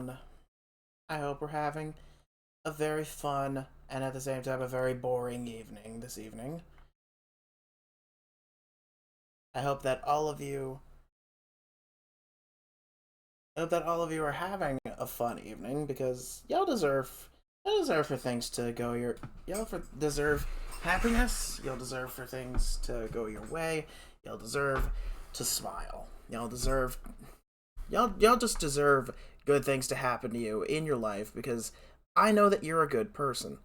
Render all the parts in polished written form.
everyone. I hope we're having a very fun and at the same time a very boring evening this evening. I hope that all of you are having a fun evening because y'all deserve for things to go your deserve happiness. Y'all deserve for things to go your way. Y'all deserve to smile. Y'all just deserve good things to happen to you in your life because I know that you're a good person.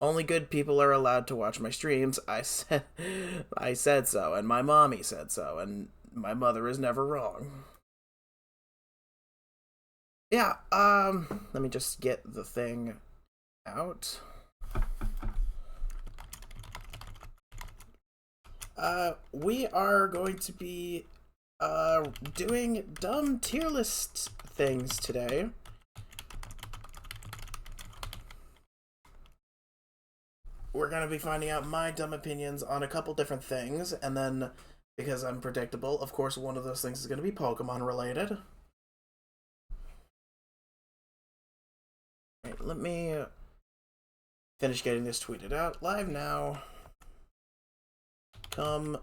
Only good people are allowed to watch my streams. I said so, and my mommy said so, and my mother is never wrong. Yeah, let me just get the thing out. We are going to be doing dumb tier list things today. We're going to be finding out my dumb opinions on a couple different things, and then, because I'm predictable, of course one of those things is going to be Pokemon related. Alright, let me finish getting this tweeted out. Live now. Come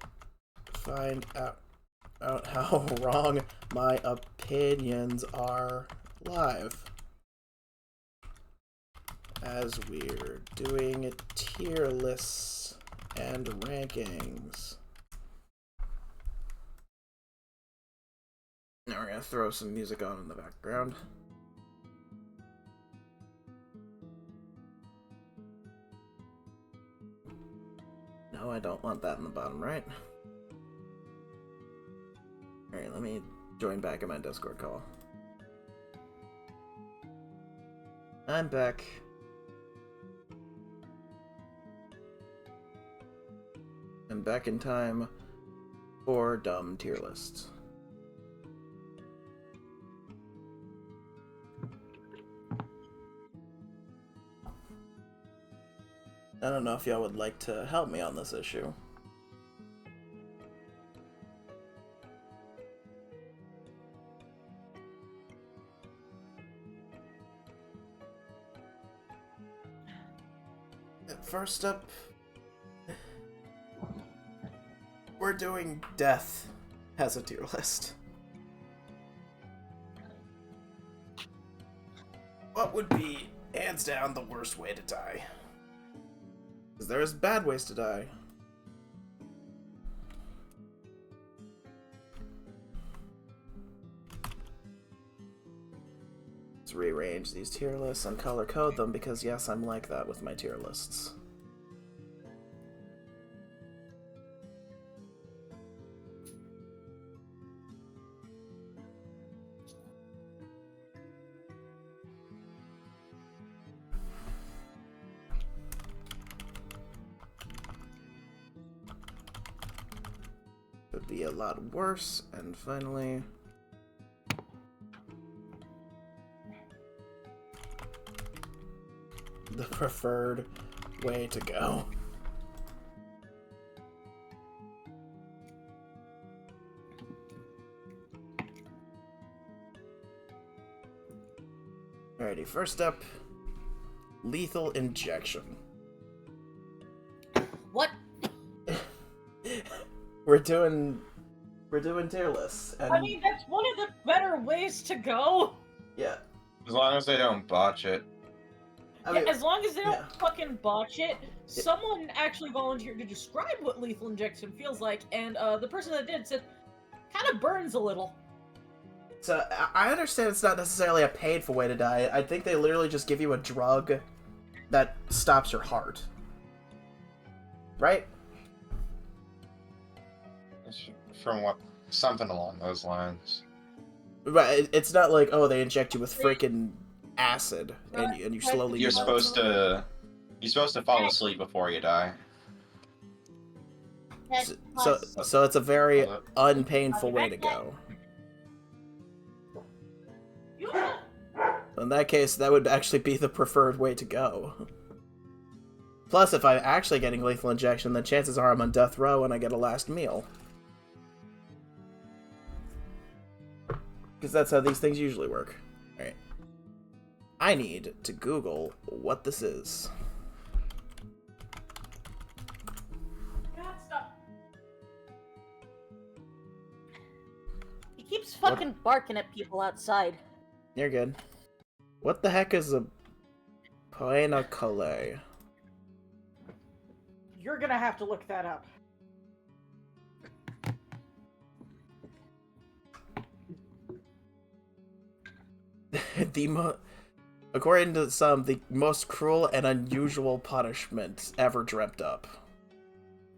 find out how wrong my opinions are live. As we're doing tier lists and rankings. Now we're gonna throw some music on in the background. No, I don't want that in the bottom right. Alright, let me join back in my Discord call. I'm back. I'm back in time for dumb tier lists. I don't know if y'all would like to help me on this issue. First up, we're doing death as a tier list. What would be, hands down, the worst way to die? Because there's bad ways to die. Let's rearrange these tier lists and color code them because yes, I'm like that with my tier lists. Would be a lot worse, and finally the preferred way to go. Alrighty, first up, lethal injection. What? We're doing tier lists, and I mean, that's one of the better ways to go. yeah. As long as they don't botch it. I mean, As long as they don't yeah. fucking botch it. Someone actually volunteered to describe what lethal injection feels like, and the person that did said, kind of burns a little. So I understand it's not necessarily a painful way to die. I think they literally just give you a drug that stops your heart. Right? From what? Something along those lines. Right. It's not like, oh, they inject you with freaking acid and you slowly You're melt. supposed to fall asleep before you die. So it's a very unpainful way to go. In that case, that would actually be the preferred way to go. Plus, if I'm actually getting lethal injection, then chances are I'm on death row and I get a last meal. Because that's how these things usually work. Alright. I need to Google what this is. God, stop. He keeps fucking barking at people outside. You're good. What the heck is a Poenacole? You're gonna have to look that up. According to some, the most cruel and unusual punishment ever dreamt up.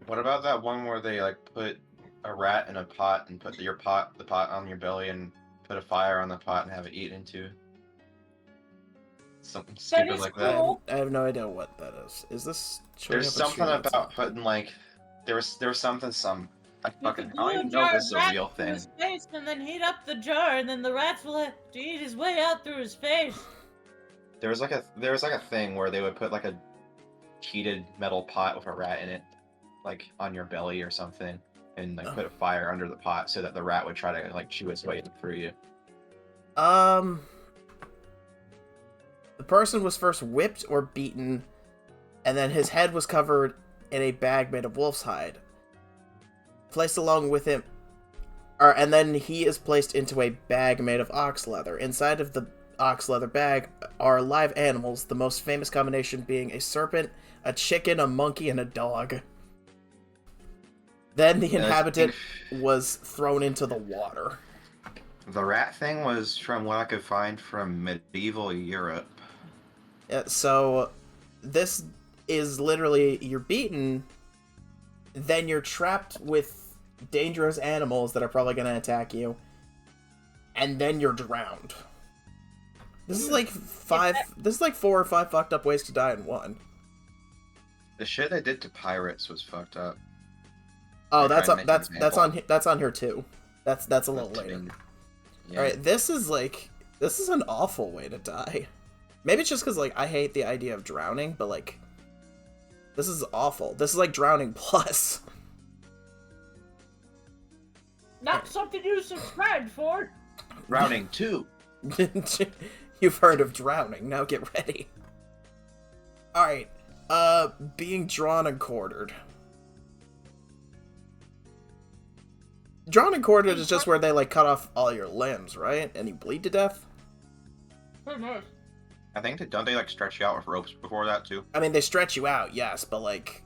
What about that one where they like put a rat in a pot and put the pot on your belly and put a fire on the pot and have it eat into? Something stupid like that. Cool. I have no idea what that is. Is this? There's something about putting like there was something I fucking I don't even know if this is a real thing. His face and then heat up the jar, and then the rats will have to eat his way out through his face. There was like a thing where they would put like a heated metal pot with a rat in it, like on your belly or something, and like put a fire under the pot so that the rat would try to like chew its way through you. The person was first whipped or beaten, and then his head was covered in a bag made of wolf's hide. Placed along with him, and then he is placed into a bag made of ox leather. Inside of the ox leather bag are live animals, the most famous combination being a serpent, a chicken, a monkey, and a dog. Then the inhabitant was thrown into the water. The rat thing was from what I could find from medieval Europe. Yeah, so this is literally, you're beaten, then you're trapped with dangerous animals that are probably going to attack you, and then you're drowned. This is like 4 or 5 fucked up ways to die in one. The shit they did to pirates was fucked up. Oh, that's on here too. That's a little later. Yeah. All right, this is an awful way to die. Maybe it's just because like I hate the idea of drowning, but like this is awful. This is like drowning plus. Not something you subscribed for. Drowning 2. You've heard of drowning. Now get ready. All right. Being drawn and quartered. Drawn and quartered is just where they like cut off all your limbs, right? And you bleed to death. Pretty much. I think don't they like stretch you out with ropes before that too? I mean, they stretch you out, yes, but like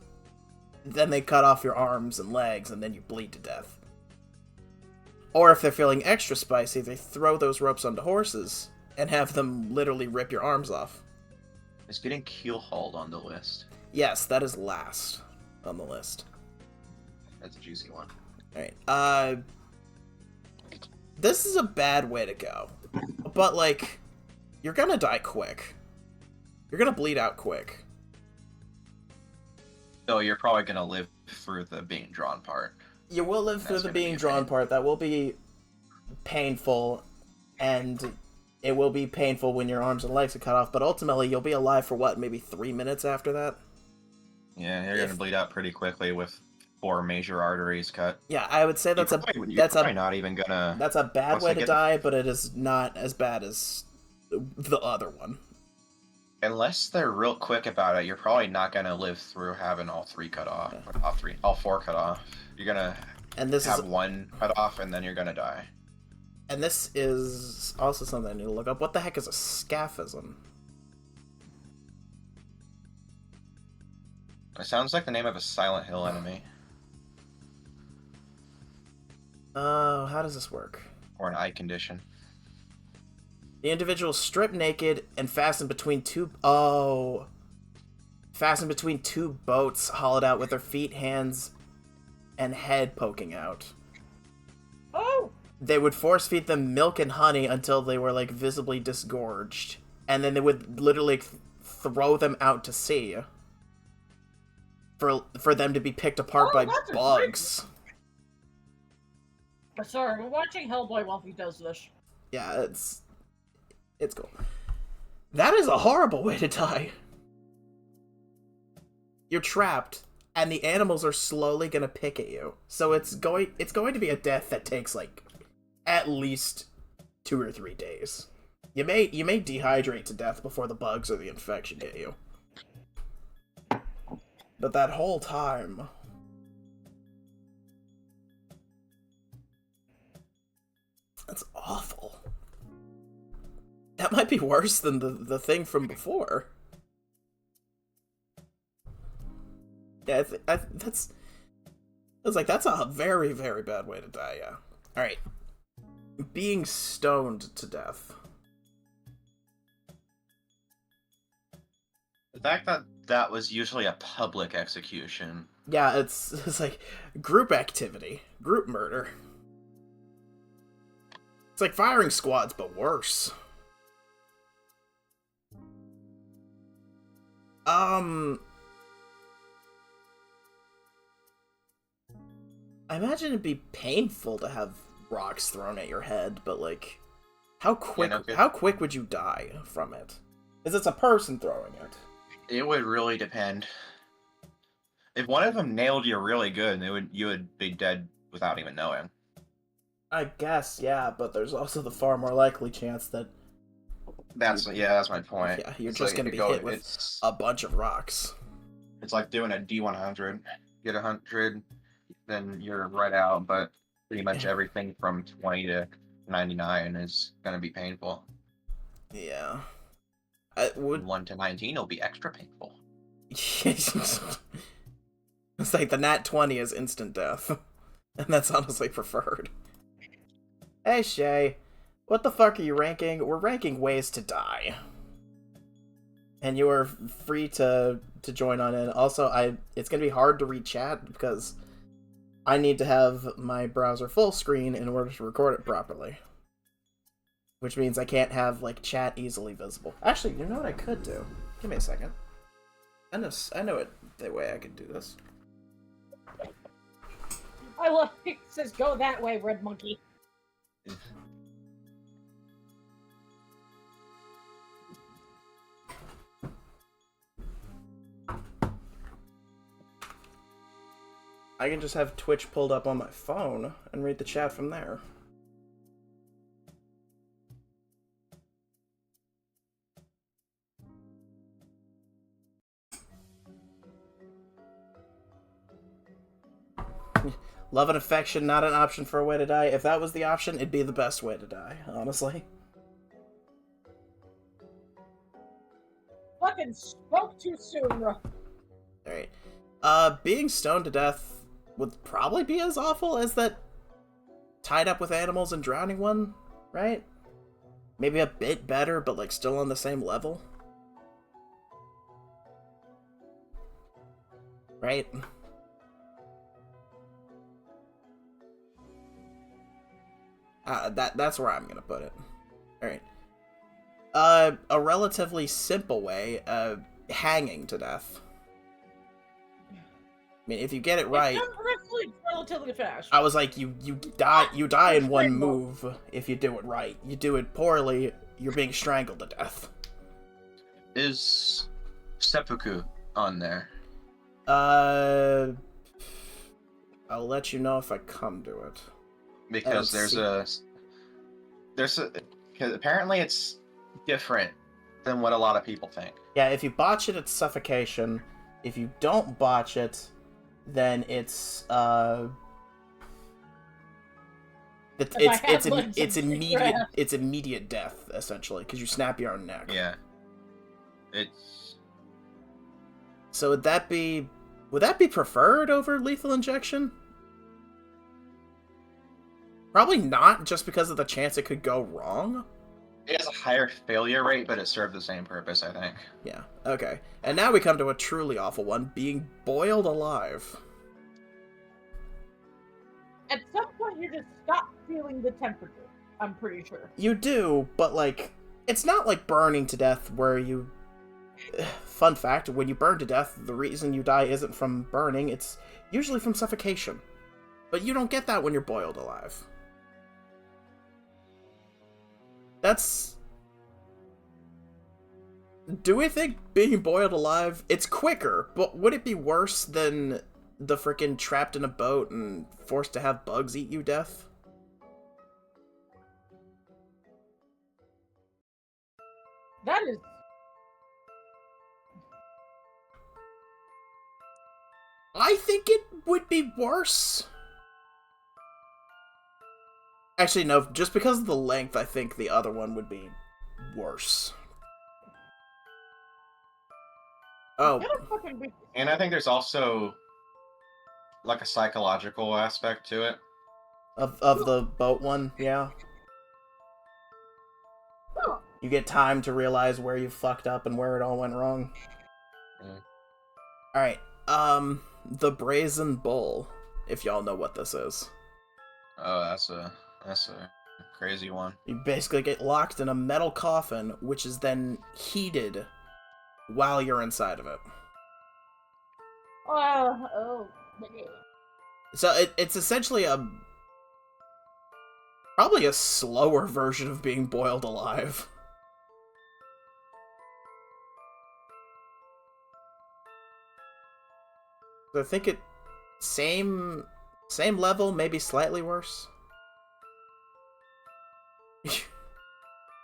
then they cut off your arms and legs and then you bleed to death. Or if they're feeling extra spicy, they throw those ropes onto horses and have them literally rip your arms off. Is getting keel-hauled on the list? Yes, that is last on the list. That's a juicy one. Alright, this is a bad way to go. But, like, you're gonna die quick. You're gonna bleed out quick. So you're probably gonna live through the being drawn part. You will live through the being drawn part. That will be painful, and it will be painful when your arms and legs are cut off, but ultimately you'll be alive for what, maybe 3 minutes after that? Yeah, you're gonna bleed out pretty quickly with 4 major arteries cut. Yeah, I would say that's not even gonna. That's a bad way to die, but it is not as bad as the other one. Unless they're real quick about it, you're probably not gonna live through having all 3 cut off. Yeah. All 4 cut off. You're gonna have 1 cut off, and then you're gonna die. And this is also something I need to look up. What the heck is a scaphism? It sounds like the name of a Silent Hill enemy. Oh, how does this work? Or an eye condition. The individual is stripped naked and fastened between two boats, hollowed out with their feet, hands, and head poking out. Oh! They would force feed them milk and honey until they were like visibly disgorged, and then they would literally throw them out to sea for them to be picked apart by bugs. Sorry, we're watching Hellboy while he does this. Yeah, it's cool. That is a horrible way to die. You're trapped, and the animals are slowly gonna pick at you. So it's going to be a death that takes like at least 2 or 3 days. You may dehydrate to death before the bugs or the infection get you. But that whole time... That's awful. That might be worse than the thing from before. Yeah, that's... I was like, that's a very, very bad way to die, yeah. Alright. Being stoned to death. The fact that that was usually a public execution. Yeah, it's like group activity. Group murder. It's like firing squads, but worse. I imagine it'd be painful to have rocks thrown at your head, but like, how quick would you die from it? Is it's a person throwing it? It would really depend. If one of them nailed you really good, you would be dead without even knowing. I guess, yeah, but there's also the far more likely chance that... That's my point. Yeah, you're It's just like, gonna be hit with a bunch of rocks. It's like doing a D100. Get 100, then you're right out, but pretty much everything from 20 to 99 is gonna be painful. Yeah. 1 to 19 will be extra painful. It's like the nat 20 is instant death. And that's honestly preferred. Hey, Shay. What the fuck are you ranking? We're ranking ways to die. And you are free to join on in. Also, it's gonna be hard to read chat because I need to have my browser full screen in order to record it properly. Which means I can't have, like, chat easily visible. Actually, you know what I could do? Give me a second. I know the way I could do this. I love it. Says go that way, Red Monkey. I can just have Twitch pulled up on my phone and read the chat from there. Love and affection, not an option for a way to die. If that was the option, it'd be the best way to die, honestly. Fucking spoke too soon, bro. Alright. Being stoned to death would probably be as awful as that tied up with animals and drowning one, right? Maybe a bit better, but like still on the same level. Right? That's where I'm gonna put it. Alright. A relatively simple way, hanging to death. I mean, if you get it right... It's relatively fast. I was like, you die in one move if you do it right. You do it poorly, you're being strangled to death. Is seppuku on there? I'll let you know if I come to it. Because because apparently it's different than what a lot of people think. Yeah, if you botch it, it's suffocation. If you don't botch it, then it's immediate death essentially because you snap your own neck. Yeah. It's So would that be preferred over lethal injection? Probably not, just because of the chance it could go wrong. It has a higher failure rate, but it served the same purpose, I think. Yeah, okay. And now we come to a truly awful one, being boiled alive. At some point, you just stop feeling the temperature, I'm pretty sure. You do, but, like, it's not like burning to death where you... Fun fact, when you burn to death, the reason you die isn't from burning, it's usually from suffocation. But you don't get that when you're boiled alive. That's... Do we think being boiled alive... It's quicker, but would it be worse than the frickin' trapped in a boat and forced to have bugs eat you death? That is. I think it would be worse. Actually, no, just because of the length, I think the other one would be worse. Oh. And I think there's also like a psychological aspect to it. Of the boat one, yeah. You get time to realize where you fucked up and where it all went wrong. Mm. Alright, the Brazen Bull, if y'all know what this is. Oh, that's a crazy one. You basically get locked in a metal coffin, which is then heated while you're inside of it. Oh. So it's essentially probably a slower version of being boiled alive. I think it same level, maybe slightly worse.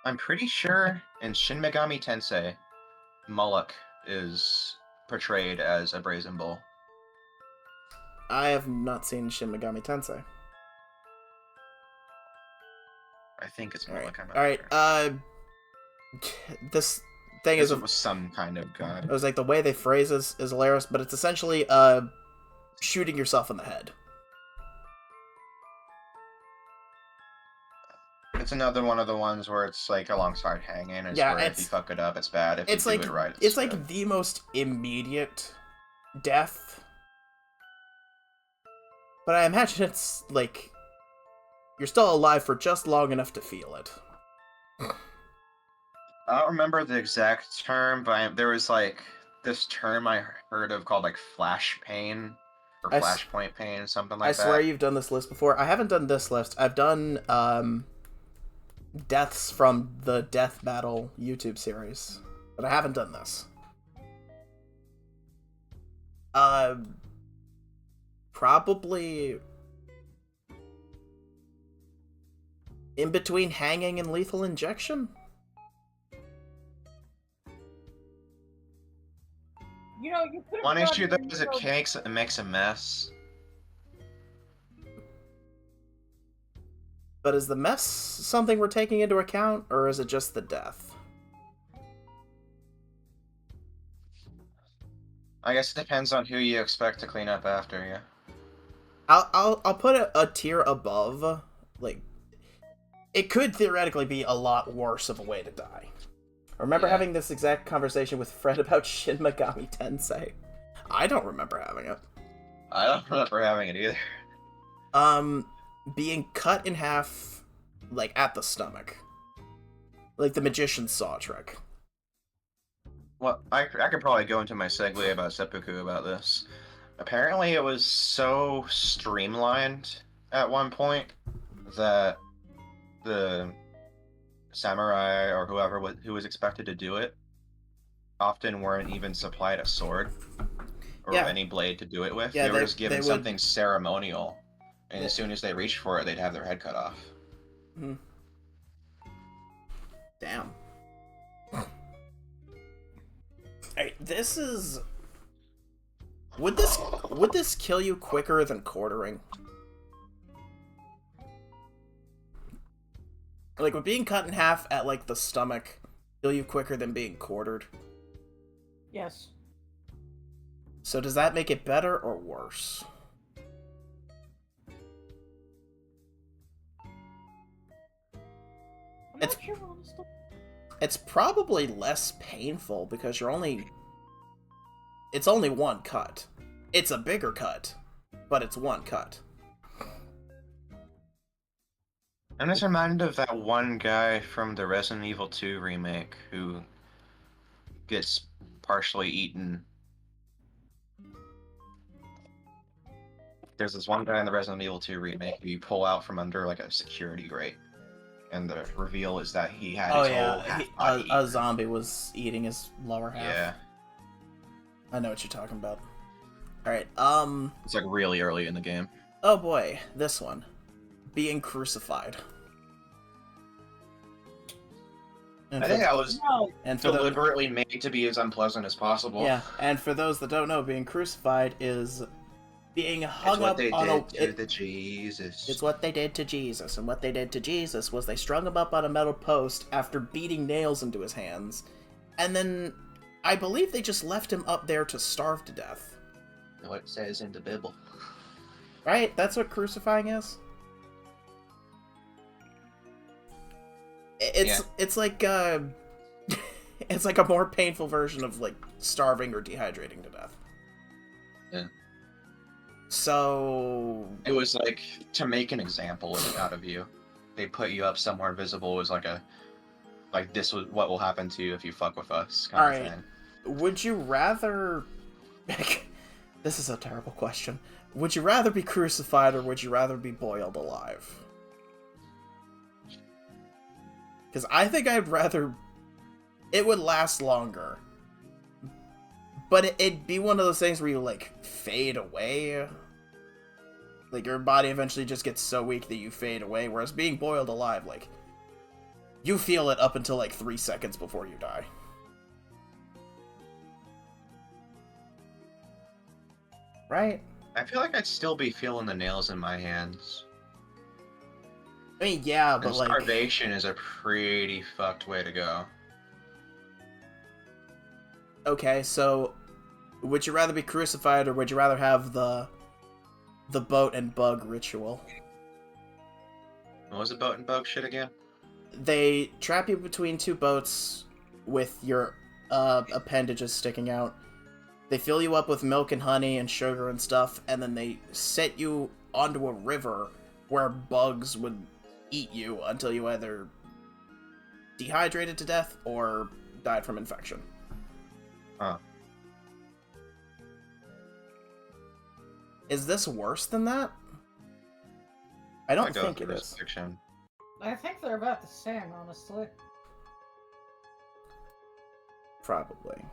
I'm pretty sure in Shin Megami Tensei, Moloch is portrayed as a brazen bull. I have not seen Shin Megami Tensei. I think it's Moloch. Alright, this thing is was some kind of god. It was like the way they phrase is hilarious, but it's essentially shooting yourself in the head. It's another one of the ones where it's like alongside hanging. Where if you fuck it up, it's bad. If you do it right, it's like the most immediate death. But I imagine it's like you're still alive for just long enough to feel it. I don't remember the exact term, but there was like this term I heard of called like flash pain or flashpoint pain, something like that. I swear you've done this list before. I haven't done this list. I've done deaths from the Death Battle YouTube series, but I haven't done this. Probably in between hanging and lethal injection. You know, you could have. One issue though is it makes a mess. But is the mess something we're taking into account, or is it just the death? I guess it depends on who you expect to clean up after you. I'll put a tier above. Like, it could theoretically be a lot worse of a way to die. I remember having this exact conversation with Fred about Shin Megami Tensei. I don't remember having it. I don't remember having it either. Being cut in half, like, at the stomach. Like the magician's saw trick. Well, I could probably go into my segue about seppuku about this. Apparently it was so streamlined at one point that the samurai or whoever who was expected to do it often weren't even supplied a sword or any blade to do it with. They were just given something ceremonial, and as soon as they reached for it, they'd have their head cut off. Hmm. Damn. Alright, this is... Would this kill you quicker than quartering? Like, would being cut in half at, like, the stomach kill you quicker than being quartered? Yes. So does that make it better or worse? I'm not sure, honestly. It's probably less painful because you're only... It's only one cut. It's a bigger cut, but it's one cut. I'm just reminded of that one guy from the Resident Evil 2 remake who gets partially eaten. There's this one guy in the Resident Evil 2 remake who you pull out from under like a security grate, and the reveal is that he had his whole half body a zombie was eating his lower half. Yeah. I know what you're talking about. Alright, It's like really early in the game. oh boy, this one. Being crucified. And I for think that was No. and for the deliberately made to be as unpleasant as possible. yeah, and for those that don't know, being crucified is being It's hung what up they on did a. to the Jesus. It's what they did to Jesus, and what they did to Jesus was they strung him up on a metal post after beating nails into his hands, and then I believe they just left him up there to starve to death. What it says in the Bible. Right? That's what crucifying is? It's like it's like a more painful version of like starving or dehydrating to death. Yeah. So It was like to make an example out of you. They put you up somewhere visible as like this was what will happen to you if you fuck with us kind of alright. thing. Would you rather this is a terrible question. Would you rather be crucified or would you rather be boiled alive? Because I think I'd rather... It would last longer. But it'd be one of those things where you, like, fade away. Like, your body eventually just gets so weak that you fade away. Whereas being boiled alive, like, you feel it up until, like, 3 seconds before you die. Right? I feel like I'd still be feeling the nails in my hands. I mean, yeah, but, And like... starvation is a pretty fucked way to go. Okay, so... Would you rather be crucified or would you rather have the boat and bug ritual? What was the boat and bug shit again? They trap you between two boats with your appendages sticking out. They fill you up with milk and honey and sugar and stuff, and then they set you onto a river where bugs would eat you until you either dehydrated to death or died from infection. Huh. Is this worse than that? I don't think it is. Fiction. I think they're about the same, honestly. Probably.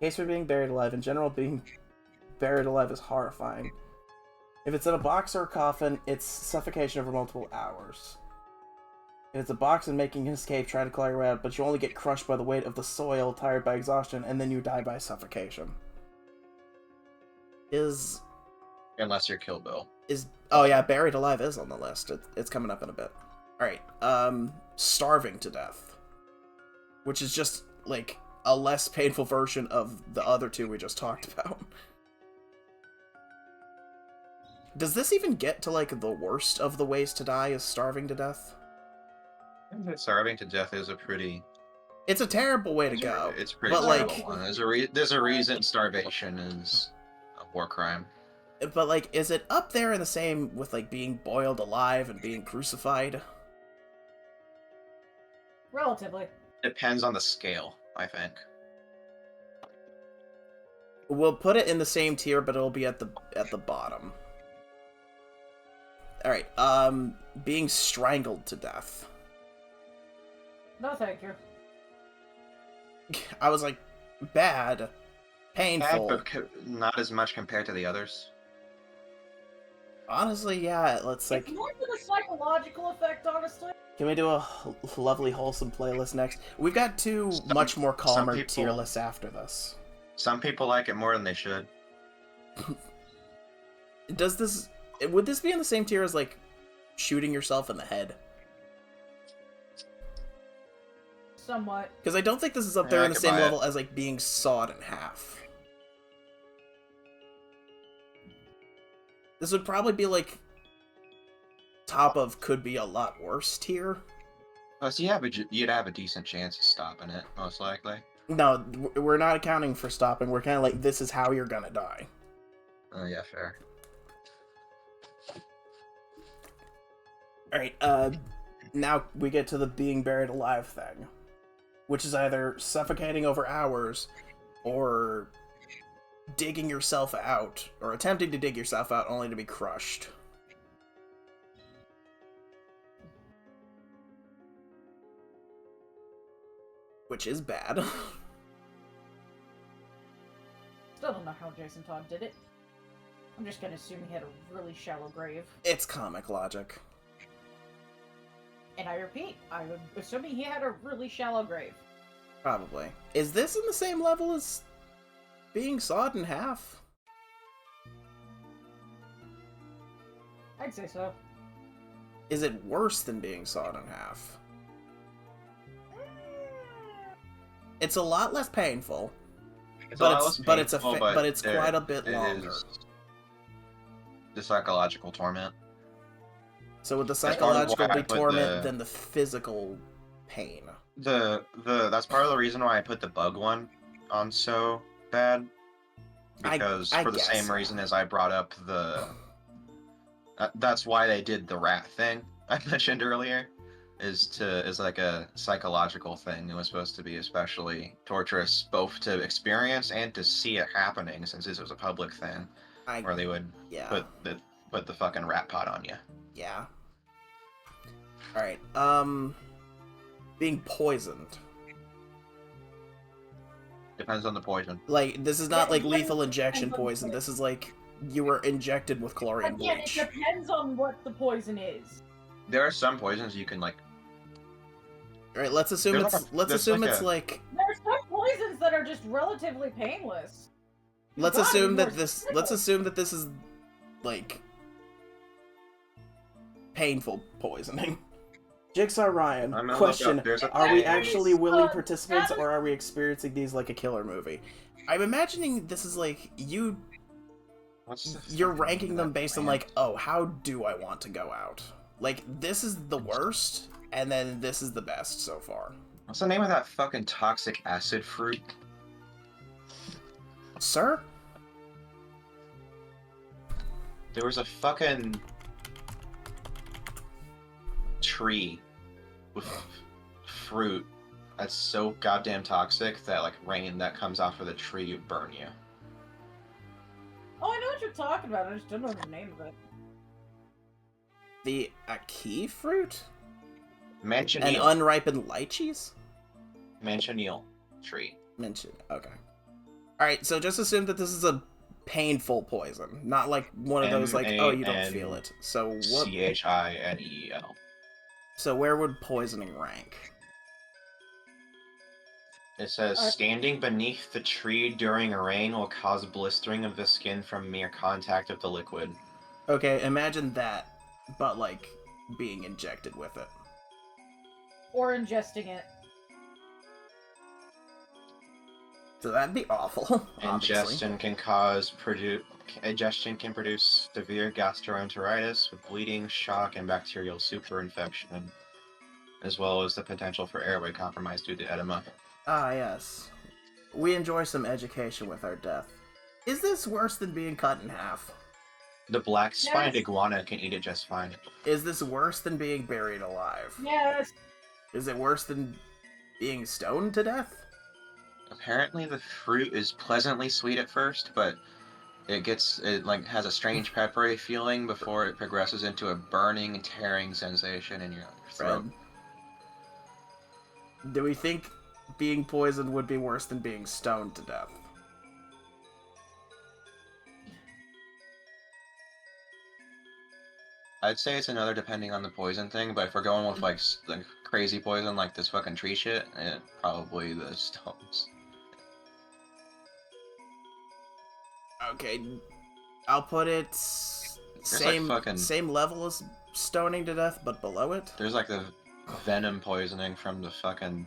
Case for being buried alive. In general, being buried alive is horrifying. If it's in a box or a coffin, it's suffocation over multiple hours. If it's a box and making an escape, try to claw your way out, but you only get crushed by the weight of the soil, tired by exhaustion, and then you die by suffocation. Unless you're Kill Bill. Oh yeah, buried alive is on the list. It's coming up in a bit. Alright, starving to death. Which is just, like, a less painful version of the other two we just talked about. Does this even get to, like, the worst of the ways to die is starving to death? Starving to death is a pretty... It's a terrible way to go. It's a pretty but, terrible like, one. There's a reason starvation is a war crime. But, like, is it up there in the same with, like, being boiled alive and being crucified? Relatively. Depends on the scale, I think. We'll put it in the same tier, but it'll be at the bottom. Alright, being strangled to death. No, thank you. I was like, bad. Painful. But not as much compared to the others. Honestly, yeah, let's, like... It's more for the psychological effect, honestly. Can we do a lovely, wholesome playlist next? We've got two much more calmer tier lists after this. Some people like it more than they should. Would this be in the same tier as, like, shooting yourself in the head? Somewhat. Because I don't think this is up there Yeah, in the same level as, like, being sawed in half. This would probably be, like, top of could be a lot worse tier. Oh, so yeah, but you'd have a decent chance of stopping it, most likely. No, we're not accounting for stopping. We're kind of like, this is how you're gonna die. Oh, yeah, fair. Alright, now we get to the being buried alive thing. Which is either suffocating over hours, or digging yourself out, or attempting to dig yourself out only to be crushed. Which is bad. Still don't know how Jason Todd did it. I'm just gonna assume he had a really shallow grave. It's comic logic. And I repeat, I'm assuming he had a really shallow grave. Probably. Is this in the same level as being sawed in half? I'd say so. Is it worse than being sawed in half? It's a lot less painful, but it's quite a bit longer. The psychological torment. So would the psychological be torment than the physical pain? That's part of the reason why I put the bug one on so bad. Because for the same reason as I brought up the that's why they did the rat thing I mentioned earlier, is like a psychological thing. It was supposed to be especially torturous both to experience and to see it happening, since this was a public thing where they would put the fucking rat pot on you. Yeah. Alright, being poisoned. Depends on the poison. Like, this is not like lethal injection poison. This is like you were injected with chlorine bleach. It depends on what the poison is. There are some poisons you can like. Alright, let's assume it's like There's some poisons that are just relatively painless. Let's assume that this is like painful poisoning. Jigsaw Ryan, question, are we actually willing participants or are we experiencing these like a killer movie? I'm imagining this is like you're ranking them based on like, oh, how do I want to go out? Like, this is the worst, and then this is the best so far. What's the name of that fucking toxic acid fruit? Sir? There was a fucking tree with fruit that's so goddamn toxic that like rain that comes off of the tree would burn you. Oh, I know what you're talking about. I just don't know the name of it. The Aki fruit? Manchineel. And unripened lychees? Manchineel tree. Okay. Alright, so just assume that this is a painful poison. Not like one of those like, oh, you don't feel it. So what? Chineel. So where would poisoning rank? It says, standing beneath the tree during a rain will cause blistering of the skin from mere contact of the liquid. Okay, imagine that, but like being injected with it. Or ingesting it. So that'd be awful. Ingestion can produce severe gastroenteritis with bleeding, shock, and bacterial superinfection, as well as the potential for airway compromise due to edema. Ah, yes. We enjoy some education with our death. Is this worse than being cut in half? The black-spined iguana can eat it just fine. Is this worse than being buried alive? Yes. Is it worse than being stoned to death? Apparently the fruit is pleasantly sweet at first, but it has a strange peppery feeling before it progresses into a burning, tearing sensation in your throat. Do we think being poisoned would be worse than being stoned to death? I'd say it's another depending on the poison thing, but if we're going with like crazy poison like this fucking tree shit, probably the stones. Okay, I'll put it same level as stoning to death, but below it. There's like the venom poisoning from the fucking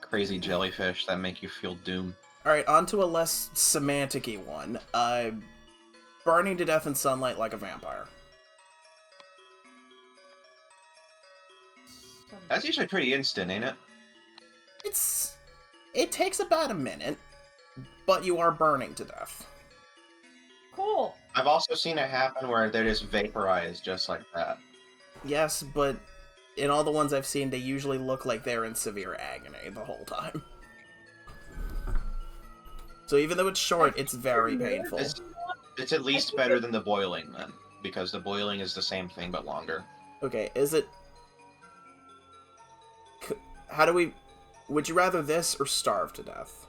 crazy jellyfish that make you feel doom. Alright, on to a less semantic-y one. Burning to death in sunlight like a vampire. That's usually pretty instant, ain't it? It takes about a minute, but you are burning to death. Cool. I've also seen it happen where they're just vaporized just like that. Yes, but in all the ones I've seen, they usually look like they're in severe agony the whole time. So even though it's short, it's very painful. It's at least better than the boiling, then, because the boiling is the same thing but longer. Okay, is it... How do we... Would you rather this or starve to death?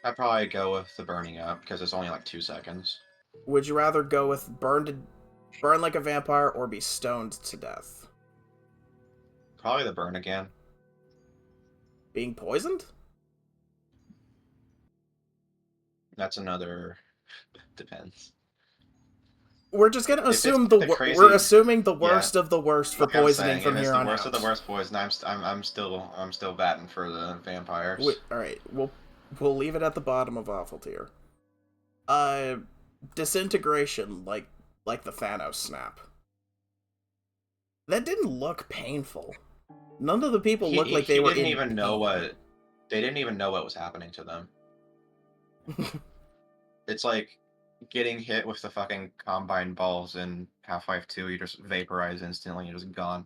I'd probably go with the burning up, because it's only like 2 seconds. Would you rather go with burn to Burn like a vampire or be stoned to death? Probably the burn again. Being poisoned? That's another. Depends. We're just gonna If it's assume like the we're crazy, assuming the yeah. worst of the worst for Like I'm poisoning saying, if from it's here the on worst of the out. worst poison, I'm still batting for the vampires. All right, we'll leave it at the bottom of awful tier. Uh, disintegration, like the Thanos snap. That didn't look painful. None of the people looked like they He were didn't in even know pain. what they didn't even know what was happening to them. It's like getting hit with the fucking combine balls in Half-Life 2. You just vaporize instantly. You're just gone.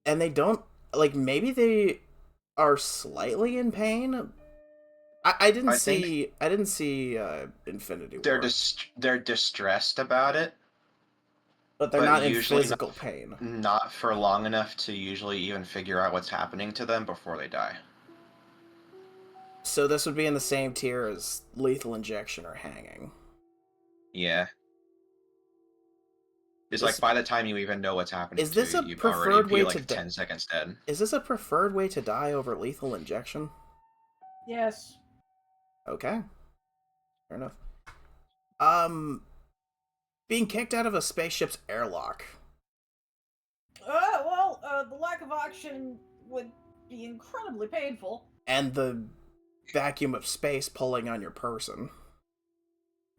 And they don't like maybe they are slightly in pain. I didn't I think see Infinity War, they're distressed about it, but they're but not in usually physical pain. not for long enough to usually even figure out what's happening to them before they die. So this would be in the same tier as lethal injection or hanging. Yeah. It's This like by the time you even know what's happening is to this you, a you'd already preferred be way to like 10 seconds dead. is this a preferred way to die over lethal injection? Yes. Okay, fair enough. Um, being kicked out of a spaceship's airlock. The lack of oxygen would be incredibly painful. And the vacuum of space pulling on your person.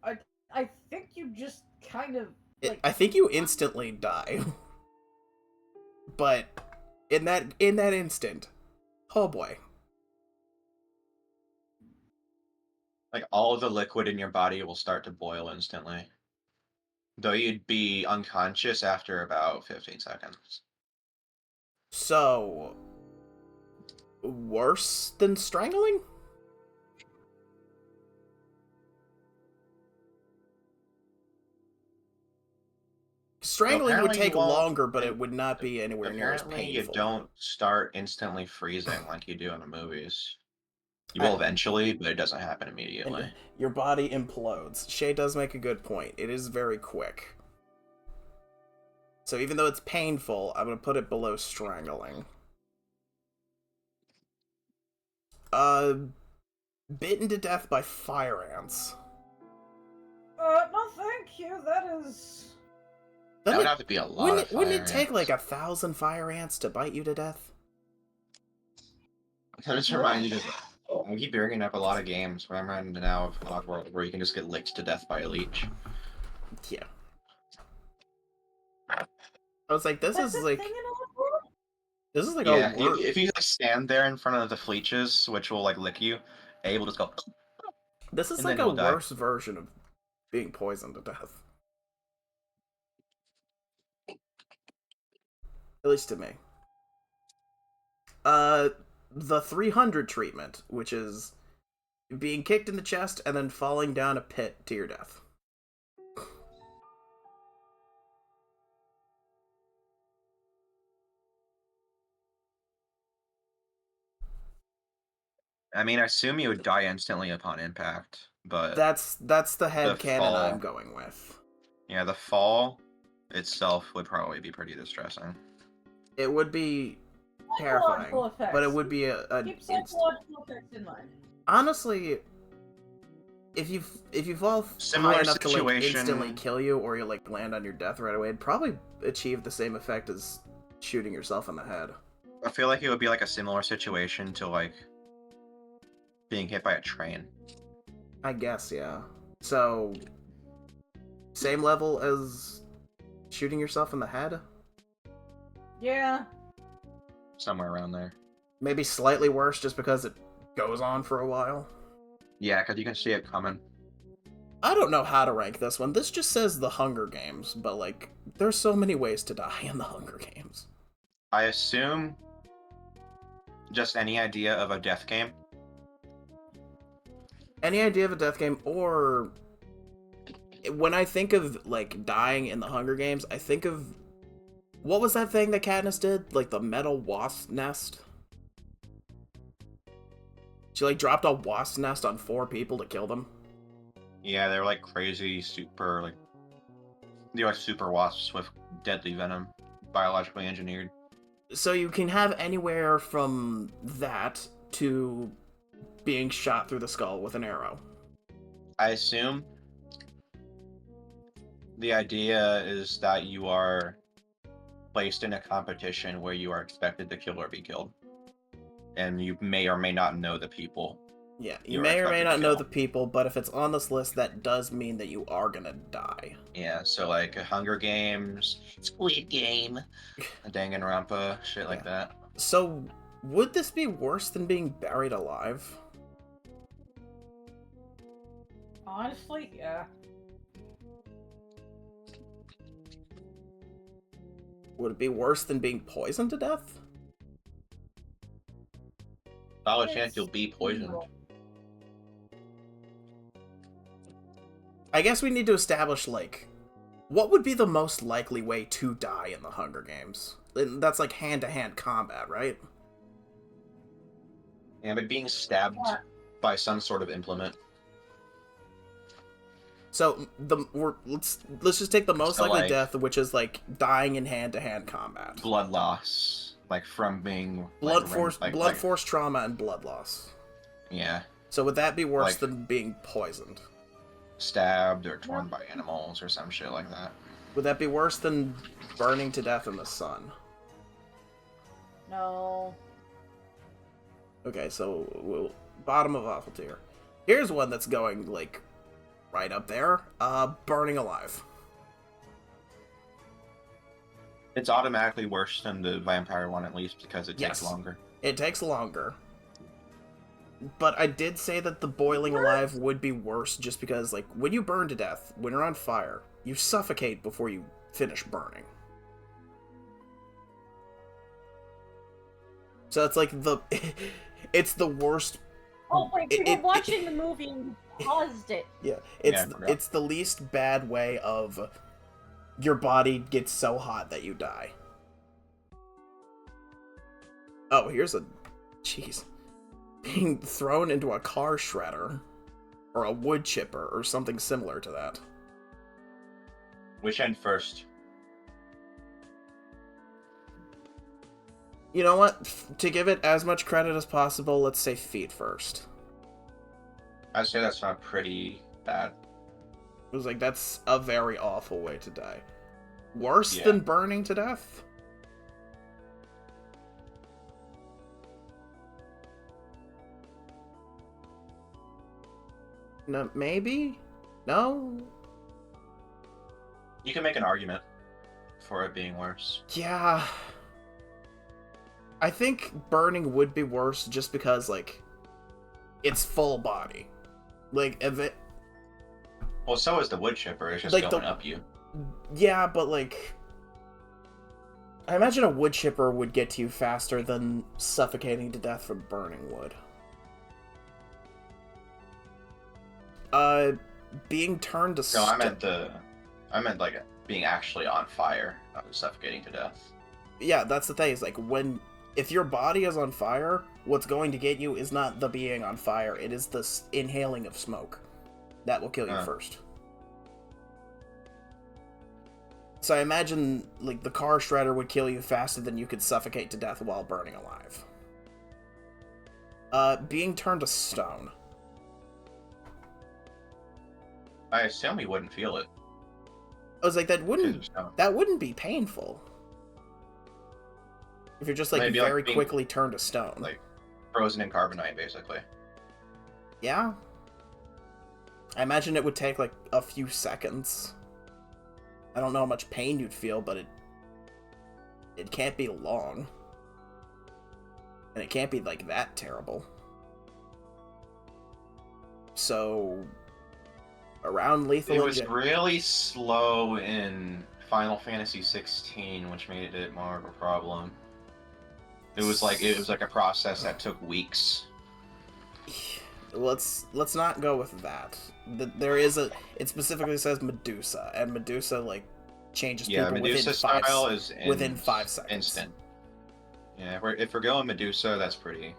I think you just kind of like. I think you instantly die. But in that instant, oh boy. Like all of the liquid in your body will start to boil instantly. Though you'd be unconscious after about 15 seconds. So worse than strangling? Strangling would take longer, but it would not be anywhere near as Apparently, you painful. don't start instantly freezing like you do in the movies. You will eventually, but it doesn't happen immediately. And your body implodes. Shay does make a good point. It is very quick. So even though it's painful, I'm going to put it below strangling. Bitten to death by fire ants. No, thank you. That is. That would have to be a lot of fire Wouldn't it take ants. like 1,000 fire ants to bite you to death? That just reminds you of, I keep bringing up a lot of games where I'm running now of Oddworld where you can just get licked to death by a leech. Yeah. I was like, this is like Yeah, a word. if you like stand there in front of the fleeches, which will like lick you, A will just go. This is and like then a you'll die. worse version of being poisoned to death. At least to me. The 300 treatment, which is being kicked in the chest and then falling down a pit to your death. I mean, I assume you would die instantly upon impact, but That's the headcanon fall. I'm going with. Yeah, the fall itself would probably be pretty distressing. It would be terrifying, but it would be a Keep psychological effects in mind. honestly, if you fall Similar high enough to like situation- instantly kill you, or you like land on your death right away, it'd probably achieve the same effect as shooting yourself in the head. I feel like it would be like a similar situation to like being hit by a train. I guess, yeah. So, same level as shooting yourself in the head? Yeah. Somewhere around there. Maybe slightly worse just because it goes on for a while. Yeah, because you can see it coming. I don't know how to rank this one. This just says The Hunger Games, but like, there's so many ways to die in The Hunger Games. I assume just any idea of a death game. Any idea of a death game, or when I think of like dying in The Hunger Games, I think of what was that thing that Katniss did? Like the metal wasp nest? She like dropped a wasp nest on 4 people to kill them. Yeah, they're like crazy, super like They're like super wasps with deadly venom, biologically engineered. So you can have anywhere from that to being shot through the skull with an arrow. I assume the idea is that you are placed in a competition where you are expected to kill or be killed. And you may or may not know the people Yeah, you you are may or may expected to not know kill. the people, but if it's on this list, that does mean that you are gonna die. Yeah, so like Hunger Games, Squid Game, Danganronpa, shit like Yeah. that. So, would this be worse than being buried alive? Honestly, yeah. Would it be worse than being poisoned to death? Solid chance you'll be poisoned. I guess we need to establish, like, what would be the most likely way to die in the Hunger Games? And that's like hand-to-hand combat, right? Yeah, but being stabbed Yeah. by some sort of implement. So let's just take the most So, likely like, death, which is like dying in hand-to-hand combat. blood loss, like from being Blunt like, force trauma and blood loss. yeah, So would that be worse like- than being poisoned? stabbed or torn by animals or some shit like that. Would that be worse than burning to death in the sun? No. Okay, so bottom of awful tier. Here's one that's going like right up there. Burning alive. It's automatically worse than the vampire one, at least because it takes Yes. longer. It takes longer. But I did say that the boiling alive would be worse just because, like, when you burn to death, when you're on fire, you suffocate before you finish burning. So it's like it's the worst. Oh wait, we It- were watching the movie and you paused it. Yeah, Yeah, I forgot. it's the least bad way of your body gets so hot that you die. Oh, here's a jeez. Being thrown into a car shredder or a wood chipper or something similar to that. Which end first? You know what? To give it as much credit as possible, let's say feet first. I'd say that's not pretty bad. It was like, that's a very awful way to die. Worse Yeah. than burning to death? No, maybe? No? You can make an argument for it being worse. Yeah. I think burning would be worse just because, like, it's full body. Like, if it... Well, so is the wood chipper. It's just Like going the- up you. Yeah, but, like... I imagine a wood chipper would get to you faster than suffocating to death from burning wood. Being turned to No, I meant like being actually on fire, not suffocating to death. Yeah, that's the thing, is like, if your body is on fire, what's going to get you is not the being on fire, it is the inhaling of smoke. That will kill you first. So I imagine, like, the car shredder would kill you faster than you could suffocate to death while burning alive. Being turned to stone. I assume you wouldn't feel it. I was like, that because wouldn't of stone. be painful. If you're just, like, Maybe, like, very being- quickly turned to stone. Like frozen in carbonite, basically. Yeah. I imagine it would take, like, a few seconds. I don't know how much pain you'd feel, but it can't be long. And it can't be, like, that terrible. So, around lethal It was injection. really slow in Final Fantasy 16, which made it more of a problem. It was like a process that took weeks. Let's not go with that. It specifically says Medusa, and Medusa, like, changes Yeah, people Medusa style is within 5 seconds. instant. Yeah, if we're going Medusa, that's pretty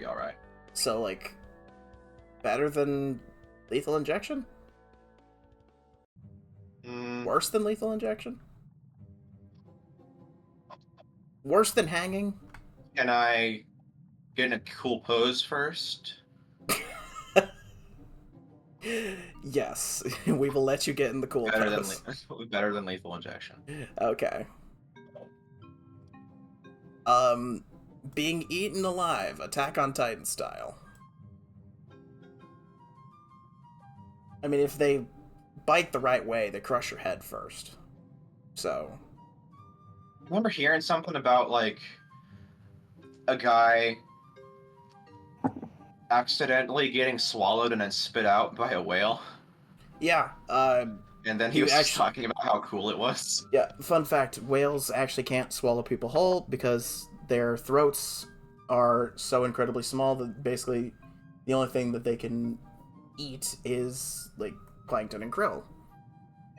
all right. So, like, better than lethal injection? Mm, Worse than lethal injection? Worse than hanging? can I get in a cool pose first? Yes, we will let you get in the cool Better than pose. better than lethal injection. Okay. Um, being eaten alive, Attack on Titan style. I mean, if they bite the right way, they crush your head first. So, I remember hearing something about like a guy accidentally getting swallowed and then spit out by a whale, yeah, and then he he was just actually, talking about how cool it was. yeah, fun fact, whales actually can't swallow people whole because their throats are so incredibly small that basically the only thing that they can eat is, like, plankton and krill.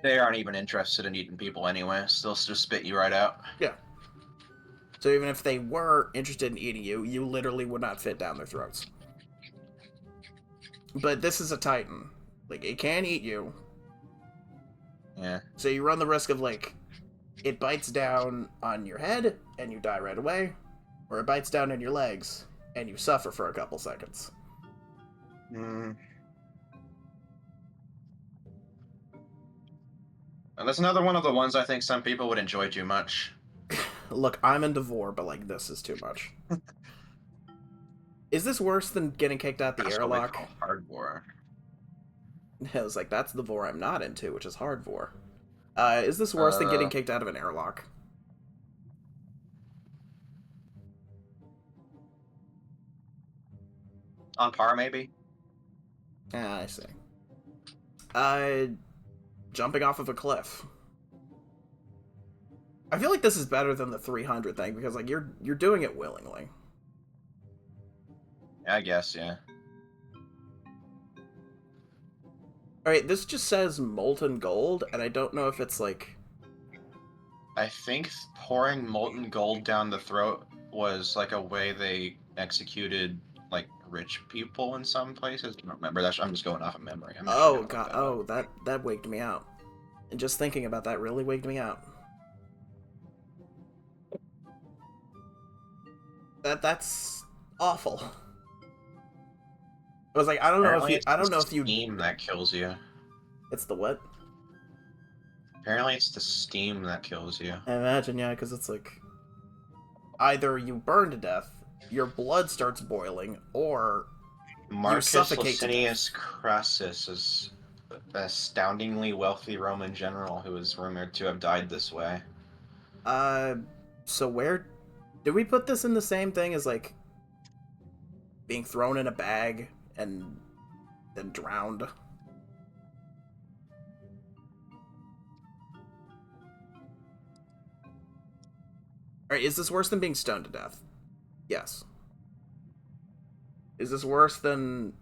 They aren't even interested in eating people anyway. So they'll just spit you right out. Yeah. So even if they were interested in eating you, you literally would not fit down their throats. But this is a titan. Like, it can eat you. Yeah. So you run the risk of, like, it bites down on your head and you die right away, or it bites down on your legs and you suffer for a couple seconds. Mm. And that's another one of the ones I think some people would enjoy too much. Look, I'm into vor, but, like, this is too much. Is this worse than getting kicked out the That's what we airlock? call hardcore. I was like, that's the vor I'm not into, which is hard vor. Is this worse than getting Uh, kicked out of an airlock? on par maybe. Ah, I see. Uh, jumping off of a cliff. I feel like this is better than the 300 thing because, like, you're doing it willingly. I guess, yeah. All right, this just says molten gold, and I don't know if it's like. I think pouring molten gold down the throat was like a way they executed like rich people in some places. I don't remember. I'm just going off of memory. I'm actually Oh gonna look god, that up. oh that wigged me out. And just thinking about that really wigged me out. That's awful. I was like, Apparently, it's I the don't know if you. steam that kills you. It's the what? Apparently, it's the steam that kills you. I imagine, yeah, because it's like either you burn to death, your blood starts boiling, or you Marcus suffocate to death. Licinius Crassus is an astoundingly wealthy Roman general who is rumored to have died this way. Uh, so where did we put this in the same thing as like being thrown in a bag and then drowned? Alright, is this worse than being stoned to death? Yes. Is this worse than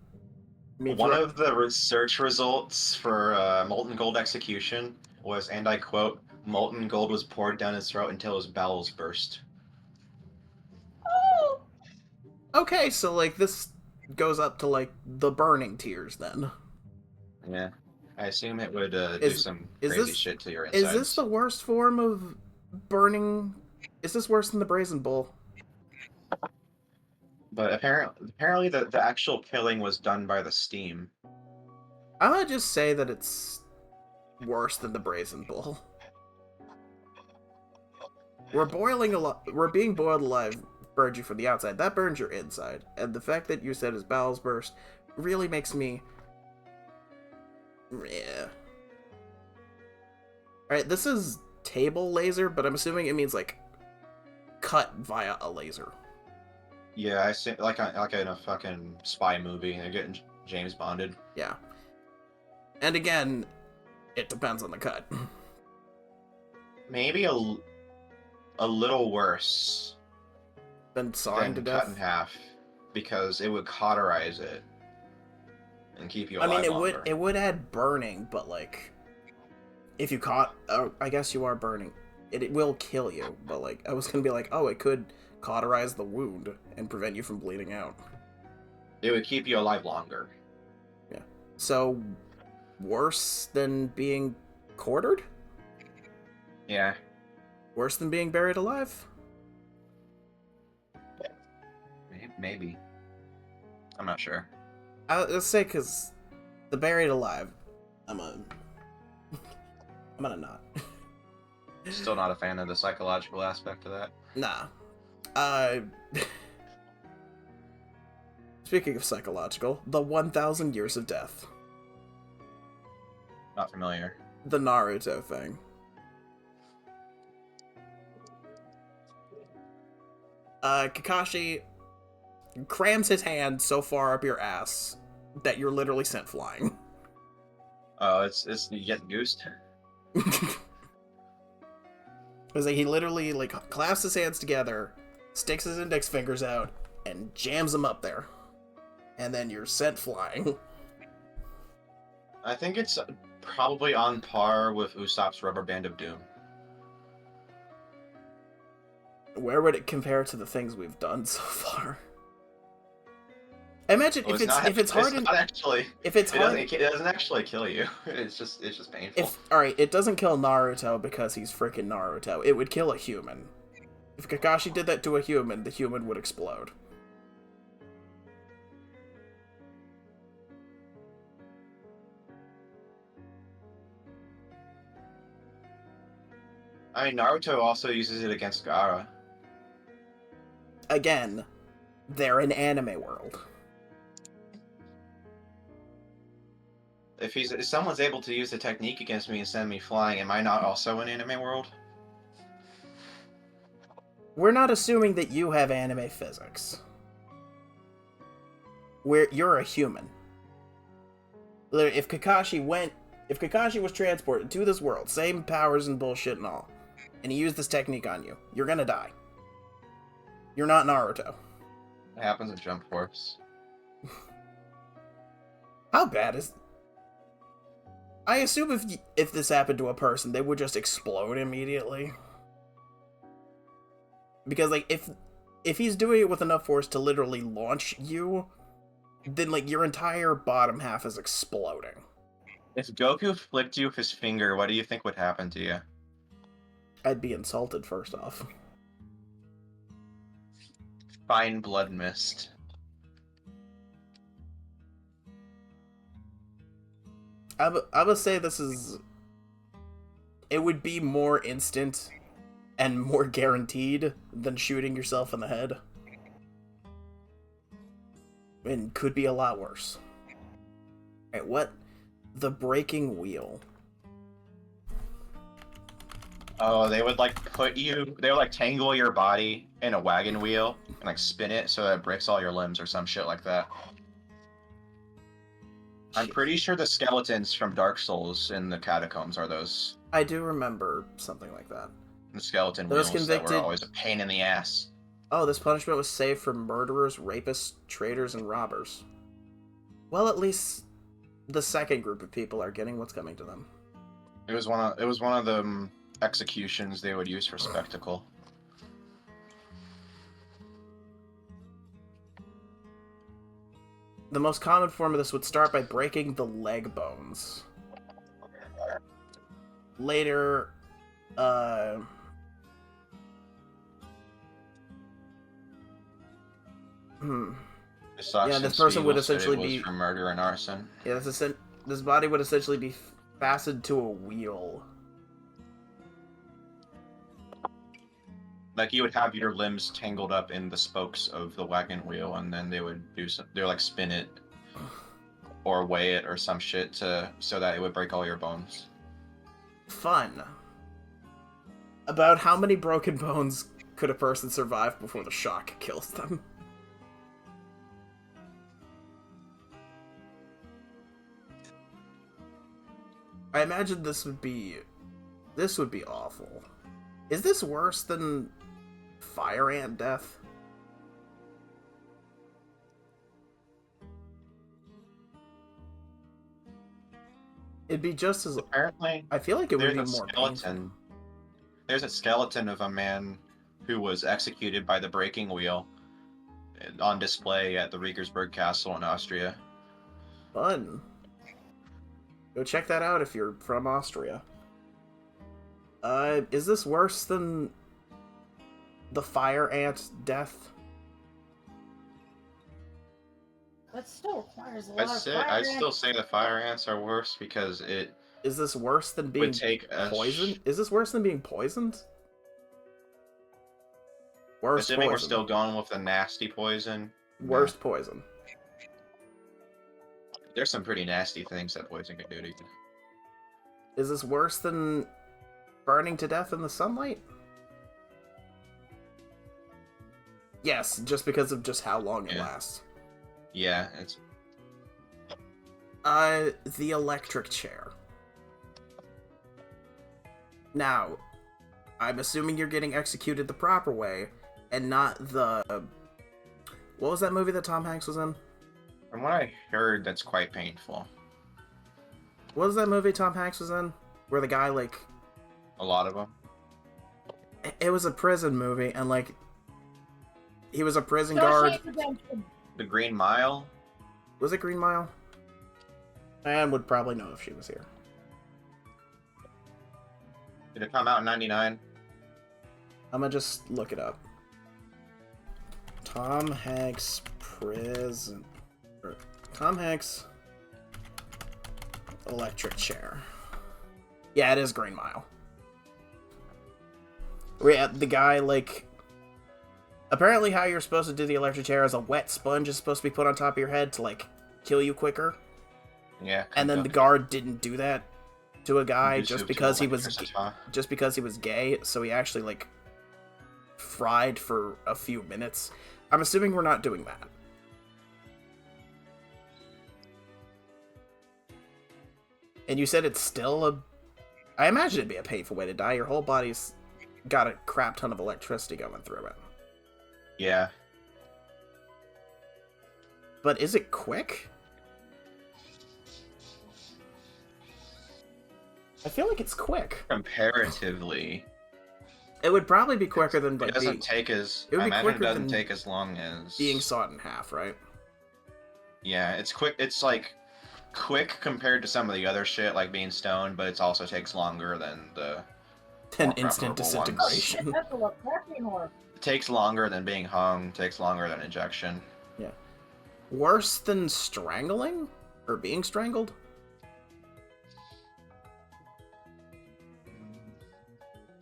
me One of the research results for molten gold execution was, and I quote, molten gold was poured down his throat until his bowels burst. Oh, Okay, so like this goes up to like the burning tears then. Yeah. I assume it would do Is some is crazy this shit to your is this insides. the worst form of burning? Is this worse than the brazen bull? But apparently the actual killing was done by the steam. I'm gonna just say that it's worse than the brazen bull. We're being boiled alive burns you from the outside. That burns your inside. And the fact that you said his bowels burst really makes me. Yeah. Alright, this is table laser, but I'm assuming it means like cut via a laser. Yeah, I see, like in a fucking spy movie. They're getting James Bonded. Yeah. And again, it depends on the cut. Maybe a little worse Then sawing to than cut death. in half because it would cauterize it and keep you I mean, alive longer. it would add burning, but like, if you caught, I guess you are burning. It will kill you, but like, I was gonna be like, oh, it could cauterize the wound and prevent you from bleeding out. It would keep you alive longer. Yeah. So, worse than being Quartered? Yeah. Worse than being buried alive? Maybe. I'm not sure. Let's say because the buried alive, I'm gonna not. Still not a fan of the psychological aspect of that. Nah. Uh, speaking of psychological, the 1,000 Years of Death. Not familiar. The Naruto thing. Kakashi crams his hand so far up your ass that you're literally sent flying. Oh, it's you getting goosed. Because like, he literally like clasps his hands together, sticks his index fingers out, and jams them up there. And then you're sent flying. I think it's probably on par with Usopp's Rubber Band of Doom. Where would it compare to the things we've done so far? Imagine Well, if it's hard. If it's hard, it doesn't actually kill you. It's just painful. Alright, it doesn't kill Naruto because he's freaking Naruto. It would kill a human. If Kakashi did that to a human, the human would explode. I mean, Naruto also uses it against Gaara. Again, they're an anime world. If someone's able to use the technique against me and send me flying, am I not also an anime world? We're not assuming that you have anime physics. You're a human. If Kakashi was transported to this world, same powers and bullshit and all, and he used this technique on you, you're gonna die. You're not Naruto. It happens in Jump Force. How bad is... I assume if this happened to a person, they would just explode immediately. Because, like, if he's doing it with enough force to literally launch you, then, like, your entire bottom half is exploding. If Goku flicked you with his finger, what do you think would happen to you? I'd be insulted, first off. Fine blood mist. I would say this is... It would be more instant and more guaranteed than shooting yourself in the head. And could be a lot worse. Alright, what? The breaking wheel. Oh, they would tangle your body in a wagon wheel and like spin it so that it breaks all your limbs or some shit like that. I'm pretty sure the skeletons from Dark Souls in the catacombs are those. I do remember something like that. The skeleton Those wheels that convicted... were always a pain in the ass. Oh, this punishment was saved for murderers, rapists, traitors, and robbers. Well, at least the second group of people are getting what's coming to them. It was one of the executions they would use for spectacle. The most common form of this would start by breaking the leg bones. Later, Yeah, this person would essentially be for murder and arson. Yeah, this body would essentially be fastened to a wheel. Like you would have your limbs tangled up in the spokes of the wagon wheel, and then they would like spin it or weigh it or some shit so that it would break all your bones. Fun. About how many broken bones could a person survive before the shock kills them? I imagine this would be awful. Is this worse than fire ant death? It'd be just as... Apparently, I feel like it would be more painful. There's a skeleton of a man who was executed by the breaking wheel on display at the Regensburg Castle in Austria. Fun. Go check that out if you're from Austria. Is this worse than the fire ant death? That still requires a lot of fire. I'd still say the fire ants are worse because it Is this worse than would being take poisoned? Is this worse than being poisoned? Worst assuming we're poison. still going with the nasty poison. Worst poison. There's some pretty nasty things that poison can do to you. Is this worse than burning to death in the sunlight? Yes, just because of just how long it lasts. Yeah, it's... The electric chair. Now, I'm assuming you're getting executed the proper way, and not the... What was that movie that Tom Hanks was in? From what I heard, that's quite painful. What was that movie Tom Hanks was in? Where the guy, like... A lot of them. It was a prison movie, and, like... He was a prison guard. The Green Mile? Was it Green Mile? Anne would probably know if she was here. Did it come out in 99? I'm gonna just look it up. Tom Hanks prison... Tom Hanks electric chair. Yeah, it is Green Mile. Yeah, the guy, like... Apparently how you're supposed to do the electric chair is a wet sponge is supposed to be put on top of your head to, like, kill you quicker. Yeah. And then the guard didn't do that to a guy just because he was gay, so he actually, like, fried for a few minutes. I'm assuming we're not doing that. And you said it's still a... I imagine it'd be a painful way to die. Your whole body's got a crap ton of electricity going through it. Yeah. But is it quick? I feel like it's quick. Comparatively. It would probably be quicker than... It doesn't take as... It would I be imagine quicker it doesn't than take as long as... being sawed in half, right? Yeah, it's quick. It's, like, quick compared to some of the other shit, like being stoned, but it also takes longer than the... An instant disintegration. That's a Lovecraftian horror. It takes longer than being hung, takes longer than injection. Yeah. Worse than strangling? Or being strangled?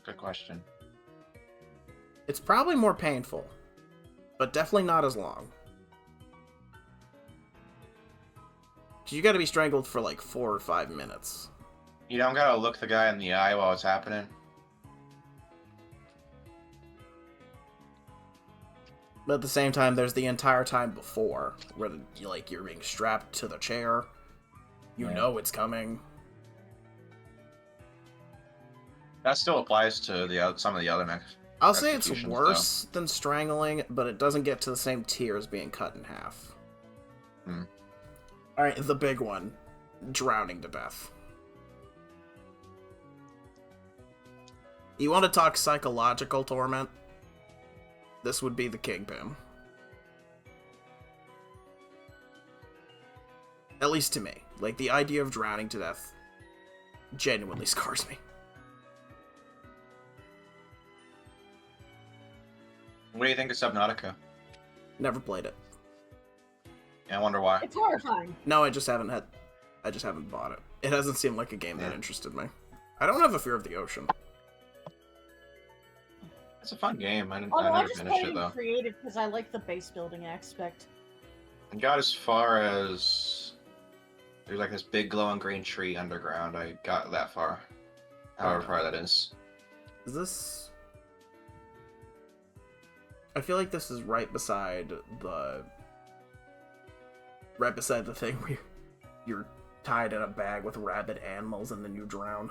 Good question. It's probably more painful, but definitely not as long. 'Cause you gotta be strangled for like 4 or 5 minutes. You don't gotta look the guy in the eye while it's happening. But at the same time, there's the entire time before, where you're being strapped to the chair. You know it's coming. That still applies to the some of the other next. I'll say it's worse than strangling, but it doesn't get to the same tier as being cut in half. Alright, the big one. Drowning to death. You want to talk psychological torment? This would be the Kingpin. At least to me. Like, the idea of drowning to death genuinely scars me. What do you think of Subnautica? Never played it. Yeah, I wonder why. It's horrifying. No, I just haven't bought it. It doesn't seem like a game that interested me. I don't have a fear of the ocean. It's a fun game. I I never just finished played it though. creative because I like the base building aspect. I got as far as there's like this big glowing green tree underground. I got that far. However far that is. Is this... I feel like this is right beside the thing where you're tied in a bag with rabid animals and then you drown.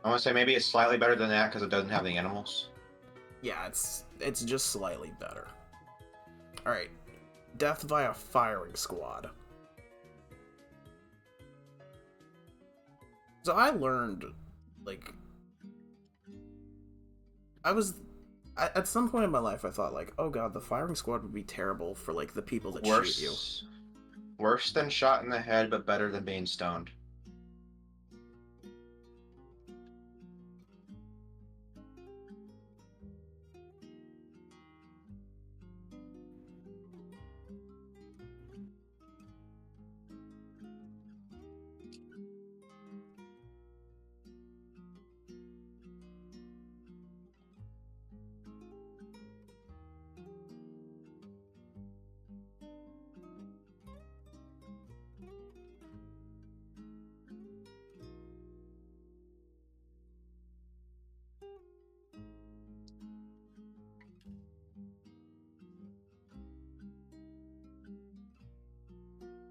I want to say maybe it's slightly better than that because it doesn't have the animals. Yeah, it's just slightly better. Alright. Death via firing squad. So I learned, like... At some point in my life, I thought, like, oh god, the firing squad would be terrible for, like, the people that shoot you. Worse than shot in the head, but better than being stoned.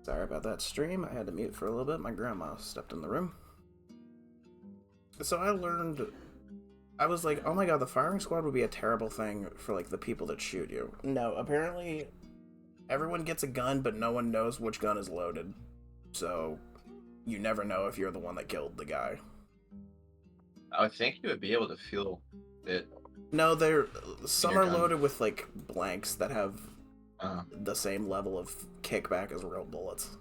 Sorry about that stream. I had to mute for a little bit. My grandma stepped in the room. So I was like, oh my god, the firing squad would be a terrible thing for, like, the people that shoot you. No, apparently everyone gets a gun, but no one knows which gun is loaded. So you never know if you're the one that killed the guy. I think you would be able to feel it. No, some Your are gun. loaded with, like, blanks that have Uh, the same level of kickback as real bullets.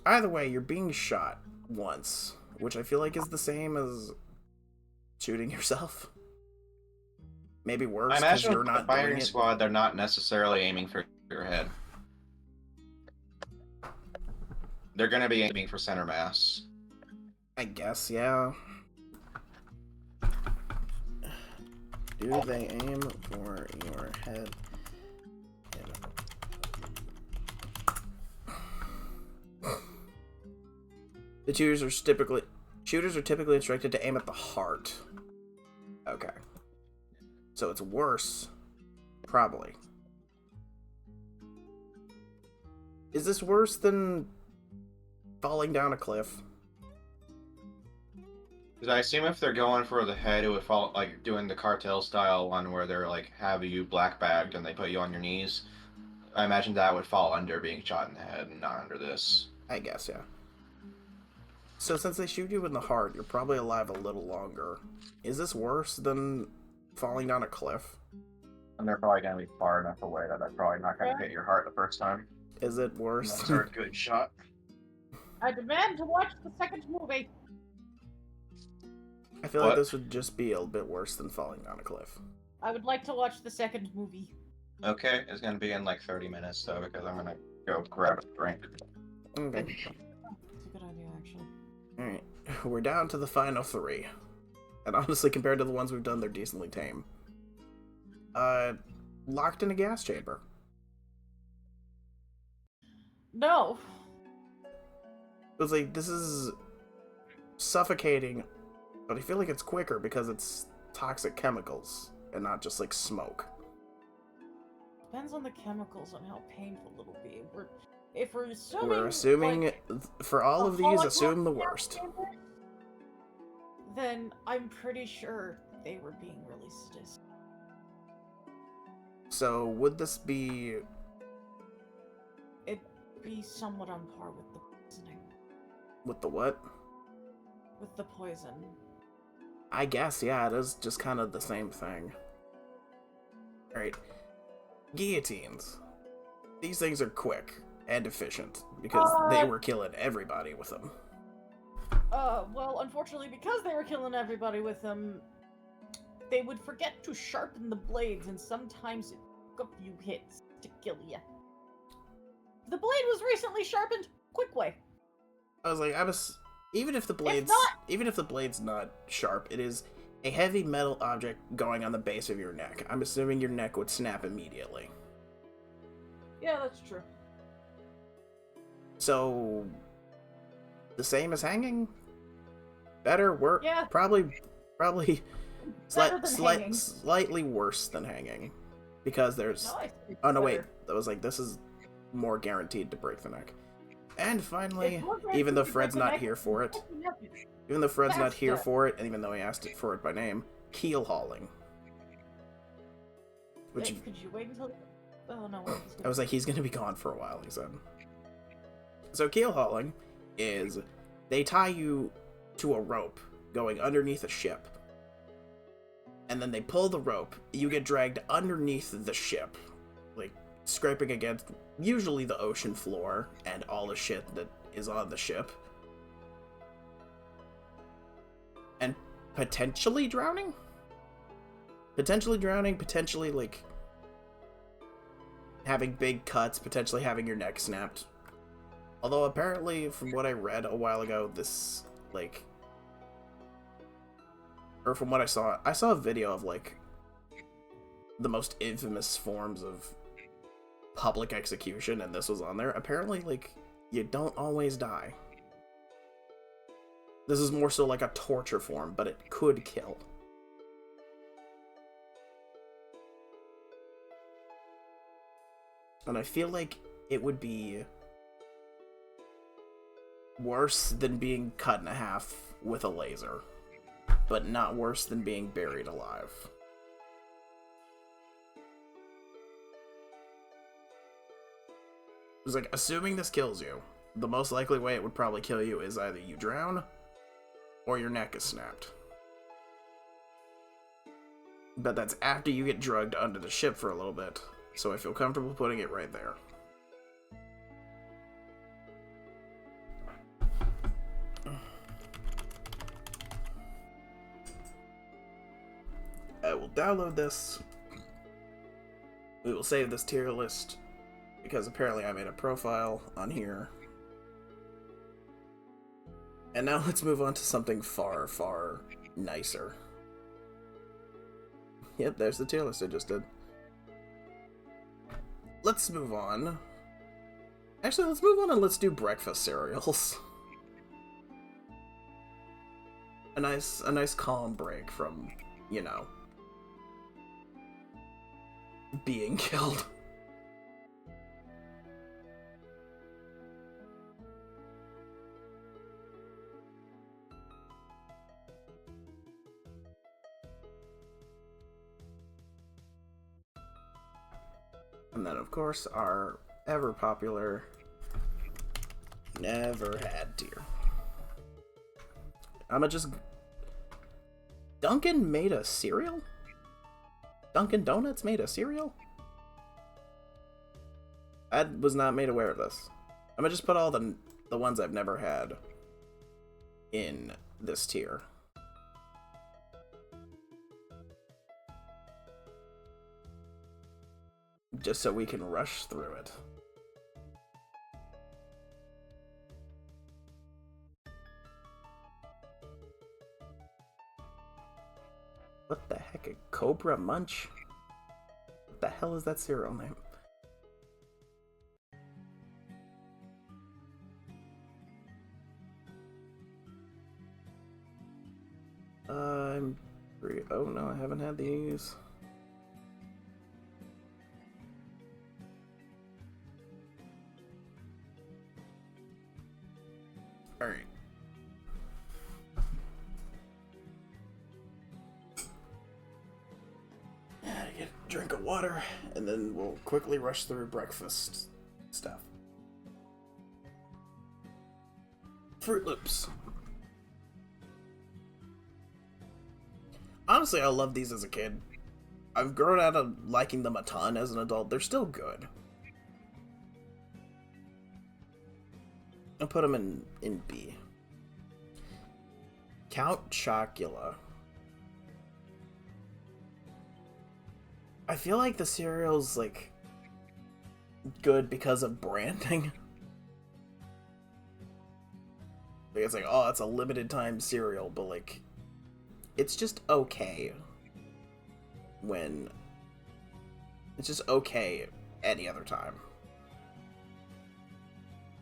Either way, you're being shot once, which I feel like is the same as shooting yourself. Maybe worse I because imagine you're with the not firing doing it. squad, they're not necessarily aiming for your head. They're going to be aiming for center mass. I guess, yeah. Do they aim for your head? The shooters are typically instructed to aim at the heart. Okay. So it's worse. Probably. Is this worse than falling down a cliff? Because I assume if they're going for the head, it would fall like doing the cartel style one where they're like have you black bagged and they put you on your knees. I imagine that would fall under being shot in the head and not under this. I guess, yeah. So since they shoot you in the heart, you're probably alive a little longer. Is this worse than falling down a cliff? And they're probably going to be far enough away that they're probably not going to hit your heart the first time. Is it worse? Those are a good shot. I demand to watch the second movie. I feel like this would just be a bit worse than falling down a cliff. I would like to watch the second movie. Okay, it's going to be in like 30 minutes though, because I'm going to go grab a drink. Okay. That's a good idea, actually. Alright. We're down to the final 3. And honestly, compared to the ones we've done, they're decently tame. Locked in a gas chamber. No. It was like, this is suffocating, but I feel like it's quicker because it's toxic chemicals and not just like smoke. Depends on the chemicals and how painful it'll be. If we're assuming... We're assuming, like, for all of these, Holocaust assume the gas worst. chamber, then I'm pretty sure they were being released as... So, would this be... It'd be somewhat on par with the poisoning. With the what? With the poison. I guess, yeah, it is just kind of the same thing. Alright. Guillotines. These things are quick and efficient, because they were killing everybody with them. Well, unfortunately, because they were killing everybody with them, they would forget to sharpen the blades, and sometimes it took a few hits to kill you. The blade was recently sharpened. Quick way. I was like, even if the blade's not sharp, it is a heavy metal object going on the base of your neck. I'm assuming your neck would snap immediately. Yeah, that's true. So, the same as hanging? Better, work? Yeah. Probably Better than hanging. slightly worse than hanging. Because there's... No, I think it's Oh, no, wait. better. That was like, this is more guaranteed to break the neck. And finally, It's more even though guaranteed to Fred's break the not neck, here for it, it's even though Fred's not That's here good. for it, and even though he asked for it by name, keel hauling. Which, Could you wait until... Oh, no. I was like, he's gonna be gone for a while, he said. So keel hauling is, they tie you to a rope going underneath a ship. And then they pull the rope, you get dragged underneath the ship. Like, scraping against usually the ocean floor and all the shit that is on the ship. And potentially drowning? Potentially, like, having big cuts, potentially having your neck snapped. Although, apparently, from what I read a while ago, this, like... Or from what I saw a video of, like, the most infamous forms of public execution, and this was on there. Apparently, like, you don't always die. This is more so like a torture form, but it could kill. And I feel like it would be worse than being cut in half with a laser, but not worse than being buried alive. It's like, assuming this kills you, the most likely way it would probably kill you is either you drown or your neck is snapped. But that's after you get drugged under the ship for a little bit, so I feel comfortable putting it right there. I will download this. We will save this tier list, because apparently I made a profile on here. And now let's move on to something far, far nicer. Yep, there's the tier list I just did. Let's move on. Actually, let's move on and let's do breakfast cereals. A nice calm break from, you know, being killed. And then, of course, our ever-popular Never Had tier. I'ma just... Dunkin' made a cereal? Dunkin' Donuts made a cereal? I was not made aware of this. I'm gonna just put all the ones I've never had in this tier. Just so we can rush through it. What the heck, a Cobra Munch? What the hell is that cereal name? Oh no, I haven't had these. Alright. Get a drink of water, and then we'll quickly rush through breakfast stuff. Fruit Loops. Honestly, I loved these as a kid. I've grown out of liking them a ton as an adult. They're still good. I'll put them in B. Count Chocula. I feel like the cereal's, like, good because of branding. Like, it's like, oh, it's a limited time cereal, but, like, it's just okay when... It's just okay any other time.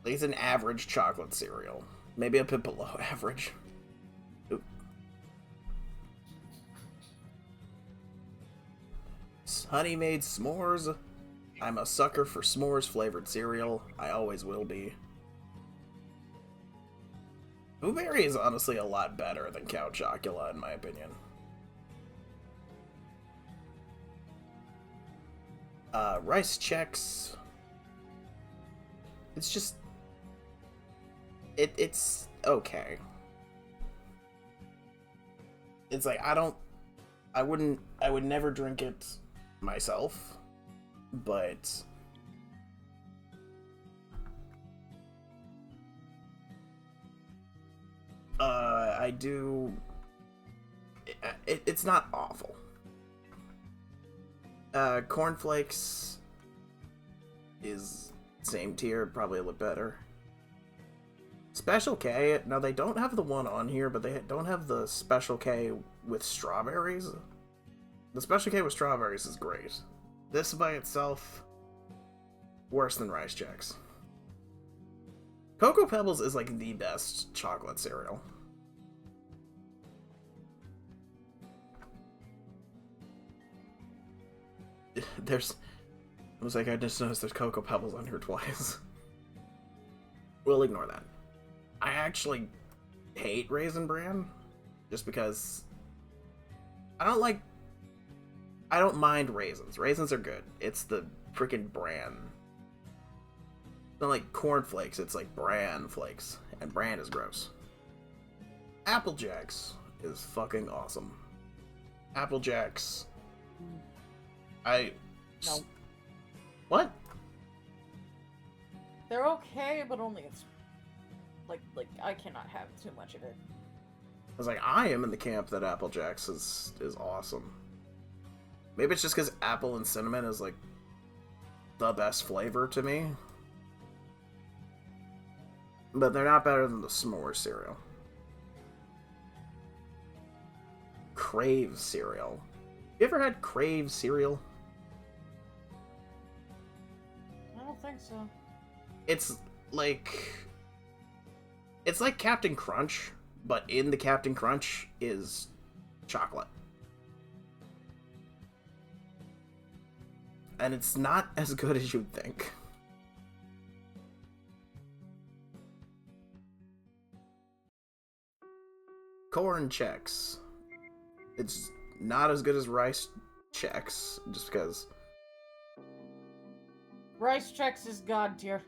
Like, it's an average chocolate cereal. Maybe a bit below average. Oop. Honey made s'mores. I'm a sucker for s'mores flavored cereal. I always will be. Blueberry is honestly a lot better than Count Chocula, in my opinion. Rice Chex. It's just... It's okay. It's like, I would never drink it myself, but I do. It's not awful. Cornflakes is same tier, probably a little better. Special K, now they don't have the one on here, but they don't have the Special K with strawberries. The Special K with strawberries is great. This by itself, worse than Rice Chex. Cocoa Pebbles is like the best chocolate cereal. I was like, I just noticed there's Cocoa Pebbles on here twice. We'll ignore that. I actually hate Raisin Bran, just because I don't mind raisins. Raisins are good. It's the freaking bran. It's not like cornflakes, it's like bran flakes. And bran is gross. Apple Jacks is fucking awesome. Apple Jacks. No. What? They're okay, but only it's like I cannot have too much of it. I was like, I am in the camp that Apple Jacks is awesome. Maybe it's just because apple and cinnamon is like the best flavor to me. But they're not better than the s'more cereal. Crave cereal. You ever had Crave cereal? I don't think so. It's like Captain Crunch, but in the Captain Crunch is chocolate. And it's not as good as you'd think. Corn Chex. It's not as good as Rice Chex, just because. Rice Chex is god tier.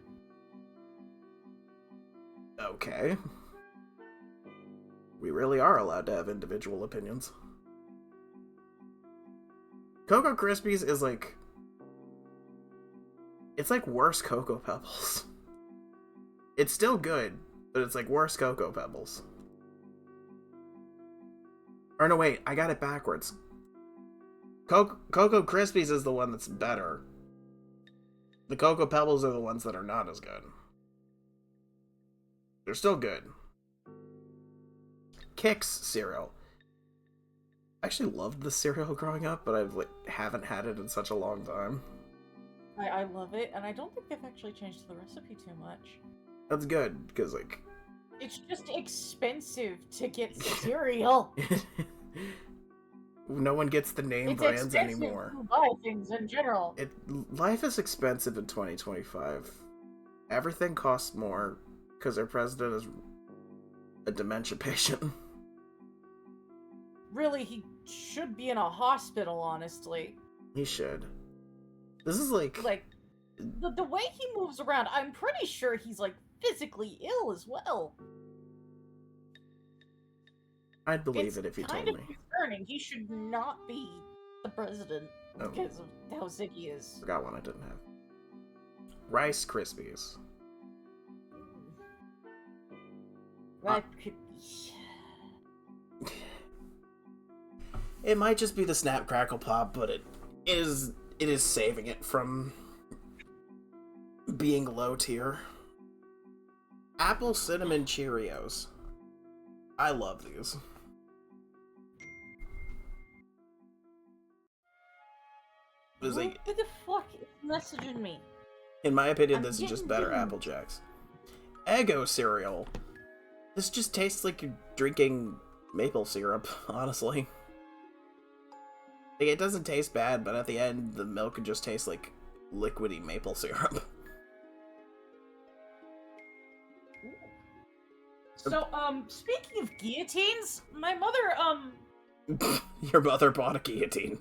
Okay. We really are allowed to have individual opinions. Cocoa Krispies is like... It's like worse Cocoa Pebbles. It's still good, but it's like worse Cocoa Pebbles. Or no, wait, I got it backwards. Cocoa Krispies is the one that's better. The Cocoa Pebbles are the ones that are not as good. They're still good. Kix cereal. I actually loved the cereal growing up, but haven't had it in such a long time. I love it, and I don't think they've actually changed the recipe too much. That's good, because like... It's just expensive to get cereal. No one gets the name brands anymore. To buy things in general. Life is expensive in 2025. Everything costs more because our president is a dementia patient. Really, he should be in a hospital, honestly. He should. This is like the way he moves around, I'm pretty sure he's like physically ill as well. I'd believe it if you told me. It's kind of concerning. He should not be the president because of how sick he is. Forgot one I didn't have. Rice Krispies. Rice Krispies. It might just be the Snap Crackle Pop, but it is saving it from being low tier. Apple Cinnamon Cheerios. I love these. Who the fuck is messaging me? In my opinion, this is just better Apple Jacks. Eggo cereal. This just tastes like you're drinking maple syrup, honestly. Like, it doesn't taste bad, but at the end, the milk just tastes like liquidy maple syrup. So, speaking of guillotines, my mother, Your mother bought a guillotine.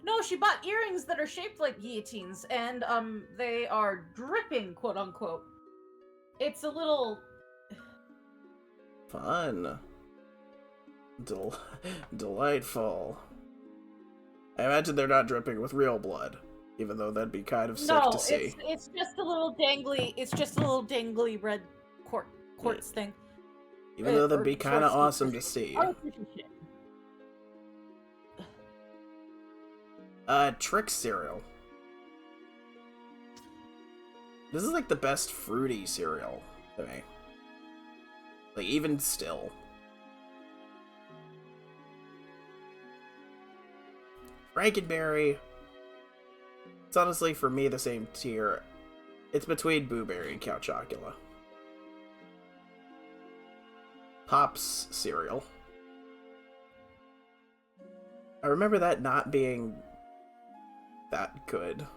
No, she bought earrings that are shaped like guillotines, and, they are dripping, quote unquote. It's a little... Fun. Delightful. I imagine they're not dripping with real blood, even though that'd be kind of sick to see. It's just a little dangly, red quartz thing. Even though that'd Or be kind of sorry, awesome to see. artificial shit. Trix cereal. This is like the best fruity cereal to me. Like, even still. Frankenberry. It's honestly, for me, the same tier. It's between Boo Berry and Count Chocula. Pops cereal. I remember that not being that good.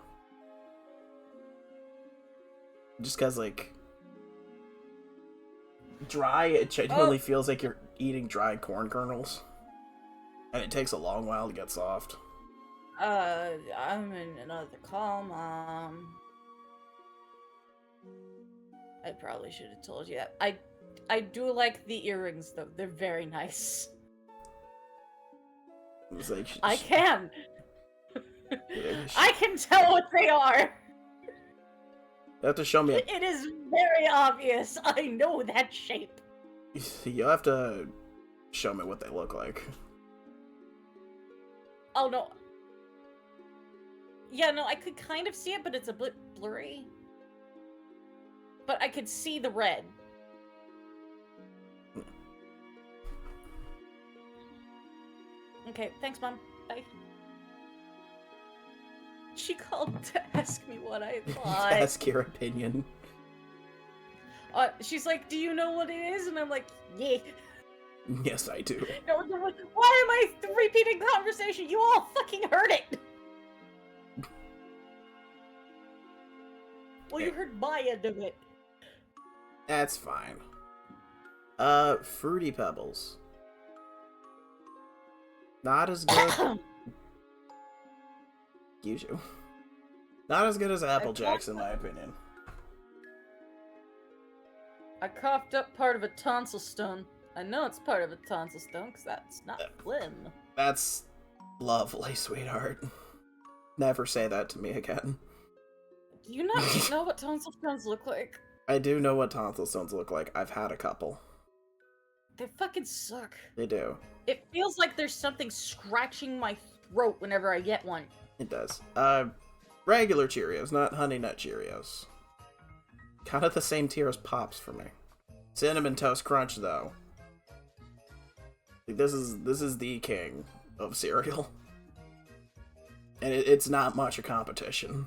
Just because, like, dry, it genuinely feels like you're eating dry corn kernels. And it takes a long while to get soft. I'm in another call, Mom. I probably should have told you that. I do like the earrings, though. They're very nice. It's like, I can! I can tell what they are! You have to show me. It is very obvious. I know that shape. You'll have to show me what they look like. Oh, no. Yeah, no, I could kind of see it, but it's a bit blurry. But I could see the red. Okay, thanks, Mom. Bye. She called to ask me what I thought. Ask your opinion. She's like, do you know what it is? And I'm like, yeah. Yes, I do. No, why am I repeating the conversation? You all fucking heard it! Well, you heard my end of it. That's fine. Fruity Pebbles. Not as good. Excuse you. Not as good as Apple Jacks, in my opinion. I coughed up part of a tonsil stone. I know it's part of a tonsil stone, because that's not phlegm. That's lovely, sweetheart. Never say that to me again. Do you not know what tonsil stones look like? I do know what tonsil stones look like. I've had a couple. They fucking suck. They do. It feels like there's something scratching my throat whenever I get one. It does. Regular Cheerios, not Honey Nut Cheerios. Kind of the same tier as Pops for me. Cinnamon Toast Crunch, though. This is the king of cereal. And it's not much a competition.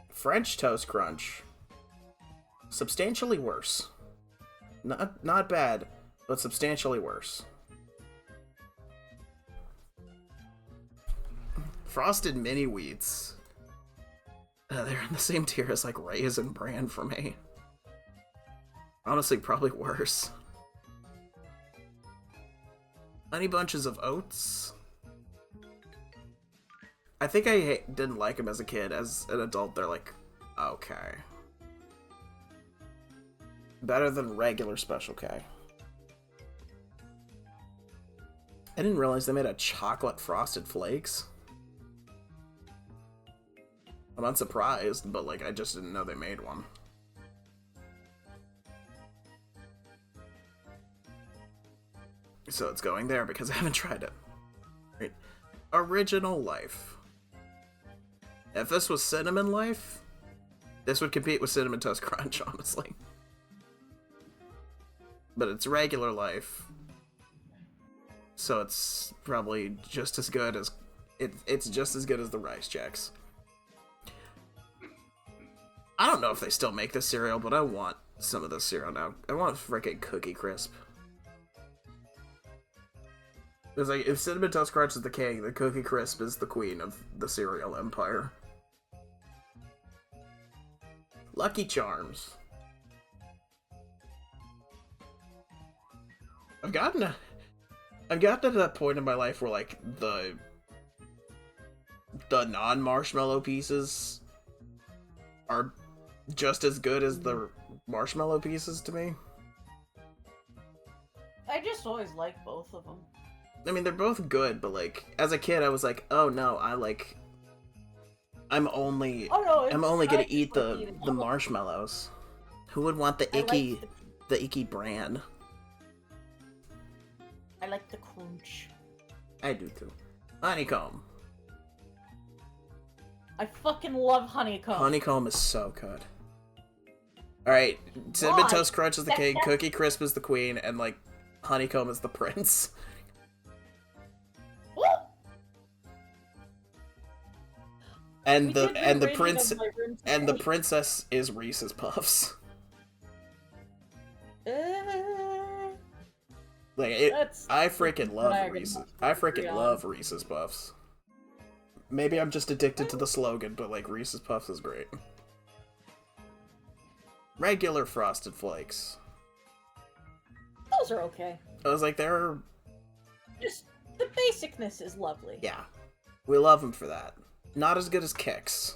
French Toast Crunch. Substantially worse. Not bad, but substantially worse. Frosted Mini Wheats. They're in the same tier as, like, Raisin Bran for me. Honestly, probably worse. Honey Bunches of Oats. I think I didn't like them as a kid. As an adult, they're like, okay. Better than regular Special K. I didn't realize they made a chocolate frosted flakes. I'm not surprised, but like I just didn't know they made one. So it's going there because I haven't tried it. Right. Original Life. If this was Cinnamon Life, this would compete with Cinnamon Toast Crunch, honestly. But it's regular life, so it's probably just as good as it's just as good as the Rice Jacks. I don't know if they still make this cereal, but I want some of this cereal now. I want frickin' Cookie Crisp. It's like, if Cinnamon Toast Crunch is the king, then Cookie Crisp is the queen of the cereal empire. Lucky Charms. I've gotten to that point in my life where, like, the non-marshmallow pieces are just as good as the marshmallow pieces to me. I just always like both of them. I mean, they're both good, but, like, as a kid, I was like, oh no, I'm only gonna eat the marshmallows. Who would want the I like icky, the icky bran? I like the crunch. I do too. Honeycomb. I fucking love honeycomb. Honeycomb is so good. Alright, Cinnamon Why? Toast Crunch is the king, That- Cookie Crisp is the queen, and, like, Honeycomb is the prince. What? And We the did and the rearranging prince of my room and the today. princess is Reese's Puffs. Like That's I freaking love Diagon Reese's. Puffs, I freaking yeah. love Reese's Puffs. Maybe I'm just addicted to the slogan, but like Reese's Puffs is great. Regular Frosted Flakes. Those are okay. I was like, they're Just the basicness is lovely. yeah, we love them for that. Not as good as Kix,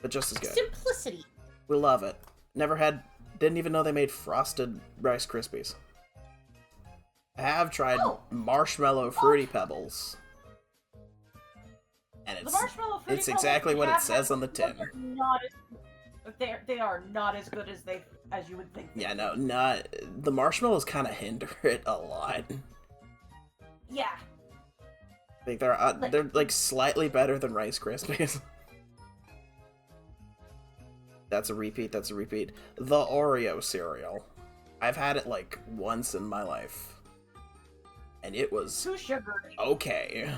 but just as good. Simplicity. We love it. Never had, didn't even know they made frosted Rice Krispies. I have tried Oh. marshmallow Fruity Pebbles. And The it's marshmallow fruity it's pebbles exactly we what it have says on the those tin. are not they are not as good as you would think. Yeah, no, not the marshmallows kind of hinder it a lot. Yeah. Like they're like slightly better than Rice Krispies. That's a repeat. That's a repeat. The Oreo cereal. I've had it like once in my life, and it was Too sugary. okay.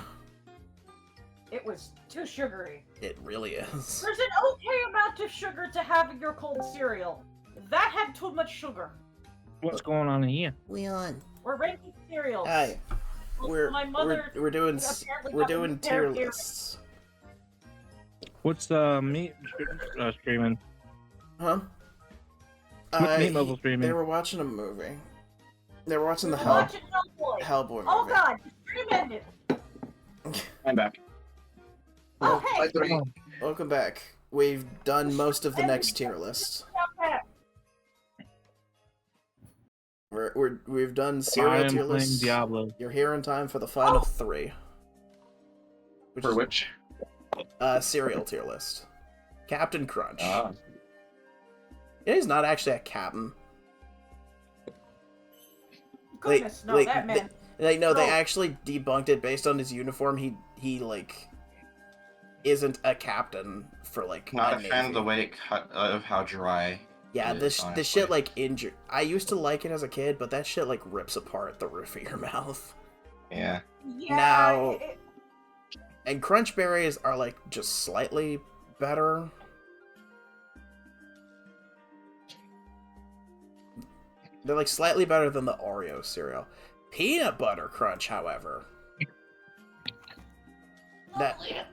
It was too sugary. It really is. There's an okay amount of sugar to have in your cold cereal. That had too much sugar. What's going on here? Leon. We're ranking cereals. Hi. Well, my mother We're doing apparently we're got doing them tier there. lists. What's meat streaming? Huh? What's Meat Mobile streaming? They were watching a movie. They were watching the We're Hell watching Hellboy. Hellboy movie. Oh god, the stream ended. I'm back. Oh hey. Oh, Welcome back. We've done most of the next tier list. We've done I cereal am tier playing lists. Diablo. You're here in time for the final three. For which? Cereal tier list. Captain Crunch. Ah. Yeah, he's not actually a captain. Goodness, no, like, that man. They No. actually debunked it based on his uniform. He like isn't a captain for like Not a a fan of the navy. way it cut, of how dry. Yeah, it this is, this shit honestly. like injure. I used to like it as a kid, but that shit like rips apart the roof of your mouth. Yeah. Yeah, Now- it- And crunch berries are like just slightly better. They're like slightly better than the Oreo cereal. Peanut butter crunch, however, that it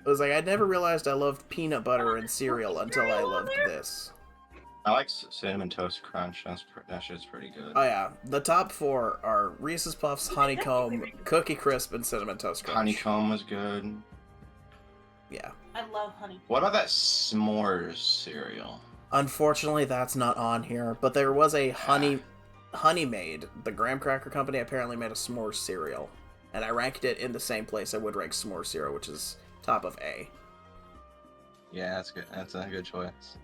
was like I never realized I loved peanut butter and cereal until I loved this. I like Cinnamon Toast Crunch. That shit's pretty good. Oh yeah, the top four are Reese's Puffs, Honeycomb, Cookie Crisp, and Cinnamon Toast Crunch. Honeycomb was good. Yeah. I love honey. What about that s'mores cereal? Unfortunately, that's not on here, but there was a Honey Maid. The graham cracker company apparently made a s'mores cereal, and I ranked it in the same place I would rank s'mores cereal, which is top of A. Yeah, that's good. That's a good choice.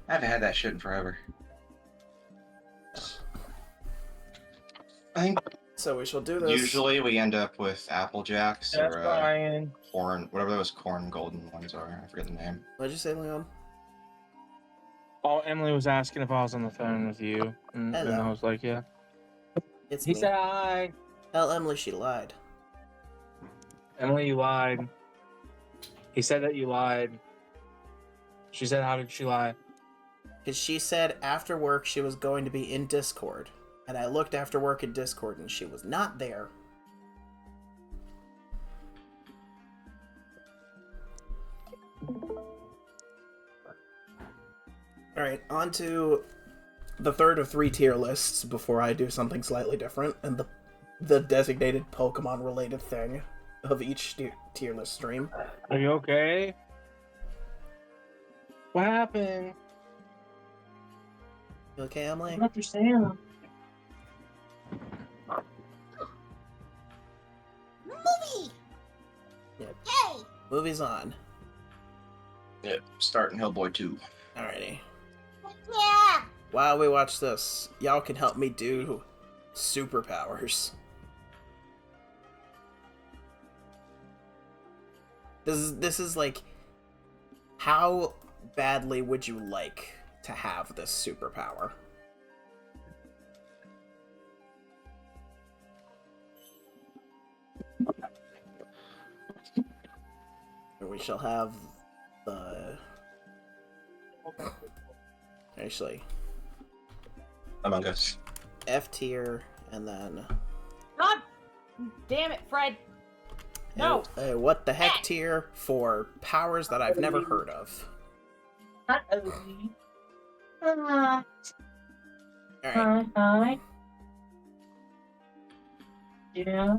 I haven't had that shit in forever. I think So we shall do this. usually we end up with Apple Jacks That's or fine. corn, whatever those corn golden ones are. I forget the name. What'd you say, Leon? Oh, Emily was asking if I was on the phone with you, and Hello. I was like, yeah. It's He me. said hi. Tell Emily she lied. Emily, you lied. He said that you lied. She said, how did she lie? Because she said after work she was going to be in Discord. And I looked after work in Discord and she was not there. Alright, on to the third of three tier lists before I do something slightly different, and the designated Pokemon related thing of each tier list stream. Are you okay? What happened? You okay, Emily? I don't understand. Movie. Yeah. Yay! Movies on. Yep, starting Hellboy 2. Alrighty. Yeah. While we watch this, y'all can help me do superpowers. This is like, how badly would you like to have this superpower? And we shall have the... Actually, Among Us. F tier, and then... God damn it, Fred. No. What the heck tier for powers that I've never heard of. Alright. Hi. Yeah.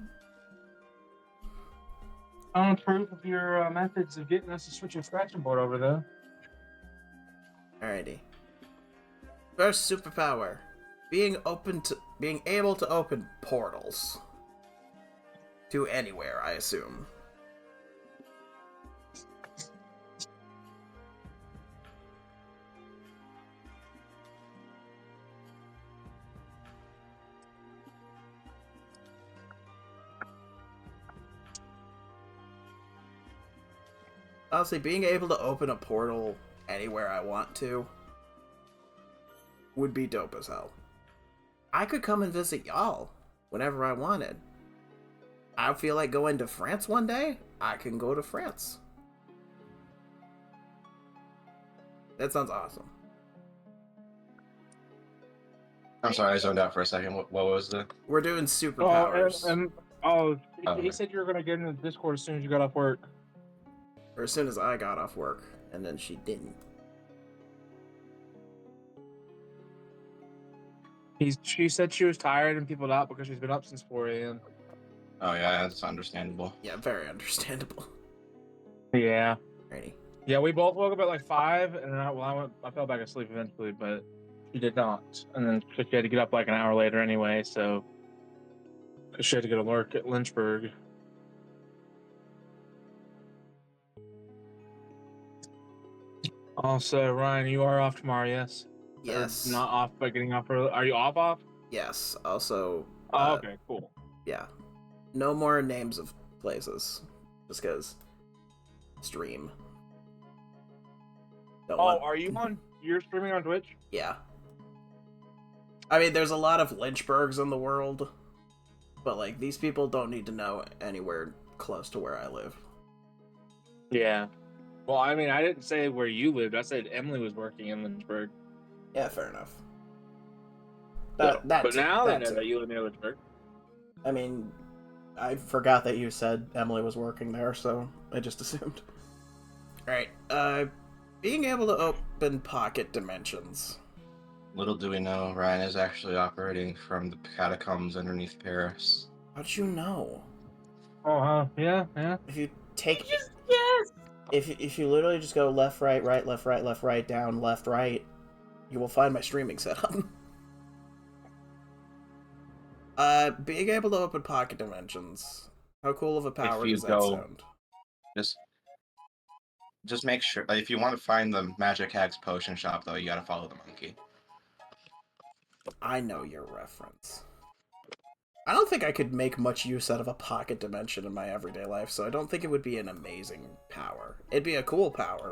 I want proof of your methods of getting us to switch your scratching board over, though. Alrighty. First superpower. Being able to open portals. To anywhere, I assume. Honestly, being able to open a portal anywhere I want to would be dope as hell. I could come and visit y'all whenever I wanted. I feel like going to France one day, I can go to France. That sounds awesome. I'm sorry, I zoned out for a second. What was the... We're doing superpowers. He said you were going to get into Discord as soon as you got off work. Or as soon as I got off work, and then she didn't. She said she was tired and peopled out because she's been up since 4 a.m. Oh yeah, that's understandable. Yeah, very understandable. Yeah. Alrighty. Yeah, we both woke up at like 5, and then I fell back asleep eventually, but she did not. And then she had to get up like an hour later anyway, so because she had to go to work at Lynchburg. Also, Ryan, you are off tomorrow, yes? Yes. Or not off, but getting off early. Are you off? Yes. Also. Oh, okay, cool. Yeah. No more names of places. Just because. Stream. Don't want... are you on? You're streaming on Twitch? Yeah. I mean, there's a lot of Lynchburgs in the world, but like these people don't need to know anywhere close to where I live. Yeah. Well, I mean, I didn't say where you lived. I said Emily was working in Lynchburg. Yeah, fair enough. But now they know that you live near Lynchburg. I mean, I forgot that you said Emily was working there, so I just assumed. Alright, being able to open pocket dimensions. Little do we know, Ryan is actually operating from the catacombs underneath Paris. How'd you know? Oh, yeah. If you take... Yes! If you literally just go left, right, left, right, down, left, right, you will find my streaming setup. Being able to open pocket dimensions. How cool of a power does that sound? Just make sure, like, if you want to find the Magic Hag's potion shop, though, you gotta follow the monkey. I know your reference. I don't think I could make much use out of a pocket dimension in my everyday life, so I don't think it would be an amazing power. It'd be a cool power.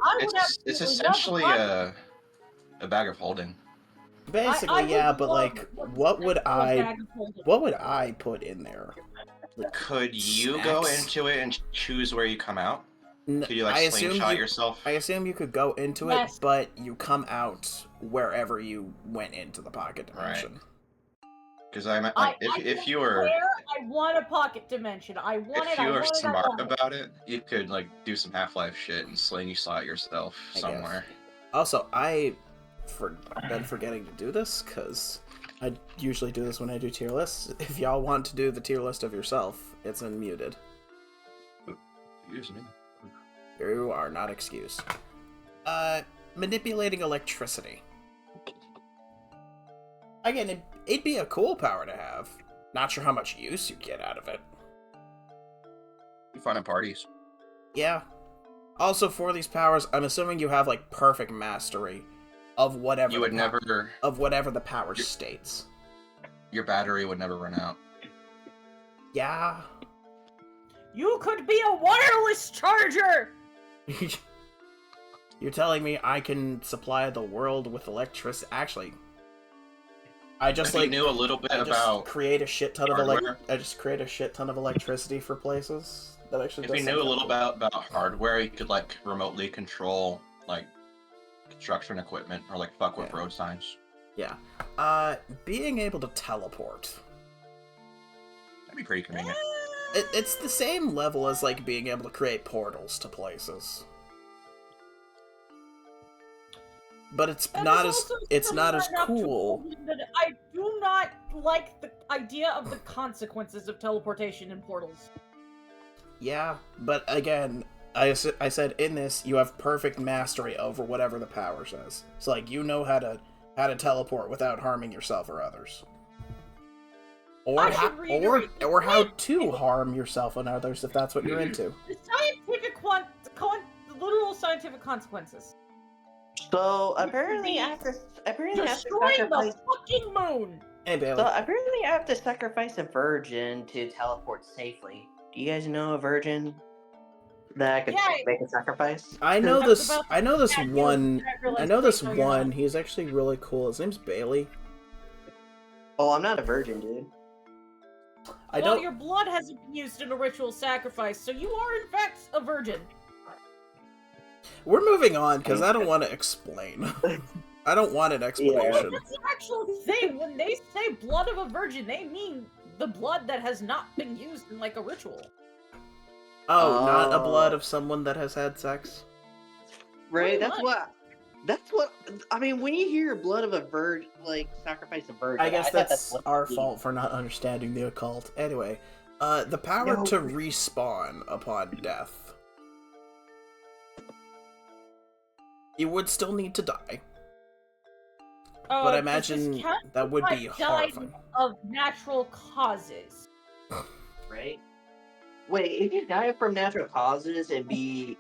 It's essentially a bag of holding. Basically, yeah, but like, what would I put in there? Like, could you snacks? go into it and choose where you come out? Could you like slingshot yourself? I assume you could go into it, but you come out wherever you went into the pocket dimension. Right. Because if you were, I want a pocket dimension. If you were smart about it, you could like do some Half-Life shit and slingshot yourself somewhere. Also, I've been forgetting to do this because I usually do this when I do tier lists. If y'all want to do the tier list of yourself, it's unmuted. Excuse me. You are not excused. Manipulating electricity. Again, it'd be a cool power to have. Not sure how much use you'd get out of it. You find at parties. Yeah, Also, for these powers, I'm assuming you have like perfect mastery of whatever You would never. the power states. Your battery would never run out. Yeah. You could be a wireless charger! You're telling me I can supply the world with electricity? Actually, I just If you knew a little bit about create a shit ton hardware. I just create a shit ton of electricity for places. That actually. If does you sound knew a kinda little cool. bit about hardware, you could like remotely control like construction equipment or like fuck with Yeah. road signs. Yeah. Being able to teleport. That'd be pretty convenient. It's the same level as like being able to create portals to places. But it's That not is as also not as similar enough to cool. Golden that I do not like the idea of the consequences of teleportation in portals. Yeah, but again, I said in this you have perfect mastery over whatever the power says. So like you know how to teleport without harming yourself or others. Or or how to harm yourself and others if that's what you're into. The scientific the literal scientific consequences. So apparently I have to Destroying sacrifice. the fucking moon. Hey Bailey. So apparently I have to sacrifice a virgin to teleport safely. Do you guys know a virgin that could Yeah. make a sacrifice? I know I was this. about to I know this add you, one. and I realized, I know this wait, no, you're one. not. He's actually really cool. His name's Bailey. Oh, I'm not a virgin, dude. I Well, don't. your blood hasn't been used in a ritual sacrifice, so you are in fact a virgin. We're moving on because I don't want to explain. I don't want an explanation. That's the actual thing. When they say blood of a virgin, they mean the blood that has not been used in like a ritual. Oh, not a Oh. blood of someone that has had sex? Right? Pretty That's much. what I mean. When you hear blood of a virgin, like sacrifice a virgin, I guess thought that's what our it means. fault for not understanding the occult. Anyway, the power No. to respawn upon death. You would still need to die, but I Does this imagine count that would if be I died horrifying. of natural causes. Right? Wait, if you die from natural causes and be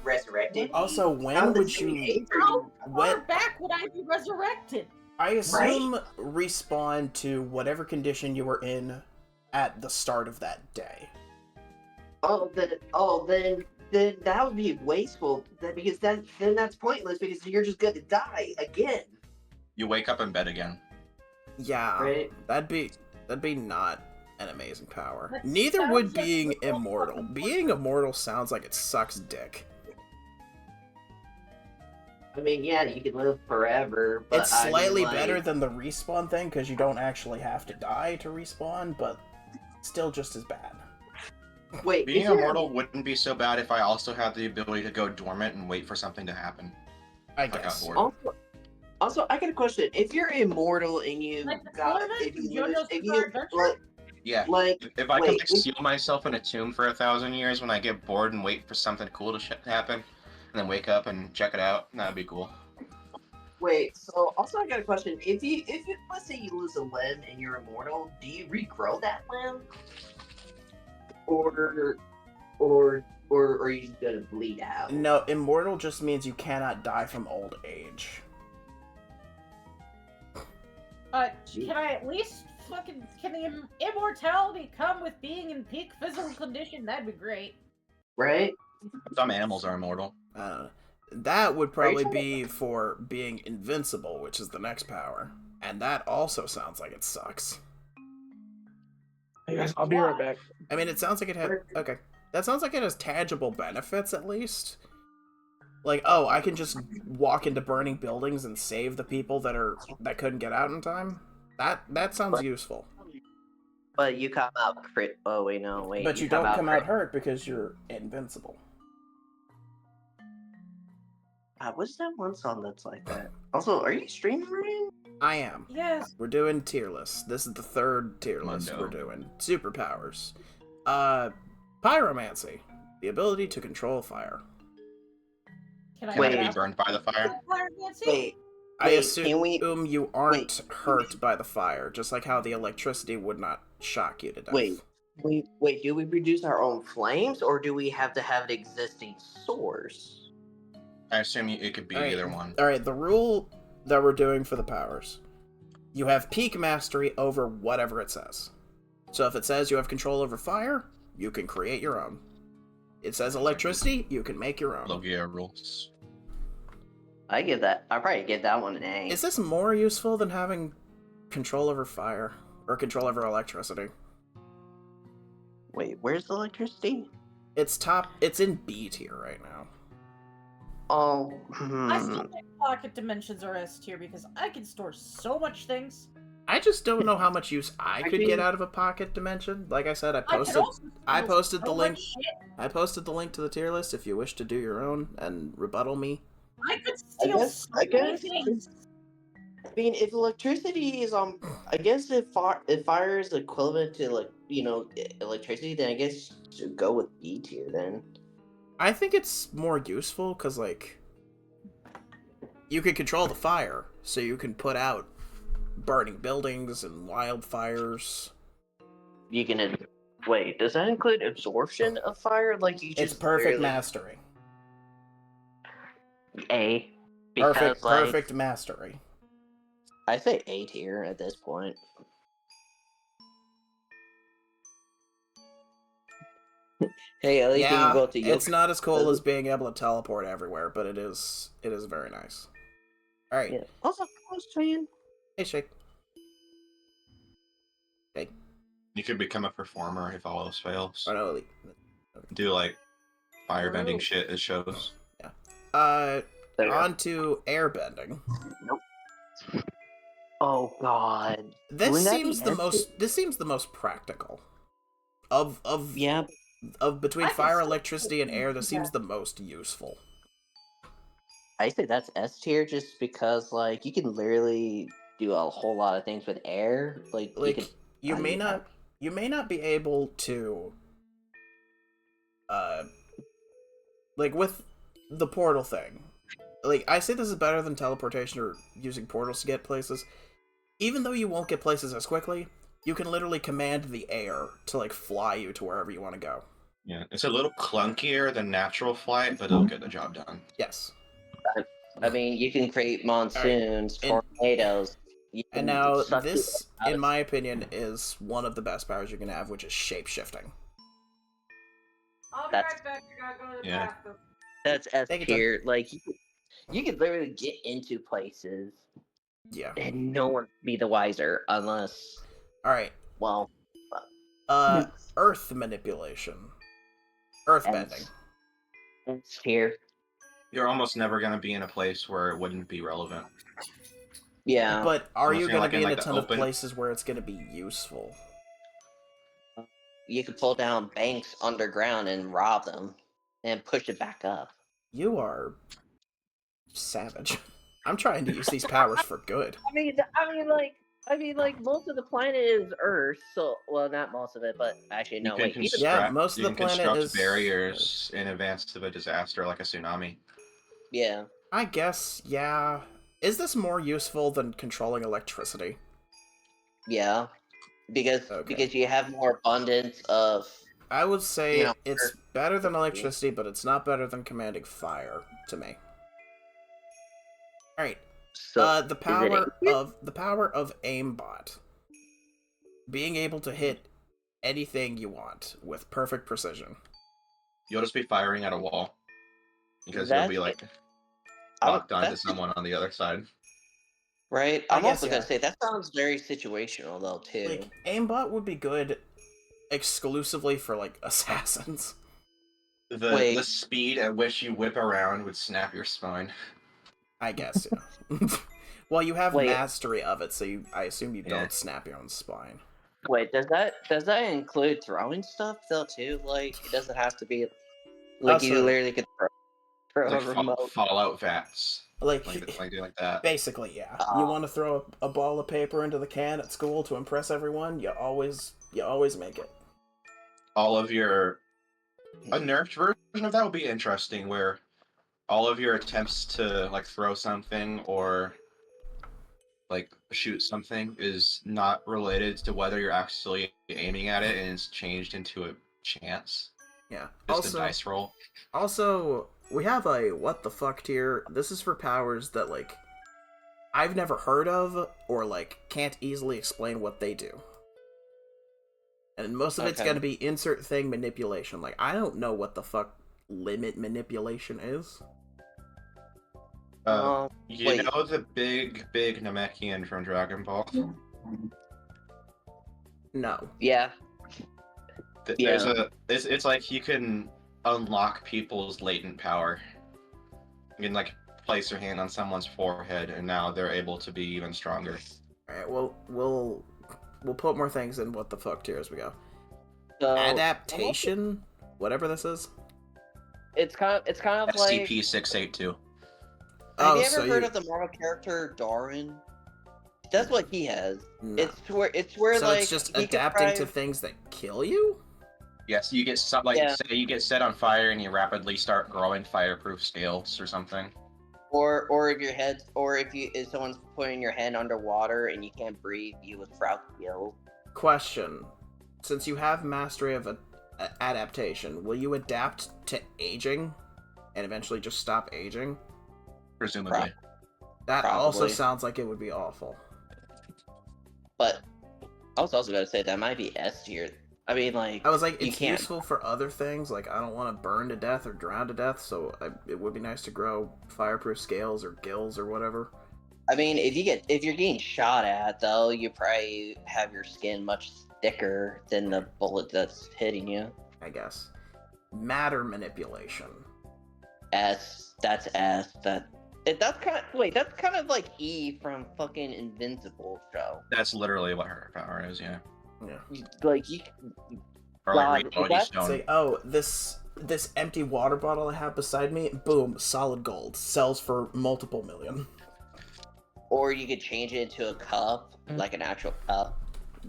resurrected, Also, you when found the would same you? age, or How you- When far back would I be resurrected? I assume respawn to whatever condition you were in at the start of that day. Then that would be wasteful. Because then that's pointless because you're just gonna die again, You wake up in bed again. Yeah, right? that'd be not an amazing power. That Neither sounds would like being a real immortal. fucking Being immortal sounds like it sucks dick. I mean, yeah, you could live forever, but It's I mean, slightly like, better than the respawn thing because you don't actually have to die to respawn, but still just as bad. Wait, Being is there- immortal wouldn't be so bad if I also had the ability to go dormant and wait for something to happen. I If I got guess. bored. Also, I got a question. If you're immortal and you Like the got, Colonel if you from lose, JoJo's if Bizarre you Adventure? Yeah. like, If I wait, can like seal myself in a tomb for 1,000 years when I get bored and wait for something cool to happen, and then wake up and check it out, that'd be cool. wait. So, also, I got a question. If you, let's say you lose a limb and you're immortal, do you regrow that limb, or are you just gonna bleed out? No, immortal just means you cannot die from old age. Can I at least can the immortality come with being in peak physical condition? That'd be great. Right? Some animals are immortal. That would probably talking be for being invincible, which is the next power. And that also sounds like it sucks. Hey guys, I'll be right back. I mean, it sounds like it had... Okay. That sounds like it has tangible benefits, at least. Like, oh, I can just walk into burning buildings and save the people that couldn't get out in time? That sounds useful. But you come out crit. Oh wait, no, wait. But you don't come out crit. hurt because you're invincible. What's that one song that's like that? Also, are you streaming, Ryan? I am. Yes. We're doing tier lists. This is the third tier list Mundo. we're doing. Superpowers. Pyromancy. The ability to control fire. Can I Can I Wait. be burned by the fire? Wait, I Wait, assume can we- you aren't hurt by the fire, just like how the electricity would not shock you to death. wait. We wait. Do we produce our own flames, or do we have to have an existing source? I assume it could be All right, either one. all right. The rule that we're doing for the powers, you have peak mastery over whatever it says. So if it says you have control over fire, you can create your own. It says electricity, you can make your own. Logia rules. I give that. I probably give that one an A. Is this more useful than having control over fire or control over electricity? Wait, where's the electricity? It's in B tier right now. Oh, I still think pocket dimensions are S tier because I can store so much things. I just don't know how much use I could mean- get out of a pocket dimension. Like I said, I I can posted also I steal posted so the link. much shit. I posted the link to the tier list if you wish to do your own and rebuttal me. I could steal guess- so I many guess- things. I mean, if electricity is I guess if fire is equivalent to electricity, then I guess to go with B tier then. I think it's more useful because, like, you can control the fire, so you can put out burning buildings and wildfires. You can wait. Does that include absorption of fire? Like you just It's perfect literally- mastery. A. Because Perfect mastery. I say A tier at this point. Hey, at least you can Yeah, go to it's Yoka. not as cool as being able to teleport everywhere, but it is very nice. All right, Yeah. Also, man. hey Shake. Hey, You could become a performer if all else fails. oh no, Do like firebending True. shit it shows. uh, There you go. on to airbending. Oh God. This Wouldn't that be seems the S most. This seems the most practical. Of Yeah. between I can fire, still electricity, and air, this yeah. seems the most useful. I say that's S tier just because like you can literally do a whole lot of things with air. Like you Like could. you may yeah. not be able to like with the portal thing. Like I say this is better than teleportation or using portals to get places. Even though you won't get places as quickly, you can literally command the air to like fly you to wherever you want to go. Yeah, it's a little clunkier than natural flight, but it'll get the job done. Yes. I mean, you can create monsoons, And- tornadoes. You And can now suck the this, air out in of- my opinion, is one of the best powers you can have, which is shape-shifting. I'll be That's- right back. I gotta go to the Yeah. bathroom. That's S Take your tier. Like you could literally get into places Yeah. and no one be the wiser unless Alright. well. Earth manipulation. Earth bending. S tier. You're almost never gonna be in a place where it wouldn't be relevant. Yeah. But are Unless you you're, going like, to be in, in a like, the ton of open. places where it's going to be useful? You could pull down banks underground and rob them and push it back up. You are savage. I'm trying to use these powers for good. I mean, like most of the planet is Earth, so well, not most of it, but actually, no, You can wait, even Yeah, construct, most of you the can planet construct is- barriers in advance of a disaster like a tsunami. yeah, I guess, yeah. Is this more useful than controlling electricity? yeah, because Okay. you have more abundance of I would say You know, it's better than electricity, but it's not better than commanding fire to me. All right. so. The power of aimbot. Being able to hit anything you want with perfect precision. You'll just be firing at a wall because That's- you'll be like I would- locked onto that's- someone on the other side. right? I I'm guess, also yeah. gonna say that sounds very situational though too. Like aimbot would be good exclusively for like assassins. Wait. The speed at which you whip around would snap your spine. I guess, yeah. Well, you have Wait. mastery of it, so I assume you Yeah. don't snap your own spine. Wait, does that include throwing stuff though too? Like it doesn't have to be like you Also- literally could throw It's a like remote. Fallout vats. Like, Like that. basically, yeah. You Oh. want to throw a ball of paper into the can at school to impress everyone? You always make it. All of your a nerfed version of that would be interesting, where all of your attempts to like throw something or like shoot something is not related to whether you're actually aiming at it, and it's changed into a chance, Yeah. just a dice roll. Also, we have a what the fuck tier. This is for powers that like I've never heard of or like can't easily explain what they do. And most of it's Okay. going to be insert thing manipulation. Like I don't know what the fuck limit manipulation is. You Wait. know the big Namekian from Dragon Ball? No. Yeah. There's it's like you can unlock people's latent power. You can like place your hand on someone's forehead, and now they're able to be even stronger. All right. Well, we'll put more things in what the fuck tier as we go. So Adaptation, whatever this is. it's kind of like. SCP-682. Have you so ever heard of the Marvel character Darwin? That's what he has. No. It's where So like it's just he can adapting to thrive- things that kill you? Yes, you get Yeah. say you get set on fire and you rapidly start growing fireproof scales or something. or if someone's putting your head underwater and you can't breathe, you would sprout skills. Question. Since you have mastery of adaptation, will you adapt to aging and eventually just stop aging? Presumably. That also Probably. sounds like it would be awful. But I was also gonna say that might be S tier. I mean, like I was like, you it's can't. useful for other things. Like, I don't want to burn to death or drown to death, so it would be nice to grow fireproof scales or gills or whatever. I mean, if you're getting shot at, though, you probably have your skin much thicker than the bullet that's hitting you. I guess. Matter manipulation. That's S. That's kind of like E from fucking Invincible show. That's literally what her power is, yeah. Yeah. Like you, Or like God, reality that's- stone. Say, oh, this empty water bottle I have beside me, boom, solid gold. Sells for multiple million. or you could change it into a cup, like an actual cup.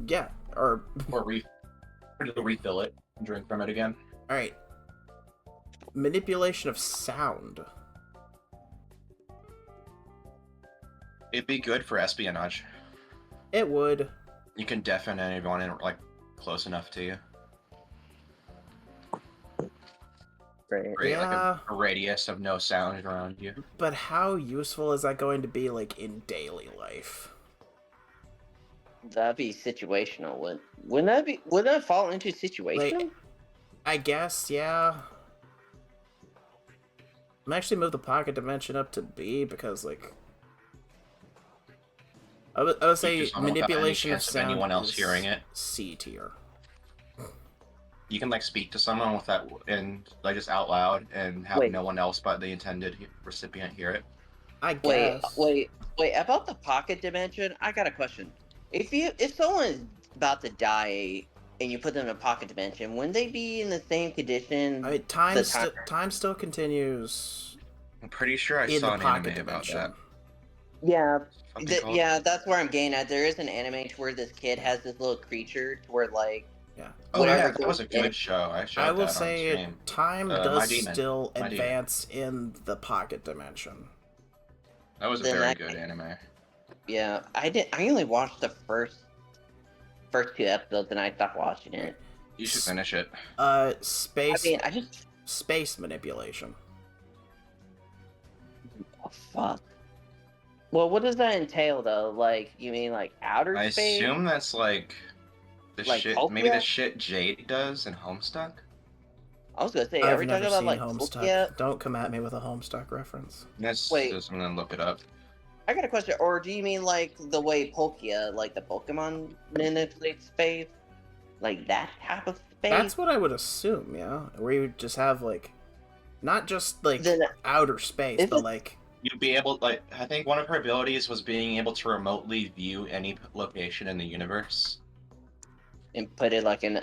Yeah, or... Or refill it and drink from it again. Alright. Manipulation of sound. It'd be good for espionage. It would. You can deafen anyone in like close enough to you. Right. Create like Yeah. a radius of no sound around you. But how useful is that going to be, like, in daily life? That'd be situational. Would that fall into situational? I guess, yeah. I'm actually move the pocket dimension up to B because, like... I would say just don't know without any manipulation of chance of sound anyone else is hearing it. C tier. You can like speak to someone with that and like just out loud and have Wait. no one else but the intended recipient hear it. I guess. Wait. About the pocket dimension, I got a question. If someone's about to die and you put them in a pocket dimension, wouldn't they be in the same condition? I mean, time still continues I'm pretty sure I in saw the an pocket anime about dimension. that. Yeah, Fucking called? yeah, that's where I'm getting at. There is an anime to where this kid has this little creature to where like Yeah. Oh whatever yeah, that was a goes in- good show. I showed I will that say on stream. time My does Demon. still My Demon. advance in the pocket dimension. That was a Then very that- good anime. yeah. I only watched the first 2 episodes and I stopped watching it. You should finish it. Space I mean, I just space manipulation. oh, fuck. Well, what does that entail though? Like, you mean like outer I space? assume that's like the Like shit. Maybe the Tokyo? shit Jade does in Homestuck. I was gonna say, are I've we never talking about seen like Homestuck. Tokyo? Don't come at me with a Homestuck reference. That's Wait. just I'm gonna look it up. I got a question. Or do you mean like the way Pokia, like the Pokemon manipulate space? Like that type of space? That's what I would assume, yeah. Where you just have like, not just like Then- outer space, If but it- like You'd be able, like, I think one of her abilities was being able to remotely view any location in the universe. and put it like in.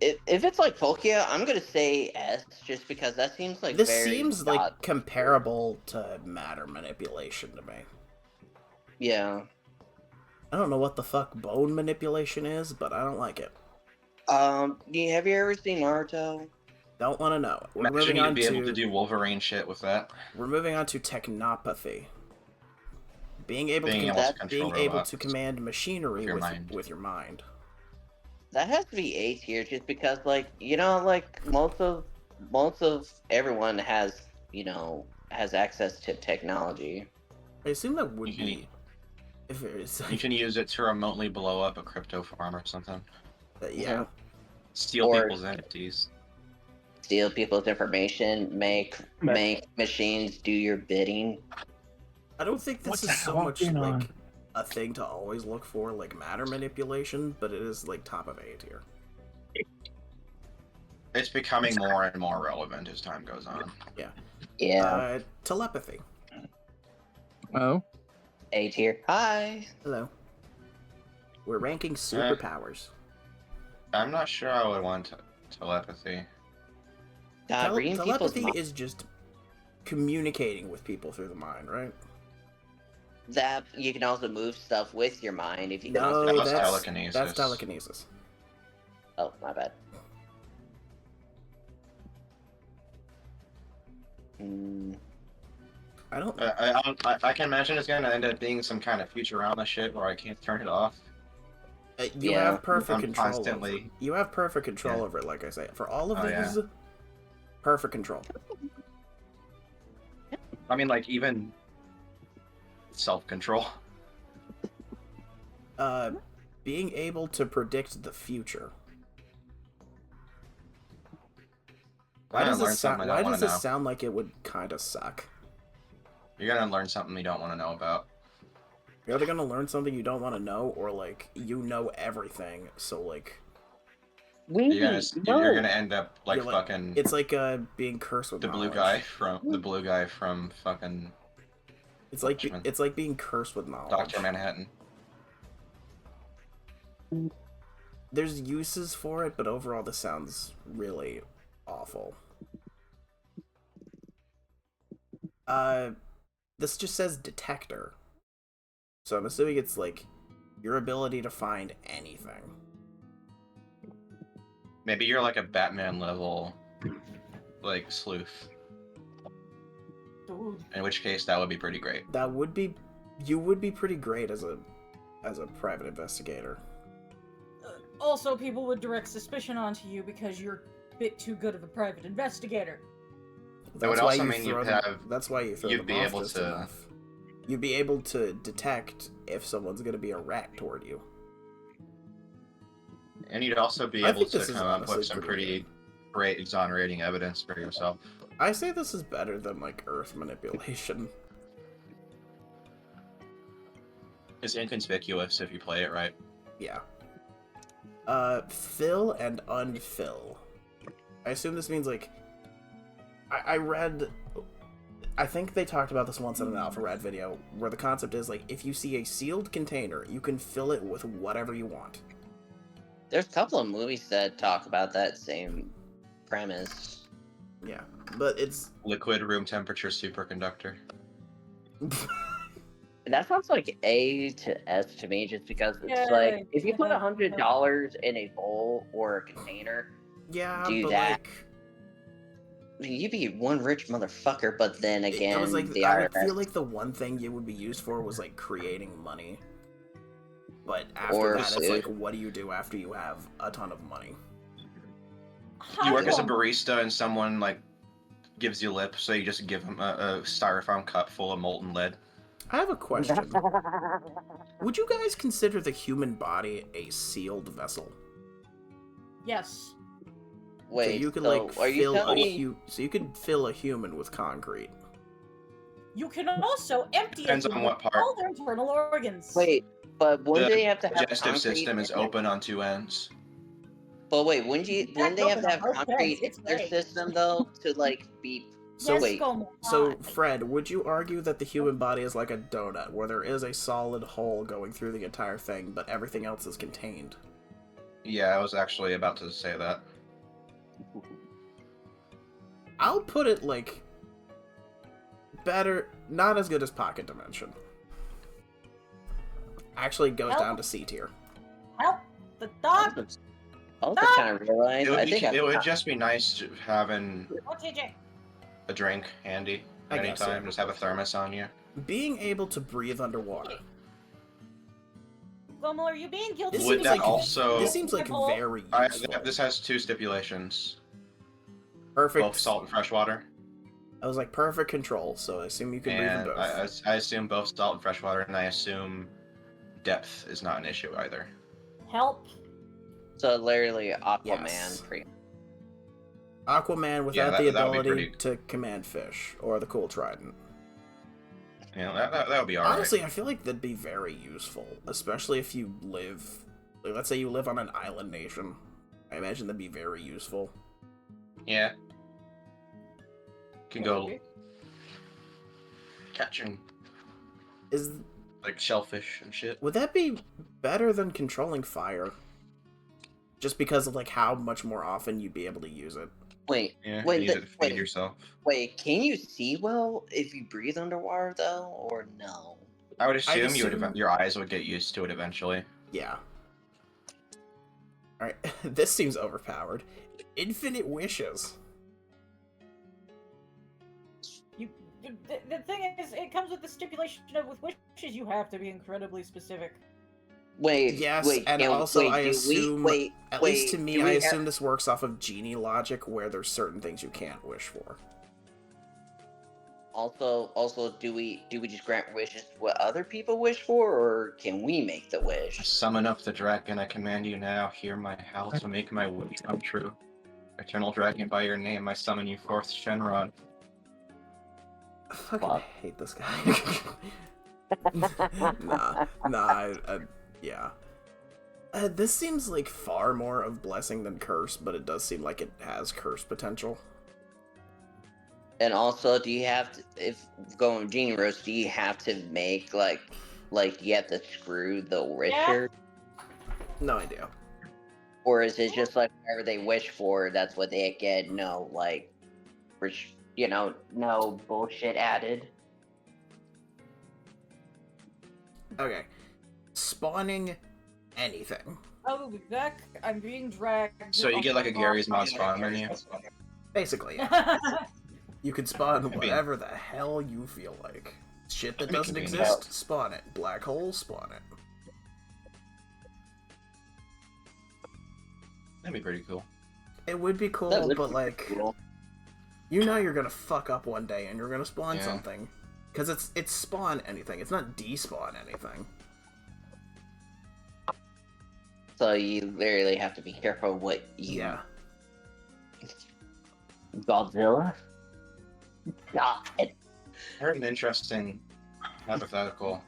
If it's like Pokia, I'm gonna say S, just because that seems like this very seems not- like comparable to matter manipulation to me. Yeah. I don't know what the fuck bone manipulation is, but I don't like it. Have you ever seen Naruto? Don't want to know. We're Imagine moving you'd on be able to to do Wolverine shit with that. we're moving on to technopathy. Being able Being to able to control being able robots to command machinery with your mind. with your mind. That has to be A tier, just because, like, you know, like most of everyone has, you know, has access to technology. I assume that would You can- be if it is. You can use it to remotely blow up a crypto farm or something. Yeah. Steal Or- people's NFTs. Steal people's information, make machines do your bidding. I don't think this What is the so hell much going like on? a thing to always look for, like matter manipulation, but it is like top of A tier. It's becoming more and more relevant as time goes on. Yeah, Telepathy. Oh, A tier. Hi. Hello. We're ranking superpowers. I'm not sure I would want telepathy. God, reading people's Telepathy minds. is just communicating with people through the mind, right? That you can also move stuff with your mind if you can No, also. That's that's telekinesis. That's telekinesis. Oh, my bad. Mm, I don't. I can imagine it's gonna end up being some kind of Futurama shit where I can't turn it off. You Yeah. have perfect I'm control. constantly- You have perfect control Yeah. over it, like I say. For all of Oh, these, yeah. perfect control. I mean, like, even self-control. Being able to predict the future. Why does this sound? Why does this sound like it would kind of suck? You're gonna learn something you don't want to know about. You're either gonna learn something you don't want to know, or like you know everything. So like, You're gonna end up like you're like fucking it's like being cursed with the blue knowledge. guy from fucking It's like Watchmen. it's like being cursed with knowledge. Dr. Manhattan. There's uses for it, but overall, this sounds really awful. This just says detector, so I'm assuming it's like your ability to find anything. Maybe you're like a Batman level, like sleuth. Dude. In which case, that would be pretty great. That would be, you would be pretty great as a private investigator. Also, people would direct suspicion onto you because you're a bit too good of a private investigator. That would also mean you'd have. That's why you throw you'd them be off able just to- enough. You'd be able to detect if someone's gonna be a rat toward you. And you'd also be I able think to this is come up honestly with some pretty great exonerating evidence for yourself. I say this is better than like Earth manipulation. It's inconspicuous if you play it right. Yeah. Fill and unfill. I assume this means like I read, I think they talked about this once in an Alpha Red video, where the concept is like if you see a sealed container, you can fill it with whatever you want. there's a couple of movies that talk about that same premise. Yeah, but it's Liquid room temperature superconductor. That sounds like A to S to me, just because it's Yeah, like if you put yeah. $100 in a bowl or a container, yeah, Do but that. like you'd be one rich motherfucker. But then again, it was like the I would IRS feel like the one thing it would be used for was like creating money. But after Or that, it's like, food. what do you do after you have a ton of money? You work as a How- barista and someone like gives you lip, so you just give them a styrofoam cup full of molten lead. I have a question. Would you guys consider the human body a sealed vessel? Yes. Wait, so you could so like are you fill telling a me? so you could fill a human with concrete. You can also empty Depends it on with what part. all their internal organs. Wait, but wouldn't The they have to have digestive concrete system is in their- open on two ends. But wait, wouldn't they have open to have on both concrete ends, it's in their great. system though to like be? So Yes, wait, Gomer, So why? Fred, would you argue that the human body is like a donut, where there is a solid hole going through the entire thing, but everything else is contained? Yeah, I was actually about to say that. I'll put it like better, not as good as Pocket Dimension. Actually goes Nope. down to C tier. Help the dog. I also kind of realized. It would, I think it would just be nice to having Oh, TJ. a drink handy. I guess, anytime. yeah. Just have a thermos on you. Being able to breathe underwater. Gummel, are you being guilty? This Would seems that like also- this seems like very useful. This has 2 stipulations. Perfect. Both salt and fresh water. I was like perfect control, so I assume you can breathe in And both. I assume both salt and fresh water, and I assume depth is not an issue either. Help. So literally Aquaman. Yes. Pretty. Aquaman without Yeah, the that would be ability pretty- to command fish or the cool trident. Yeah, that would be alright. Honestly, I feel like that'd be very useful, especially if you live, like, let's say you live on an island nation. I imagine that'd be very useful. Yeah. Can go Okay. catching Is like shellfish and shit. would that be better than controlling fire? Just because of like how much more often you'd be able to use it. Wait, Yeah, Wait, you use the- it to feed wait. yourself. wait. Can you see well if you breathe underwater though, or no? I would assume, assume- your eyes would get used to it eventually. Yeah. Alright, this seems overpowered. Infinite wishes. The thing is, it comes with the stipulation of with wishes you have to be incredibly specific. Wait, Yes, wait, and can- also wait, I do assume, wait, at wait, least to me, do I we have- assume this works off of genie logic where there's certain things you can't wish for. Also, do we just grant wishes what other people wish for, or can we make the I wish? summon up the dragon, I command you now, hear my howl to make my wish come true. Eternal dragon, by your name, I summon you forth, Shenron. I fucking Fuck. hate this guy. Yeah. This seems like far more of blessing than curse, but it does seem like it has curse potential. And also, do you have to, if going with Genie Rose, do you have to make like you have to screw the wisher, No idea. or is it just like whatever they wish for, that's what they get? No, like, no bullshit added. Okay. Spawning anything. I'll be back. I'm being dragged. So you get like a Gary's Mod spawn menu. Basically, yeah. You can spawn That'd be- whatever the hell you feel like. Shit that That'd be doesn't convenient. exist, spawn it. Black holes, spawn it. That'd be pretty cool. It would be cool, That would but be like, cool. you know you're gonna fuck up one day and you're gonna spawn Yeah. something. Because it's spawn anything, it's not despawn anything. So you literally have to be careful what you. Yeah. Godzilla. God. I heard an interesting hypothetical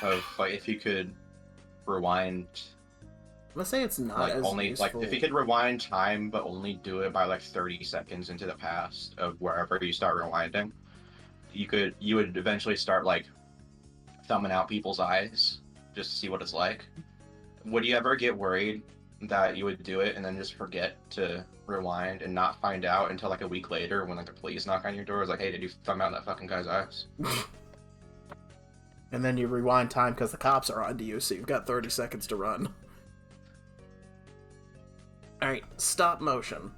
of like if you could rewind, Let's say it's not like as only useful. like if you could rewind time but only do it by like 30 seconds into the past of wherever you start rewinding, you would eventually start like thumbing out people's eyes just to see what it's like. Would you ever get worried that you would do it and then just forget to rewind and not find out until like a week later when like the police knock on your door? It's like, hey, did you thumb out that fucking guy's eyes? And then you rewind time because the cops are onto you, so you've got 30 seconds to run. Alright, stop motion.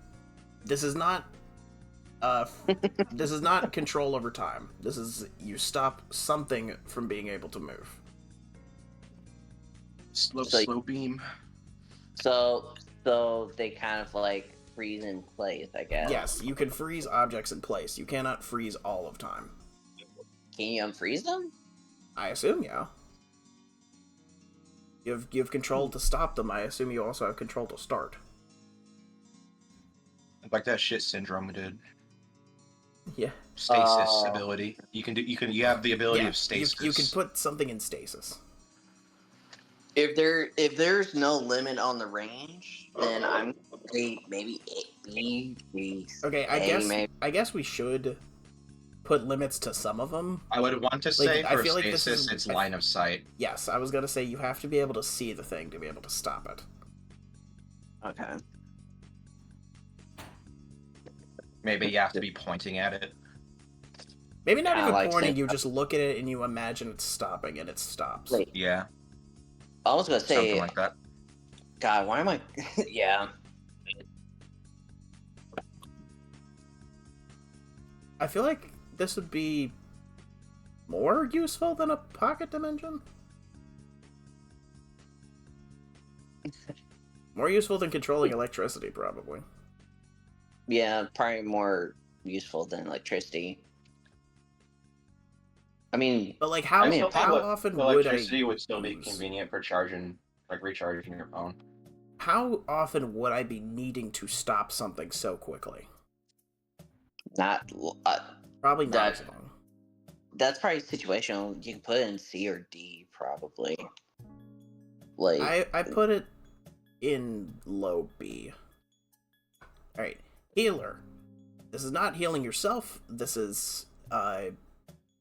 This is not this is not control over time. This is you stop something from being able to move. Slow beam. So they kind of like freeze in place, I guess. Yes, you can freeze objects in place. You cannot freeze all of time. Can you unfreeze them? I assume, yeah. You have control to stop them. I assume you also have control to start. Like that shit Syndrome did. Yeah. Stasis ability. You have the ability Yeah, of stasis. you can put something in stasis. If there's no limit on the range, then I'm maybe B. Okay, I guess we should put limits to some of them. I would want to say I for feel like this stasis, is- it's line of sight. Yes, I was gonna say you have to be able to see the thing to be able to stop it. Okay. Maybe you have to be pointing at it. Maybe not Yeah, even like pointing, say- you just look at it and you imagine it's stopping and it stops. Wait, Yeah, I was gonna something say, like that. God, why am I? Yeah. I feel like this would be more useful than a pocket dimension? More useful than controlling electricity, probably. Yeah, probably more useful than electricity. I mean, But like, I how still think how often would I electricity would still be use? convenient for charging, like recharging your phone. How often would I be needing to stop something so quickly? not Probably not that. as long. That's probably situational. You can put it in C or D, probably. Like, I put it in low B. Alright, healer. This is not healing yourself. This is,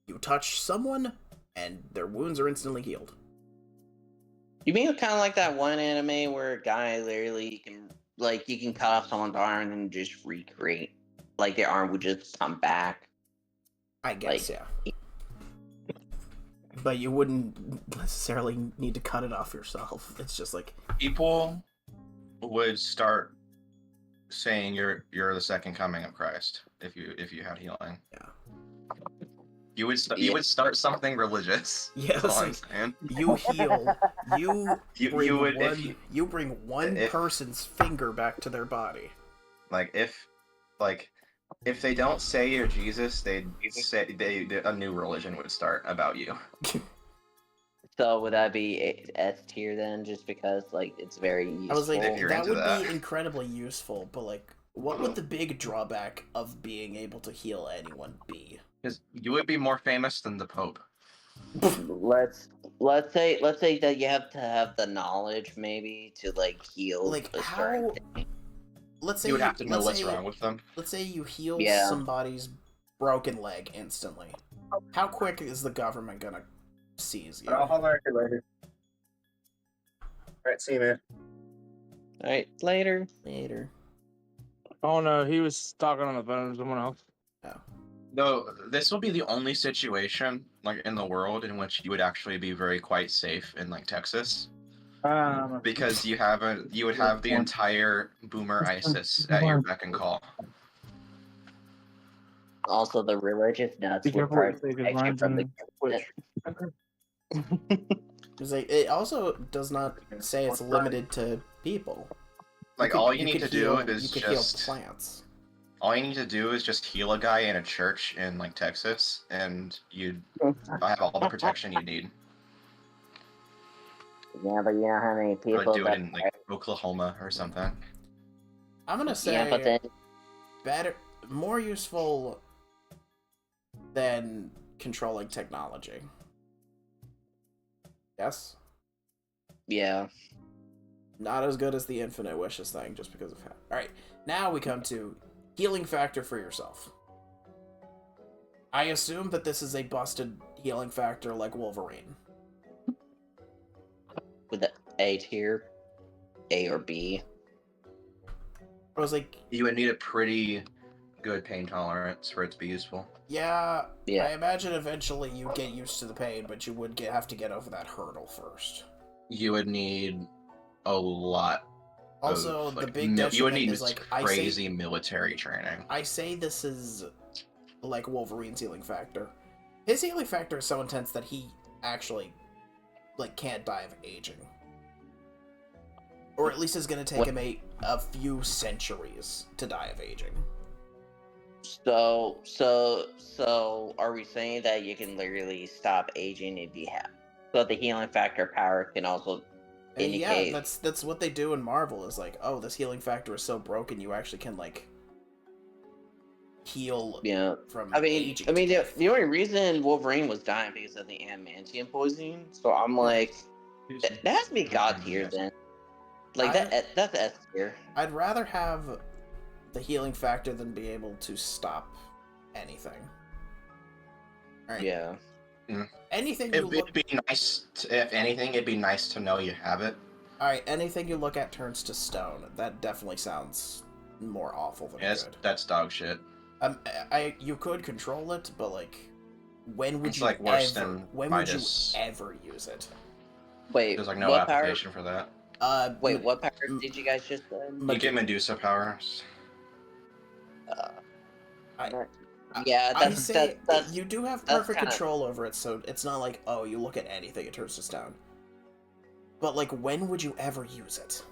you touch someone, and their wounds are instantly healed. you mean kind of like that one anime where a guy literally you can cut off someone's arm and just recreate, like their arm would just come back. I guess, Like, yeah. But you wouldn't necessarily need to cut it off yourself. It's just like, People would start saying you're the second coming of Christ if you had healing. yeah. You would Yeah. would start something religious. Yeah, That's all I'm it's like, saying. you heal. You would if You bring one if- person's finger back to their body. if they don't say you're Jesus, they'd say a new religion would start about you. so would that be S tier then? Just because it's very useful. I was like, If you're that into would that. be incredibly useful, but like, what would the big drawback of being able to heal anyone be? Because you would be more famous than the Pope. let's say that you have to have the knowledge maybe to heal Like, a how? certain thing. Let's say You would have to know let's what's say- wrong with them. Let's say you heal Yeah. somebody's broken leg instantly. How quick is the government gonna seize you? I'll holler at you later. Alright, see you, man. All right, later. Later. Oh no, he was talking on the phone to someone else. No, this will be the only situation in the world in which you would actually be quite safe in Texas, because you would have the entire boomer ISIS at your beck and call. Also, the religious nuts Be would careful what you probably say, 'cause protect you mine's from the in Twitch. Because it also does not say it's limited to people. All you need could to heal, do is you could just heal plants. all you need to do is just heal a guy in a church in Texas, and you'd have all the protection you need. Yeah, but you know how many Or people do it that in Oklahoma or something. I'm gonna say yeah, but then better, more useful than controlling technology. Yes? yeah, Not as good as the infinite wishes thing, just because of how. Alright, now we come to healing factor for yourself. I assume that this is a busted healing factor like Wolverine. with the A tier, A or B. I was like, You would need a pretty good pain tolerance for it to be useful. yeah, Yeah. I imagine eventually you get used to the pain, but you would have to get over that hurdle first. You would need a lot. Also, of, the big you would detriment need is crazy military training. I say this is like Wolverine's healing factor. His healing factor is so intense that he actually can't die of aging. Or at least is going to take him a few centuries to die of aging. So are we saying that you can literally stop aging if you have? So the healing factor power can also indicate. Yeah, that's what they do in Marvel. Is oh, this healing factor is so broken, you actually can heal. Yeah. From I mean, aging. the only reason Wolverine was dying because of the adamantium poisoning. So I'm like, that has to be God tier then. That's S tier. I'd rather have the healing factor than be able to stop anything. All right. Yeah. Anything you It'd be nice. If anything, it'd be nice to know you have it. All right. Anything you look at turns to stone. That definitely sounds more awful than Yeah, good. that's dog shit. You could control it, but when would It's you worse ever? than When Midas. would you ever use it? Wait. There's no what application for that. Power, wait, what power did you guys just say? You get Medusa powers. Yeah, I that's say that's you do have that's perfect kinda- control over it, so it's not like, oh, you look at anything, it turns to stone. But, like, when would you ever use it?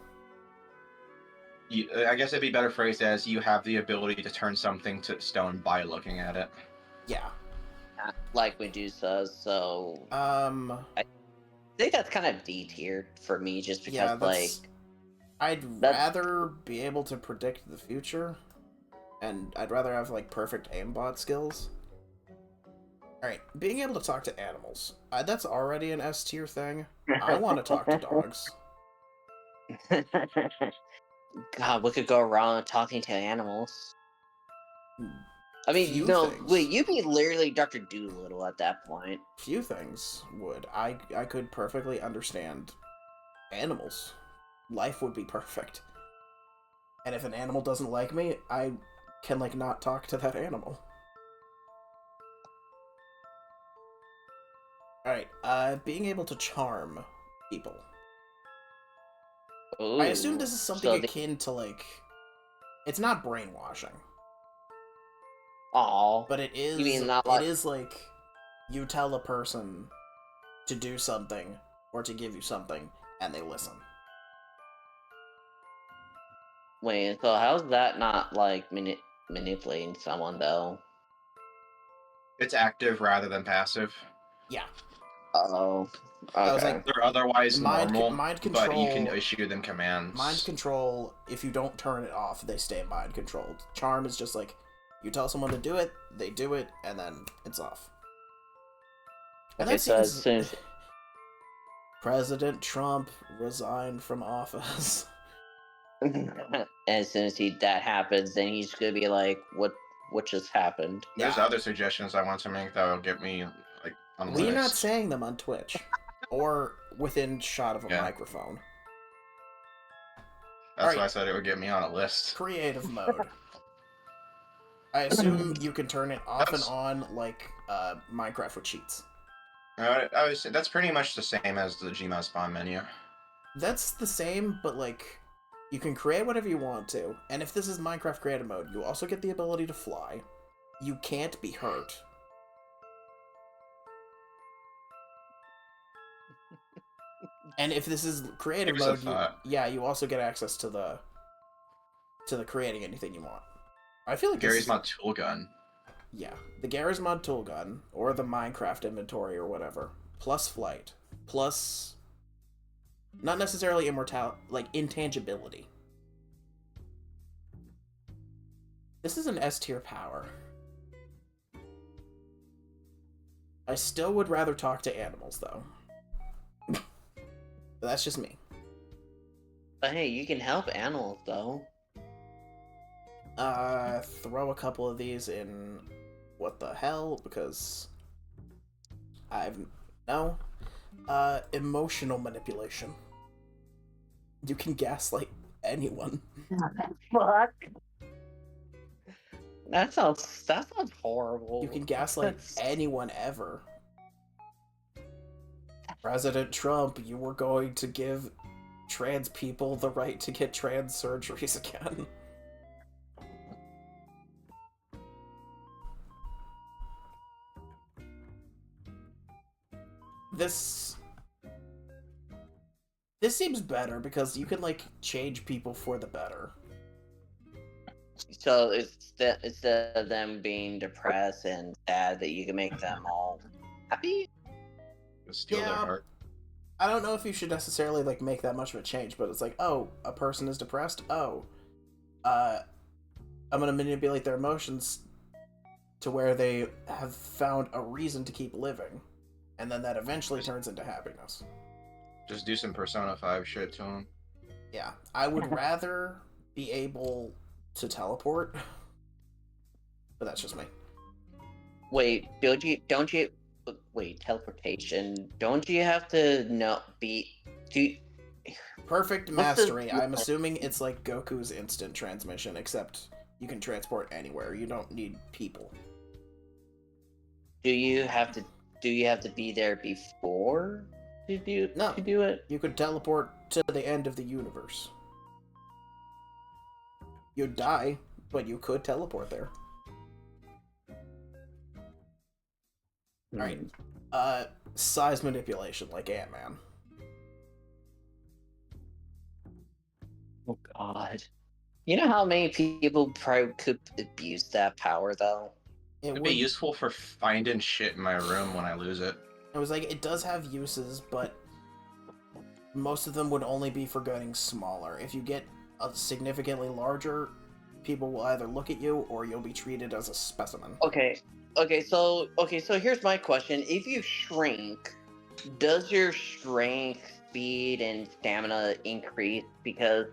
I guess it'd be better phrased as you have the ability to turn something to stone by looking at it. Yeah. like Medusa. So I think that's kind of D tier for me, just because Yeah, that's... I'd that- rather be able to predict the future, and I'd rather have, like, perfect aimbot skills. Alright, being able to talk to animals. That's already an S tier thing. I want to talk to dogs. God, what could go wrong talking to animals? I mean, Few no, things. wait, you'd be literally Dr. Doolittle at that point. Few things would. I could perfectly understand animals. Life would be perfect. And if an animal doesn't like me, I can, like, not talk to that animal. Alright, being able to charm people. I assume this is something so akin to, like... It's not brainwashing. Aw. But it is... You mean not it like... is, like, you tell a person to do something, or to give you something, and they listen. Wait, so how's that not, like, manipulating someone, though? It's active rather than passive. Yeah. Oh. I was Okay. like, They're otherwise normal, mind but you can control... issue them commands. Mind control, if you don't turn it off, they stay mind controlled. Charm is just like, you tell someone to do it, they do it, and then it's off. And Okay, that so as seems... soon as... President Trump resigned from office. as soon as that happens, then he's gonna be like, what just happened? There's Yeah. other suggestions I want to make that will get me like on the We're list. not saying them on Twitch. Or within shot of a Yeah. microphone. That's Alright. why I said it would get me on a list. Creative mode. I assume you can turn it off and on like Minecraft with cheats. I would say that's pretty much the same as the Gmail spawn menu. That's the same, but like, you can create whatever you want to, and if this is Minecraft creative mode, you also get the ability to fly. You can't be hurt. And if this is creative Here's a mode, thought. you also get access to the creating anything you want. I feel like Gary's mod tool gun. Yeah, the Garry's Mod tool gun, or the Minecraft inventory, or whatever, plus flight, plus not necessarily like intangibility. This is an S tier power. I still would rather talk to animals, though. But that's just me. But hey, you can help animals, though. Throw a couple of these in what the hell, because no. Emotional manipulation. You can gaslight anyone. Fuck. That sounds horrible. You can gaslight anyone ever. President Trump, you were going to give trans people the right to get trans surgeries again. This seems better because you can, like, change people for the better. So instead of them being depressed and sad, that you can make them all happy. Steal their heart. I don't know if you should necessarily, like, make that much of a change, but it's like, oh, a person is depressed? Oh. I'm gonna manipulate their emotions to where they have found a reason to keep living. And then that eventually turns into happiness. Just do some Persona 5 shit to him. Yeah, I would rather be able to teleport, but that's just me. Wait, don't you wait, teleportation. Don't you have to Perfect What's the- mastery. I'm assuming it's like Goku's instant transmission, except you can transport anywhere. You don't need people. do you have to be there before to do it? You could teleport to the end of the universe. You'd die, but you could teleport there. Alright. Hmm. Size manipulation, like Ant-Man. Oh God. You know how many people probably could abuse that power though? It It'd be would. useful for finding shit in my room when I lose it. I was like, it does have uses, but most of them would only be for getting smaller. If you get a significantly larger, people will either look at you or you'll be treated as a specimen. Okay, so here's my question. If you shrink, does your strength, speed, and stamina increase? Because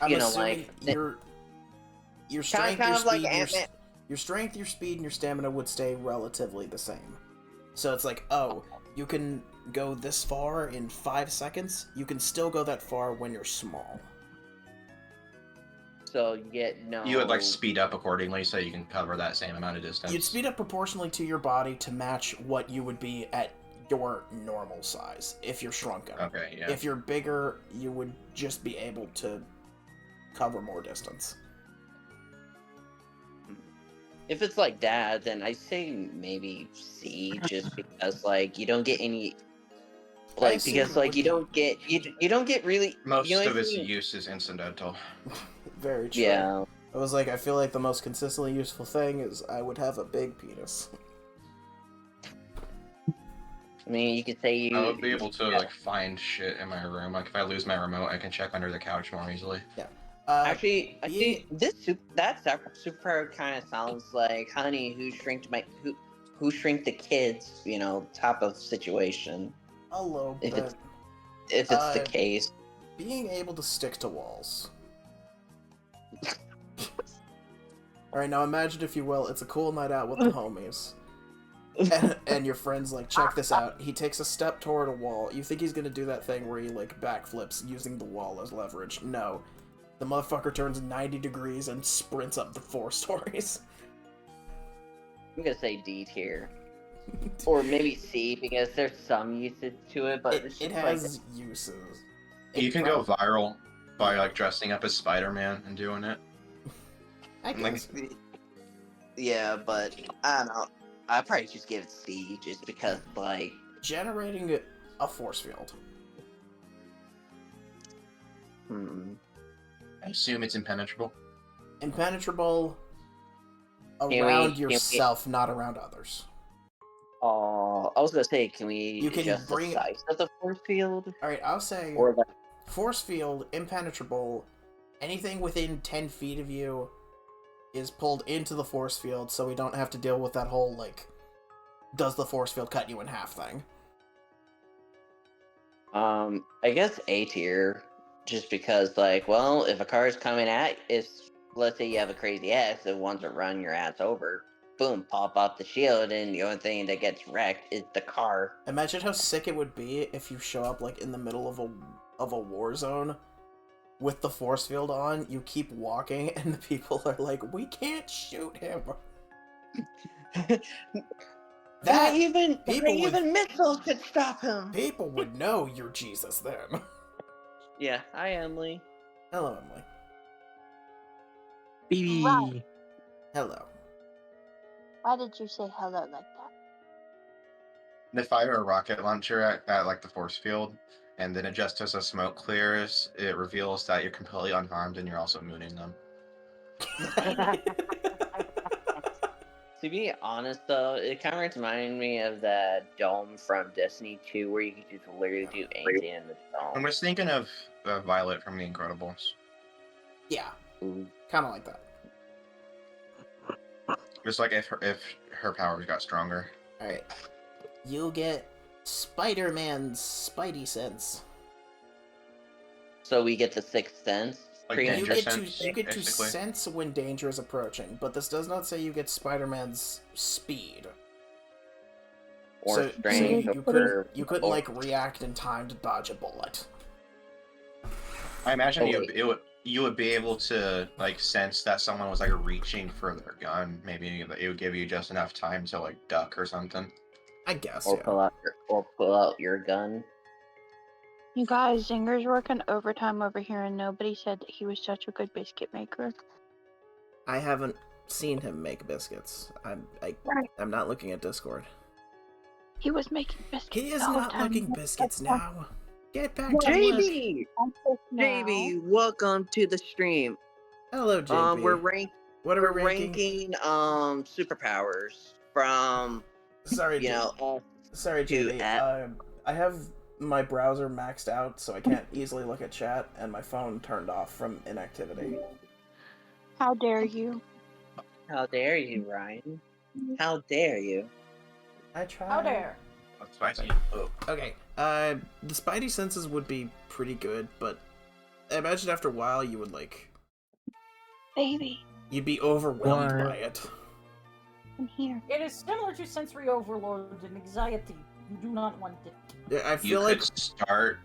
I'm you know, assuming like your kind strength, kind your of like speed, Ant-Man. your strength, your speed, and your stamina would stay relatively the same. So it's like, oh, you can go this far in 5 seconds. You can still go that far when you're small. So you get You would like no. speed up accordingly so you can cover that same amount of distance. You'd speed up proportionally to your body to match what you would be at your normal size if you're shrunken. Okay, yeah. If you're bigger, you would just be able to cover more distance. If it's like that, then I say maybe C, just because like you don't get any. Like assume because it like would you be don't get you don't get really Most you of its know use is incidental. very true. yeah. I was like, I feel like the most consistently useful thing is I would have a big penis. I mean, you could say you. I would be able to yeah. like find shit in my room. Like if I lose my remote, I can check under the couch more easily. Actually, I Being think that superpower kind of sounds like Honey who shrinked the kids. You know, type of situation. a little If bit. it's the Uh, case. being able to stick to walls. Alright, now imagine, if you will, it's a cool night out with the homies. And your friend's like, check this out. He takes a step toward a wall. You think he's gonna do that thing where he, like, backflips using the wall as leverage. No. The motherfucker turns 90 degrees and sprints up the 4 stories. I'm gonna say D tier. Or maybe C because there's some usage to it, but it's It just like has uses. You can go viral by like dressing up as Spider-Man and doing it. I Like, guess. yeah, but I don't know. I probably just give it C just because like Generating a force field. I assume it's impenetrable. Impenetrable Can around we- yourself, not around others. I was gonna say, can we You can adjust bring- the size of the force field? Alright, I'll say Or like force field, impenetrable, anything within 10 feet of you is pulled into the force field, so we don't have to deal with that whole, like, does the force field cut you in half thing. I guess A tier, just because like, well, if a car is coming at, if let's say you have a crazy ass that wants to run your ass over, boom, pop off the shield, and the only thing that gets wrecked is the car. Imagine how sick it would be if you show up, like, in the middle of a war zone with the force field on, you keep walking, and the people are like, we can't shoot him. Not people would- even missiles could stop him. People would know you're Jesus then. Yeah, hi Emily. Hello, Emily. BB. Right. Hello. Why did you say hello like that? If I fire a rocket launcher at like the force field, and then it just as a smoke clears, it reveals that you're completely unharmed and you're also mooning them. To be honest, though, it kind of reminded me of that dome from Destiny 2, where you could just literally do anything in the I dome. was thinking of Violet from The Incredibles. Yeah, Ooh. kind of like that. Just like if her powers got stronger. Alright. You'll get Spider-Man's Spidey sense. So we get the Sixth Sense. Like pretty danger much. sense, You get to basically. sense when danger is approaching, but this does not say you get Spider-Man's speed. Or strength. You couldn't or- like react in time to dodge a bullet. I imagine Oh, you would be able to like sense that someone was like reaching for their gun. Maybe it would give you just enough time to like duck or something. I guess, or yeah. pull out your gun. You guys, Zinger's working overtime over here, and nobody said that he was such a good biscuit maker. I haven't seen him make biscuits. Right. I'm not looking at Discord. He was making biscuits. He is the whole not time. making biscuits now. Get back to work. JB, I'm pissed now. JB, welcome to the stream. Hello, JP. What are we ranking? ranking superpowers from Sorry, you know Sorry, to JB. at- I have my browser maxed out, so I can't easily look at chat, and my phone turned off from inactivity. How dare you? How dare you, Ryan? How dare you? I tried. How dare? That's spicy. Oh. Okay. The Spidey senses would be pretty good, but I imagine after a while you would Baby, you'd be overwhelmed Why? by it. I'm here. It is similar to sensory overload and anxiety. You do not want it. Yeah, I You feel could like start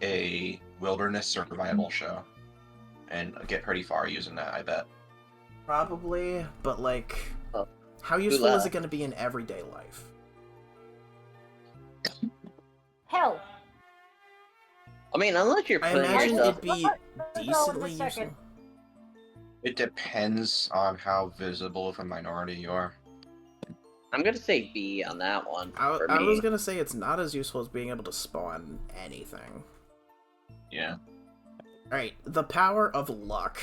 a wilderness survival show and get pretty far using that, I bet. probably, but Oh. how useful is left? it going to be in everyday life? Hell. I mean, unless you're I putting imagine yourself. it'd be Let's go in a decently second. useful. It depends on how visible of a minority you are. I'm gonna say B on that one for I me. was gonna say it's not as useful as being able to spawn anything. Yeah. Alright, the power of luck.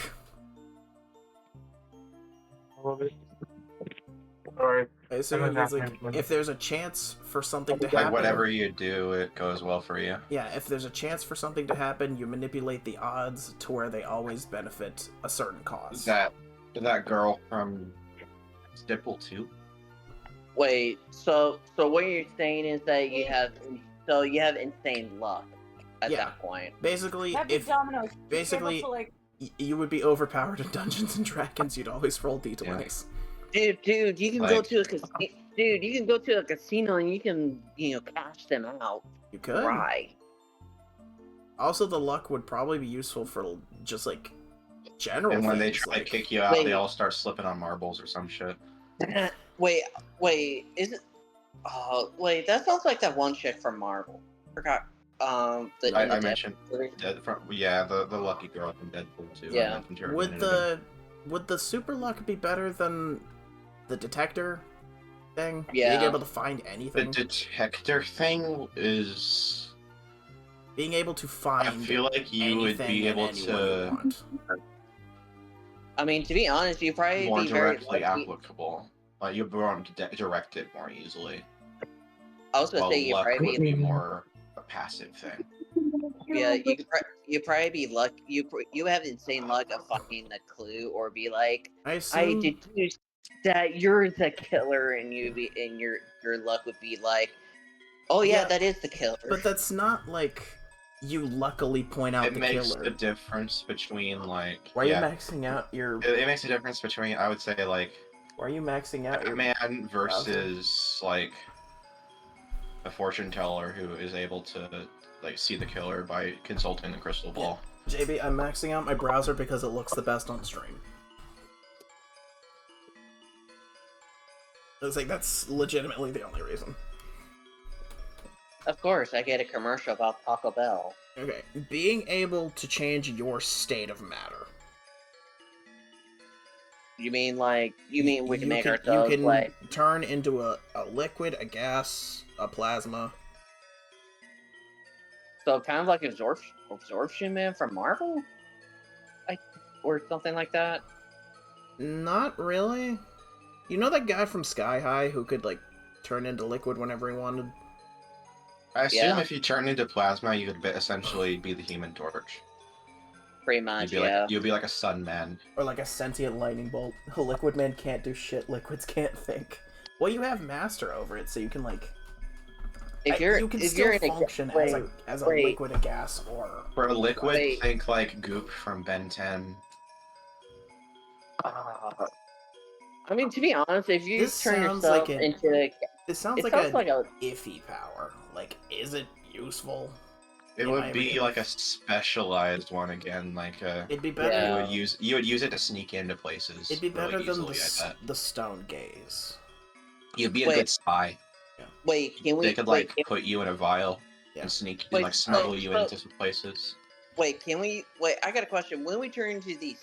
Sorry. I assume it means if there's a chance for something to happen. Like whatever you do, it goes well for you. Yeah, if there's a chance for something to happen, you manipulate the odds to where they always benefit a certain cause. That girl from Stipple 2? Wait, so what you're saying is that you have insane luck at Yeah. that point. Basically, That'd be if dominoes. basically- Able to, like, you would be overpowered in Dungeons and Dragons, you'd always roll d20s. Dude, you can go Like- to a casino and you can cash them out. You could. Right. Also, the luck would probably be useful for just general And when they things, try to like- kick you out, Wait. they all start slipping on marbles or some shit. Wait, is it? Oh, wait, that sounds like that one chick from Marvel. Forgot. I mentioned the lucky girl from Deadpool 2. Yeah. I mentioned her a Would minute would the super luck be better than the detector thing? Yeah. Being able to find ago. The anything? detector thing is. Being able to I find feel like you would anything be and able anyone you to want. I mean, to be honest, you probably more be very directly lucky. applicable. Like you'd be able to direct it more easily. I was gonna While say you luck probably would be more a passive thing. Yeah, you probably be luck. You have insane luck of finding the clue, or be like, I I assume deduced that you're the killer, and your luck would be like, oh yeah, Yeah, that is the killer. but that's not you luckily point out It the makes killer. a difference between Why are you maxing out your? It makes a difference between, I would say, like Why are you maxing out your? Batman versus like a fortune teller who is able to see the killer by consulting the crystal ball. JB, I'm maxing out my browser because it looks the best on stream. It's that's legitimately the only reason. Of course, I get a commercial about Taco Bell. Okay, being able to change your state of matter. You mean we can make you ourselves can like? turn into a liquid, a gas, a plasma. So kind of like absorption man from Marvel, or something like that. Not really. You know that guy from Sky High who could turn into liquid whenever he wanted? I assume Yeah. if you turn into plasma, you could essentially be the Human Torch. Pretty much, You'd be yeah. you'd be like a sun man. Or a sentient lightning bolt. A liquid man can't do shit, liquids can't think. Well, you have master over it, so you can If you can if still you're in function as a wait. liquid, a gas, or For a liquid, Wait. think like Goop from Ben 10. I mean, to be honest, if you This turn sounds yourself like into It sounds it like sounds a like a iffy power. Is it useful? It in would my be everyday like a life? specialized one again, It'd be better. Yeah. you would use it to sneak into places. It'd be better really than easily, I bet. the stone gaze. You'd be a Wait. good spy. wait. Can we They could wait? put you in a vial Yeah. and sneak Wait, and smuggle you so- into some places. wait, can we wait? I got a question. When we turn into these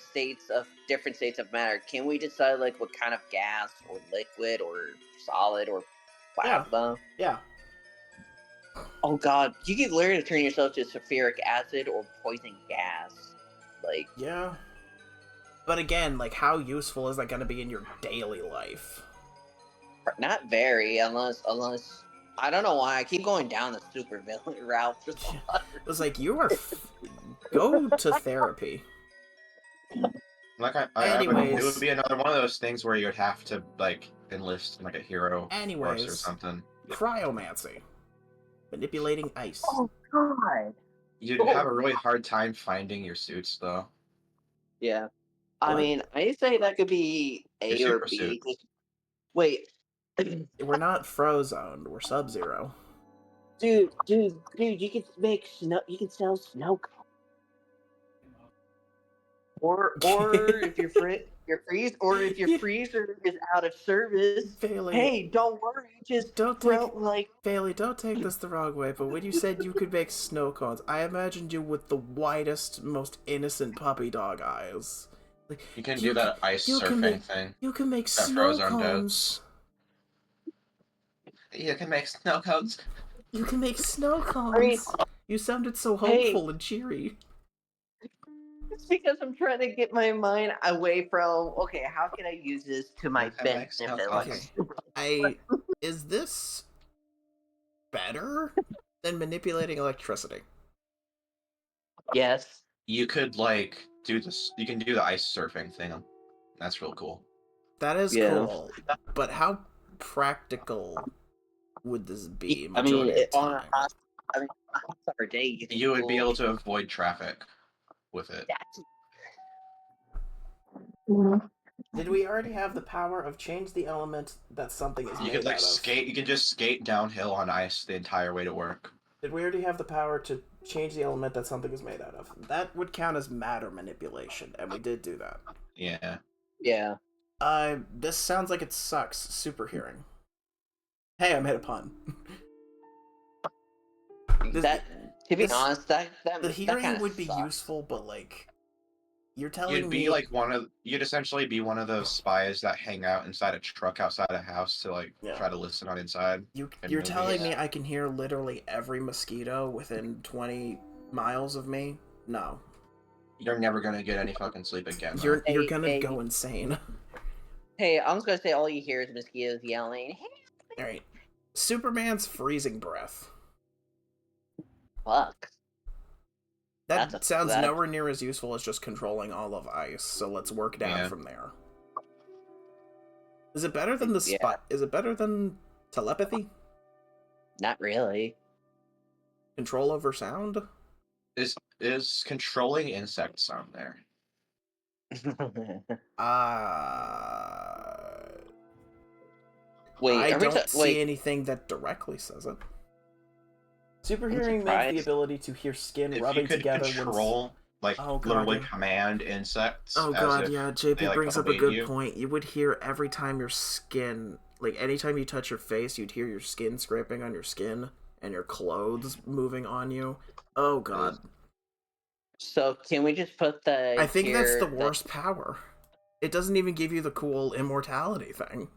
different states of matter, can we decide like what kind of gas or liquid or solid or Yeah. plasma? Yeah. Oh God, you could literally turn yourself to sulfuric acid or poison gas. Like, Yeah. But again, like, how useful is that going to be in your daily life? not very, unless I don't know why I keep going down the supervillain route for some It was like, you are. Go to therapy. Like it would Anyways. be another one of those things where you would have to like enlist like a hero course or Anyways. something. Cryomancy. Manipulating ice. Oh God. You'd have a really hard time finding your suits though. Yeah. I What? mean, I say that could be A Your or super B. suit. Wait. We're not Frozone. We're Sub-Zero. Dude, you can make snow. You can sell snow cones. Or if your freezer is out of service, Bailey, hey, don't worry. Just don't throw take like Bailey, don't take this the wrong way, but when you said you could make snow cones, I imagined you with the widest, most innocent puppy dog eyes. Like, You can do that ice you can surfing make, thing. You can make that snow Frozone cones. You can make snow cones. You can make snow I mean, cones. You sounded so hey. hopeful and cheery. It's because I'm trying to get my mind away from okay, how can I use this to my That makes benefit? no Like, Okay. Is this better than manipulating electricity? yes. You could like do this. You can do the ice surfing thing. That's real cool. That is Yeah. cool, but how practical would this be I mean, majority of the on a time? hot summer day, You would be able to avoid traffic with it. That's... Did we already have the power of change the element that something is You made could like out of? skate. You could just skate downhill on ice the entire way to work. Did we already have the power to change the element that something is made out of? That would count as matter manipulation, and we did do that. Yeah. Yeah. This sounds like it sucks. Super hearing. Hey, I made a pun. To be honest, that the hearing kinda would be sucks. useful, but like, you're telling You'd be me like you'd essentially be one of those spies that hang out inside a truck outside a house to like try to listen on inside. you're telling me I can hear literally every mosquito within 20 miles of me? No. You're never gonna get any fucking sleep again. You're gonna go insane. Hey, I'm just gonna say all you hear is mosquitoes yelling. Hey, Alright. Superman's freezing breath. fuck. That sounds nowhere near as useful as just controlling all of ice, so let's work down from there. Is it better than Is it better than telepathy? Not really. Control over sound? Is controlling insects on there? Wait, I don't see anything that directly says it. Super hearing means the ability to hear skin rubbing together control, literally command insects. Oh god, yeah, JP brings up a good point. You would hear every time your skin, like anytime you touch your face, you'd hear your skin scraping on your skin and your clothes moving on you. Oh god. So can we just put the? I think that's the worst power. It doesn't even give you the cool immortality thing.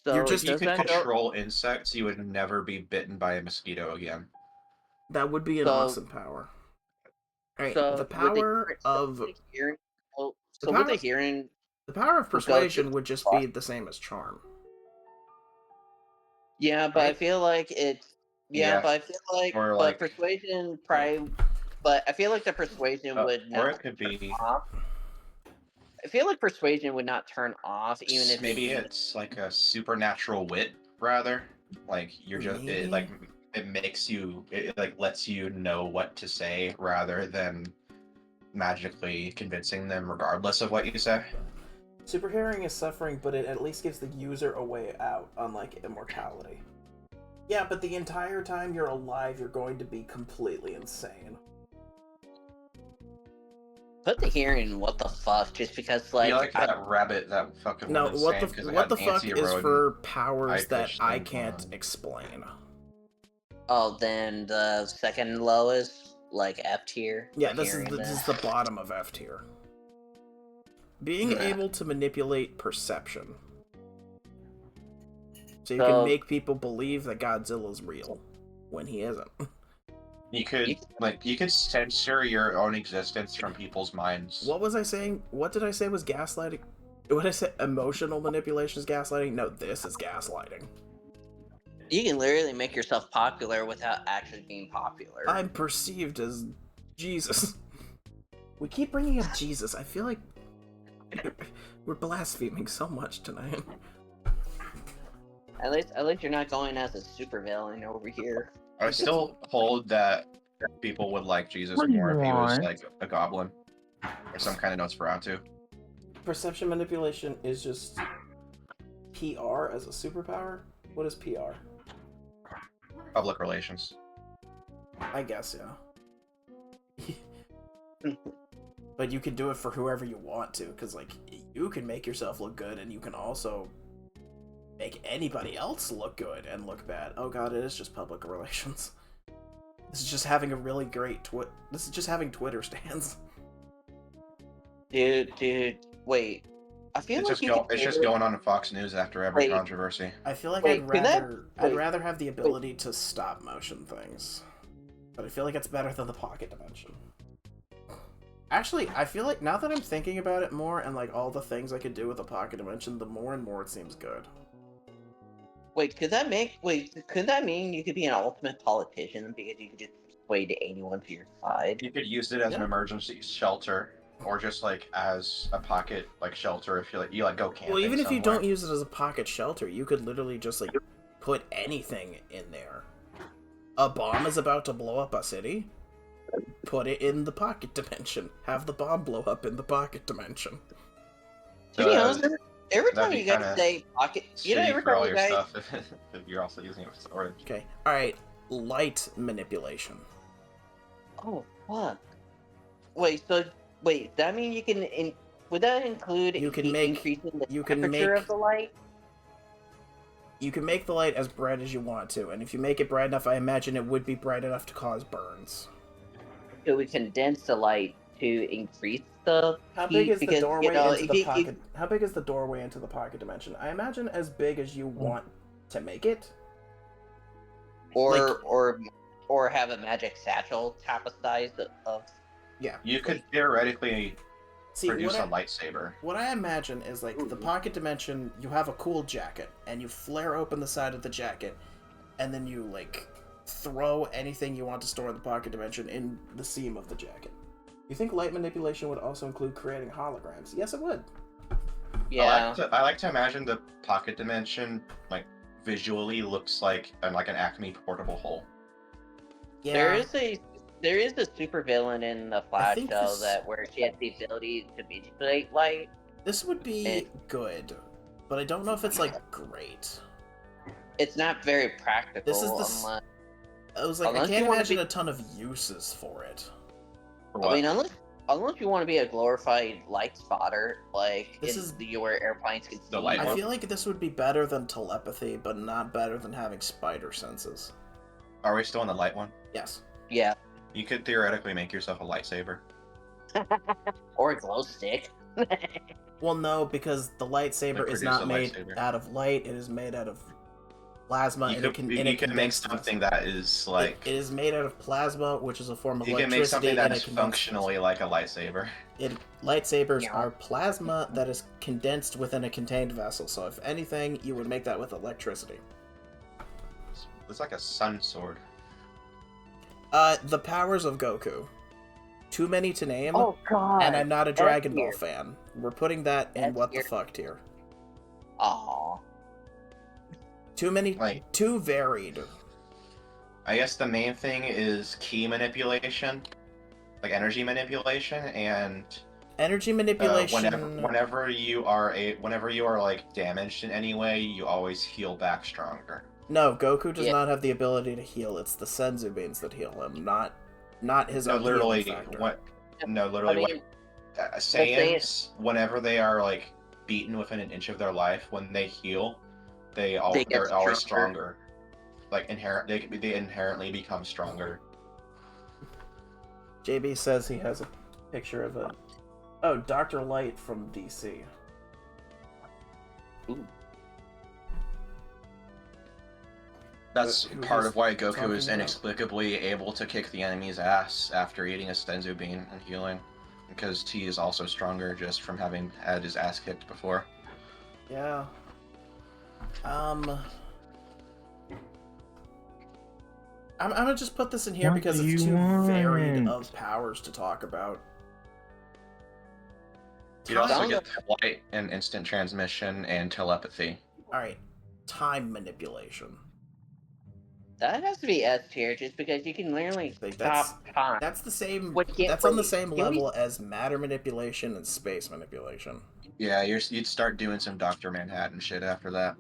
So if you could control insects, you would never be bitten by a mosquito again. That would be an awesome power. Alright, the power of the power of persuasion would just be the same as charm. Yeah, but I feel like it's but I feel like persuasion probably, but I feel like the persuasion would not. Or it could be. I feel like persuasion would not turn off, even if maybe it's like a supernatural wit, rather. Like you're just it makes you, it like lets you know what to say rather than magically convincing them, regardless of what you say. Super hearing is suffering, but it at least gives the user a way out, unlike immortality. Yeah, but the entire time you're alive, you're going to be completely insane. Put the hearing, what the fuck, just because, like... You like that rabbit that fucking No, what the fuck is for powers that I can't explain. Oh, then the second lowest like F tier. Yeah, for this is hearing this is that. the bottom of F tier. Being Yeah. able to manipulate perception. So you can So- make people believe that Godzilla's real when he isn't. You could censor your own existence from people's minds. What was I saying? What did I say was gaslighting? What did I say? Emotional manipulation is gaslighting? No, this is gaslighting. You can literally make yourself popular without actually being popular. I'm perceived as Jesus. We keep bringing up Jesus. I feel like we're blaspheming so much tonight. At least you're not going as a supervillain over here. I still hold that people would like Jesus What do you more if he was want? like a goblin or some kind of Nosferatu. Perception manipulation is just PR as a superpower? What is PR? Public relations. I guess, yeah. But you can do it for whoever you want to, because, like, you can make yourself look good, and you can also make anybody else look good and look bad. Oh god, it is just public relations. This is just having a really great This is just having Twitter stands. Dude, wait. I feel It's like just going on Fox News after every Wait. controversy. I feel like Wait, I'd rather have the ability to stop motion things. But I feel like it's better than the pocket dimension. Actually, I feel like now that I'm thinking about it more and like all the things I could do with the pocket dimension, the more and more it seems good. could that mean you could be an ultimate politician because you could just persuade anyone to your side? You could use it as an Yeah. emergency shelter, or just like as a pocket like shelter if you go camping. Well, even if you somewhere. don't use it as a pocket shelter, you could literally just like put anything in there. A bomb is about to blow up a city. Put it in the pocket dimension. Have the bomb blow up in the pocket dimension. To be honest, every that'd time be you guys kinda say pocket, shitty every for all time you your guys, stuff if you're also using it for storage. Okay. Alright. Light manipulation. oh fuck. That mean you can? Would that include You can make- increasing the you can temperature make- of the light? You can make the light as bright as you want to, and if you make it bright enough, I imagine it would be bright enough to cause burns. So we condense the light to increase the How heat big is because, the doorway you know, into if the you- pocket? How big is the doorway into the pocket dimension? I imagine as big as you want to make it. or have a magic satchel type of size of Yeah. You could theoretically See, produce a lightsaber. what I imagine is like the pocket dimension. You have a cool jacket, and you flare open the side of the jacket, and then you like throw anything you want to store in the pocket dimension in the seam of the jacket. You think light manipulation would also include creating holograms? Yes, it would. yeah. I like to imagine the pocket dimension like visually looks like an Acme portable hole. Yeah. There is a supervillain in the Flash think show this- that where she has the ability to manipulate light. This would be good, but I don't know if it's like great. It's not very practical. This is the s- unless, I was like, I Unless can't you wanna imagine be- a ton of uses for it. For I what? mean, unless you want to be a glorified light spotter, like This in is- the where airplanes can see. The light I one? feel like this would be better than telepathy, but not better than having spider senses. Are we still in the light one? Yes. Yeah, You could theoretically make yourself a lightsaber. or a glow stick. Well, no, because the lightsaber Like is produce not a made lightsaber. out of light. It is made out of plasma. You and could, it can, you and it could can make something that is like It is made out of plasma, which is a form of you can electricity. make something that and is it can functionally like a lightsaber. Lightsabers Yeah. are plasma that is condensed within a contained vessel. So if anything, you would make that with electricity. It's like a sun sword. The powers of Goku. Too many to name, Oh god. and I'm not a Dragon Ball tier. fan. We're putting that in F what the tier. fuck tier. Aw. Too many, Like- too varied. I guess the main thing is key manipulation, like energy manipulation, and Energy manipulation. whenever you are like damaged in any way, you always heal back stronger. No, Goku does Yeah. not have the ability to heal. It's the senzu beans that heal him, not his No, own literally, healing factor. what? No, I literally, mean, Saiyans, whenever they are like beaten within an inch of their life, when they heal, they're always stronger. Like they inherently become stronger. JB says he has a picture of a... Oh, Dr. Light from DC. Ooh. That's Who part he's of why Goku talking is about. inexplicably able to kick the enemy's ass after eating a Stenzu bean and healing. Because T is also stronger just from having had his ass kicked before. Yeah. I'm gonna just put this in here What because do it's you too varied want? of powers to talk about. You'd also Sounds get flight and instant transmission and telepathy. Alright. Time manipulation. That has to be S tier, just because you can literally Like, stop time. That's the same. What can't- That's on the wait, same can we- level as matter manipulation and space manipulation. Yeah, you'd start doing some Dr. Manhattan shit after that.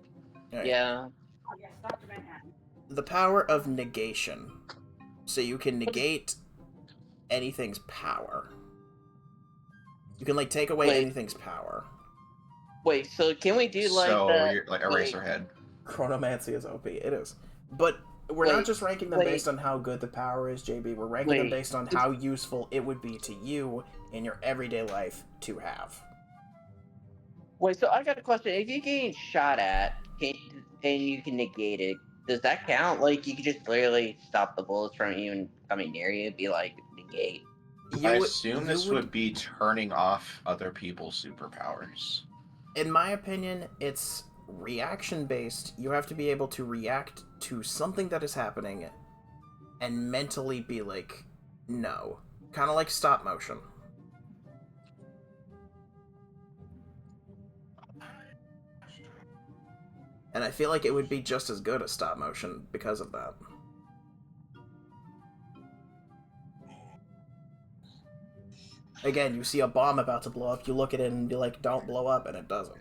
Alright. Yeah. Oh, yes, Dr. Manhattan. The power of negation. So you can negate anything's power. You can, like, take away Wait. anything's power. Wait, so can we do like so the you're like wait, Eraserhead. Chronomancy is OP. It is. But we're Wait, not just ranking them wait. based on how good the power is, JB. We're ranking them Wait. based on how useful it would be to you in your everyday life to have. Wait, so I got a question. If you're getting shot at and you can negate it, does that count? Like you could just literally stop the bullets from even coming near you, be like negate. I You assume this would be turning off other people's superpowers. In my opinion, it's reaction based. You have to be able to react to something that is happening and mentally be like, no. Kind of like stop motion. And I feel like it would be just as good as stop motion because of that. Again, you see a bomb about to blow up, you look at it and be like, don't blow up, and it doesn't.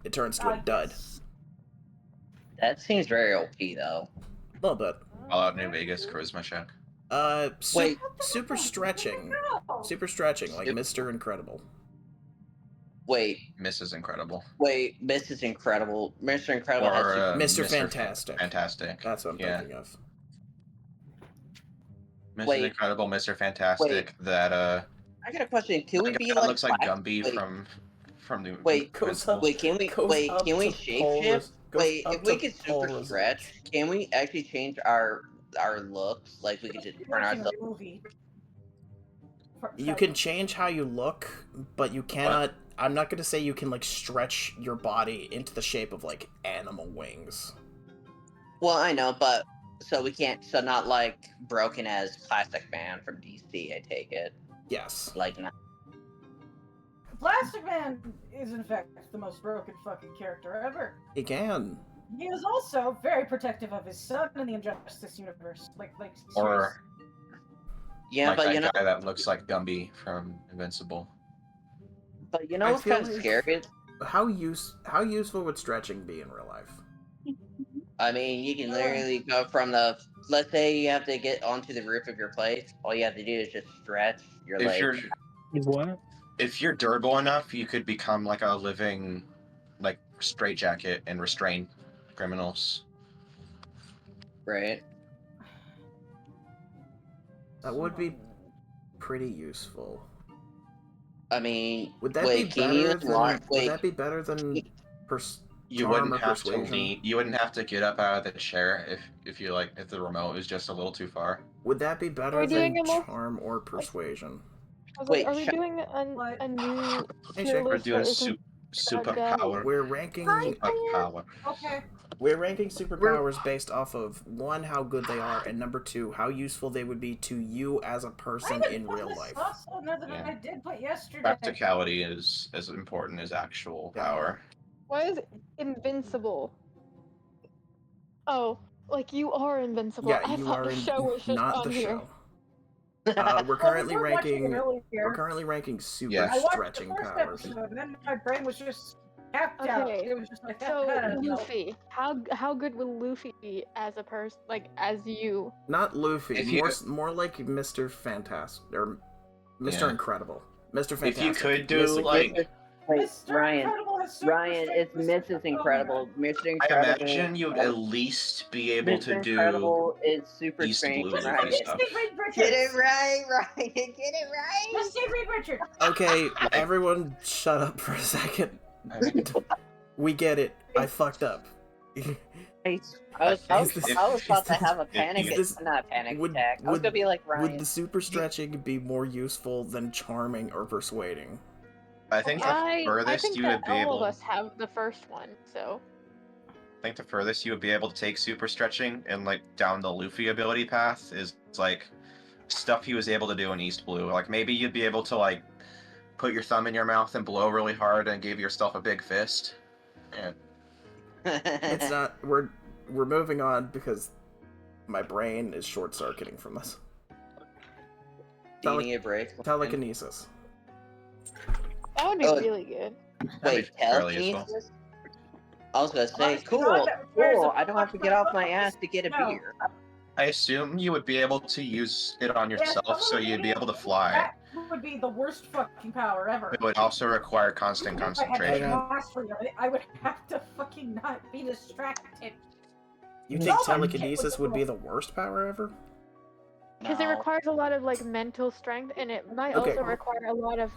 It turns to a dud. That seems very OP though. A little bit. Fallout New Vegas charisma check. Wait. Super stretching. Super stretching, like Mr. Incredible. Wait, Mrs. Incredible. wait, Mrs. Incredible. Mr. Incredible has Or Mr. Fantastic. Fantastic. That's what I'm Yeah. thinking of. Mrs. Wait. Incredible, Mr. Fantastic. Wait. That I got a question. Can we the be guy that like looks like black- Gumby wait, from the Wait, Goes up- wait, can we goes wait, up can we to shapeshift? goes Wait, up if we to could pole super results. stretch, can we actually change our looks? Like we could just turn Watching ourselves. a movie. You can change how you look, but you cannot... I'm not going to say you can, like, stretch your body into the shape of, like, animal wings. Well, I know, but so we can't. So not like broken as Plastic Man from DC. I take it. Yes. Like not. Plastic Man is in fact the most broken fucking character ever. He can. He is also very protective of his son in the Injustice universe. Like or Yeah, like but that you know, guy that looks like Gumby from Invincible. but you know I what's feel kind of like- scary? How useful would stretching be in real life? I mean, you can literally go from the. Let's say you have to get onto the roof of your place. All you have to do is just stretch your If legs. you're What? if you're durable enough, you could become like a living like straitjacket and restrain criminals. Right. That would be pretty useful. I mean, Would that wait, be can you better than? unlock? Would Wait, that be better than You charm wouldn't or have to persuasion? lean. You wouldn't have to get up out of the chair if you like if the remote is just a little too far. Would that be better we doing than a multi- charm or persuasion? I was Wait, like, are we Sha- doing What? a new Hey, tier Shake, We're list doing that isn't superpower. We're ranking Superpower. Okay. We're ranking superpowers based off of, one, how good they are, and number two, how useful they would be to you as a person in real life. Also, no, that Yeah. I did put yesterday. Practicality is as important as actual Yeah. power. Why is invincible? Oh, like you are invincible. Yeah, I you thought are the show was just not on the here. show. We're currently Well, we were watching it ranking. earlier. We're currently ranking super Yeah. I watched stretching the first powers. episode, and then my brain was just tapped out. Okay, It was just like, So no. Luffy, how good will Luffy be as a person, like as you? Not Luffy. If you- More like Mr. Fantastic or Mr. Yeah. Incredible. Mr. If Fantastic. you could do Mr. like Wait, Mr. Ryan. Incredible with super Ryan, strength it's was- Mrs. Incredible. Mr. I Incredible. imagine you'd at least be able to Mr. do. Incredible is super East strength, Blue Ryan. Luffy stuff. Just say Reed Get it Richards. right, Ryan. Get it right. Just say Reed Richards. Okay, everyone shut up for a second. We get it. I fucked up. I was about to have a Is panic, this- not a panic would- attack. I was would- gonna be like Ryan. Would the super stretching be more useful than charming or persuading? I think the I furthest think you that would be all able. of us have the first one, so I think the furthest you would be able to take super stretching and like down the Luffy ability path is like stuff he was able to do in East Blue. Like maybe you'd be able to like put your thumb in your mouth and blow really hard and give yourself a big fist. And It's not. We're moving on because my brain is short circuiting from this. Do you need a break? Telekinesis. that would be Oh, really good. that'd Wait, be fairly useful. telekinesis? I was gonna say, Honest to God, cool, that requires cool. a I don't have to get off my ass to get a No. beer. I assume you would be able to use it on Yeah, yourself, so you'd be able to fly. That would be the worst fucking power ever. It would also require constant If I had concentration. mastery of it, I would have to fucking not be distracted. You No, think I'm telekinesis kidding. would be the worst power ever? Because it No. requires a lot of like mental strength, and it might Okay. also require a lot of.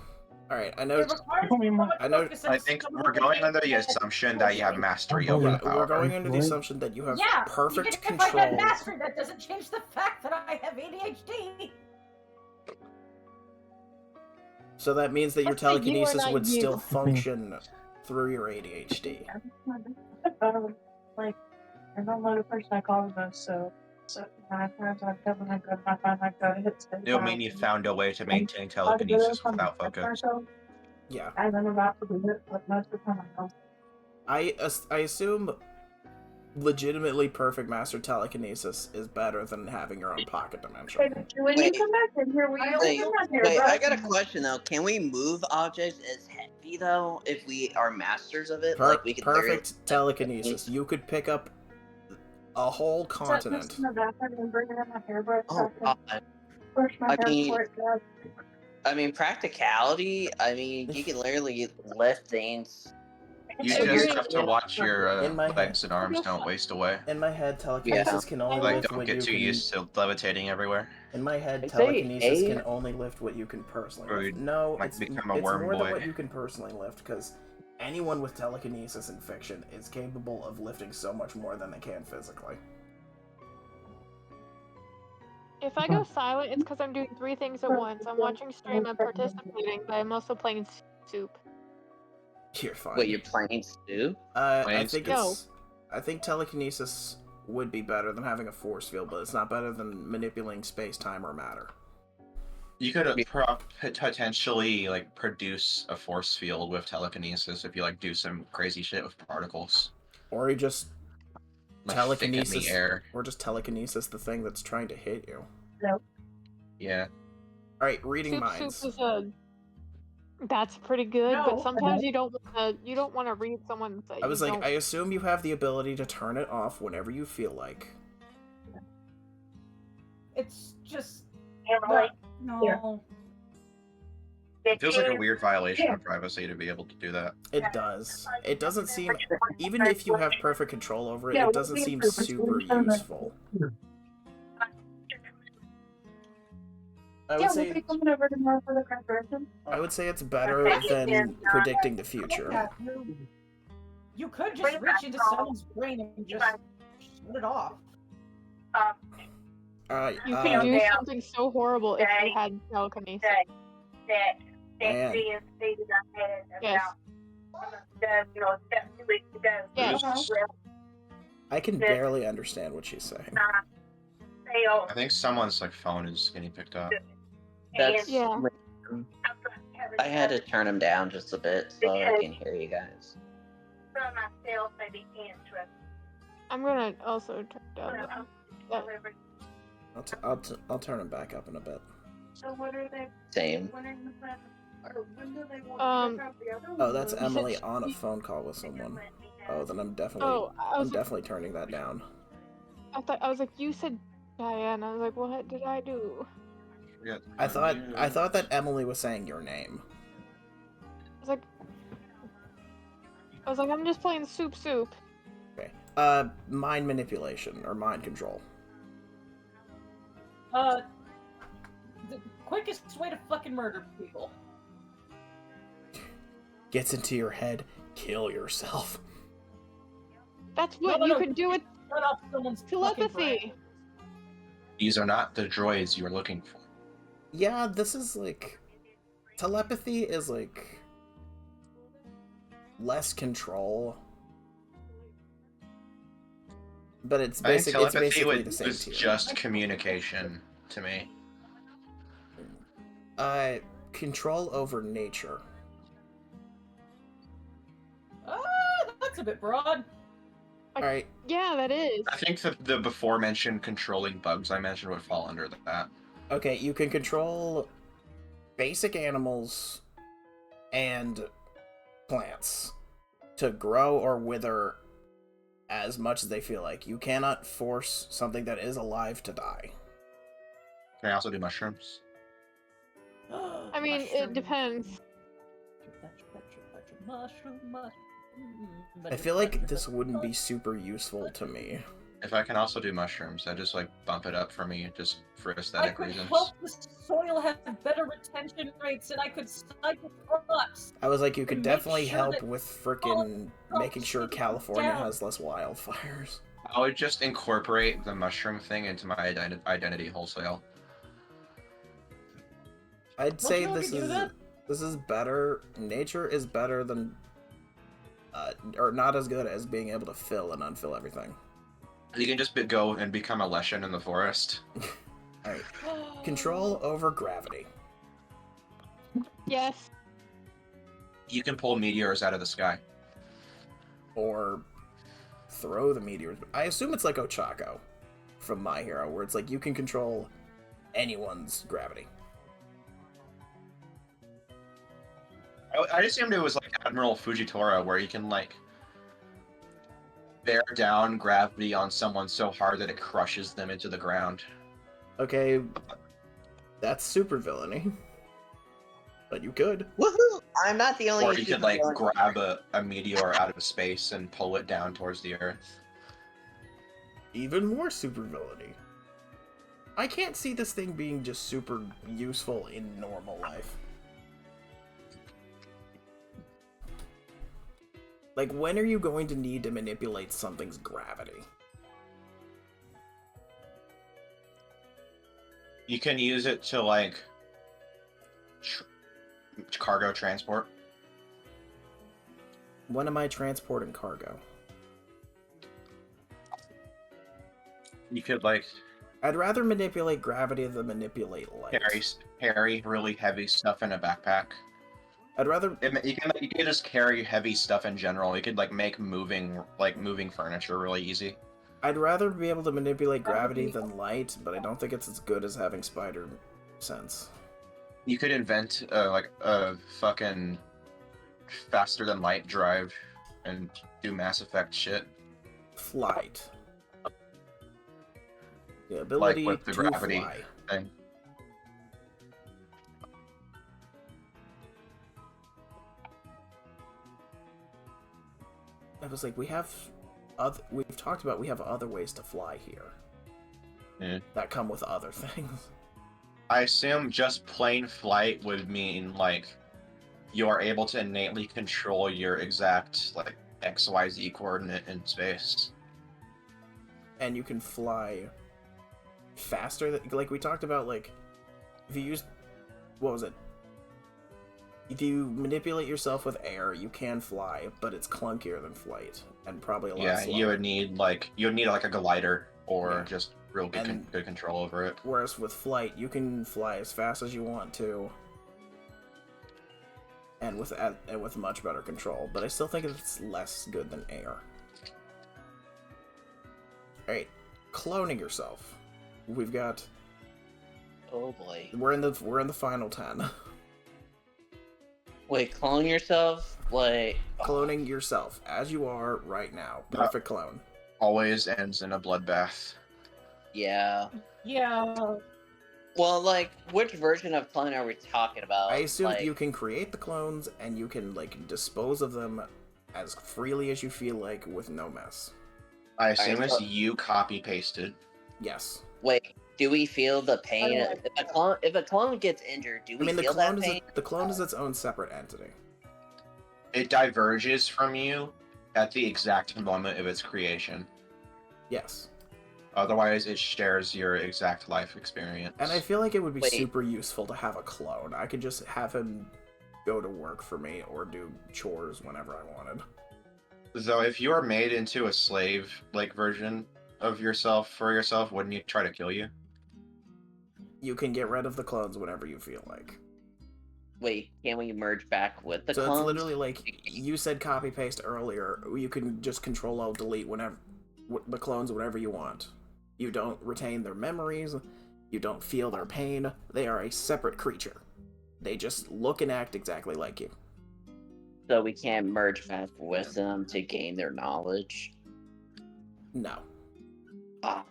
All right, I know. It requires so much I know- focus and I think so we're much going under the focus. assumption that you have mastery over Yeah, the power. we're going under the assumption that you have Yeah, perfect even control. If I had mastery, that doesn't change the fact that I have ADHD. So that means that your Let's say you are telekinesis not would you. still function through your ADHD. Like, I don't know the person I call the most, so 9 times I've done when I go, I find like go hit stay. It'll mean you found a way to maintain telekinesis without focus. Yeah, And I'm about to do it, but most of the time I don't. I assume legitimately perfect master telekinesis is better than having your own pocket dimension. When you Wait. come back in here, we I can only come know- back here, Wait, bro. I got a question though. Can we move objects as heavy though if we are masters of it? Like we could Perfect telekinesis. You could pick up a whole continent. In the bathroom and bring it in my hairbrush. Oh, so I can brush my I hair mean- before it dries. I mean, practicality. I mean, you can literally lift things. You So just you're- have to watch your In my legs and arms don't waste away. In my head, telekinesis can only Like, lift don't what get you too can. used to levitating everywhere. In my head, I say telekinesis A. can only lift what you can personally Or lift. you No, might it's become a it's worm more than boy. what you can personally lift, because anyone with telekinesis in fiction is capable of lifting so much more than they can physically. If I go silent, it's because I'm doing 3 things at once. I'm watching stream, I'm participating, but I'm also playing soup. You're fine. Wait, you're playing stew? I Playing think No. it's. I think telekinesis would be better than having a force field, but it's not better than manipulating space, time, or matter. You could potentially like produce a force field with telekinesis if you like do some crazy shit with particles. Or you just Like telekinesis, thicken the air. or just telekinesis the thing that's trying to hit you. Yeah. All right, reading Soup minds. is that's pretty good, No. but sometimes you don't want to read someone's. I was like, I assume you have the ability to turn it off whenever you feel like. It's just Emily, no. It feels like a weird violation of privacy to be able to do that. It does. It doesn't seem, even if you have perfect control over it, it doesn't seem super useful. I yeah, would we'll be say, coming over tomorrow for the graduation. I would say it's better than predicting the future. Yeah, you could just reach into someone's brain and just shut it off. You can do something so horrible if you had telekinesis. Man. Yes. Yes. I can barely understand what she's saying. I think someone's like phone is getting picked up. That's Yeah. I had to turn them down just a bit so I can hear you guys. I'm gonna also turn down. that. I'll turn him back up in a bit. So what are they? Same. When are you planning? Or when do they want to pick up the other Oh, one? that's said Emily she- on a phone call with someone. Oh, then I'm definitely, Oh, I I'm was definitely turning that down. I was like, you said Diane. I was like, what did I do? I thought that Emily was saying your name. I was like, I was like, I'm just playing soup. Okay. Mind manipulation or mind control. The quickest way to fucking murder people. Gets into your head, kill yourself. That's what No, you no. could do with Cut off someone's fucking brain. telepathy. These are not the droids you were looking for. Yeah, this is like... Telepathy is like... less control. But it's I think basically telepathy the same was tier. just communication to me. Control over nature. That's a bit broad. Alright, Yeah, that is. I think the before mentioned controlling bugs I mentioned would fall under that. okay, you can control basic animals and plants to grow or wither as much as they feel like. You cannot force something that is alive to die. Can I also do mushrooms? I mean, it depends. I feel like this wouldn't be super useful to me. If I can also do mushrooms, I just like bump it up for me just for I aesthetic could reasons. help the soil have better retention rates, and I could cycle crops. I was like, you could Make definitely sure help that with frickin' making sure keep California down. has less wildfires. I would just incorporate the mushroom thing into my identity wholesale. I'd say you already this do is that? better. Nature is better than, or not as good as being able to fill and unfill everything. You can just go and become a Leshen in the forest. All right, control over gravity. Yes. You can pull meteors out of the sky. Or throw the meteors. I assume it's like Ochako from My Hero, where it's like you can control anyone's gravity. I assumed it was like Admiral Fujitora, where you can like bear down gravity on someone so hard that it crushes them into the ground. Okay, that's super villainy. But you could. Woohoo! I'm not the only. Or you could like supervillain. grab a meteor out of space and pull it down towards the Earth. Even more super villainy. I can't see this thing being just super useful in normal life. Like, when are you going to need to manipulate something's gravity? You can use it to like cargo transport. When am I transporting cargo? You could like I'd rather manipulate gravity than manipulate light. carry really heavy stuff in a backpack. I'd rather... You can just carry heavy stuff in general. You could like make moving furniture really easy. I'd rather be able to manipulate gravity than light, but I don't think it's as good as having spider sense. You could invent like a fucking faster than light drive and do Mass Effect shit. Flight. The ability with the to gravity fly. thing. I was like, we've talked about we have other ways to fly here. Yeah. That come with other things. I assume just plain flight would mean like you are able to innately control your exact like XYZ coordinate in space. And you can fly faster. Like we talked about, like if you use, what was it? If you manipulate yourself with air, you can fly, but it's clunkier than flight and probably a lot slower. You would need like a glider or Yeah. just real good good control over it. Whereas with flight, you can fly as fast as you want to, and with much better control. But I still think it's less good than air. All right, cloning yourself. We've got. Oh boy. We're in the final 10. Wait, clone yourself? Like Cloning yourself as you are right now. Perfect clone. Always ends in a bloodbath. yeah. Yeah. Well, like, which version of clone are we talking about? I assume Like, you can create the clones and you can like dispose of them as freely as you feel like with no mess. I assume Alright, it's so- you copy pasted. Yes. Wait, do we feel the pain? I like If a clone gets injured, do I we mean, the feel clone that is pain? the clone is its own separate entity. It diverges from you at the exact moment of its creation. Yes. Otherwise, it shares your exact life experience. And I feel like it would be Wait. super useful to have a clone. I could just have him go to work for me or do chores whenever I wanted. So if you are made into a slave-like version of yourself for yourself, wouldn't you try to kill you? You can get rid of the clones whenever you feel like. Wait, can we merge back with the So clones? it's literally like you said copy paste earlier. You can just control alt delete whenever the clones whenever you want. You don't retain their memories. You don't feel their pain. They are a separate creature. They just look and act exactly like you. So we can't merge back with them to gain their knowledge. No. Ah,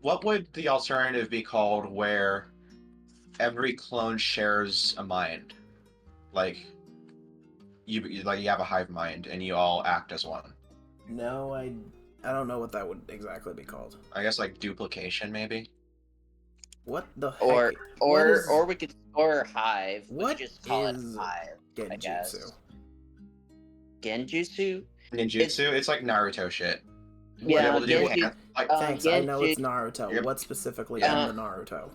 What would the alternative be called where every clone shares a mind? Like you have a hive mind and you all act as one. No, I don't know what that would exactly be called. I guess like duplication maybe. What the heck? or what is, or we could or hive. We what could just call it is hive. I guess. Genjutsu? Genjutsu. Ninjutsu, it's like Naruto shit. You're Yeah, able to do Genji- hand, like Thanks, I know it's Genji- Naruto. Yep. What specifically Yeah. in the Naruto?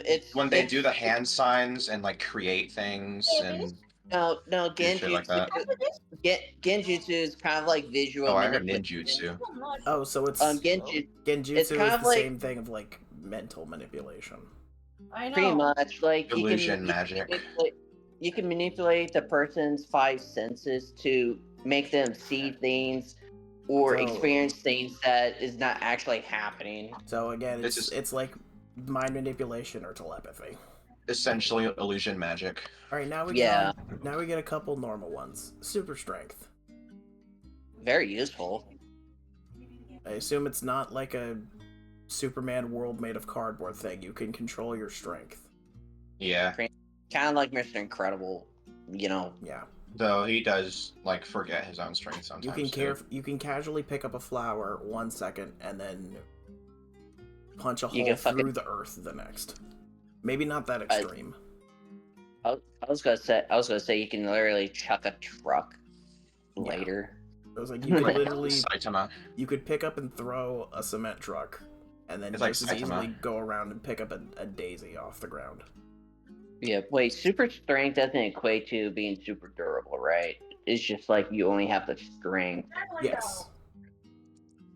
It's when they it's- do the hand signs and like create things and no do shit like that. Genjutsu is kind of like visual Oh, I heard manipulation. ninjutsu. Oh, so it's Genjutsu Genjutsu it's kind is of the like- same thing of like mental manipulation. I know. pretty much like Illusion magic. You can manipulate the person's five senses to make them see things or So- experience things that is not actually happening. So again, It's it's just- like mind manipulation or telepathy. Essentially illusion magic. All right, now we Yeah. get a couple normal ones. Super strength. Very useful. I assume it's not like a Superman world made of cardboard thing. You can control your strength. Yeah. Kind of like Mr. Incredible, you know. Yeah. Though he does like forget his own strength sometimes. You can casually pick up a flower 1 second and then punch a You hole can fucking- through the earth the next. Maybe not that extreme. I was gonna say you can literally chuck a truck later. It was like you could Like literally Saitama. you could pick up and throw a cement truck and then It's like just as Saitama. easily go around and pick up a daisy off the ground. Yeah, wait, super strength doesn't equate to being super durable, right? It's just like you only have the strength. Yes.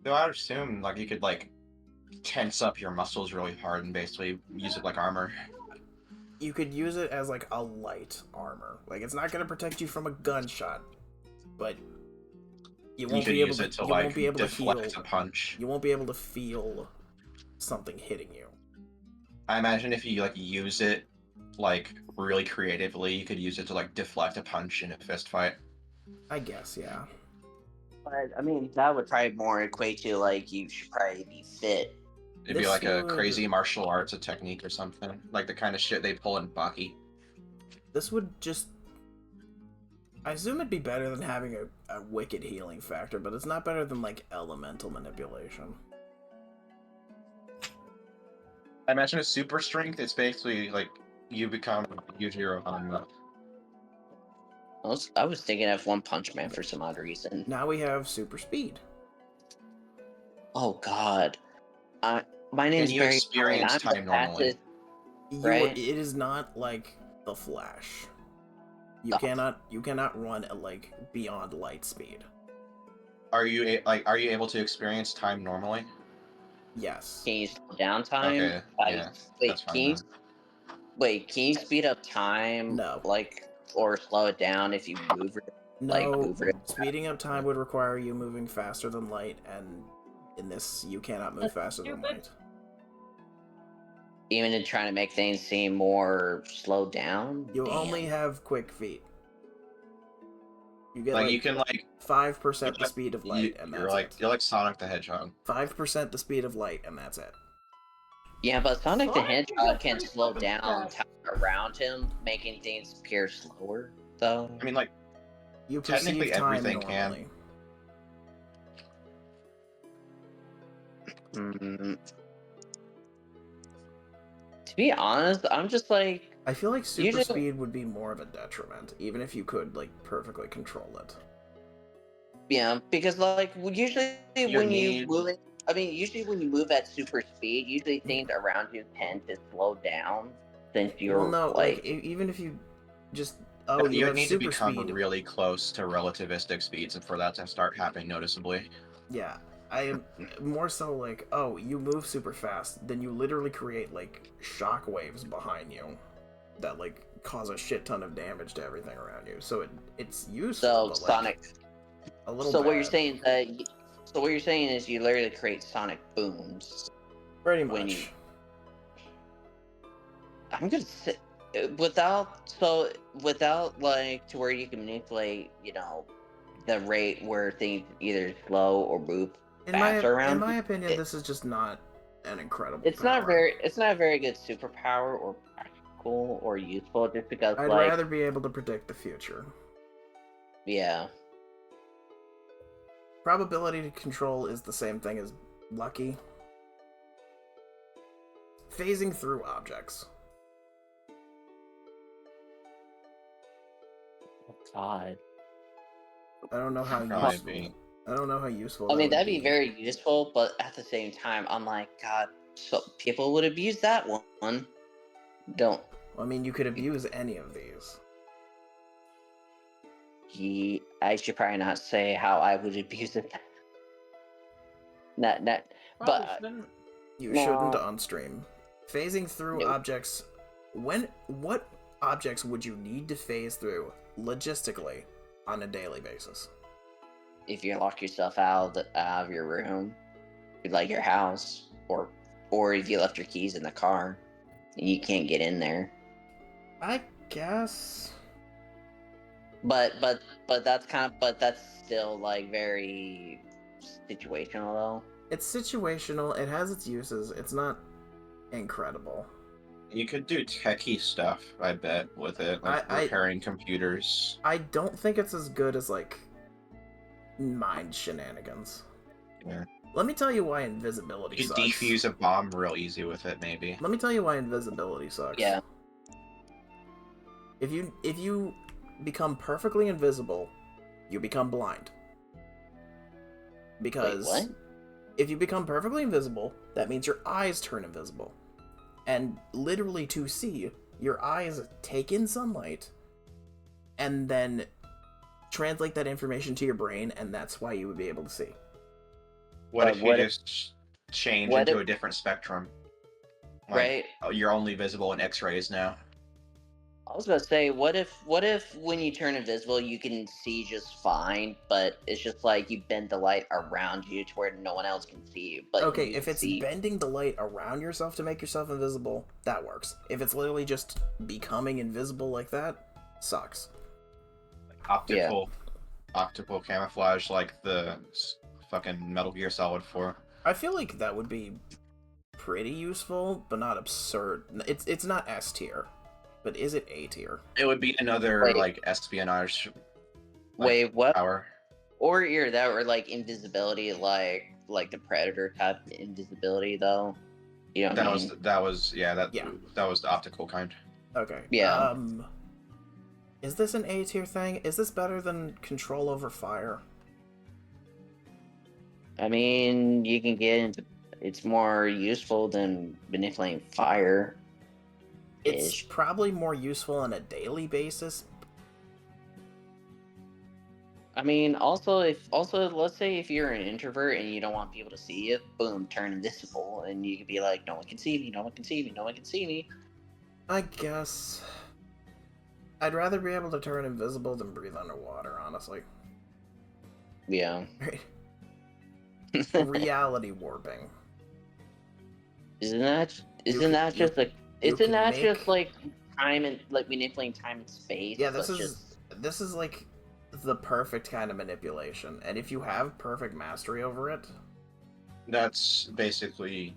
Though I'd assume like you could like tense up your muscles really hard and basically use it like armor. You could use it as like a light armor. Like it's not going to protect you from a gunshot, but you You won't could be able use to it to you like won't be able to feel deflect a punch. you won't be able to feel something hitting you. I imagine if you like use it like really creatively, you could use it to like deflect a punch in a fist fight. I guess, yeah. But I mean, that would probably more equate to like you should probably be fit. It'd be This like a would- crazy martial arts a technique or something, like the kind of shit they pull in Baki. This would just I assume it'd be better than having a wicked healing factor, but it's not better than like elemental manipulation. I imagine a super strength. It's basically like you become Yujiro Hanma. I was thinking of One Punch Man for some odd reason. Now we have super speed. Oh God, my name's you Barry. experience I'm the time normally? fastest- Right. It is not like the Flash. You Oh. cannot run at like beyond light speed. Are you able to experience time normally? Yes. Can you slow down time? Okay, yeah, Wait, that's fine can you? then. Wait, can you speed up time? No. Like, or slow it down if you move it? Like, No, move it. speeding up time would require you moving faster than light, and in this, you cannot move faster than stupid. light. Even in trying to make things seem more slowed down. You Damn. only have quick feet. You get Like like you can like 5% the speed of light, and you're that's like it. you're like Sonic the Hedgehog. 5% the speed of light, and that's it. Yeah, but Sonic the Sonic is Hedgehog a can pretty slow fucking down fast. time around him, making things appear slower, though. I mean, like You Technically, perceive time everything can. normally. Mm, to be honest, I'm just like I feel like super usually. speed would be more of a detriment, even if you could like perfectly control it. Yeah, because like usually You when you need move, usually when you move at super speed, usually things around you tend to slow down since Well, you're no, like like. even if you just you you have need to super become speed. really close to relativistic speeds, and for that to start happening noticeably. Yeah, I am more so like, oh, you move super fast, then you literally create like shock waves behind you that like cause a shit ton of damage to everything around you. So it's useful, So but like sonic. a little So what you're bad. saying that. So what you're saying is you literally create sonic booms Pretty when you. much. I'm gonna say without like to where you can manipulate, the rate where things either slow or move faster In around my you. opinion, this is just not an incredible It's not power. a very good superpower or practical or useful just because I'd like rather be able to predict the future. yeah. Probability to control is the same thing as lucky. Phasing through objects. God. I don't know how Probably useful. be. I don't know how useful I that mean would that'd be be. very useful, but at the same time I'm like, God, so people would abuse that one. Don't I mean, you could abuse any of these. I should probably not say how I would abuse it. Not Probably but shouldn't. You shouldn't no. on stream. Phasing through Nope. objects. What objects would you need to phase through logistically on a daily basis? If you lock yourself out of your room, like your house, or if you left your keys in the car and you can't get in there. I guess. But that's still like very situational though. It's situational. It has its uses. It's not incredible. You could do techie stuff, I bet, with it, like repairing computers. I don't think it's as good as like mind shenanigans. Yeah. Let me tell you why invisibility You could sucks. defuse a bomb real easy with it, maybe. Let me tell you why invisibility sucks. Yeah. If you become perfectly invisible, you become blind. Because Wait, what? if you become perfectly invisible, that means your eyes turn invisible. And literally to see, your eyes take in sunlight and then translate that information to your brain, and that's why you would be able to see. What if you What if just change what into if a different spectrum? Like, right? you're only visible in X-rays now. I was gonna say, what if when you turn invisible, you can see just fine, but it's just like you bend the light around you to where no one else can see you, but Okay, you if can it's see. bending the light around yourself to make yourself invisible, that works. If it's literally just becoming invisible like that, sucks. Optical camouflage, like the fucking Metal Gear Solid 4. I feel like that would be pretty useful, but not absurd. It's not S tier, but is it A tier? It would be another Wait. like espionage. Wait, what? Power. Or either that or like invisibility, like the Predator type invisibility, though. You know what I mean? That was Yeah. that was the optical kind. Okay. Yeah. Is this an A tier thing? Is this better than control over fire? I mean, you can get into. It's more useful than manipulating fire. It's probably more useful on a daily basis. I mean, also let's say if you're an introvert and you don't want people to see you, boom, turn invisible, and you could be like, no one can see me, no one can see me, no one can see me. I guess I'd rather be able to turn invisible than breathe underwater, honestly. Yeah. Reality warping. Isn't that just like time and like manipulating time and space? Yeah, this is like the perfect kind of manipulation, and if you have perfect mastery over it, that's basically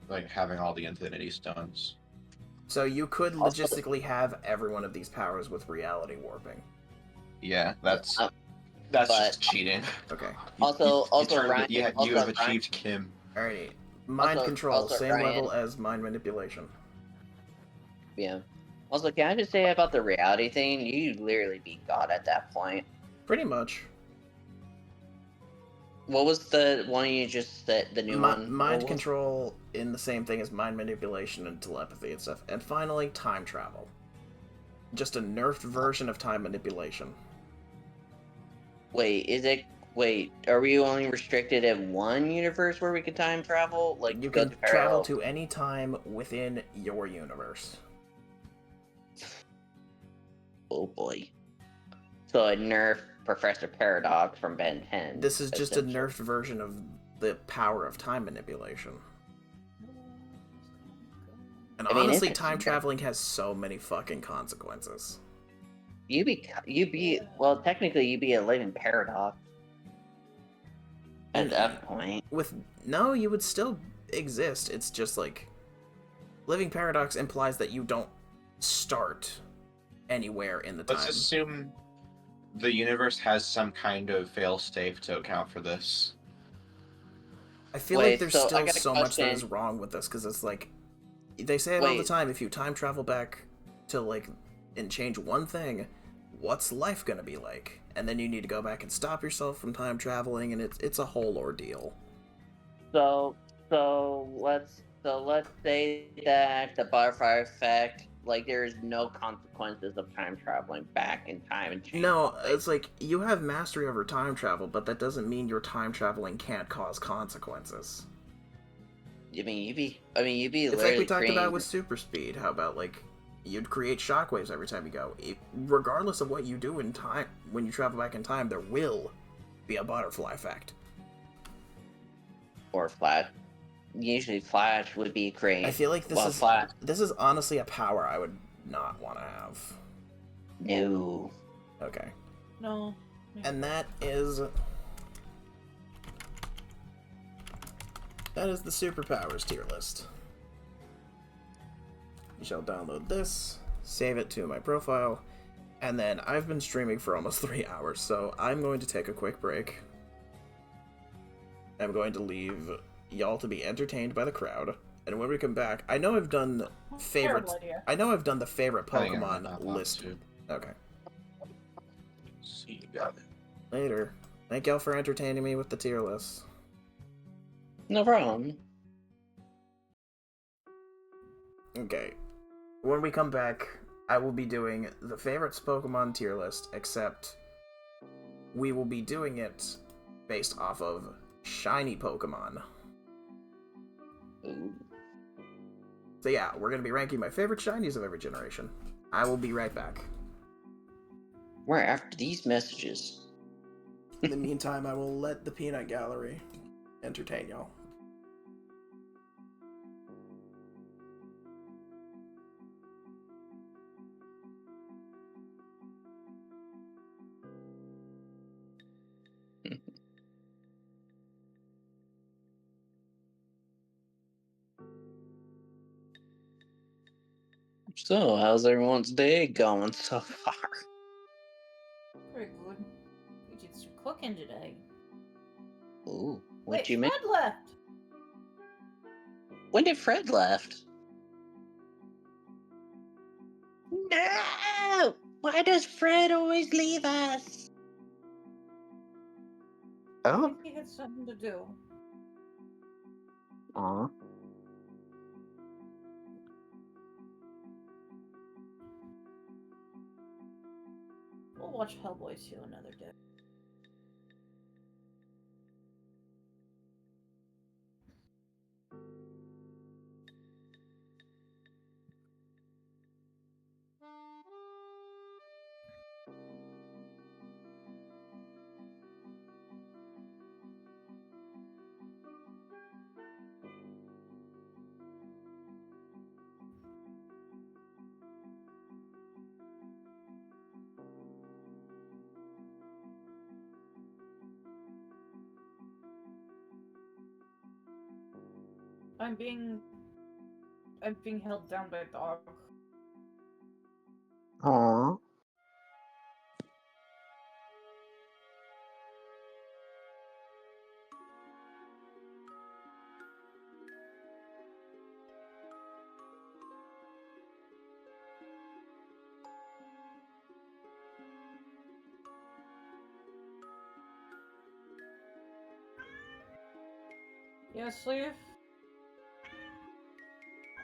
like having all the Infinity Stones. So you could logistically have every one of these powers with reality warping. Yeah, that's Uh, that's but- just cheating. Okay. You have achieved Kim. Alrighty. Mind control, also, same Ryan, level as mind manipulation. Yeah. Also, can I just say about the reality thing? You literally beat God at that point. Pretty much. What was the one you just said? The new one? Mind control in the same thing as mind manipulation and telepathy and stuff. And finally, time travel. Just a nerfed version of time manipulation. Wait, are we only restricted in one universe where we can time travel? Like, You go can to travel parallel? to any time within your universe. Oh boy. So a nerf Professor Paradox from Ben 10. This is just a essentially. nerfed version of the power of time manipulation. And I mean, honestly, it's- time traveling has so many fucking consequences. Well, technically, you'd be a living paradox. At that point. No, you would still exist. It's just like living paradox implies that you don't start anywhere in the time. Let's assume the universe has some kind of failsafe to account for this. I feel like there's still so much that is wrong with this because it's like they say it all the time. If you time travel back to like and change one thing, what's life gonna be like? And then you need to go back and stop yourself from time traveling, and it's a whole ordeal. So let's say that the butterfly effect, like there's no consequences of time traveling back in time and change. No, it's like you have mastery over time travel, but that doesn't mean your time traveling can't cause consequences. You'd be It's like we talked about with super speed. How about like you'd create shockwaves every time you go. Regardless of what you do in time, when you travel back in time, there will be a butterfly effect. Or Flash. Usually Flash would be great. I feel like this is honestly a power I would not want to have. No. Okay. No. And that is the superpowers tier list. You shall download this, save it to my profile, and then I've been streaming for almost 3 hours, so I'm going to take a quick break. I'm going to leave y'all to be entertained by the crowd, and when we come back, I know I've done favorites. I know I've done the favorite Pokemon list. Okay. See, you got it. Later. Thank y'all for entertaining me with the tier list. No problem. Okay. When we come back, I will be doing the favorites Pokemon tier list, except we will be doing it based off of shiny Pokemon. Ooh. So yeah, we're going to be ranking my favorite shinies of every generation. I will be right back. We're after these messages. In the meantime, I will let the Peanut Gallery entertain y'all. So, how's everyone's day going so far? Very good. We did some cooking today. Ooh, Wait, what you make? Fred left. When did Fred left? No! Why does Fred always leave us? I Oh. think he had something to do. Aw. We'll watch Hellboy 2 another day. I'm being held down by a dog. Aw. Yes, Leaf?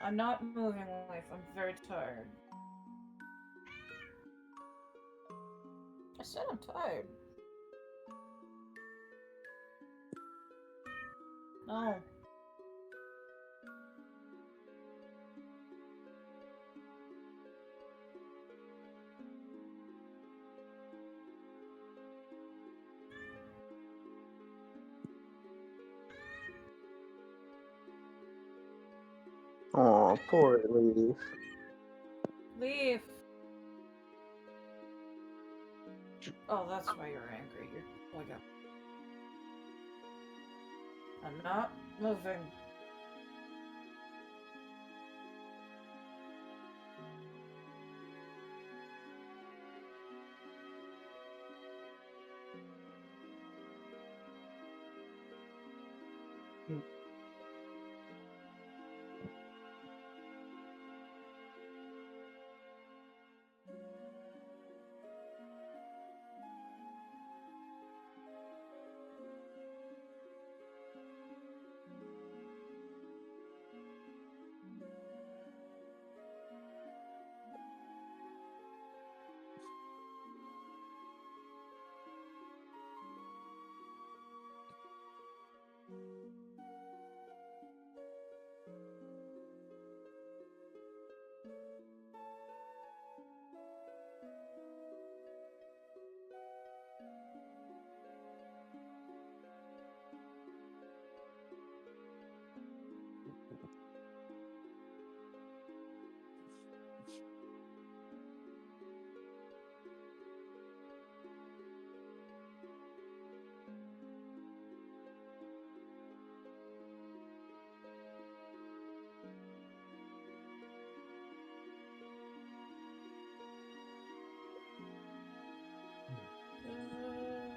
I'm not moving, Leaf. I'm very tired. I said I'm tired. No. Aw, poor Leaf. Leaf! Oh, that's why you're angry. You're... Wake up. I'm not moving.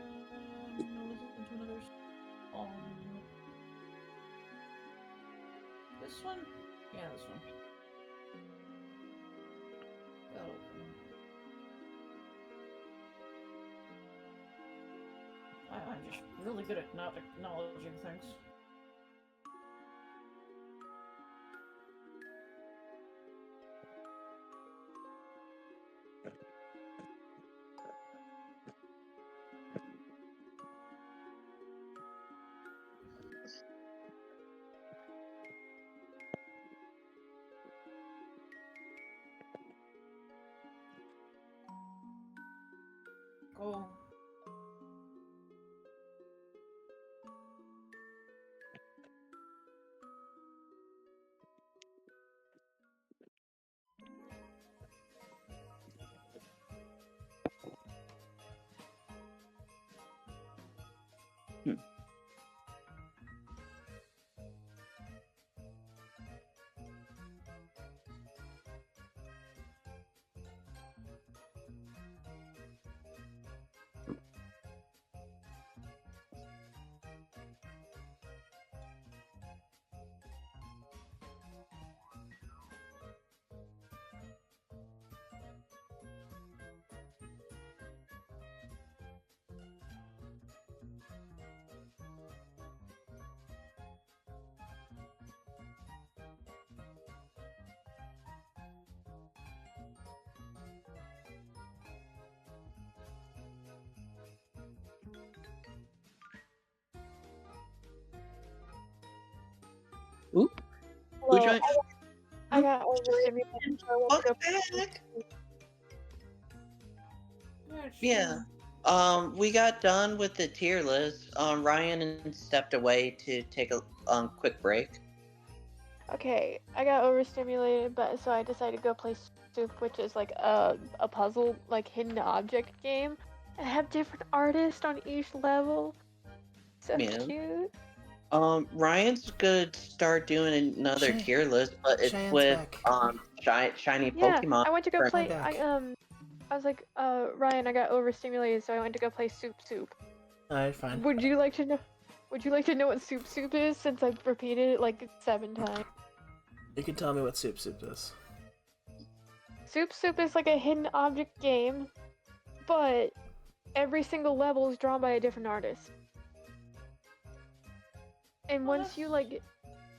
Listen to another song. This one? Yeah, this one. That'll open. I'm just really good at not acknowledging things. Go. Ooh, who Well, joined? I got overstimulated, so I went to go. Back. Yeah. Yeah. We got done with the tier list. Ryan stepped away to take a quick break. Okay, I got overstimulated, but so I decided to go play Soup, which is like a puzzle, like hidden object game. I have different artists on each level. So Yeah. cute. Ryan's gonna start doing another Shay- tier list, but it's Cheyenne's with back. shiny Yeah, Pokemon. I went to go for- I'm play. back. I was like, Ryan, I got overstimulated, so I went to go play Soup. Alright, fine. Would you like to know? Would you like to know what Soup is? Since I've repeated it like 7 times. You can tell me what Soup Soup is. Soup is like a hidden object game, but every single level is drawn by a different artist. And once you like,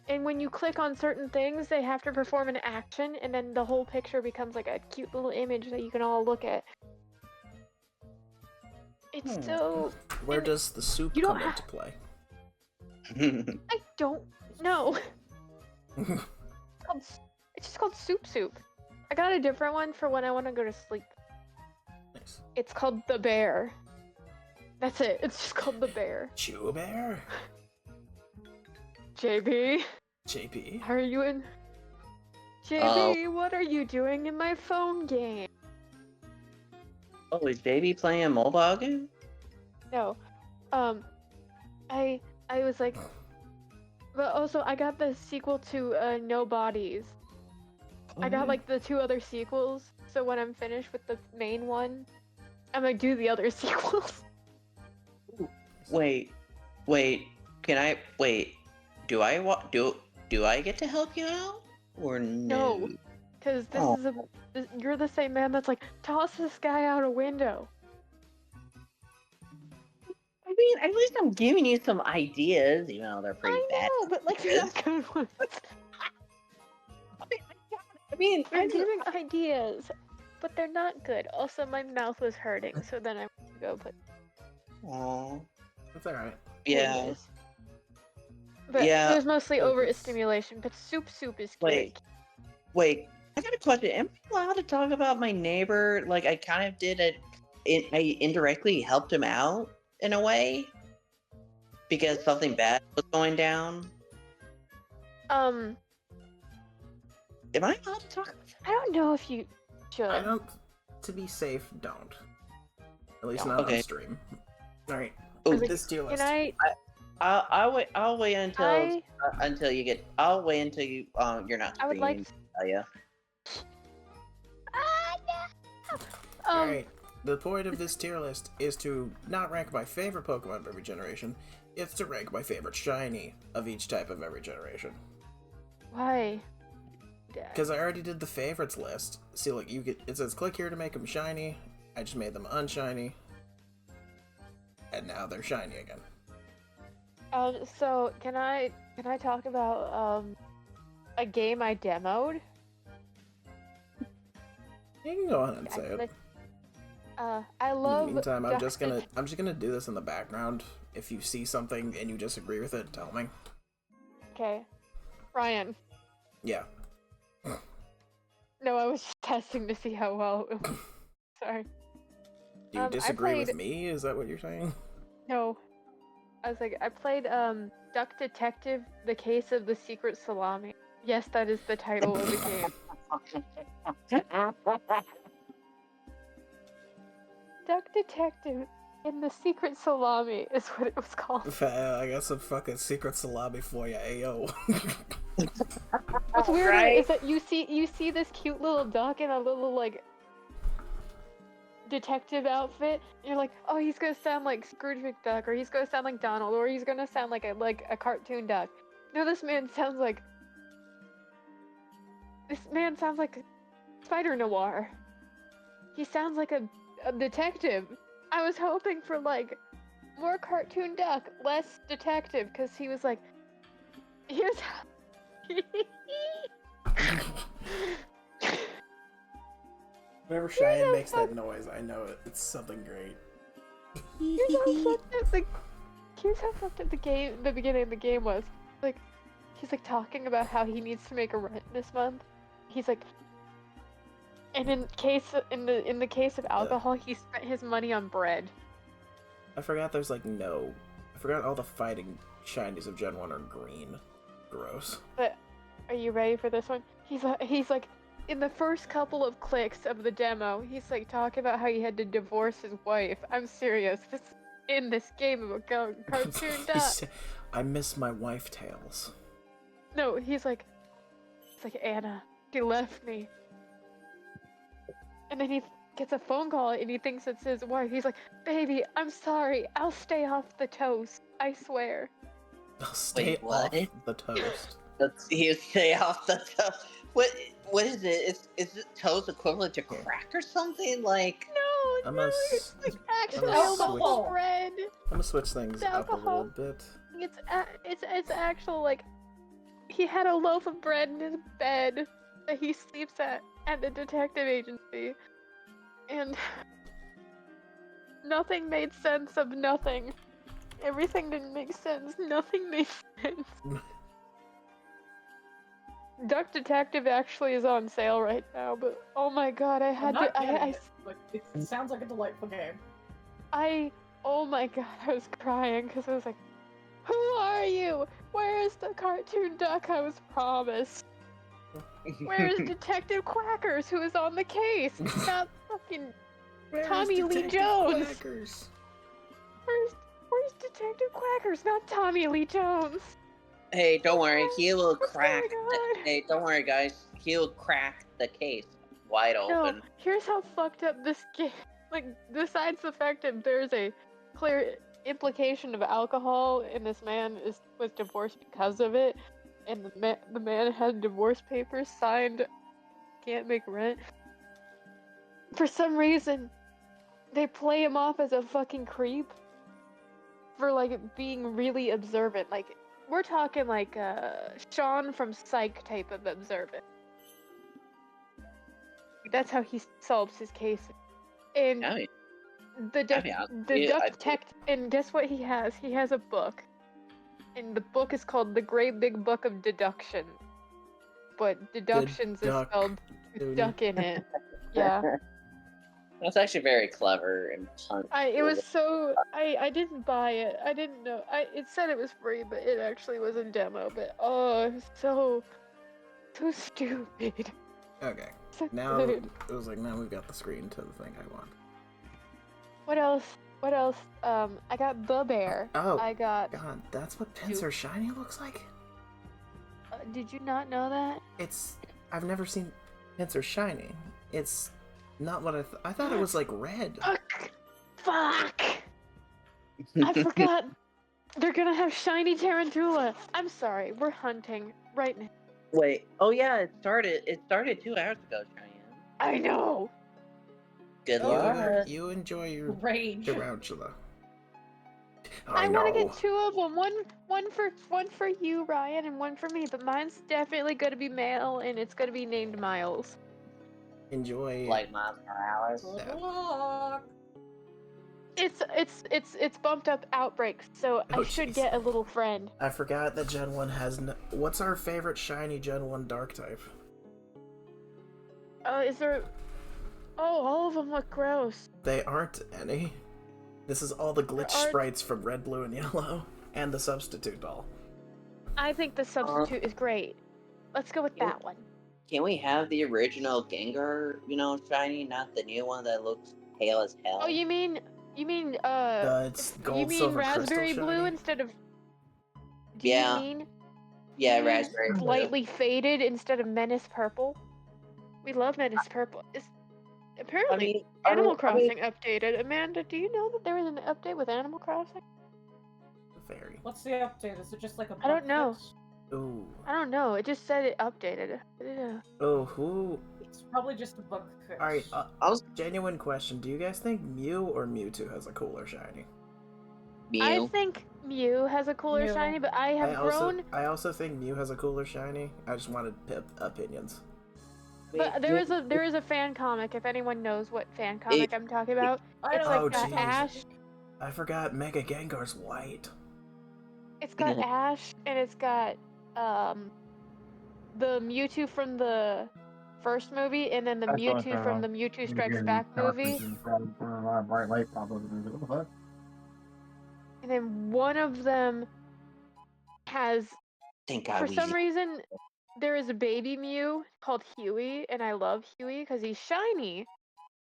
and when you click on certain things, they have to perform an action, and then the whole picture becomes like a cute little image that you can all look at. It's so. Where and does the soup you don't come ha- into play? I don't know. It's just called Soup Soup. I got a different one for when I want to go to sleep. Nice. It's called The Bear. That's it. It's just called The Bear. Chew Bear? JB, JP? are you in? JB, what are you doing in my phone game? Oh, is JB playing a mobile game? No. I was like, but also I got the sequel to No Bodies. I got like the 2 other sequels, so when I'm finished with the main one, I'm gonna do the other sequels. Wait, can I wait? Do I do I get to help you out or no? No, because this Oh. is you're the same man that's like, toss this guy out a window. I mean, at least I'm giving you some ideas, even though they're pretty I bad. know, but like they're not good ones. I mean, You're giving ideas, but they're not good. Also, my mouth was hurting, so then I went to go put Aw. That's alright. Yeah. bandages. But Yeah, it was mostly but overstimulation, but Soup is Wait. great. Wait, I got a question. Am I allowed to talk about my neighbor? Like, I kind of did it. I indirectly helped him out in a way because something bad was going down. Um, Am I allowed to talk about that? I don't know if you should. I don't. To be safe, don't. At least No. not Okay. on stream. Alright. Oh, Like, This tier Can list. I'll wait until I you get. I'll wait until you you're not. I would like. streaming, tell ya. Alright. The point of this tier list is to not rank my favorite Pokemon of every generation. It's to rank my favorite shiny of each type of every generation. Why? Because I already did the favorites list. See, like, it says click here to make them shiny. I just made them unshiny. And now they're shiny again. So can I talk about a game I demoed? You can go ahead and say it. I love. In the meantime, I'm just Dr. gonna do this in the background. If you see something and you disagree with it, tell me. Okay, Ryan. Yeah. No, I was just testing to see how well. It was. Sorry. Do you I disagree with played- me? Is that what you're saying? No. I was like, I played Duck Detective: The Case of the Secret Salami. Yes, that is the title of the game. Duck Detective and the Secret Salami is what it was called. I got some fucking secret salami for you, ayo. What's weird Right. is that you see this cute little duck in a little like detective outfit. And you're like, oh, he's gonna sound like Scrooge McDuck, or he's gonna sound like Donald, or he's gonna sound like a cartoon duck. No, this man sounds like Spider Noir. He sounds like a detective. I was hoping for like more cartoon duck, less detective, because he was like, here's. Whenever Cheyenne makes that noise, I know it's something great. Here's how fucked up the beginning of the game was. Like, he's like talking about how he needs to make a rent this month. He's like, and in the case of alcohol, he spent his money on bread. I forgot there's like no. I forgot all the fighting shinies of Gen 1 are green. Gross. But are you ready for this one? He's like, in the first couple of clicks of the demo, he's like talking about how he had to divorce his wife. I'm serious. This in this game of a cartoon duck. I miss my wife tales. No, he's like Anna, she left me. And then he gets a phone call and he thinks it's his wife. He's like, baby, I'm sorry. I'll stay off the toast. I swear. I'll stay Wait, what? off the toast. You stay off the toast. What is it? Is it toast equivalent to crack or something? Like, No, I'm no, a it's like actually I'm a alcohol switch- bread. I'm gonna switch things It's up a little alcohol. bit. It's actual, like, he had a loaf of bread in his bed that he sleeps at the detective agency, and nothing made sense of nothing. Everything didn't make sense. Nothing made sense. Duck Detective actually is on sale right now, but oh my god, I I'm had not to. getting it, but it sounds like a delightful game. Oh my god, I was crying because I was like, who are you? Where is the cartoon duck I was promised? Where is Detective Quackers, who is on the case? Not fucking Where's Tommy Lee Detective Jones. Quackers? Where's Detective Quackers? Not Tommy Lee Jones. Hey, don't worry, he will What's crack. going on? Hey, don't worry, guys. He'll crack the case wide No, open. here's how fucked up this game. Like, besides the fact that there's a clear implication of alcohol, and this man was divorced because of it, and the man had divorce papers signed, can't make rent. For some reason, they play him off as a fucking creep for like being really observant. Like, we're talking like Sean from Psych type of observant. That's how he solves his cases. And I mean, the duck I- detective, and guess what he has? He has a book, and the book is called The Great Big Book of Deduction. But deductions is spelled with duck in it. Yeah. That's actually very clever and fun. I didn't buy it. I didn't know. It said it was free, but it actually was a demo. But oh, it was so stupid. Okay. So Now good. it was like, now we've got the screen to the thing I want. What else? I got the bear. Oh, I got. God, that's what Pincer Shiny looks like? Did you not know that? I've never seen Pincer Shiny. It's not what I thought it was like red. Fuck! I forgot. They're gonna have shiny Tarantula. I'm sorry. We're hunting right now. Wait. Oh yeah, it started 2 hours ago, Cheyenne. I know. Good luck. You enjoy your Rage. tarantula. I want to get 2 of them. One for you, Ryan, and one for me. But mine's definitely gonna be male, and it's gonna be named Miles. Enjoy. Like Miles Morales. Good luck. It's bumped up outbreaks, so I should jeez. get a little friend. I forgot that Gen 1 has what's our favorite shiny Gen 1 dark type? Is there? Oh, all of them look gross. They aren't any. This is all the glitch sprites from Red, Blue, and Yellow, and the substitute doll. I think the substitute is great. Let's go with that one. Can we have the original Gengar, shiny, not the new one that looks pale as hell? Oh, you mean it's gold, you mean silver, raspberry crystal blue shiny? instead of? Yeah. Yeah, you mean raspberry blue. Slightly faded instead of Menace purple. We love Menace purple. Apparently, Animal Crossing updated. Amanda, do you know that there was an update with Animal Crossing? Very. What's the update? Is it just like a bug I don't know. fix? Ooh. I don't know. It just said it updated. Yeah. Oh, who? It's probably just a bug fix. Alright, genuine question. Do you guys think Mew or Mewtwo has a cooler shiny? Mew. I think Mew has a cooler Mew. shiny, but I have grown. I also think Mew has a cooler shiny. I just wanted opinions. But there is a fan comic. If anyone knows what fan comic I'm talking about, it's don't like got geez. Ash. I forgot Mega Gengar's white. It's got Ash, and it's got the Mewtwo from the first movie, and then the Mewtwo from the Mewtwo Strikes Back movie. And then one of them has, for some reason, there is a baby Mew called Huey, and I love Huey because he's shiny.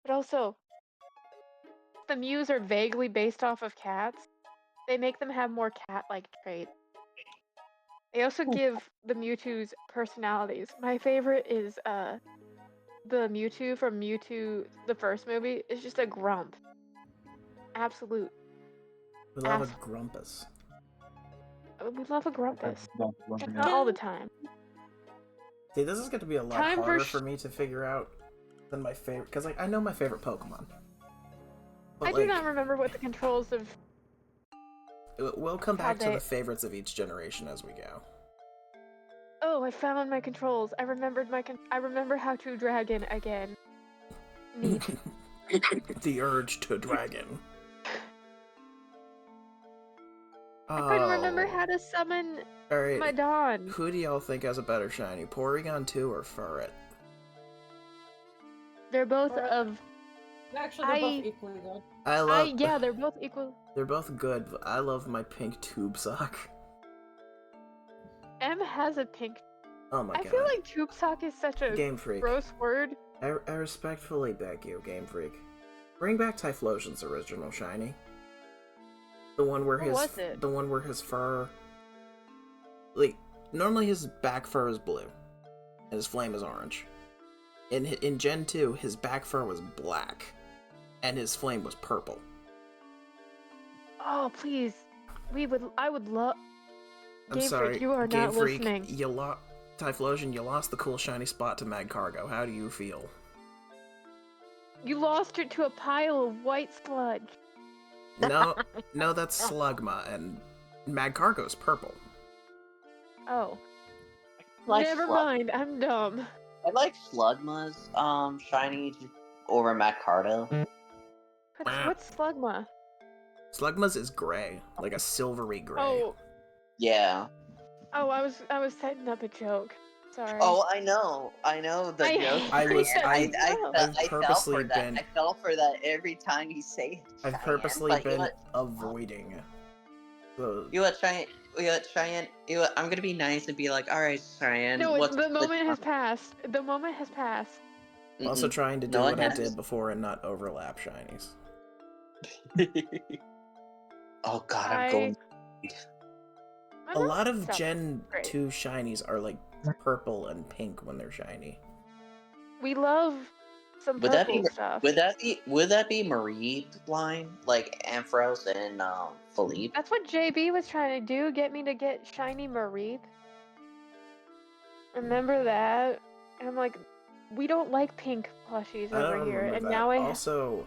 But also, the Mews are vaguely based off of cats. They make them have more cat-like traits. They also give the Mewtwo's personalities. My favorite is the Mewtwo from Mewtwo, the first movie, is just a grump. Absolute. We love a Grumpus. We love a Grumpus. Not all the time. See, this is going to be a lot harder for me to figure out than my favorite, because I know my favorite Pokemon. But, I do not remember what the controls of. We'll come How back to they- the favorites of each generation as we go. Oh, I found my controls. I remembered I remember how to dragon again. Neat. The urge to dragon. I couldn't remember Oh. how to summon Alright, my Dawn. who do y'all think has a better shiny, Porygon 2 or Furret? They're both Alright. of. Actually, they're both I- equally good. I love. Yeah, they're both equal. They're both good. But I love my pink tube sock. M has a pink. Oh my I god. feel like tube sock is such a Game Freak. gross word. I respectfully beg you, Game Freak. Bring back Typhlosion's original shiny. The one where What was it? The one where his fur. Like, normally his back fur is blue, and his flame is orange. In Gen 2, his back fur was black, and his flame was purple. Oh, please. I would love. I'm Game sorry, Freak, you are Game not Freak, listening. Typhlosion, you lost the cool shiny spot to Magcargo. How do you feel? You lost it to a pile of white sludge. No, no, that's Slugma, and Magcargo's purple. Oh. Like Never Slug- mind, I'm dumb. I like Slugma's shiny over Maccardo. What's Slugma? Slugma's is gray, like a silvery gray. Oh, Yeah. I was setting up a joke. Sorry. Oh, I know the I- joke. I was- I I've fell purposely for that. been- I fell for that every time you say it. I've Cheyenne, purposely but been avoiding those. You know what, Cheyenne? You know what, I'm gonna be nice and be like, all right, Cheyenne. No, what's the moment has passed. The moment has passed. Also trying to do No, it what I has. did before and not overlap shinies. Oh God, I'm I- going. I'm A not lot of so Gen great. 2 shinies are like purple and pink when they're shiny. We love some Would that purple be stuff. would that be Marie line like Ampharos and Philippe? That's what JB was trying to do, get me to get shiny Mareep. Remember that? And I'm like, we don't like pink plushies I don't over here. remember And that. now I Also,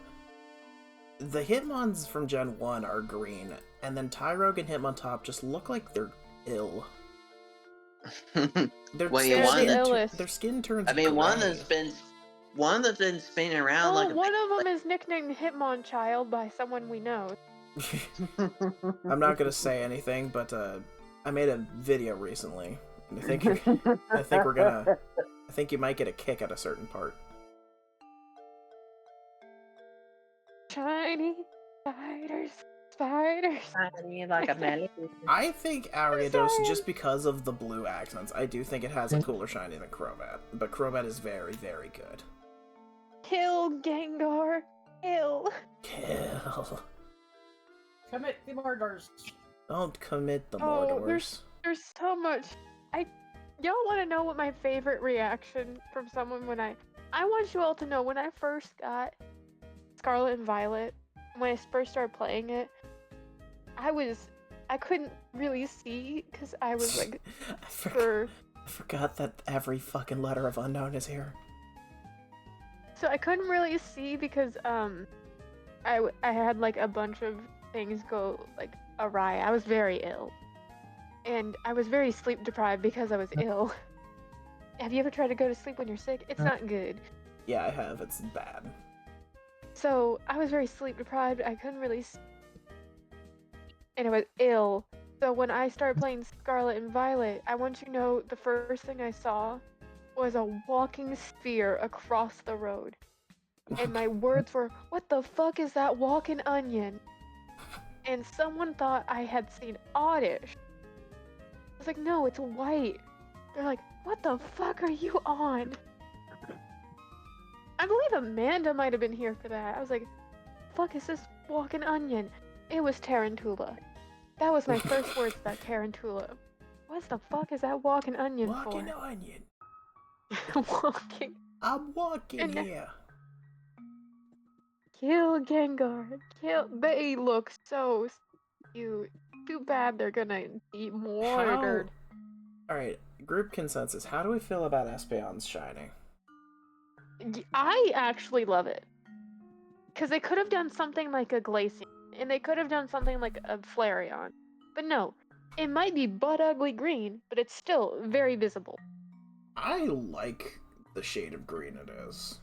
the Hitmons from Gen 1 are green, and then Tyrogue and Hitmontop just look like they're ill. Their, Well, their, one- skin, They're the illest. their skin turns I mean, one gray. that's been spinning around well, like one of them is nicknamed Hitmonchild by someone we know. I'm not gonna say anything, but I made a video recently, and I think I think you might get a kick at a certain part. Shiny spiders, spiders. like a melody. I think Ariados, sorry. just because of the blue accents, I do think it has a cooler shiny than Crobat, but Crobat is very, very good. Kill Gengar. Kill. Kill. Commit the murders. Don't commit the Oh, Mordors. There's so much. Y'all want to know what my favorite reaction from someone when I want you all to know when I first got Scarlet and Violet, when I first started playing it, I couldn't really see because I was like I forgot that every fucking letter of unknown is here. so I couldn't really see because I had like a bunch of things go like awry. I was very ill. And I was very sleep deprived because I was ill. Have you ever tried to go to sleep when you're sick? It's not good. Yeah, I have. It's bad. So I was very sleep deprived. I couldn't really. And I was ill. So when I started playing Scarlet and Violet, I want you to know the first thing I saw was a walking sphere across the road. And my words were, "What the fuck is that walking onion?" And someone thought I had seen Oddish. I was like, "No, it's white." They're like, "What the fuck are you on?" I believe Amanda might have been here for that. I was like, "Fuck is this walking onion?" It was Tarantula. That was my first words about Tarantula. What the fuck is that walking onion Walking for? onion. Walking. I'm walking And- here. Kill Gengar. Kill. They look so cute. Too bad they're gonna be murdered. Alright, group consensus. How do we feel about Espeon's shiny? I actually love it. Because they could have done something like a Glaceon. And they could have done something like a Flareon. But no, it might be butt ugly green, but it's still very visible. I like the shade of green it is.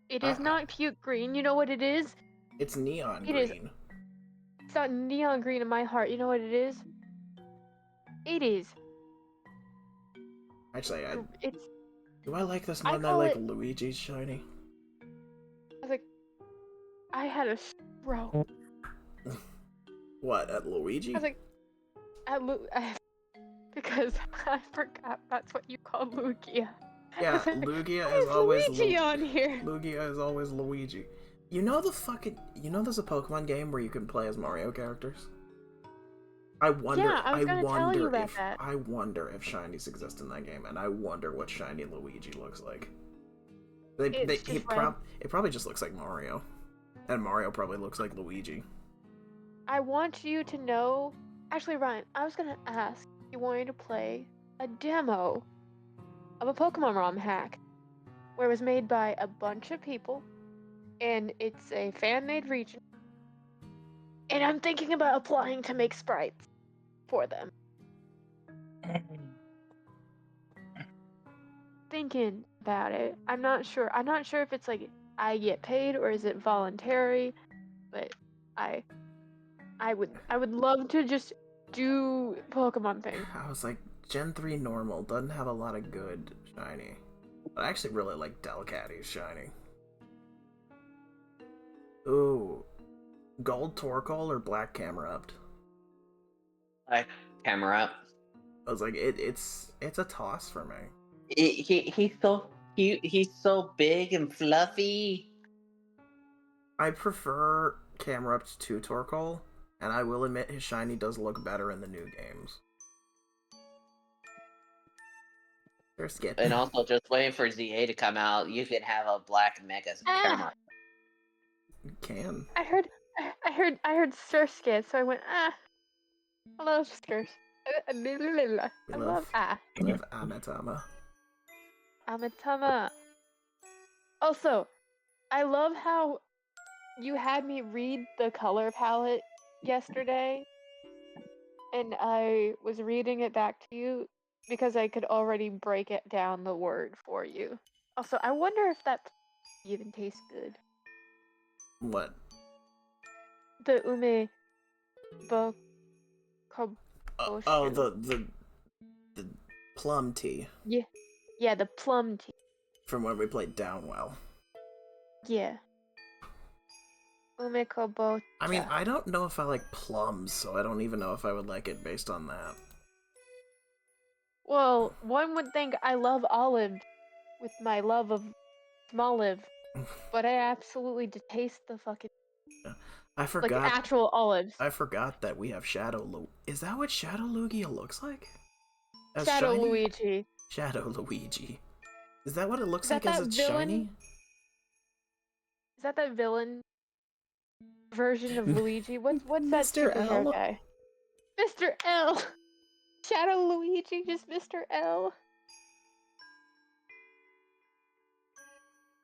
It is not puke green. You know what it is? It's neon It is. green. It's not neon green in my heart. You know what it is? It is. Actually, It's. do I like this more I than I call like it. Luigi's shiny? I was like, I had a stroke. What, at Luigi? I was like, because I forgot that's what you call Lugia. Yeah, I was like, Lugia why is always Luigi on here? Lugia is always Luigi. You know there's a Pokemon game where you can play as Mario characters? I wonder Yeah, I was gonna tell you about that. I wonder if shinies exist in that game, and I wonder what shiny Luigi looks like. It probably just looks like Mario. And Mario probably looks like Luigi. I want you to know. Actually, Ryan, I was gonna ask if you wanted to play a demo of a Pokemon ROM hack where it was made by a bunch of people and it's a fan-made region. And I'm thinking about applying to make sprites for them. Thinking about it. I'm not sure. I'm not sure if it's like I get paid or is it voluntary, but I would love to just do Pokemon things. I was like, Gen 3 normal doesn't have a lot of good shiny. But I actually really like Delcatty's shiny. Ooh. Gold Torkoal or Black Camerupt? Like camera up. I was like, it's a toss for me. He's so cute. He's so big and fluffy. I prefer Camerupt to Torkoal, and I will admit his shiny does look better in the new games. And also, just waiting for ZA to come out, you could have a black mega camera. You can. I heard Surskit, so I went I love Skirts. I love We have Amatama. Amatama. Also, I love how you had me read the color palette yesterday, and I was reading it back to you because I could already break it down the word for you. Also, I wonder if that even tastes good. What? The ume bo Oh, the plum tea yeah, the plum tea. from when we played Downwell. Yeah. Ume kobo. I mean, I don't know if I like plums, so I don't even know if I would like it based on that. Well, one would think I love olives with my love of smolive, but I absolutely detest the fucking I forgot. like actual olives. I forgot that we have Is that what Shadow Lugia looks like? As Shadow shiny? Luigi. Shadow Luigi. Is that what it looks Is like that as that it's villain? shiny? Is that that villain version of Luigi? What's that Mr. stupid hair L? guy? Mr. L. Shadow Luigi, just Mr. L.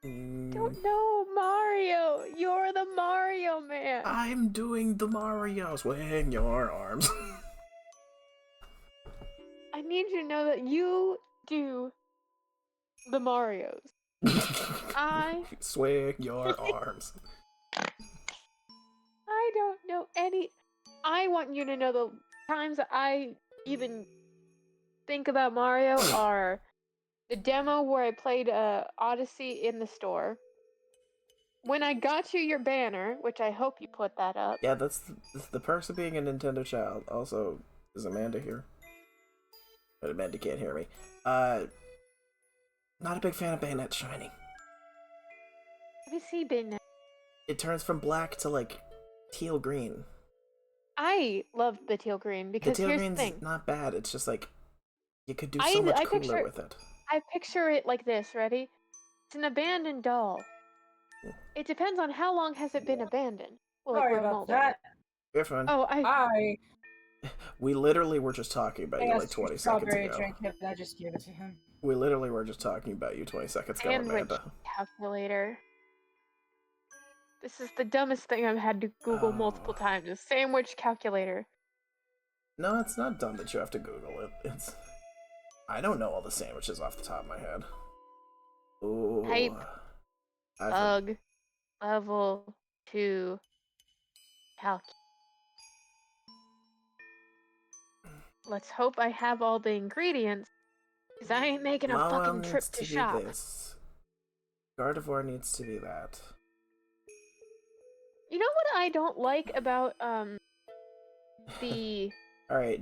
Don't know Mario. You're the Mario man. I'm doing the Mario. Swing your arms. I need you to know that you do the Marios. I swing your arms. I don't know any. I want you to know the times that I even think about Mario are the demo where I played Odyssey in the store. When I got you your banner, which I hope you put that up. Yeah, that's the person being a Nintendo child. Also, is Amanda here? But Amanda can't hear me. Not a big fan of Bayonetta shiny. Let me see Bayonetta. It turns from black to like teal green. I love the teal green because the teal here's green's the thing. Not bad. It's just like you could do so much cooler with it. I picture it like this. Ready? It's an abandoned doll. It depends on how long has it been abandoned. Well, Sorry about that. You're fine. Oh, We literally were just talking about you like 20 seconds ago. Drink it, I just gave it to him. We literally were just talking about you 20 seconds ago, sandwich Amanda. calculator. This is the dumbest thing I've had to Google multiple times. A sandwich calculator. No, it's not dumb that you have to Google it. It's I don't know all the sandwiches off the top of my head. Ooh. Type I bug level 2 calc. Let's hope I have all the ingredients, because I ain't making a Mawile fucking trip needs to to shop. be this. Gardevoir needs to be that. You know what I don't like about the Alright,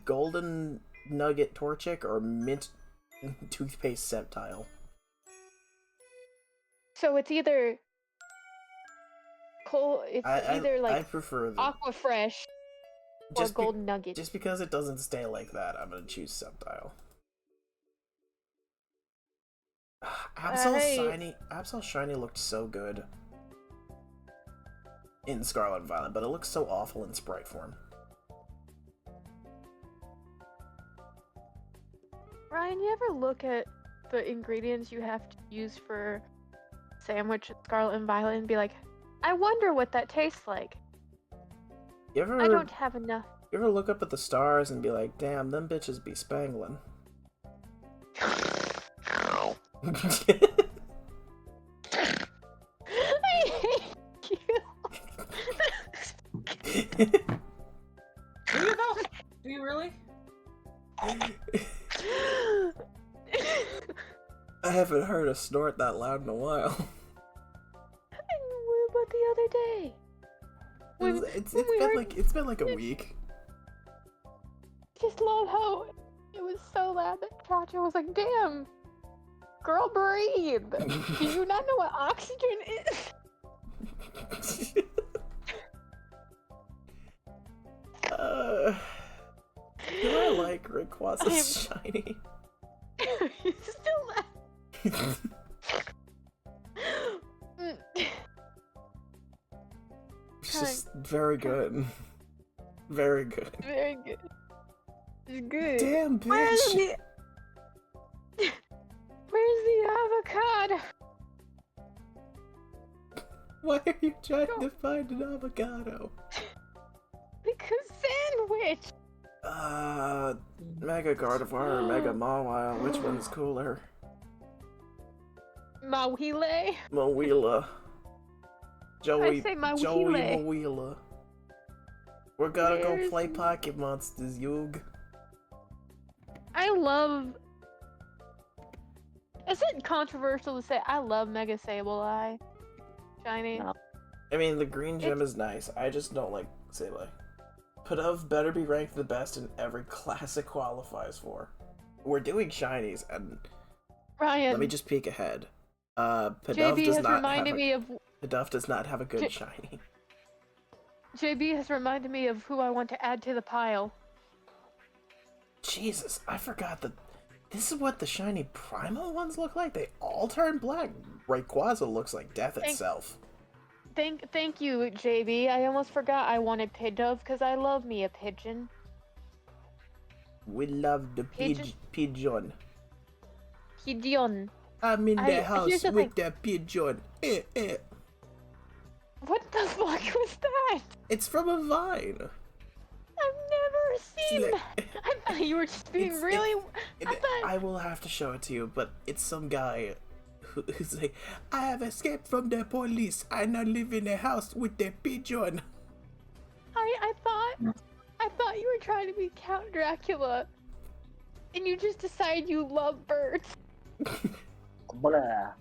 golden nugget Torchic or mint toothpaste Sceptile? so it's either I prefer the Aqua Fresh or just Golden Nugget. just because it doesn't stay like that, I'm gonna choose Sceptile. Absol Shiny looked so good in Scarlet and Violet, but it looks so awful in Sprite form. Ryan, you ever look at the ingredients you have to use for sandwich Scarlet and Violet and be like, I wonder what that tastes like. You ever I don't have enough. You ever look up at the stars and be like, damn, them bitches be spanglin'? I hate you. Do you though? Do you really? I haven't heard a snort that loud in a while. What about the other day? It's been like a week. Just love how it was so loud that Chacha was like, damn, girl, breathe. Do you not know what oxygen is? Do I like Rayquaza's shiny? You still laugh. It's just very good. Very good. Very good. It's good. Damn, bitch! Where's the avocado? Why are you trying to find an avocado? Because sandwich! Mega Gardevoir or Mega Mawile, which one's cooler? Mawile? Mawila. Joey say Mawile. Mawila. We're gonna go Where's- play Pocket Monsters, Yug. I love... Is it controversial to say I love Mega Sableye? Shiny? No. I mean, the green gem is nice. I just don't like Sableye. Pidove better be ranked the best in every class it qualifies for. We're doing shinies, and Ryan, let me just peek ahead. Pidove JB does has not reminded have me of... Pidove does not have a good shiny. JB has reminded me of who I want to add to the pile. Jesus, I forgot that this is what the shiny primal ones look like. They all turn black. Rayquaza looks like death itself. Thank you, JB. I almost forgot I wanted Pidove because I love me a pigeon. We love the Pigeon? pigeon. Pigeon. I'm in the Here's house the with the pigeon. What the fuck was that? It's from a vine. I've never seen Like- that. I thought you were just being really... I will have to show it to you, but it's some guy who's like, I have escaped from the police. I now live in a house with the pigeon. I thought you were trying to be Count Dracula. And you just decided you love birds. Blah.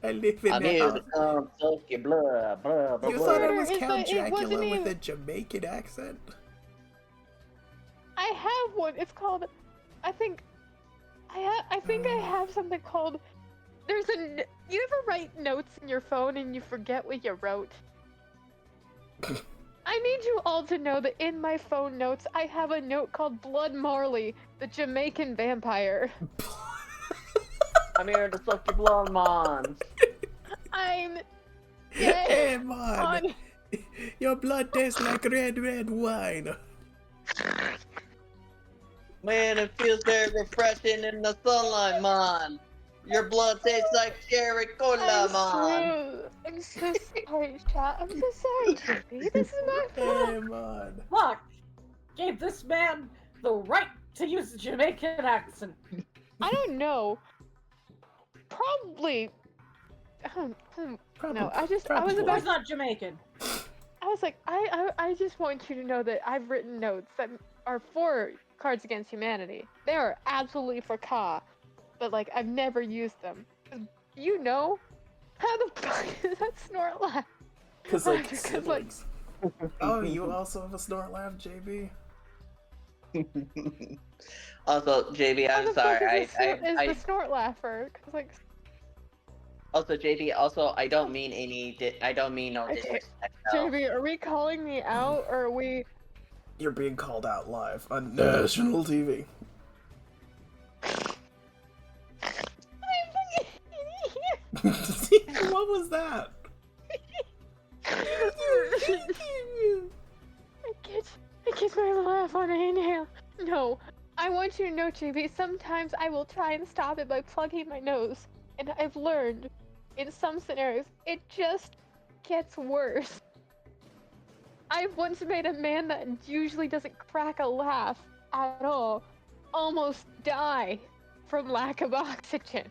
I live in I'm a here house. to come suck your blood. Blah, blah, You blah. thought I Murder was is Count the- it wasn't Dracula with even- a Jamaican accent? I have one. It's called... I think I have something called... There's a... You ever write notes in your phone and you forget what you wrote? I need you all to know that in my phone notes, I have a note called Blood Marley, the Jamaican vampire. I'm here to suck your blood, man. I'm Hey, dead man! on... Your blood tastes like red wine. Man, it feels very refreshing in the sunlight, man. Your blood tastes like cherry cola, man. I'm so sorry, chat. I'm so sorry, JP. This is my fault. Hey, man. Look, gave this man the right to use a Jamaican accent? I don't know. Probably. No, I was Probably. about He's not Jamaican. I was like, I just want you to know that I've written notes that are for Cards Against Humanity. They are absolutely for Ka, but like I've never used them. You know, how the fuck is that Snorlax? Because like Because, like- siblings. Oh, you also have a Snorlax, JB? Also, JB, How I'm the sorry. fuck is the Snorlaugher? Because like, Also, JB, also, I don't mean I don't mean no Okay, disrespect. though. JB, are we calling me out or are we? You're being called out live on national TV. What was that? I kiss my laugh on an inhale. No, I want you to know, JB, sometimes I will try and stop it by plugging my nose. And I've learned, in some scenarios, it just gets worse. I once made a man that usually doesn't crack a laugh at all almost die from lack of oxygen.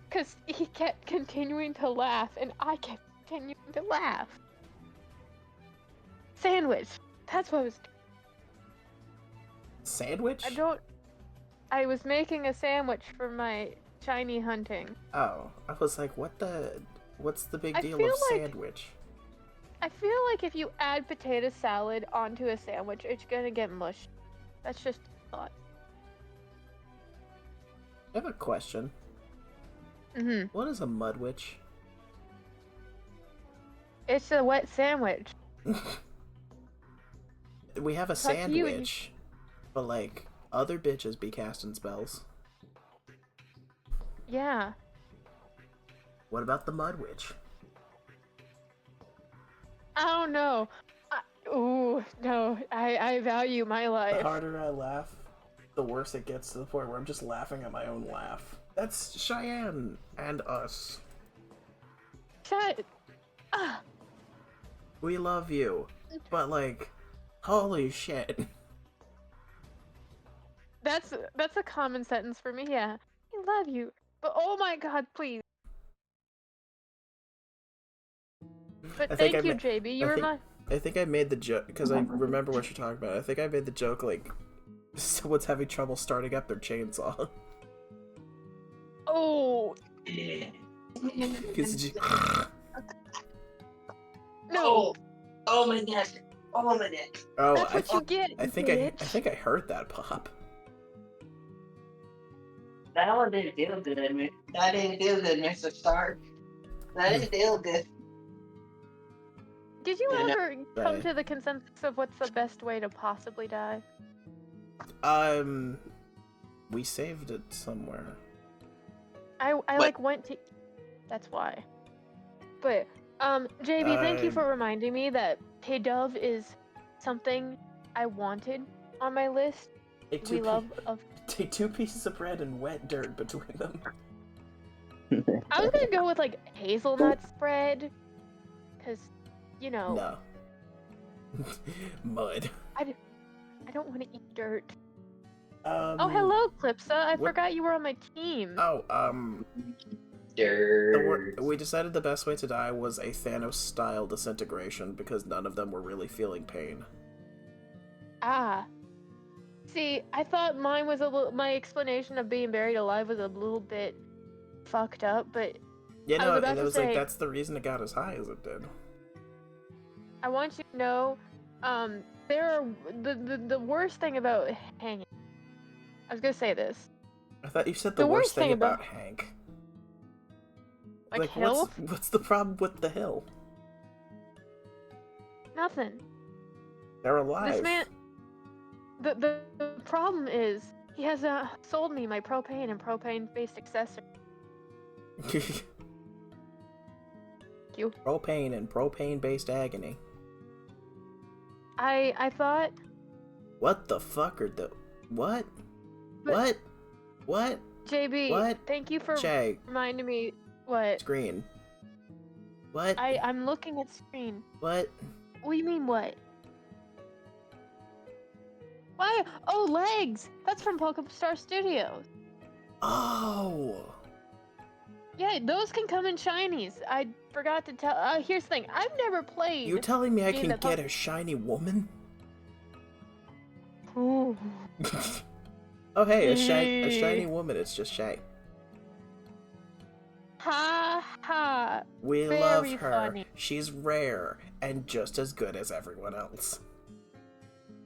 Because he kept continuing to laugh, and I kept continuing to laugh. Sandwich. That's what I was. Sandwich? I was making a sandwich for my shiny hunting. Oh, I was like, what's the big I deal feel of like- sandwich? I feel like if you add potato salad onto a sandwich, it's gonna get mush. That's just a thought. I have a question. Mm-hmm. What is a mudwitch? It's a wet sandwich. We have a Fuck you and- sandwich, but like, other bitches be casting spells. Yeah. What about the mudwitch? I don't know. Ooh, no. I value my The life. harder I laugh, the worse it gets, to the point where I'm just laughing at my own laugh. That's Cheyenne and us. Shut. Ah. We love you, but like, holy shit. That's a common sentence for me. Yeah. I love you, but oh my god, please. But I think thank I you, ma- JB. You I were think- my. I think I made the joke because I remember what you're talking about. I think I made the joke like someone's having trouble starting up their chainsaw. Oh 'Cause you- no. Oh my neck. Oh my neck. oh, That's what you get. I think bitch. I heard that pop. That one didn't feel good, That didn't feel good, Mr. Stark. That didn't feel good. Did you Yeah, no. ever come Right. to the consensus of what's the best way to possibly die? We saved it somewhere. I What? like went to. That's why. But JB, thank you for reminding me that Hey Dove is something I wanted on my list. Take We love of. take 2 pieces of bread and wet dirt between them. I was gonna go with like hazelnut spread, cause you know No. Mud. I don't want to eat dirt. Oh Oh hello, Clipsa. I what- forgot you were on my team. We decided the best way to die was a Thanos-style disintegration because none of them were really feeling pain. Ah. See, I thought mine was a little. My explanation of being buried alive was a little bit fucked up, but You I was know, about and it to was say- like that's the reason it got as high as it did. I want you to know, there are the worst thing about hanging. I was gonna say this. I thought you said The the worst worst thing thing about about- Hank. Like hill? What's the problem with the hill? Nothing. They're alive. This man. The problem is he has sold me my propane and propane-based accessory. You. Propane and propane-based agony. I thought. What the fuck are the... What? But- What? JB, What? thank you for Shay, reminding me. What? screen. What? I'm looking at screen. What? What do you mean what? Why? Oh, legs! That's from Pokestar Studios. Oh. Yeah, those can come in shinies. I forgot to tell. Here's the thing. I've never played. You telling me I game can that get a shiny woman? Ooh. Oh hey, a shiny woman. It's just Shay. Ha ha. We Very love her. funny. She's rare and just as good as everyone else.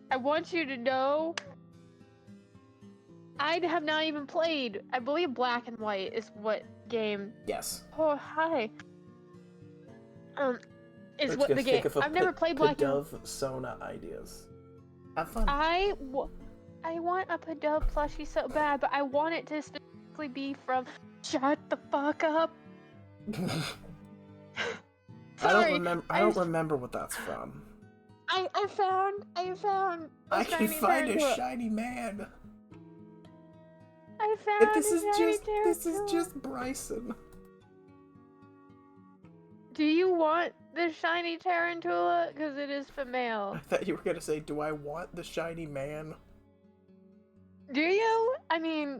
I want you to know. I have not even played. I believe Black and White is what game. Yes. Oh hi. Is Let's what go the think game. of a I've never played Black and. Pidove Sona ideas. Have fun. I want a Pidove plushie so bad, but I want it to specifically be from. Shut the fuck up. Sorry. I don't remember what that's from. I found. I can find a tarantula. shiny man. I found. But this is tarantula. just Bryson. Do you want the shiny tarantula? Because it is I female. thought you were gonna say, "Do I want the shiny man?" Do you? I mean,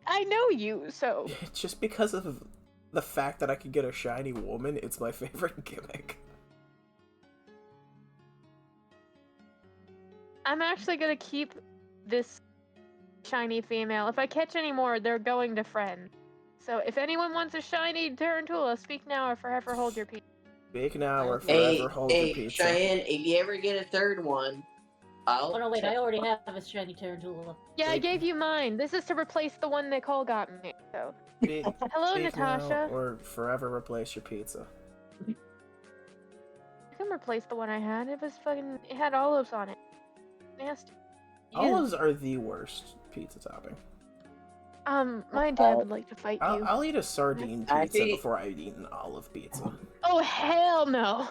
I know you, so. Just because of the fact that I could get a shiny woman, it's my favorite gimmick. I'm actually gonna keep this shiny female. If I catch any more, they're going to friend. So if anyone wants a shiny tarantula, speak now or forever hold your peace. Speak now or Hey, forever hold your hey, pizza. Cheyenne, if you ever get a third one, I'll. Oh no, wait, I already have a shiny tarantula. Yeah, I Speak- gave you mine. This is to replace the one Nicole got me. So Speak, hello, speak now Natasha. or forever replace your pizza. You can replace the one I had. It was fucking. It had olives on it. Nasty. Olives are the worst pizza topping. My dad would like to fight you. I'll eat a sardine pizza Actually- before I eat an olive pizza. Oh hell no!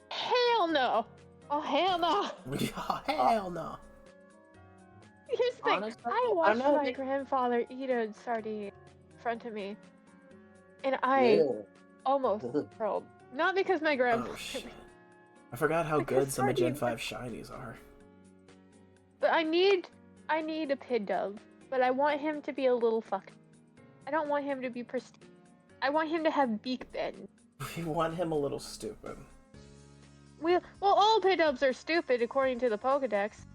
Hell no! Oh hell no! Hell no. Here's the thing. Honestly, I I'm watched not my big- grandfather eat a sardine in front of me, and I Ew. almost curled. Not because my grandfather, Oh shit. I forgot how Because good some of Gen sardines 5 shinies are. but I need a pid dove. But I want him to be a little fuck. I don't want him to be pristine. I want him to have beak bend. We want him a little stupid. Well, all pid doves are stupid according to the Pokedex.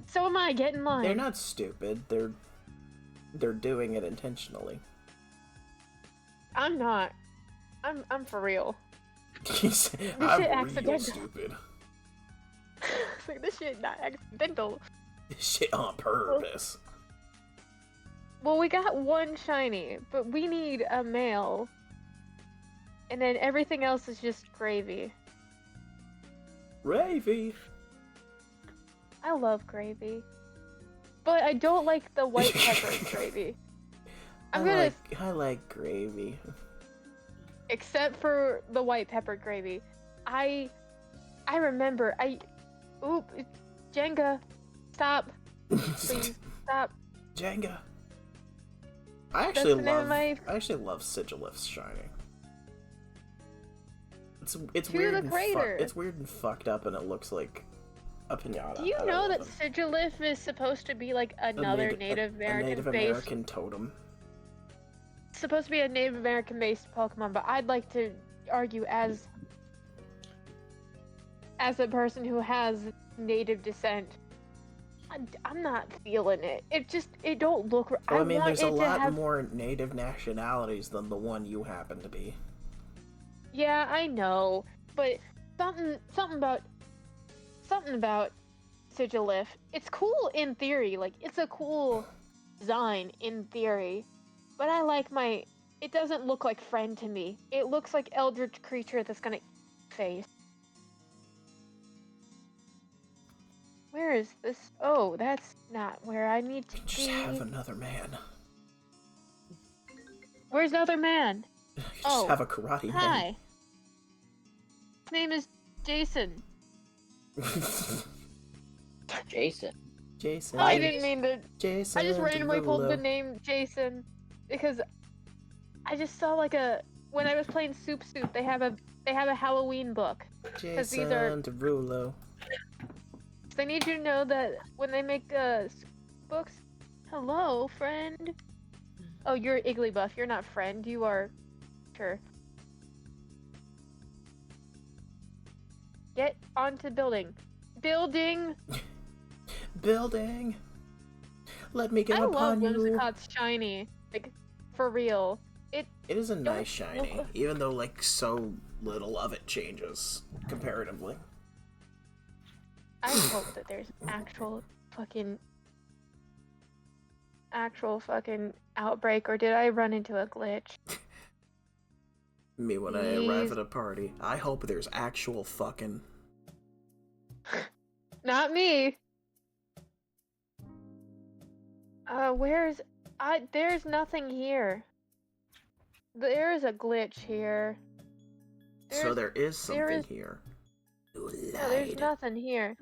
So am I. Get in line. They're not stupid. They're doing it intentionally. I'm not. I'm for real. I'm shit real accidental. stupid. Like this shit not accidental. This shit on purpose. Well, we got one shiny, but we need a male. And then everything else is just gravy. Ravy. I love gravy. But I don't like the white pepper gravy. I like gravy. Except for the white pepper gravy. I remember Oop, Jenga. Stop. Please stop. Jenga. That's the name of my- I actually love Sigilif's shiny. It's To weird the and crater. it's weird and fucked up, and it looks like a pinata. Do you I don't know love that it. Sigilif is supposed to be like another Native American based American totem. supposed to be a Native American based Pokemon, but I'd like to argue as a person who has native descent, I'm not feeling it. It don't look. Well, I mean, want there's a it to lot have... more native nationalities than the one you happen to be. Yeah, I know, but something about Sigilif. It's cool in theory. Like it's a cool design in theory, but I like my. It doesn't look like friend to me. It looks like eldritch creature that's gonna eat face. Where is this? Oh, that's not where I need to Just be. have another man. Where's the other man? Just Oh, have a karate Hi. His name is Jason. man. Jason. Jason. I didn't mean to. Jason. I just randomly pulled the Derulo. name Jason because I just saw when I was playing Soup, they have They have a Halloween book. Because these are. Jason Derulo. They need you to know that when they make books. Hello, friend. Oh, you're Igglybuff. You're not friend. You are. Sure. Get onto building. Building. Building. Let me get I love upon you. Whimsicott's shiny. Like, for real. It is a Don't- nice shiny, even though like so little of it changes comparatively. I hope that there's actual fucking outbreak, or did I run into a glitch? Me when I arrive at a party, I hope there's actual fucking. Not me. There's nothing here. There's a glitch here. So there is something is- here. No, there's nothing here.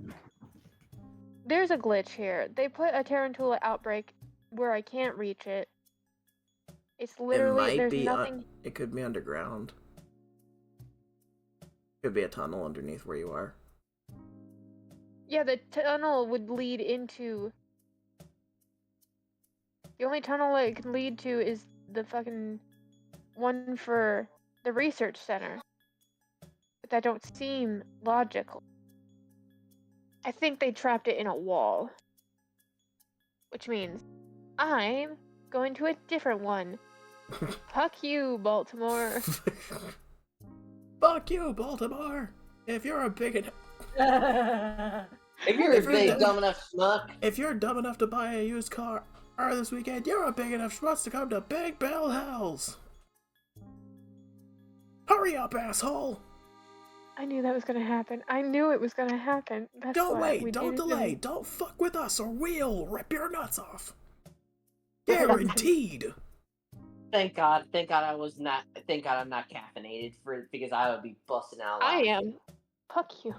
There's a glitch here. They put a Tarantula outbreak where I can't reach it. It's literally, there's nothing. It could be underground. Could be a tunnel underneath where you are. Yeah, the tunnel would lead into. The only tunnel it can lead to is the fucking one for the research center. But that don't seem logical. I think they trapped it in a wall. Which means I'm going to a different one. Fuck you, Baltimore. Fuck you, Baltimore! If you're a bigot. If you're a If you're big the- dumb enough schmuck, If you're dumb enough to buy a used car this weekend, you're a big enough schmutz to come to Big Bell House. Hurry up, asshole! I knew that was gonna happen. I knew it was gonna happen. That's Don't why wait, we don't didn't delay, even- don't fuck with us or we'll rip your nuts off. Guaranteed. thank God I'm not caffeinated because I would be busting out I laughing. am. Fuck you.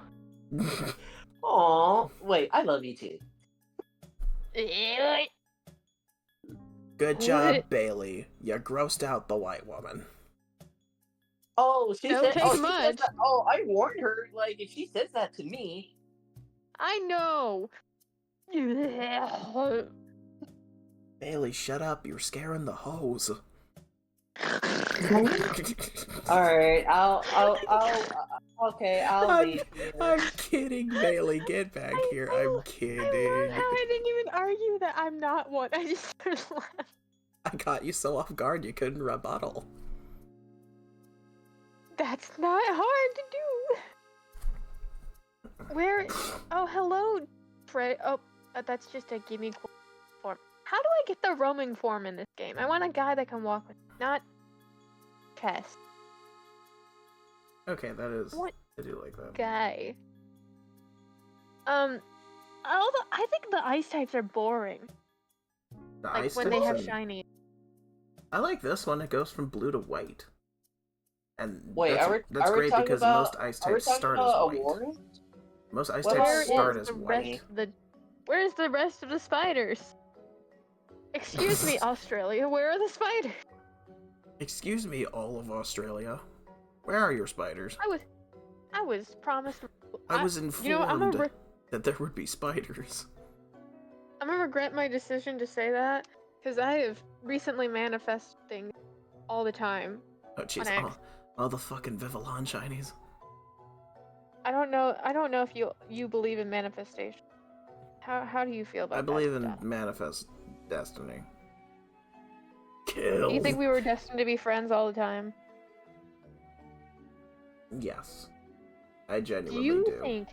Aw, wait, I love you too. Good job, What? Bailey. You grossed out the white woman. Oh, she Don't said. take Oh, she said much. that. Oh, I warned her. Like, if she says that to me, I know. Bailey, shut up. You're scaring the hoes. all right, okay, I'll I'm, leave here. I'm kidding, Bailey. Get back here. I'm I love kidding. how I didn't even argue that I'm not one. I just started laughing. I caught you so off guard you couldn't rebuttal. That's not hard to do. Where? Oh, hello, Fred. Oh, that's just a gimme form. How do I get the roaming form in this game? I want a guy that can walk with me, not chest. Okay, that is. What? I do like that. Guy. Although I think the ice types are boring. The Like ice when they have types are- shiny. I like this one. It goes from blue to white. And Wait, that's, are we that's great talking because about? most ice Are we types talking start as about white. awards? Most ice What types about start awards? as the white. rest of the? Where's the rest of the spiders? Excuse me, Australia. Where are the spiders? Excuse me, all of Australia. Where are your spiders? I was promised. I was informed You know, what, that there would be spiders. I'm gonna regret my decision to say that because I have recently manifested things all the time. Oh jeez, On X. all the fucking Vivillon shinies. I don't know if you believe in manifestation. How do you feel about I that believe in stuff? manifest destiny. Kill. Do you think we were destined to be friends all the time? Yes. I Do genuinely you do. think?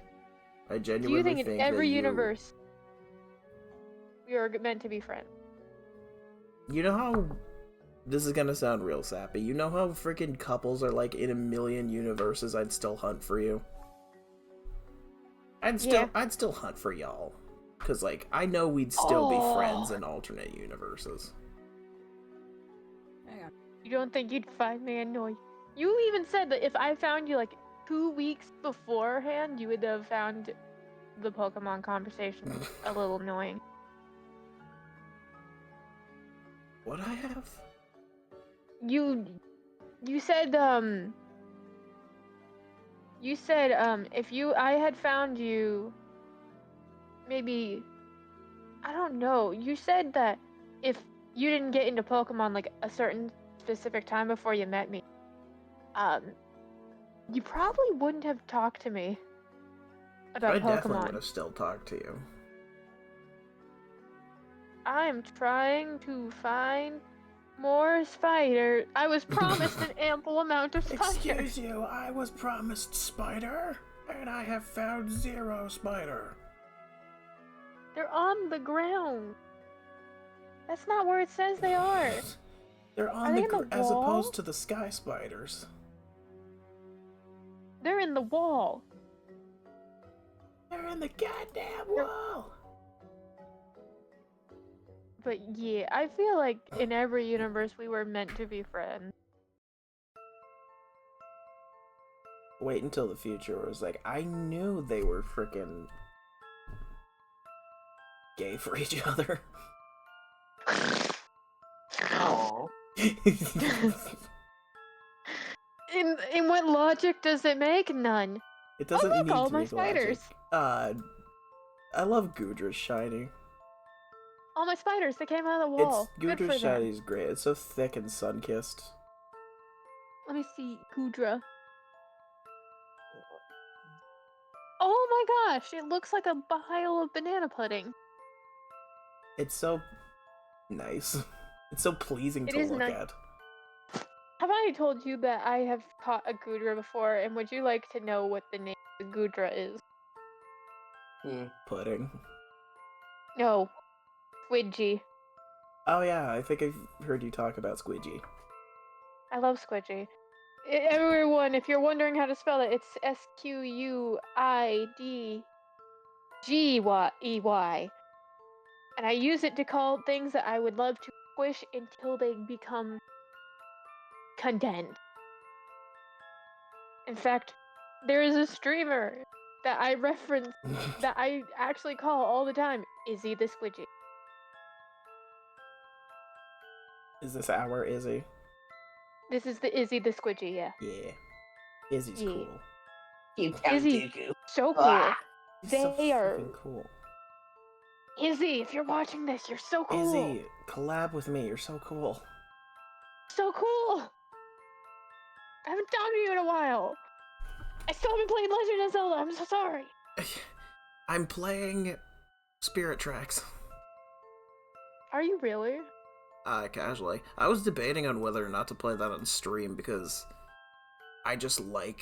I Do genuinely you think in every that you... universe we are meant to be friends? You know how... This is gonna sound real sappy. You know how freaking couples are like in a million universes I'd still hunt for you? I'd still hunt for y'all. Cause like, I know we'd still be friends in alternate universes. You don't think you'd find me annoying? You even said that if I found you like 2 weeks beforehand, you would have found the Pokemon conversation a little annoying. What I have? You said You said if I had found you maybe I don't know. You said that if you didn't get into Pokemon like a certain specific time before you met me, um, you probably wouldn't have talked to me about I definitely would Pokemon. have still talked to you. I'm trying to find more spiders. I was promised an ample amount of spiders. Excuse you, I was promised spider, and I have found 0 spider. They're on the ground. That's not where it says they are. They're Are on they the in the as wall? opposed to the sky spiders. They're in the wall. They're in the goddamn wall. But yeah, I feel like in every universe we were meant to be friends. Wait until the future where it's like, I knew they were freaking gay for each other. Oh. In what logic does it make? None. It doesn't look, need all to my make spiders. logic. I love Gudra's shiny. All my spiders, they came out of the wall. Good for Gudra's them. shiny is great. It's so thick and sun-kissed. Let me see, Gudra. Oh my gosh, it looks like a pile of banana pudding. It's so nice. It's so pleasing It to is look nice. at. Have I told you that I have caught a Gudra before, and would you like to know what the name of the Gudra is? Pudding. No. Squidgy. Oh yeah, I think I've heard you talk about Squidgy. I love Squidgy. Everyone, if you're wondering how to spell it, it's Squidgy. And I use it to call things that I would love to squish until they become condensed. In fact, there is a streamer that I reference that I actually call all the time Izzy the Squidgy. Is this our Izzy? This is the Izzy the Squidgy, yeah. Yeah. Izzy's Yeah. cool. You Count Izzy, Dooku. so cool. Ah. He's so They are. freaking cool. Izzy, if you're watching this, you're so cool. Izzy, collab with me. You're so cool. So cool. I haven't talked to you in a while. I still haven't played Legend of Zelda. I'm so sorry. I'm playing Spirit Tracks. Are you really? Casually. I was debating on whether or not to play that on stream because I just like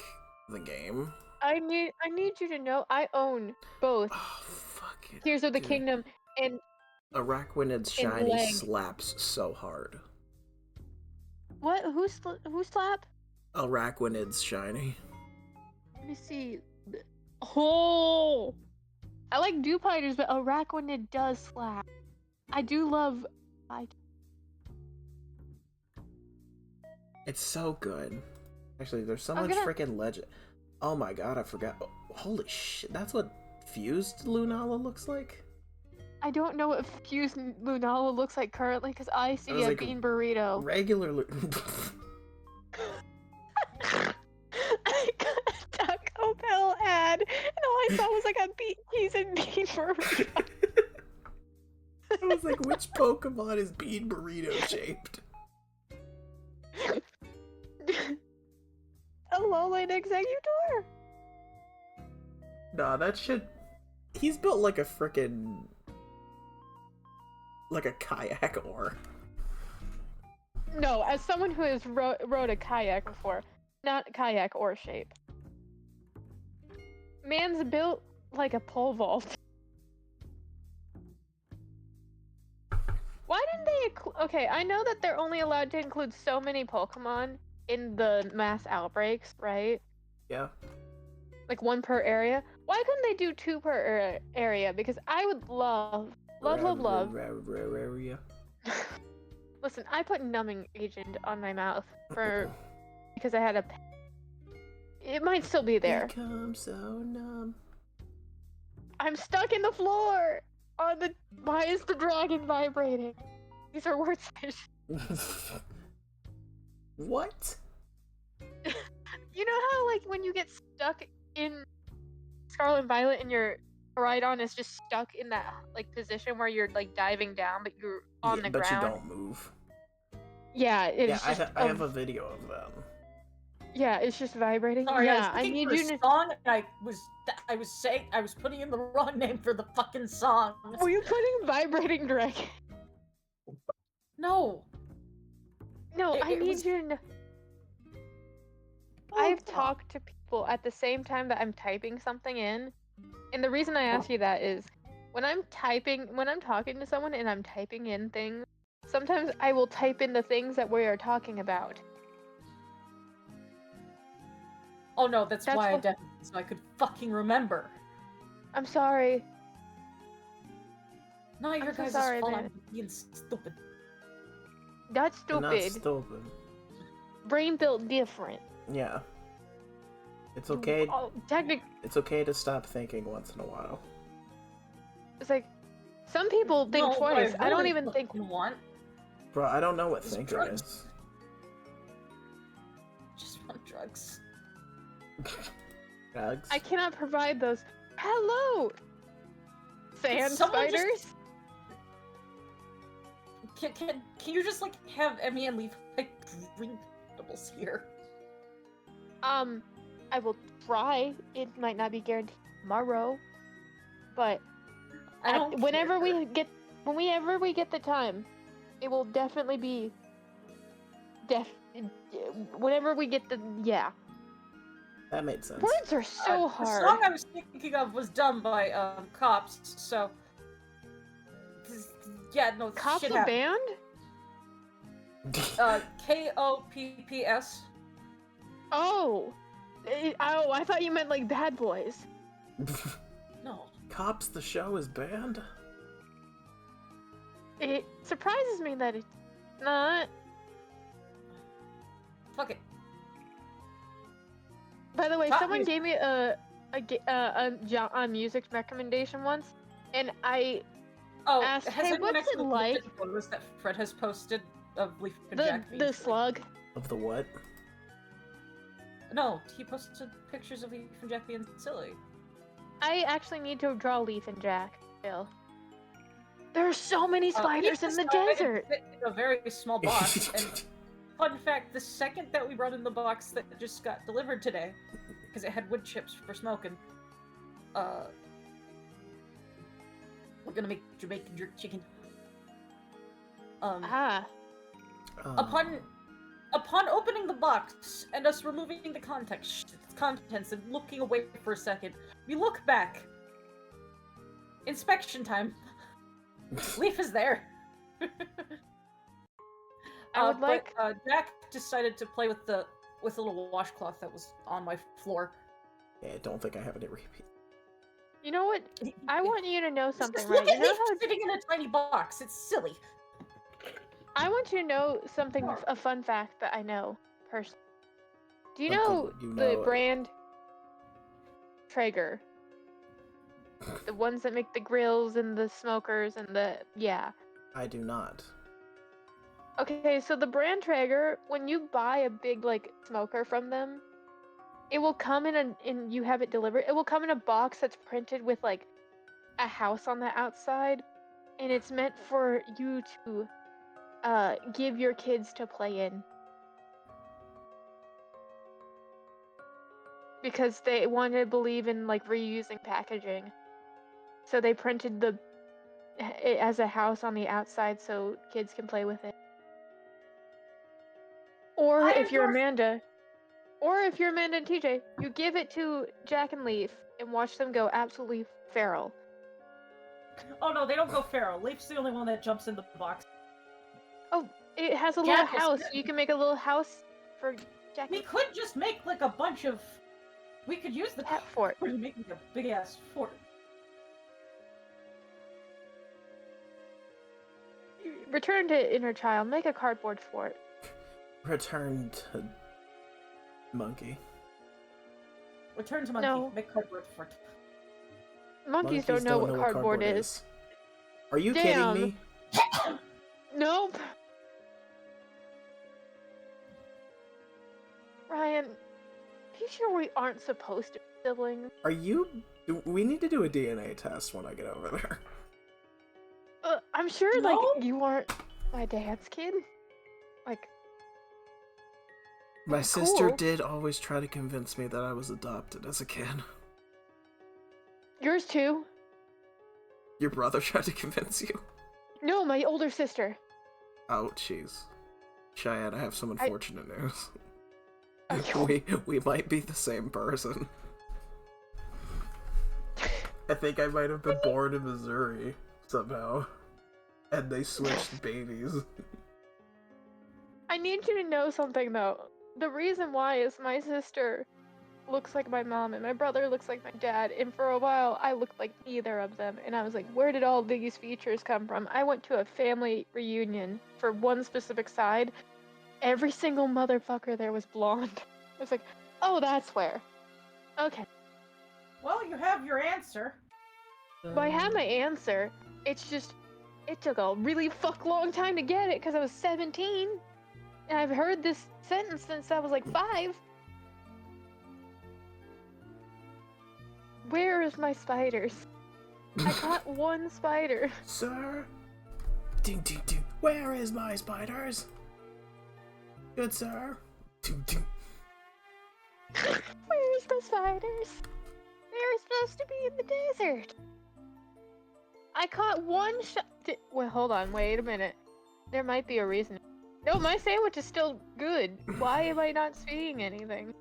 the game. I need you to know I own both Oh, fuck it. Tears of the dude. Kingdom and Araquanid's shiny Leg. slaps so hard. what? Who slap? Araquanid's shiny. Let me see. Oh, I like Dewpiders, but Araquanid does slap. I do love. It's so good. Actually, there's so I'm much gonna- freaking legend. Oh my god, I forgot. Oh, holy shit, that's what fused Lunala looks like? I don't know what fused Lunala looks like currently because I see was a like, bean burrito. Regular I got a Taco Bell ad, and all I saw was like a cheese and bean burrito. I was like, which Pokemon is bean burrito shaped? Alolan Executor. Nah, that shit. He's built like a frickin'. Like a kayak oar. No, as someone who has rode a kayak before, not kayak or shape. Man's built like a pole vault. Why didn't they okay, I know that they're only allowed to include so many Pokemon in the mass outbreaks, right? Yeah. Like one per area. Why couldn't they do 2 per area? Because I would love. Yeah. Listen, I put numbing agent on my mouth because I had a. It might still be there. Become so numb. I'm stuck in the floor. Why is the dragon vibrating? These are words. What? You You know how like when you get stuck in Scarlet and Violet and your Rhydon is just stuck in that like position where you're like diving down, but you're on the but ground. you don't move. Yeah, it's Yeah, just. I have a video of that. Yeah, it's just vibrating. Sorry, yeah, I was looking need for you a to. song, and I was putting in the wrong name for the fucking song. Were you putting vibrating dragon? No. No, I It need was- you to. I've talked to people at the same time that I'm typing something in, and the reason I ask you that is when I'm talking to someone and I'm typing in things, sometimes I will type in the things that we are talking about. Oh no, that's why I what- definitely so I could fucking remember. I'm sorry. No, your so guys' sorry, fault. man. I'm being stupid. That's You're not stupid. stupid. Brain built different. Yeah. It's okay. Oh, technically, It's okay to stop thinking once in a while. it's like some people think No, what twice. I don't really even think. fucking want. Bro, I don't know what It's thinking drugs. is. Just want drugs. Drugs. I cannot provide those. Hello, sand someone just- spiders. Can you just like have Emmy and leave like drink doubles here? I will try. It might not be guaranteed tomorrow, but I don't whenever care. whenever we get the time, it will definitely be. Whenever we get the That made sense. words are so The hard. song I was thinking of was done by Cops, so yeah, no Cops shit a happened. band? Kopps. Oh, I thought you meant like Bad Boys. No. Cops the show is banned? It surprises me that it's not. Fuck it. By the way, Top someone music. gave me a music recommendation once, and I Oh, asked, has "Hey, anyone what's actually it looked like?" at the photos that Fred has posted of Leaf and the Jack being silly? slug. Of the what? No, he posted pictures of Leaf and Jack being silly. I actually need to draw Leaf and Jack still. There are so many spiders in the desert. Fit in a very small box. And fun fact: the second that we brought in the box that just got delivered today, because it had wood chips for smoking, we're gonna make Jamaican jerk chicken. Ah, Upon opening the box and us removing the contents and looking away for a second, we look back. Inspection time. Leaf is there. I would like. But Jack decided to play with the little washcloth that was on my floor. Yeah, I don't think I have any repeat. You know what? I want you to know something, Just right? look at You know Leaf how sitting in a tiny box. It's silly. I want you to know something, a fun fact that I know personally. Do you know Something you the know. brand Traeger? The ones that make the grills and the smokers and I do not. Okay, so the brand Traeger, when you buy a big like smoker from them, it will come and you have it delivered. It will come in a box that's printed with like a house on the outside, and it's meant for you to give your kids to play in. Because they want to believe in like reusing packaging. So they printed it as a house on the outside so kids can play with it. Or if you're Amanda and TJ, you give it to Jack and Leaf and watch them go absolutely feral. Oh no, they don't go feral. Leaf's the only one that jumps in the box. Oh, it has a Jack little is house. good. You can make a little house for Jack We and could just make like a bunch of. We could use the Pet fort. to make like a big ass fort. Return to inner child. Make a cardboard fort. Return to monkey. Return to monkey. No. Make cardboard fort. Monkeys don't know what cardboard is. Are you Damn. kidding me? Nope. Ryan, pretty sure we aren't supposed to be siblings. Are you? We need to do a DNA test when I get over there. I'm sure, No? like, you aren't my dad's kid. Like, My that's sister cool. did always try to convince me that I was adopted as a kid. Yours too? Your brother tried to convince you? No, my older sister. Oh, jeez. Cheyenne, I have some I- unfortunate news. Okay. We might be the same person. I think I might have been born in Missouri somehow, and they switched babies. I need you to know something though. The reason why is my sister looks like my mom and my brother looks like my dad, and for a while I looked like neither of them, and I was like, where did all these features come from? I went to a family reunion for one specific side. Every single motherfucker there was blonde. I was like, oh, that's where. Okay. Well, you have your answer. But I had my answer. It's just, it took a really long time to get it because I was 17. And I've heard this sentence since I was like 5. Where is my spiders? I caught one spider. Sir? Ding ding ding. Where is my spiders? Good sir. Ding ding. Where's the spiders? They're supposed to be in the desert. I caught one Well, hold on, wait a minute. There might be a reason. No, my sandwich is still good. Why am I not seeing anything?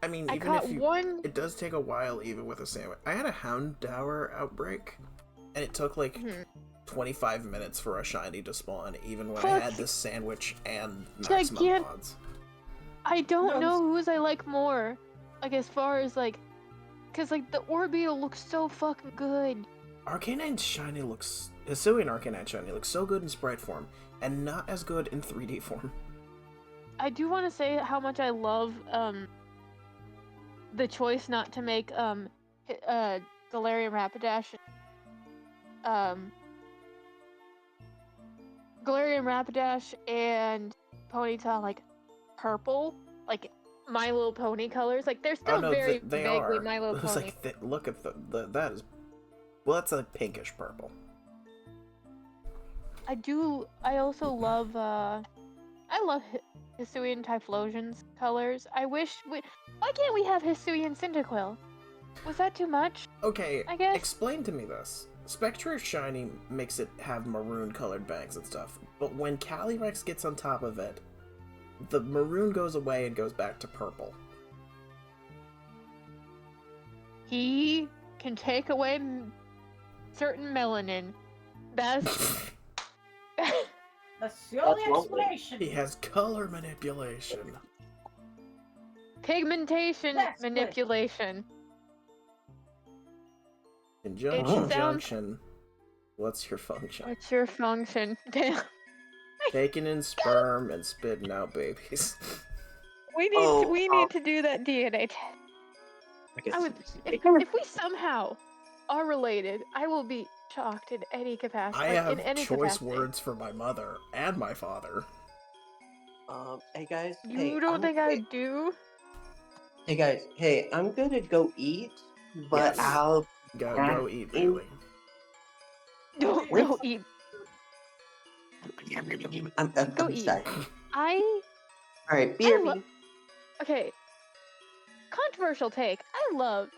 I mean, I even caught if you, one. it does take a while even with a sandwich. I had a Houndour outbreak, and it took like 25 minutes for a shiny to spawn, even when I had this sandwich and maximum odds. I don't know whose I like more. Like, as far as, like... Because, like, the Orbeetle looks so fucking good. Arcanine Shiny looks... Hisuian Arcanine Shiny looks so good in sprite form, and not as good in 3D form. I do want to say how much I love, the choice not to make, Galarian Rapidash, Galarian Rapidash and Ponyta, like, purple. Like, My Little Pony colors. Like, they're still very they vaguely are. My Little It's Pony. like, look at that is... Well, that's a pinkish purple. I also love, I love Hisuian Typhlosion's colors. I wish why can't we have Hisuian Cyndaquil? Was that too much? Okay, I guess. explain to me this. Spectre Shiny makes it have maroon colored bangs and stuff, but when Calyrex gets on top of it, the maroon goes away and goes back to purple. He can take away certain melanin. That's... That's the only That's lovely. explanation. He has color manipulation. Pigmentation That's good. manipulation. Conjunction, It sounds- junction. What's your function? What's your function? Damn. Taking in sperm and spitting out babies. We need to do that DNA test. I guess I would if we somehow are related, I will be shocked in any capacity. I have in any choice capacity. words for my mother and my father. Hey guys. You don't think I do? Hey guys. Hey, I'm gonna go eat, but Yes. I'll Go eat, Bailey. Don't eat. Go I'm eat. sorry. I Alright, I BRB. lo- Okay. Controversial take. I love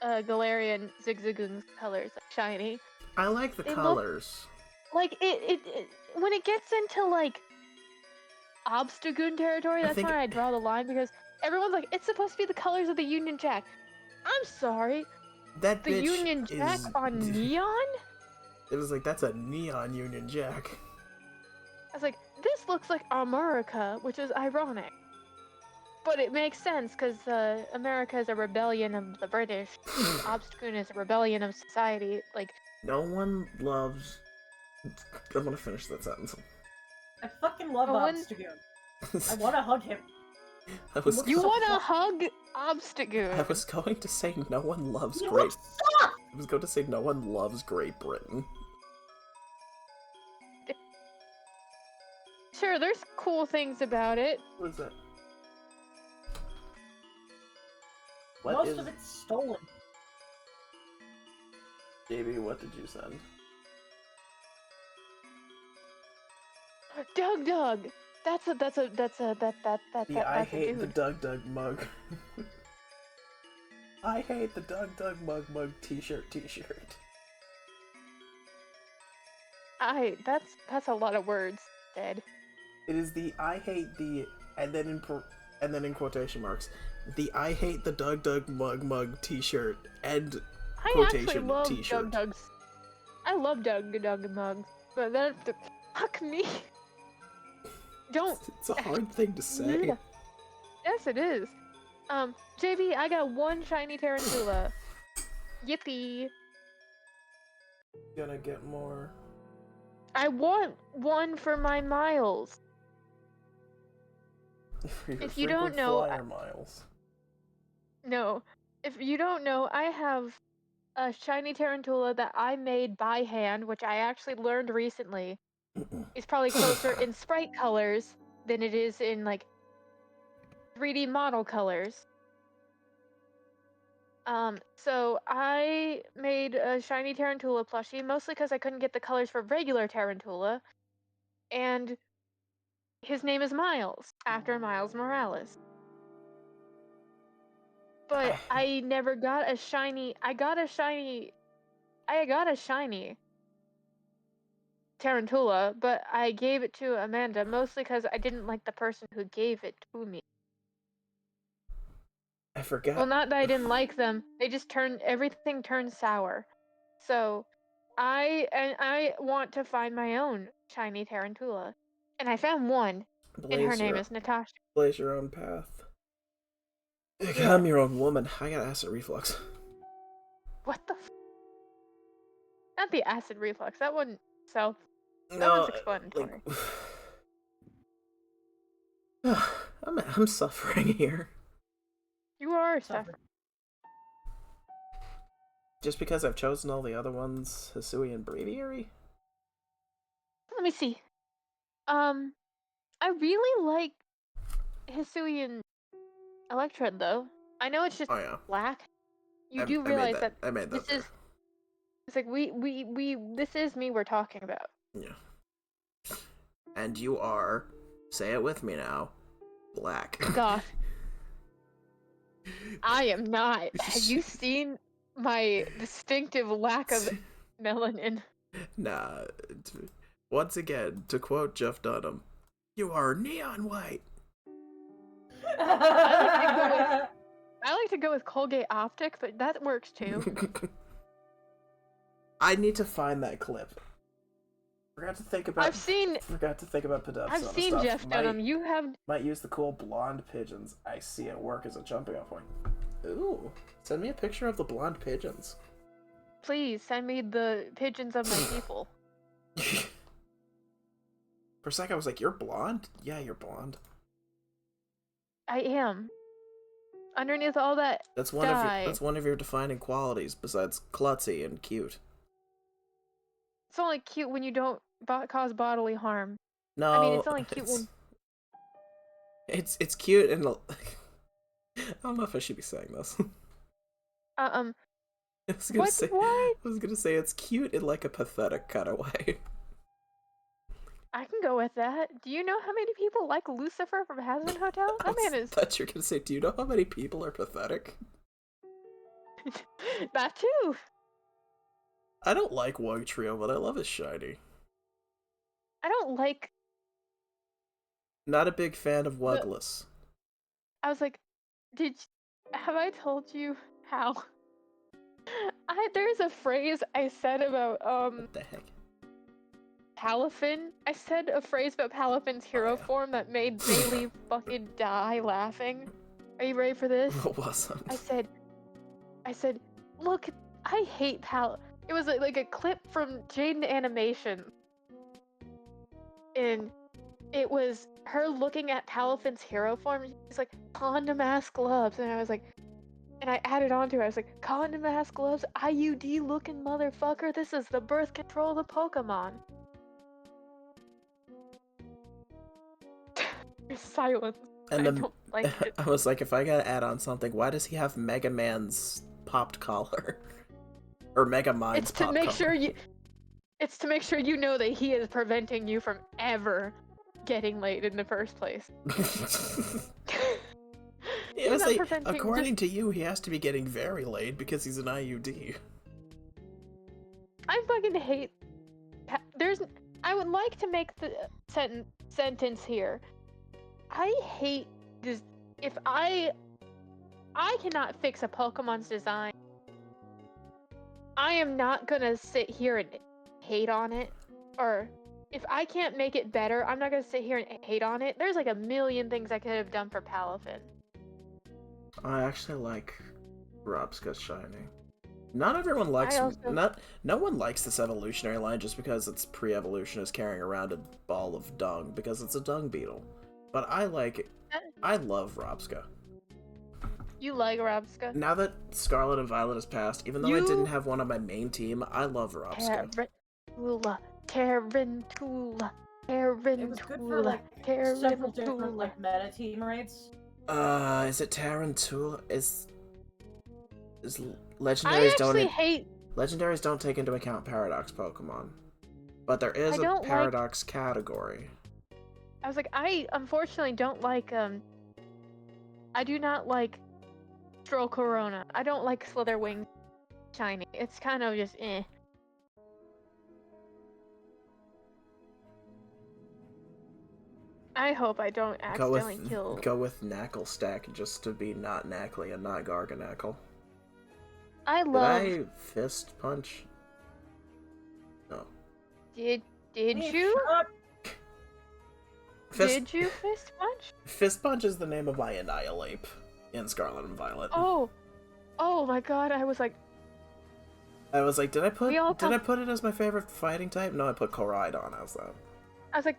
Galarian Zigzagoon's colors, like shiny. I like the They look- colors. Like it when it gets into like Obstagoon territory, I that's think when I draw the line because everyone's like, it's supposed to be the colors of the Union Jack. I'm sorry, That the bitch Union Jack is... on neon? It was like, that's a neon Union Jack. I was like, this looks like America, which is ironic. But it makes sense because America is a rebellion of the British. Obstagoon is a rebellion of society. Like, No one loves... I'm gonna finish that sentence. I fucking love No one- Obstagoon. I want to hug him. I was, Look you so want to fu- hug Obstagoon? I was going to say no one loves You Great... look soft! I was going to say no one loves Great Britain. Sure, there's cool things about it. What is that? Most of it's stolen. JB, what did you send? Doug. That's a I hate dude. the Doug mug. I hate the Doug mug t-shirt. That's a lot of words, Dad. It is the I hate the and then in quotation marks the I hate the Doug mug t-shirt and I actually quotation love t-shirt. Doug's. I love Doug mugs, but that fuck me. Don't. It's a hard thing to say. Yeah. Yes, it is. JB, I got one shiny Tarantula. Yippee! Gonna get more. I want one for my Miles. For your If you don't frequent know, flyer miles. No, if you don't know, I have a shiny Tarantula that I made by hand, which I actually learned recently. Is probably closer in sprite colors than it is in like 3D model colors. So I made a shiny Tarantula plushie, mostly because I couldn't get the colors for regular Tarantula, and his name is Miles, after Miles Morales. But I never got a shiny. I got a shiny Tarantula, but I gave it to Amanda mostly because I didn't like the person who gave it to me. I forgot. Well, not that I didn't like them. They just everything turned sour. So, I want to find my own shiny Tarantula, and I found one, and her name is Natasha. Blaze your own path. Become Yeah. your own woman. I got acid reflux. What the? Not the acid reflux. That one self. That No, one's explanatory. I'm suffering here. You are suffering. Just because I've chosen all the other ones, Hisui and Breviary? Let me see. I really like Hisui and Electrode though. I know it's just black. You do realize that I made that this is. It's like we this is me we're talking about. Yeah. And you are, say it with me now, black. Gosh. I am not. Have you seen my distinctive lack of melanin? Nah. Once again, to quote Jeff Dunham, you are neon white. I like to go with Colgate Optic, but that works too. I need to find that clip. Forgot to think about Pedubs. I've seen Jeff Dunham. You have might use the cool blonde pigeons I see at work as a jumping off point. Ooh, send me a picture of the blonde pigeons. Please send me the pigeons of my people. For a second, I was like, "You're blonde? Yeah, you're blonde." I am. Underneath all that that's one of your defining qualities besides klutzy and cute. It's only cute when you don't cause bodily harm. No, I mean it's only cute when it's cute and I don't know if I should be saying this. I was gonna say it's cute in like a pathetic kind of way. I can go with that. Do you know how many people like Lucifer from Hazbin Hotel? That man is. I thought you were gonna say, do you know how many people are pathetic? That too. I don't like Wug Trio, but I love his shiny. I don't like. Not a big fan of Wugless. I was like, have I told you how? There's a phrase I said about What the heck? Palafin. I said a phrase about Palafin's hero form that made Bailey fucking die laughing. Are you ready for this? What was it? I said, look, I hate It was like a clip from Jaden Animation. And it was her looking at Palafin's hero form. She's like, condom ass gloves. And I was like, and I added on to it. I was like, condom ass gloves, IUD looking motherfucker. This is the birth control of the Pokemon. Silence. And I then don't like it. I was like, if I gotta add on something, why does he have Mega Man's popped collar? Or Mega Mind's It's to popped make collar? sure you. It's to make sure you know that he is preventing you from ever getting laid in the first place. It He's was not like, preventing. according to you, he has to be getting very laid because he's an IUD. I fucking hate. There's. I would like to make the sentence here. I hate this. If I cannot fix a Pokemon's design, I am not gonna sit here and hate on it. Or if I can't make it better, I'm not gonna sit here and hate on it. There's like a million things I could have done for Palafin. I actually like Robska's shiny. Not everyone likes. I also- No one likes this evolutionary line just because its pre-evolution is carrying around a ball of dung because it's a dung beetle. But I like it. I love Robska. You like Rabska? Now that Scarlet and Violet has passed, even though I didn't have one on my main team, I love Robska. Tarantula, It was good for like several different like meta team rates. Is it Tarantula? Is I legendaries actually hate. legendaries don't take into account paradox Pokemon, but there is I a don't paradox category. I was like, I unfortunately don't like I do not like Stroll Corona. I don't like Slitherwing shiny. It's kind of just eh. I hope I don't accidentally kill. Go with Knackle Stack just to be not Knackly and not Garganacl. I Did love. I fist punch? No. Did Hey, you? shut up. Did you fist punch? Fist punch is the name of my Annihilate in Scarlet and Violet. Oh my god! I was like, did I put We all it as my favorite fighting type? No, I put Koraidon as that.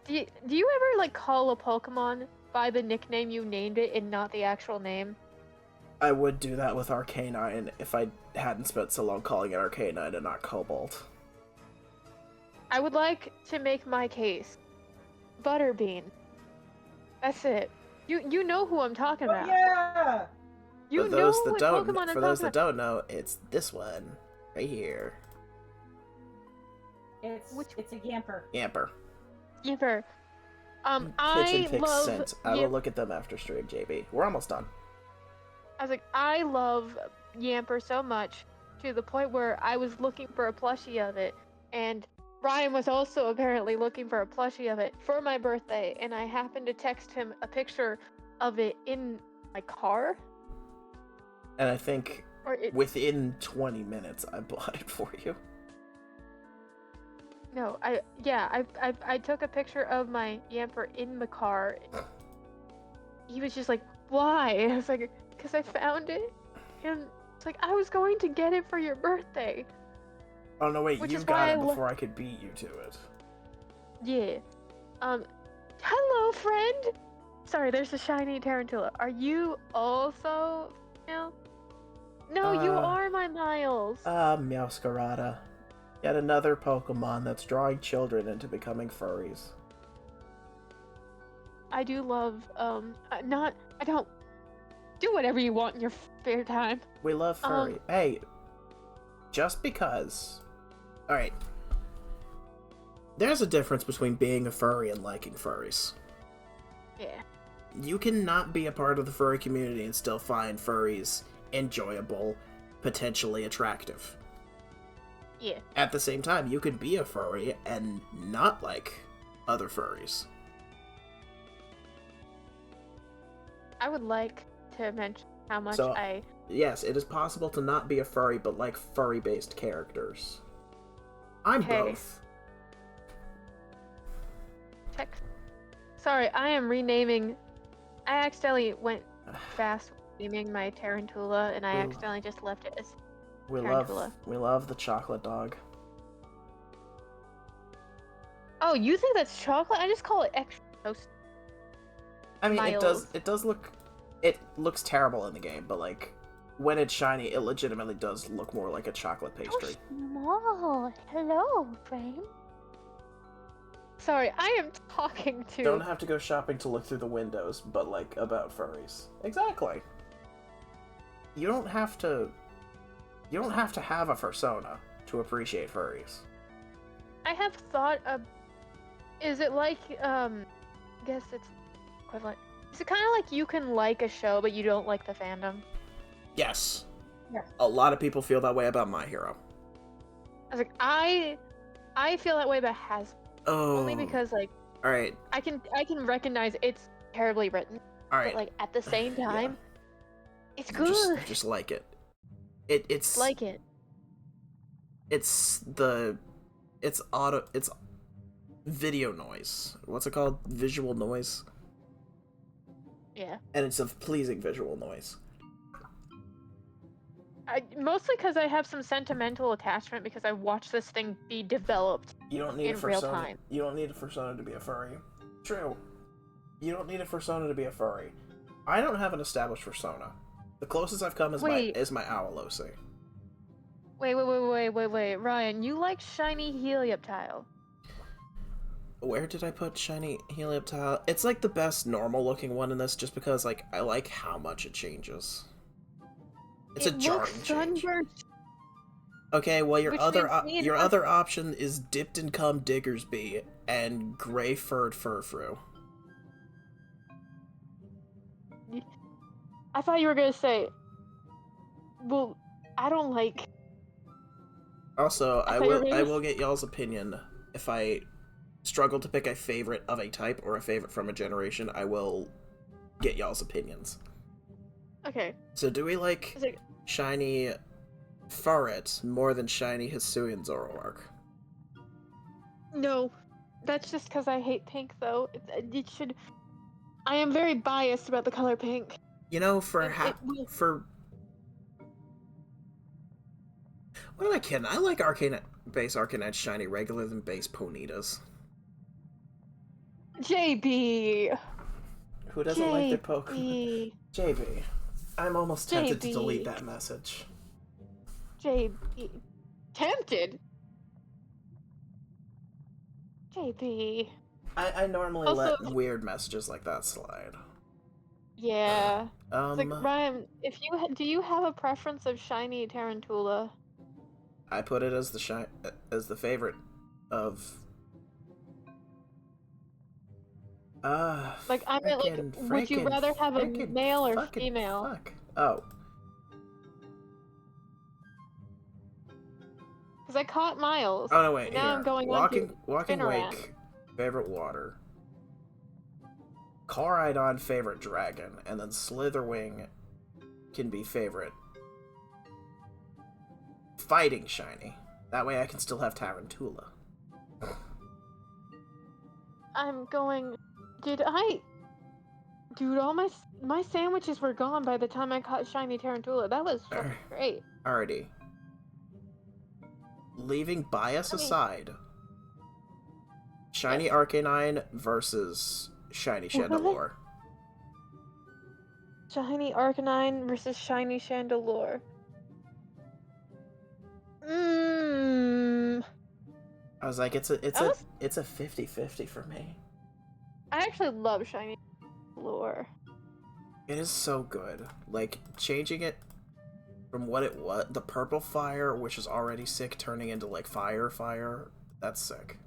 do you ever like call a Pokemon by the nickname you named it and not the actual name? I would do that with Arcanine if I hadn't spent so long calling it Arcanine and not Cobalt. I would like to make my case. Butterbean. That's it. You know who I'm talking about. Yeah. You For know those what that don't, Pokemon I'm for those talking that about. don't know, it's this one right here. It's a Yamper. Yamper. Yamper. Pitch I and pick love. scent. I will look at them after stream, JB. We're almost done. I was like, I love Yamper so much to the point where I was looking for a plushie of it, and Ryan was also apparently looking for a plushie of it for my birthday, and I happened to text him a picture of it in my car. And I think Or it, within 20 minutes, I bought it for you. no, I took a picture of my Yamper in the car. He was just like, why? I was like, because I found it, and it's like I was going to get it for your birthday. Oh no, wait, Which you is got why it before I could beat you to it. Yeah. Hello, friend. Sorry, there's a shiny Tarantula. Are you also female? No, you are my Miles. Meowscarada. Yet another Pokemon that's drawing children into becoming furries. I do love, I don't do whatever you want in your spare time. We love furry. Hey, just because. Alright. There's a difference between being a furry and liking furries. Yeah. You cannot be a part of the furry community and still find furries enjoyable, potentially attractive. Yeah. At the same time, you could be a furry and not like other furries. I would like to mention how much So, yes, it is possible to not be a furry, but like furry-based characters. I'm Okay. both. Sorry, I am renaming. I accidentally went fast naming my Tarantula, and I Ooh. accidentally just left it as We Tarantula. love the chocolate dog. Oh, you think that's chocolate? I just call it extra toast. I mean, Miles. it looks terrible in the game, but like when it's shiny, it legitimately does look more like a chocolate pastry. Small. Hello, friend. Sorry, I am talking to. Don't have to go shopping to look through the windows, but like about furries. Exactly. You don't have to have a persona to appreciate furries. I have thought of. Is it like I guess it's equivalent. Is it kind of like you can like a show but you don't like the fandom? Yes. Yeah. A lot of people feel that way about My Hero. I was like, I feel that way about Has Oh. only because like All right. I can recognize it's terribly written, All but right. like at the same Yeah. time, it's You good. just like it. It's Like it. It's video noise. What's it called? Visual noise. Yeah. And it's a pleasing visual noise. Mostly because I have some sentimental attachment because I watched this thing be developed You don't need in a real persona. time. You don't need a persona to be a furry. True. You don't need a persona to be a furry. I don't have an established persona. The closest I've come is my owl OC. Wait, Ryan, you like shiny helioptile? Where did I put shiny helioptile? It's like the best normal looking one in this just because like I like how much it changes. It's a jarring change. Sunburnt. Okay, well your Which other means me and your us- other option is dipped in cum Diggersby and gray furred furfru. I thought you were gonna say, well, I don't like. Also, I I thought you were will gonna get y'all's opinion. If I struggle to pick a favorite of a type or a favorite from a generation, I will get y'all's opinions. Okay. So do we like It's like, shiny Furret more than shiny Hisuian Zoroark? no, that's just because I hate pink, though. It should. I am very biased about the color pink. You know, It will- what am I kidding? I like base Arcanine shiny regular than base Ponyta's. JB. Who doesn't like their Pokemon? JB. JB. I'm almost tempted to JB. delete that message. JB. Tempted. JB. I normally Also- let weird messages like that slide. Yeah. It's like, Um, Ryan, if you do you have a preference of shiny Tarantula? I put it as the favorite of. Like, I meant, like, would you rather have a male or female? Fuck. Oh. Because I caught Miles. Oh no, wait. And now Here. I'm going Walking Spinarak. Wake, favorite water. Caridon, favorite dragon, and then Slitherwing can be favorite fighting shiny. That way I can still have Tarantula. I'm going. Dude, all my sandwiches were gone by the time I caught shiny Tarantula. That was fucking great. Alrighty. Leaving bias aside, shiny Arcanine versus shiny What was it? Chandelure. Shiny Arcanine versus shiny Chandelure. I was like, it's a That was- 50-50 for me. I actually love shiny Chandelure. It is so good. Like, changing it from what it was, the purple fire, which is already sick, turning into, like, fire, that's sick.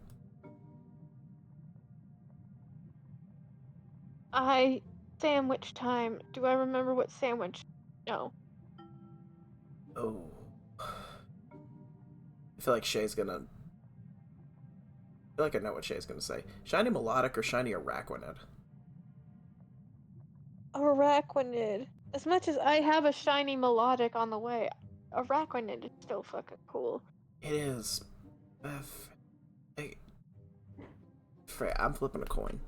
Sandwich time. Do I remember what sandwich? No. Oh. I feel like Shay's gonna... I feel like I know what Shay's gonna say. Shiny Melodic or shiny Araquanid? Araquanid. As much as I have a shiny Melodic on the way, Araquanid is still fucking cool. It is. I'm flipping a coin.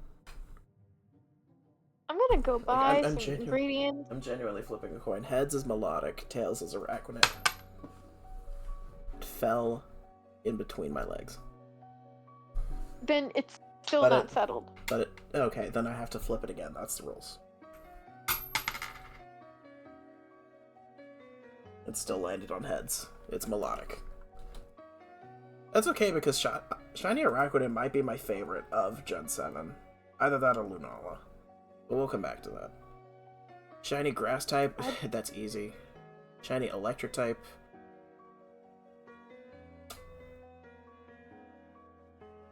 I'm gonna go buy some genuine- ingredients. I'm genuinely flipping a coin. Heads is Melodic, tails is Araquanid. It fell in between my legs. Then it's still But not it- settled. But okay, then I have to flip it again. That's the rules. It still landed on heads. It's Melodic. That's okay because Shiny Araquanid might be my favorite of Gen 7. Either that or Lunala. But we'll come back to that. Shiny Grass type, that's easy. Shiny Electric type.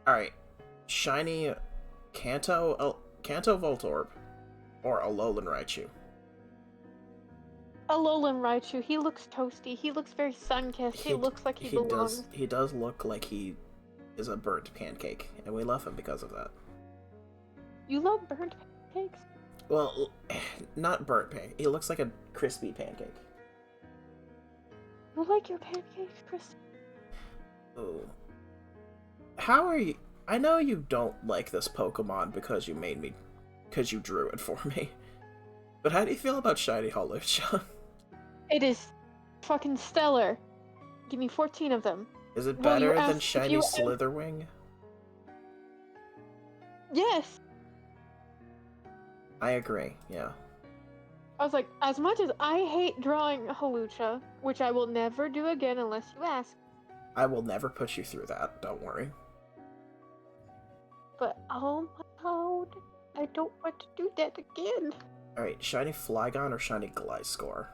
Alright. Shiny Kanto Voltorb. Or Alolan Raichu. Alolan Raichu, he looks toasty. He looks very sun-kissed. He looks like he belongs. He does look like he is a burnt pancake, and we love him because of that. You love burnt pancakes? Well, not burnt pancake. He looks like a crispy pancake. You like your pancakes, Chris? Ooh. How are you? I know you don't like this Pokemon because you drew it for me. But how do you feel about Shiny Hawlucha? It is fucking stellar. Give me 14 of them. Is it Well, you better than asked if Shiny you- Slitherwing? Yes. I agree, yeah. I was like, as much as I hate drawing Hawlucha, which I will never do again unless you ask, I will never put you through that, don't worry. but oh my god, I don't want to do that again. Alright, Shiny Flygon or Shiny Gliscor?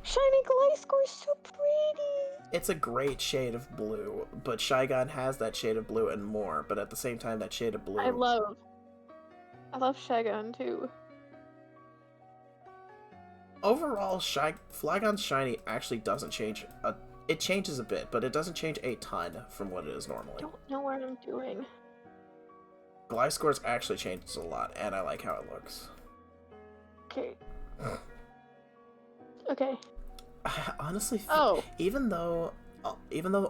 Shiny Gliscor is so pretty. It's a great shade of blue, but Shygon has that shade of blue and more, but at the same time that shade of blue... I love Shagon too. Overall, Flygon's shiny actually doesn't change. It changes a bit, but it doesn't change a ton from what it is I normally. don't know what I'm doing. Gliscor's actually changes a lot, and I like how it looks. Okay. Okay. I honestly, Oh. even though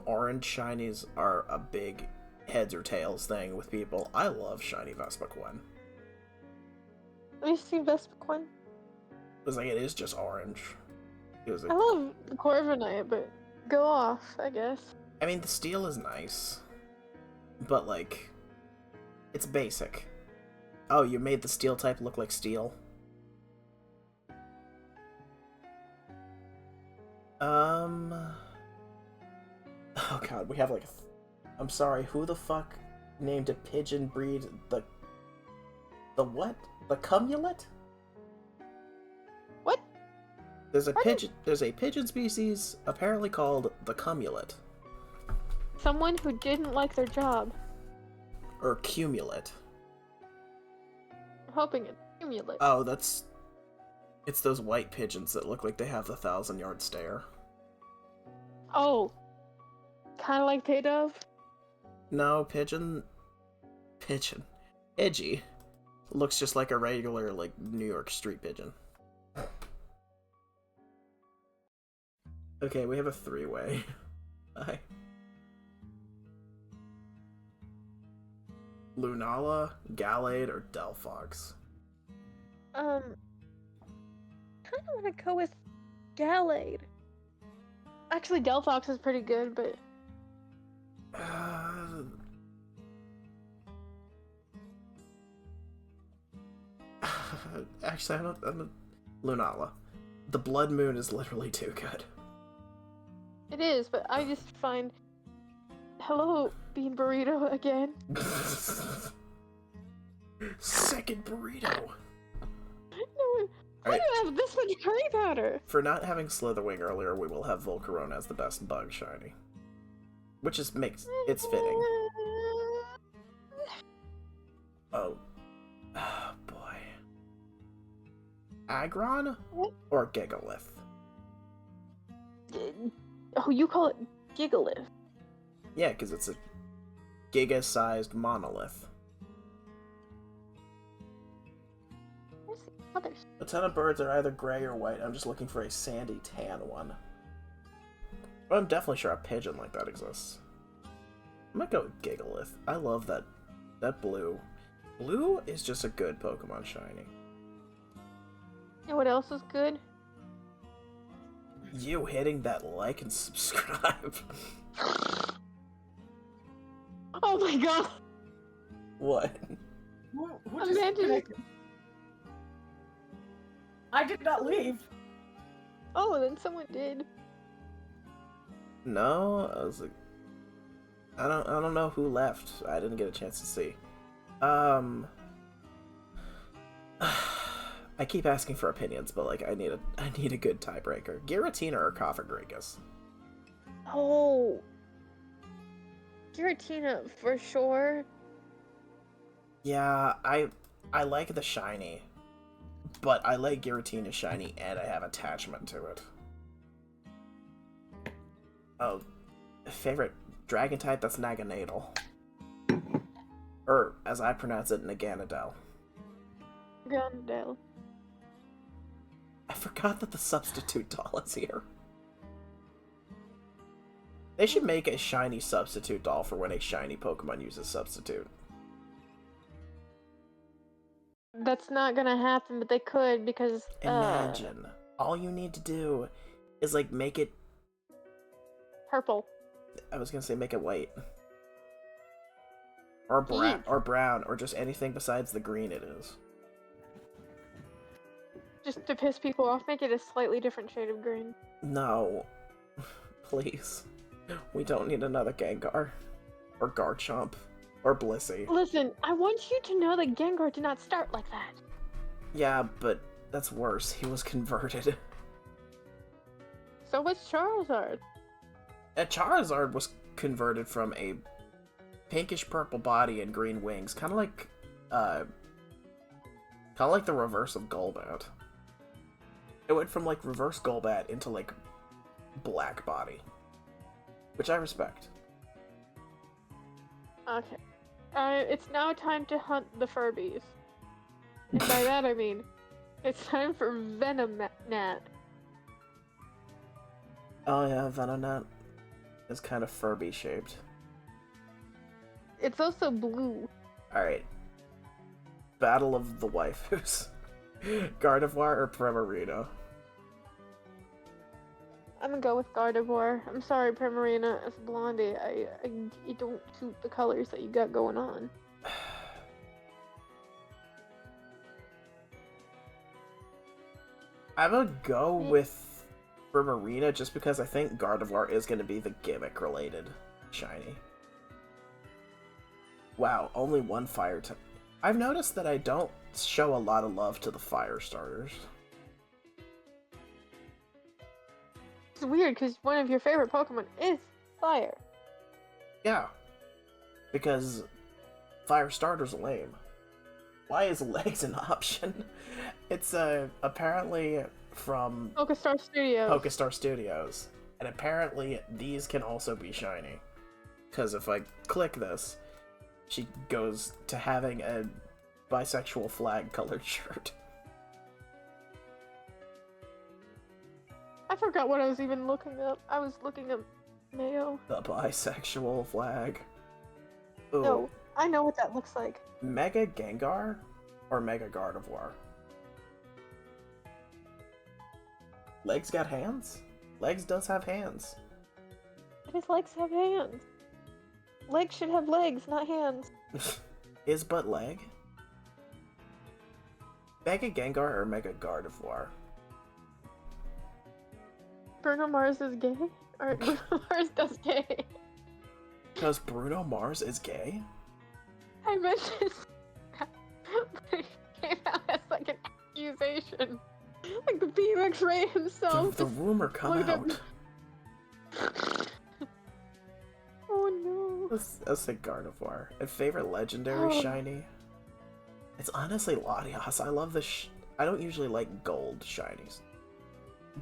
orange shinies are a big heads or tails thing with people, I love shiny Vespiquen. Let me see Vespiquen. Because like it is just orange. It was I love the Corviknight, but go off, I guess. I mean, the steel is nice, but like, it's basic. Oh, you made the steel type look like steel? Oh god, we have like I'm sorry, who the fuck named a pigeon breed the what? The cumulet? What? There's a pigeon species apparently called the cumulet. Someone who didn't like their job. Or cumulet. I'm hoping it's Cumulate. Oh, it's those white pigeons that look like they have the 1,000-yard stare. Oh. Kinda like Pidove? No, Pidgey looks just like a regular, like, New York street pigeon. Okay, we have a three-way. Bye. Lunala, Gallade, or Delphox? Kinda wanna go with Gallade. Actually, Delphox is pretty good, but Actually, I'm a Lunala. The Blood Moon is literally too good. it is, but I just find... Hello, Bean Burrito again. Second burrito! No, I Alright, don't have this much curry powder. for not having Slitherwing earlier, we will have Volcarona as the best bug shiny. Which is it's fitting. Oh. Oh, boy. Aggron What? or Gigalith? Oh, you call it Gigalith. Yeah, because it's a giga-sized monolith. Where's the others? A ton of birds are either gray or white. I'm just looking for a sandy tan one. But I'm definitely sure a pigeon like that exists. I might go with Gigalith. I love that blue. Blue is just a good Pokemon shiny. You know what else is good? You hitting that like and subscribe. Oh my god! What? Who just Imagine- connected? I did not leave. Oh, and then someone did. No, I was like, I don't know who left. I didn't get a chance to see. I keep asking for opinions, but like I need a good tiebreaker. Giratina or Cofagrigus? Oh, Giratina for sure. Yeah, I like the shiny, but I like Giratina shiny and I have attachment to it. Oh, favorite dragon type, that's Naganadel. Or, as I pronounce it, Naganadel. Gondel. I forgot that the substitute doll is here. They should make a shiny substitute doll for when a shiny Pokemon uses substitute. That's not gonna happen, but they could because Imagine. All you need to do is, like, make it... purple. I was gonna say make it white. Or brown, or just anything besides the green it is. Just to piss people off, make it a slightly different shade of green. No. Please. We don't need another Gengar. Or Garchomp. Or Blissey. Listen, I want you to know that Gengar did not start like that. Yeah, but that's worse. He was converted. So was Charizard. Charizard was converted from a pinkish purple body and green wings, kind of like the reverse of Golbat. It went from like reverse Golbat into like black body, which I respect. Okay. It's now time to hunt the Furbies. And by that I mean, it's time for Venonat. Oh yeah, Venonat is kind of Furby shaped. It's also blue. Alright. Battle of the waifus. Gardevoir or Primarina? I'm gonna go with Gardevoir. I'm sorry, Primarina, as Blondie, I you don't suit the colors that you got going on. I'm gonna go with Primarina just because I think Gardevoir is gonna be the gimmick related shiny. Wow, only one fire type. I've noticed that I don't show a lot of love to the fire starters. It's weird because one of your favorite Pokemon is fire. Yeah. Because fire starters are lame. Why is legs an option? It's apparently from Pokestar Studios. Pokestar Studios. And apparently these can also be shiny. Because if I click this, she goes to having a bisexual flag colored shirt. I forgot what I was even looking up. I was looking up Mayo. The bisexual flag. Ooh. No, I know what that looks like. Mega Gengar or Mega Gardevoir? Legs got hands? Legs does have hands. But his legs have hands. Legs should have legs, not hands. Is but leg? Mega Gengar or Mega Gardevoir? Bruno Mars is gay? Or Bruno Mars does gay? Because Bruno Mars is gay? I meant to say that, but it came out as like an accusation. Like the BMX Ray himself. The rumor come out. Oh no. Let's say Gardevoir. And favorite legendary shiny? It's honestly Latias. I love the I don't usually like gold shinies.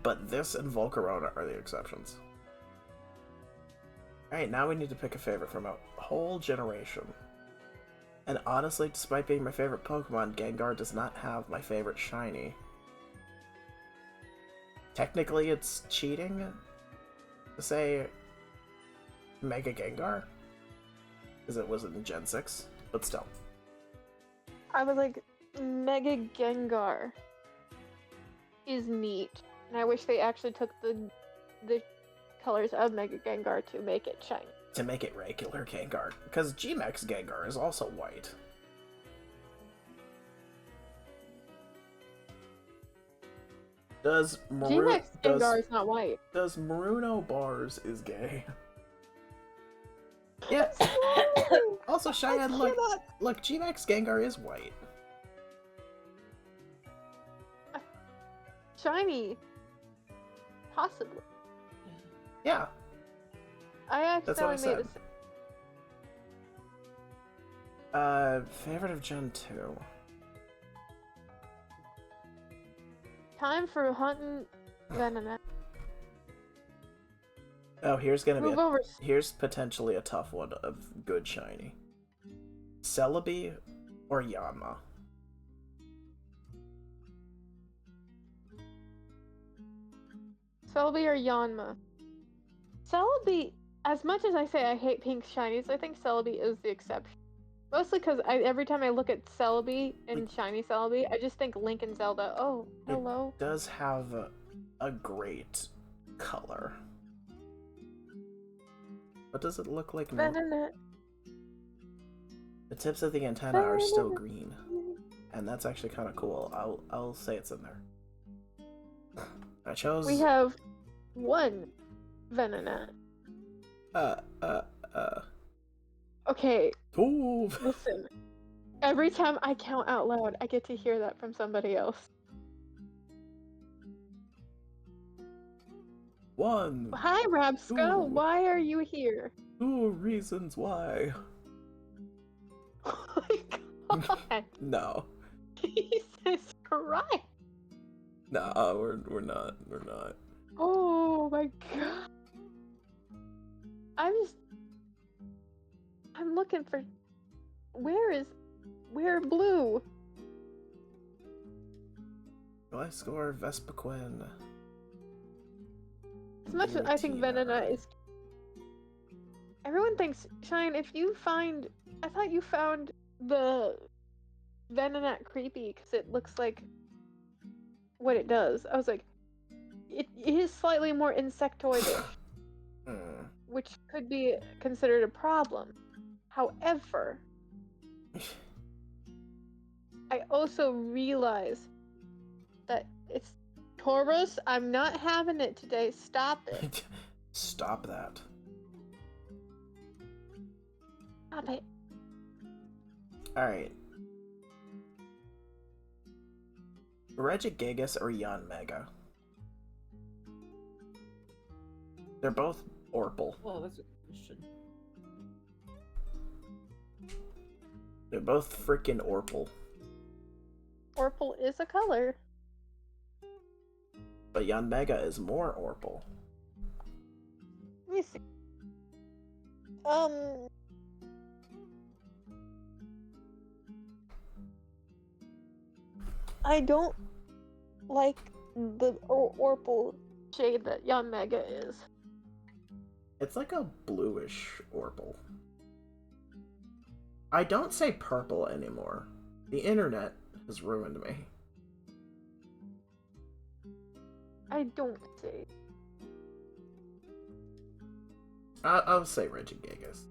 But this and Volcarona are the exceptions. Alright, now we need to pick a favorite from a whole generation. And honestly, despite being my favorite Pokemon, Gengar does not have my favorite shiny. Technically, it's cheating to say Mega Gengar, because it was in Gen 6, but still. I was like, Mega Gengar is neat. And I wish they actually took the colors of Mega Gengar to make it shiny. To make it regular Gengar, because G-Max Gengar is also white. Does G-Max Gengar is not white. Does Maruno Bars is gay? Yeah. Swallowing. Also, Cheyenne, I look, cannot- look, G-Max Gengar is white. Shiny. Possibly. Yeah, I that's what I accidentally made said. Favorite of Gen 2. Time for hunting Venonat. Oh, here's Move over. here's potentially a tough one of good shiny. Celebi or Yanma? Celebi or Yanma? Celebi, as much as I say I hate pink shinies, I think Celebi is the exception. Mostly because every time I look at Celebi and shiny Celebi, I just think Link and Zelda. Oh, hello. It does have a great color. What does it look like now? Venonat. The tips of the antenna are still green, and that's actually kind of cool. I'll say it's in there. I chose. We have one Venonat. Okay, Ooh. listen. Every time I count out loud, I get to hear that from somebody else. 1. Hi, Rabska. Ooh. Why are you here? 2 reasons why. Oh my god. No. Jesus Christ. Nah, we're not. We're not. Oh my god. I'm looking for. Where blue? Gliscor, Vespiquen. As much as I think Venonat is. Everyone thinks, Shine, if you find. I thought you found the Venonat creepy because it looks like what it does. I was like, it is slightly more insectoidish, which could be considered a problem. However, I also realize that it's Taurus. I'm not having it today. Stop it. Stop that. Stop it. Alright. Regigigas or Yanmega? They're both Orpal. Well, that's a question. They're both freaking Orpal. Orpal is a color. But Yanmega is more Orpal. Let me see. I don't like the Orpal shade that Yanmega is. It's like a bluish Orpal. I don't say purple anymore. The internet has ruined me. I don't say. I'll say Regigigas.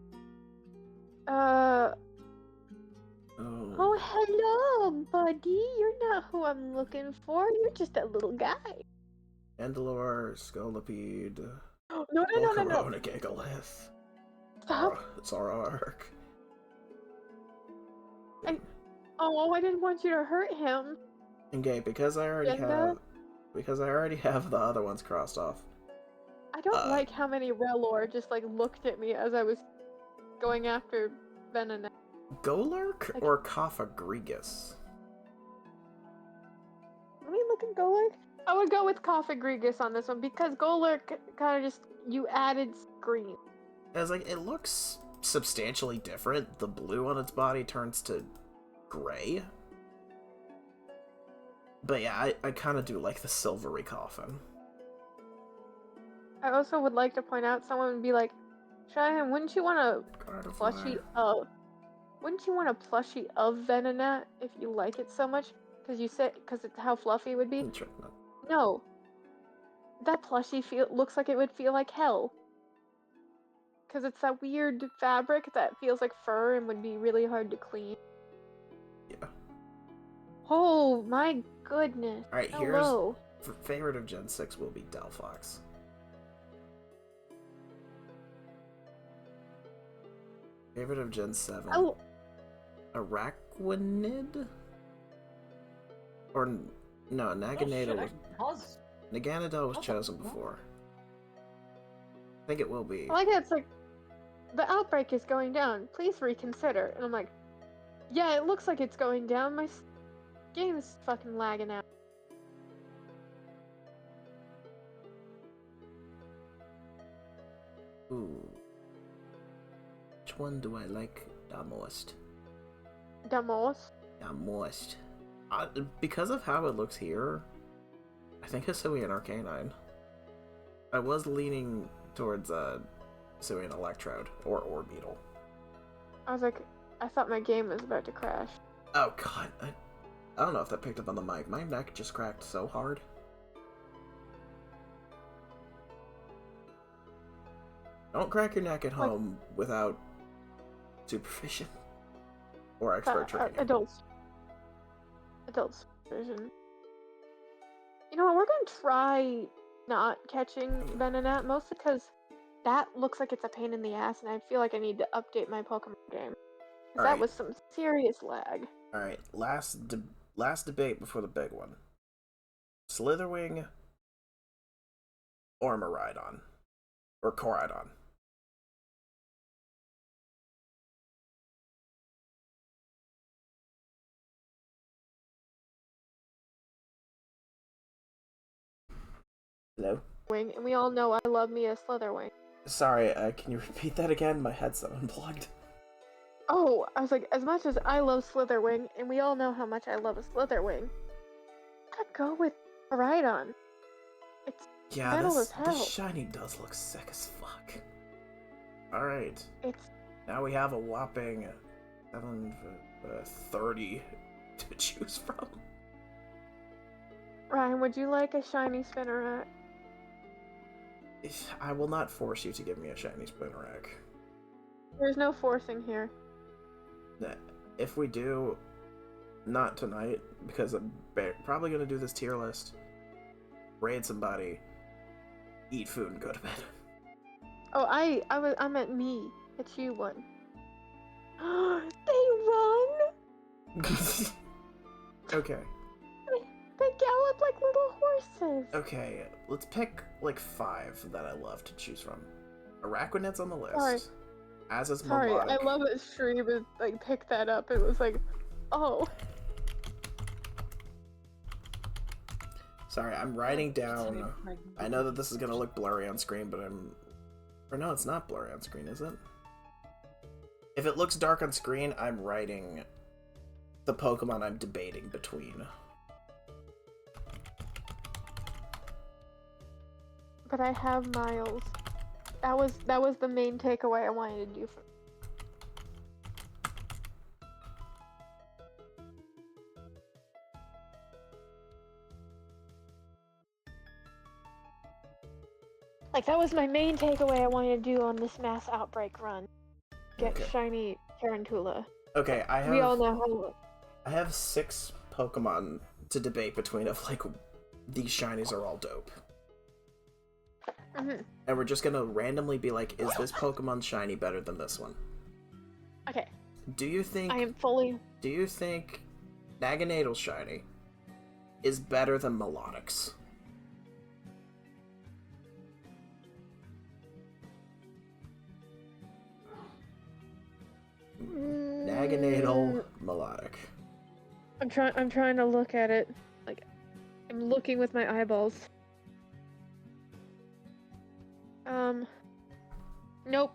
Oh, hello, buddy. You're not who I'm looking for. You're just a little guy. Andalore, Scolipede. No. Corona Gigalith. Stop. Zoroark. Oh, I didn't want you to hurt him. Okay, because I already have the other ones crossed off. I don't like how many Relor just like looked at me as I was going after Venonat. Golurk or Cophagrigus? Let me look at Golurk. I would go with Cophagrigus on this one because Golurk kind of just you added green. As like it looks substantially different. The blue on its body turns to gray. But yeah, I kind of do like the silvery coffin. I also would like to point out someone would be like, Cheyenne, wouldn't you want a plushie of Venonat if you like it so much? Because you said because it's how fluffy it would be. No, that plushie looks like it would feel like hell. Because it's that weird fabric that feels like fur and would be really hard to clean. Yeah. Oh my goodness. Alright, hello. Here's favorite of Gen 6 will be Delphox. Favorite of Gen 7. Oh, Araquanid? Or no, Naganadel was Pause. Naganadel was How's chosen that- before. I think it will be. I like it. It's like, the outbreak is going down. Please reconsider. And I'm like, yeah, it looks like it's going down. My game is fucking lagging out. Ooh. Which one do I like the most? The most. The most. Because of how it looks here, I think Hisuian Arcanine. I was leaning towards Hisuian Electrode or Orbeetle. I was like, I thought my game was about to crash. Oh god, I don't know if that picked up on the mic. My neck just cracked so hard. Don't crack your neck at home without supervision or expert training. Adults version. You know what? We're gonna try not catching Venonat, mostly because that looks like it's a pain in the ass, and I feel like I need to update my Pokemon game. 'Cause that Alright. was some serious lag. Alright, last debate before the big one. Slitherwing or Miraidon? Or Koraidon? Hello? Wing, and we all know I love me a Slitherwing. Sorry, can you repeat that again? My headset unplugged. Oh, I was like, as much as I love Slitherwing, and we all know how much I love a Slitherwing, I'd go with Rhydon. It's Yeah, metal as hell. this shiny does look sick as fuck. Alright, It's now we have a whopping 30 to choose from. Ryan. Would you like a shiny Spinnerack? I will not force you to give me a shiny Spinnerack. There's no forcing here. If we do, not tonight, because I'm probably going to do this tier list, raid somebody, eat food, and go to bed. Oh, I meant me. It's you one. They run. Okay. They gallop like little horses. Okay, let's pick like 5 that I love to choose from. Araquanid's on the list. Sorry. As is Sorry, Melodic. I love that Stream like picked that up. It was like, oh. Sorry, I'm writing down. I know that this is gonna look blurry on screen, but or no, it's not blurry on screen, is it? If it looks dark on screen, I'm writing the Pokemon I'm debating between. But I have Miles. That was the main takeaway I wanted to do from. Like, that was my main takeaway I wanted to do on this mass outbreak run. Get Okay. shiny Tarantula. Okay, We all know how. I have 6 Pokemon to debate between of like these shinies are all dope. Mhm. And we're just gonna randomly be like, is this Pokemon shiny better than this one? Okay, Do you think I am fully. Do you think Naganadel shiny is better than Melodix? Naganadel, Melodic. I'm trying to look at it. Like, I'm looking with my eyeballs. Nope.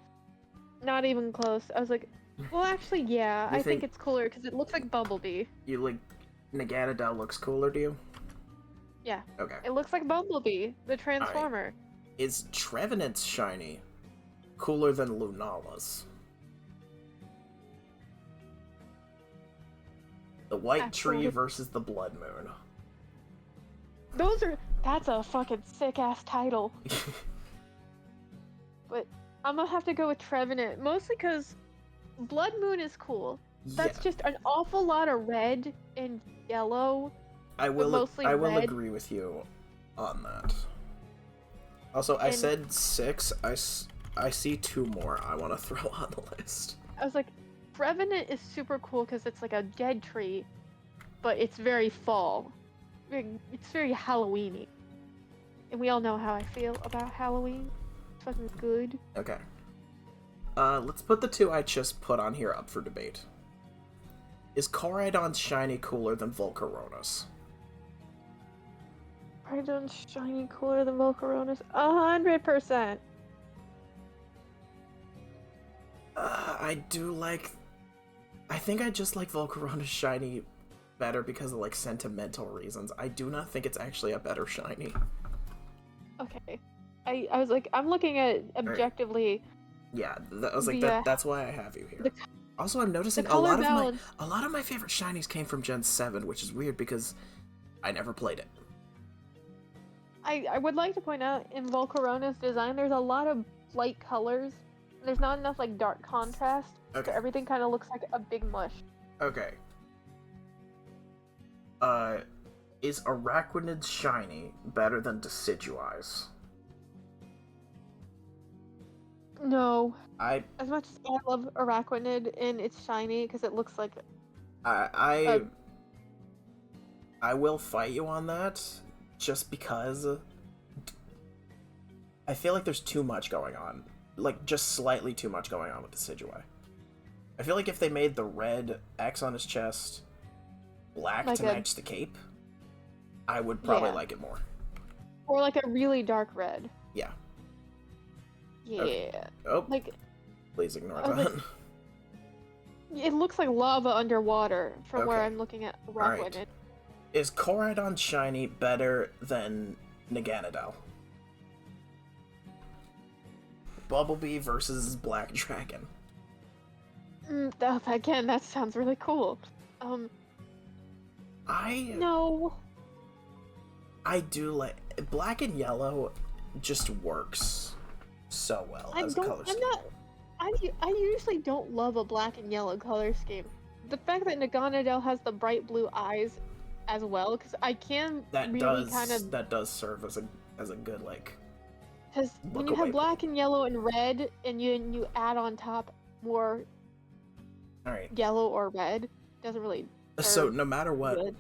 Not even close. I was like, well, actually, yeah. You I think think- it's cooler because it looks like Bumblebee. You like Naganadel looks cooler to you? Yeah. Okay. It looks like Bumblebee, the Transformer. Is Trevenant's shiny cooler than Lunala's? The White Tree Absolutely. versus the Blood Moon. That's a fucking sick ass title. But I'm gonna have to go with Trevenant, mostly because Blood Moon is cool. That's Yeah, just an awful lot of red and yellow. I will mostly red. agree with you on that. Also, I And- said 6. I see 2 more I want to throw on the list. I was like, Revenant is super cool because it's like a dead tree, but it's very fall. It's very Halloweeny. And we all know how I feel about Halloween. It's fucking good. Okay. Let's put the two I just put on here up for debate. Is Coridon's shiny cooler than Volcarona's? Coridon's shiny cooler than Volcarona's? 100%. I do like... I think I just like Volcarona's shiny better because of, like, sentimental reasons. I do not think it's actually a better shiny. Okay. I was like, I'm looking at objectively... Yeah, I was like, that's why I have you here. Also, I'm noticing a color lot balance. of my favorite shinies came from Gen 7, which is weird because I never played it. I would like to point out, in Volcarona's design, there's a lot of light colors. There's not enough, like, dark contrast. Okay. So everything kind of looks like a big mush. Okay. Is Araquanid's shiny better than Decidueye's? No. I As much as I love Araquanid and it's shiny because it looks like I will fight you on that, just because I feel like there's too much going on. Like, just slightly too much going on with Decidueye. I feel like if they made the red X on his chest black like to match the cape, I would probably like it more. or like a really dark red. Yeah. Yeah. Okay. Oh, Like please ignore like, that. it looks like lava underwater from where Okay. I'm looking at Araquanid. Alright. Is Coridon shiny better than Naganadel? Bumblebee versus Black Dragon. Again, that sounds really cool. No. I do like black and yellow. Just works so well as a color scheme. I usually don't love a black and yellow color scheme. The fact that Naganadel has the bright blue eyes as well, because I can That really kind of that does serve as a good, like, because when you away have black and yellow and red, and you add on top more all right. yellow or red, doesn't really. So serve no matter what, good.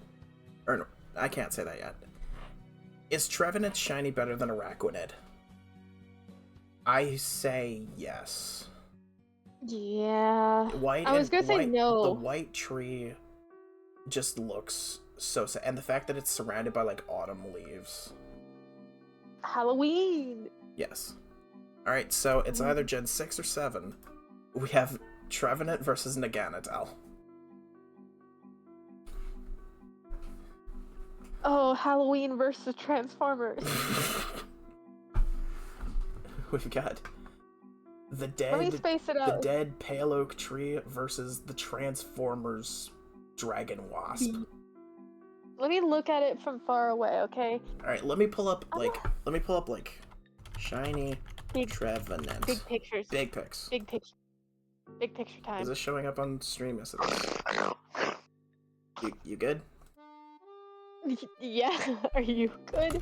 or no, I can't say that yet. Is Trevenant shiny better than Araquanid? I say yes. Yeah. White. I was gonna say no. The white tree just looks so sad, and the fact that it's surrounded by, like, autumn leaves. Halloween. Yes. All right. So it's either Gen 6 or 7. We have Trevenant versus Naganadel. Oh, Halloween versus Transformers. We've got the Let me dead, space it the out. dead pale oak tree versus the Transformers dragon wasp. Let me look at it from far away, okay? All right, let me pull up like shiny Big- Trevenant. Big pictures. Big pics. Big picture. Big picture time. Is this showing up on stream? Yes, it is. You good? Yeah, are you good?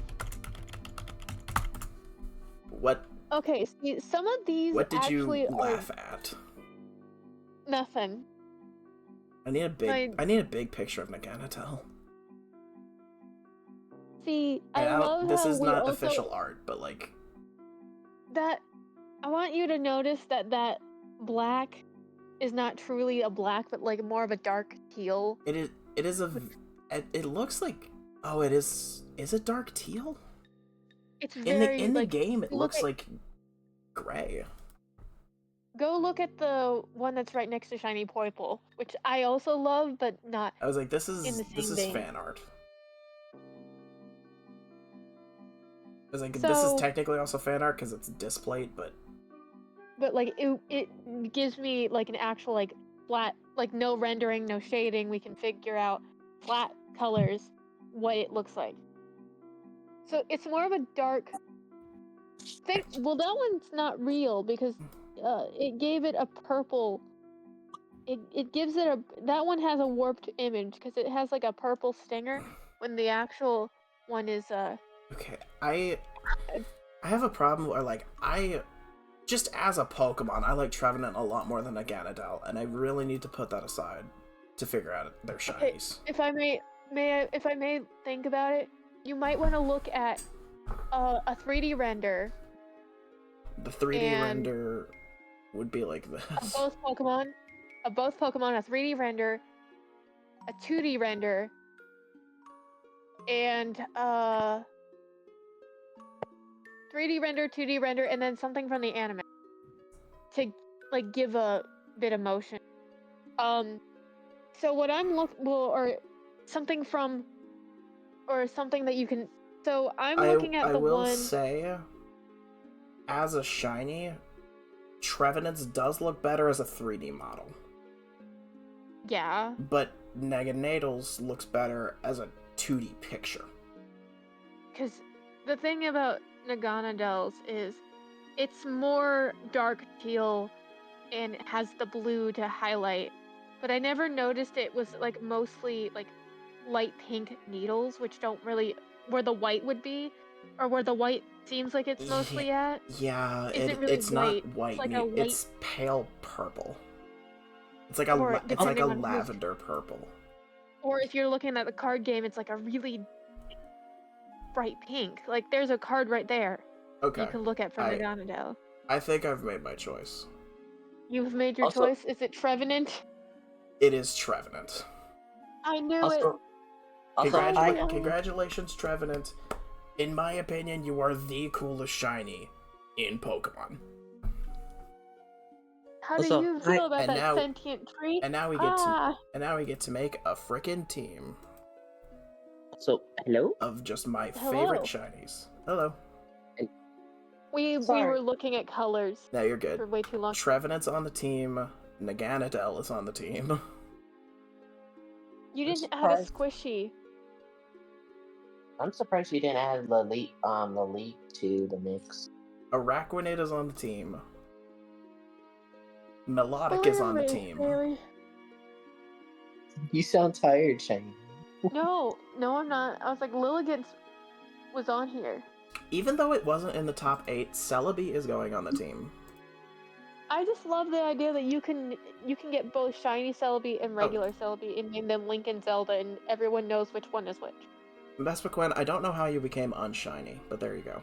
What Okay, see, some of these What did you actually laugh are at? nothing. I need a big picture of Naganadel. See, I And love this how is we not also, official art, but, like, that I want you to notice that black is not truly a black, but like more of a dark teal. it is a it looks like, oh, it is it dark teal? It's very In the like, game it look looks at- like gray. Go look at the one that's right next to Shiny Purple, which I also love, but not. I was like, this in the is same vein. fan art. I was like, this So- is technically also fan art because it's displate, but But like it gives me like an actual like flat, like no rendering, no shading. We can figure out flat colors, what it looks like. So it's more of a dark thing. Well, that one's not real because it gave it a purple. It gives it a, that one has a warped image because it has like a purple stinger when the actual one is okay. I have a problem where, like, just as a Pokemon, I like Trevenant a lot more than a Ganondorf, and I really need to put that aside to figure out their Okay, shinies. if I may think about it, you might want to look at a 3D render The 3D and render would be like of this. both Pokemon, a 3D render, a 2D render, and 3D render, 2D render, and then something from the anime to like give a bit of motion. So what I'm or something from, or something that you can. So I'm looking at I the will one. say, as a shiny, Trevenant's does look better as a 3D model. Yeah. But Neganadal's looks better as a 2D picture. Because the thing about Naganadels is it's more dark teal and it has the blue to highlight. But I never noticed it was like mostly like light pink needles, which don't really where the white would be, or where the white seems like it's mostly at. Yeah, Isn't really it's white. not white. It's like a light, it's pale purple. It's like or it's like depending a on which- lavender purple. or if you're looking at the card game, it's like a really bright pink. Like there's a card right there Okay. you can look at from Naganadel. I think I've made my choice. You've made your Also- choice. Is it Trevenant? It is Trevenant. I knew it. Congratulations, Trevenant. In my opinion, you are the coolest shiny in Pokemon. How do Also, you feel about and that now- sentient tree? And now we get to make a frickin' team So, hello? of just my Hello. favorite shinies. Hello. We Sorry. were looking at colors No, you're for good. way too long. Trevenant's on the team. Naganadel is on the team. You I'm didn't add a surprised. squishy. I'm surprised you didn't add the leak to the mix. Araquanid is on the team. Melodic is on the team. Really? You sound tired, Shiny. No, I'm not. I was like, Lilligant was on here. Even though it wasn't in the top 8, Celebi is going on the team. I just love the idea that you can get both shiny Celebi and regular Celebi and name them Link and Zelda, and everyone knows which one is which. Vespiquen, I don't know how you became unshiny, but there you go.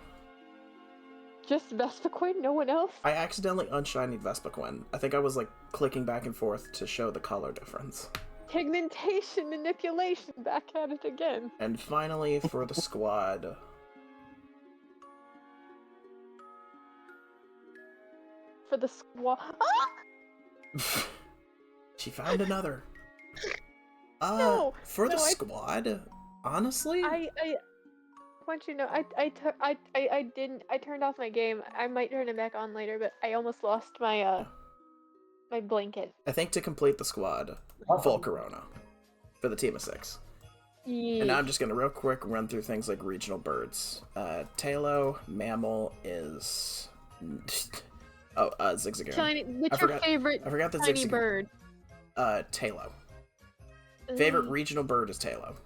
Just Vespiquen, no one else? I accidentally unshinied Vespiquen. I think I was like clicking back and forth to show the color difference. Pigmentation manipulation, back at it again. And finally, for the squad. For the squad. Ah! She found another. No, For the no, squad, honestly, I want you to know, I turned off my game. I might turn it back on later, but I almost lost my my blanket. I think to complete the squad, Volcarona for the team of 6. And now I'm just gonna real quick run through things like regional birds. Talo, mammal is Zigzagoon. Shiny, what's I your forgot- favorite I forgot the shiny Zigzagoon. bird? Talo. Favorite Ugh. regional bird is Talo.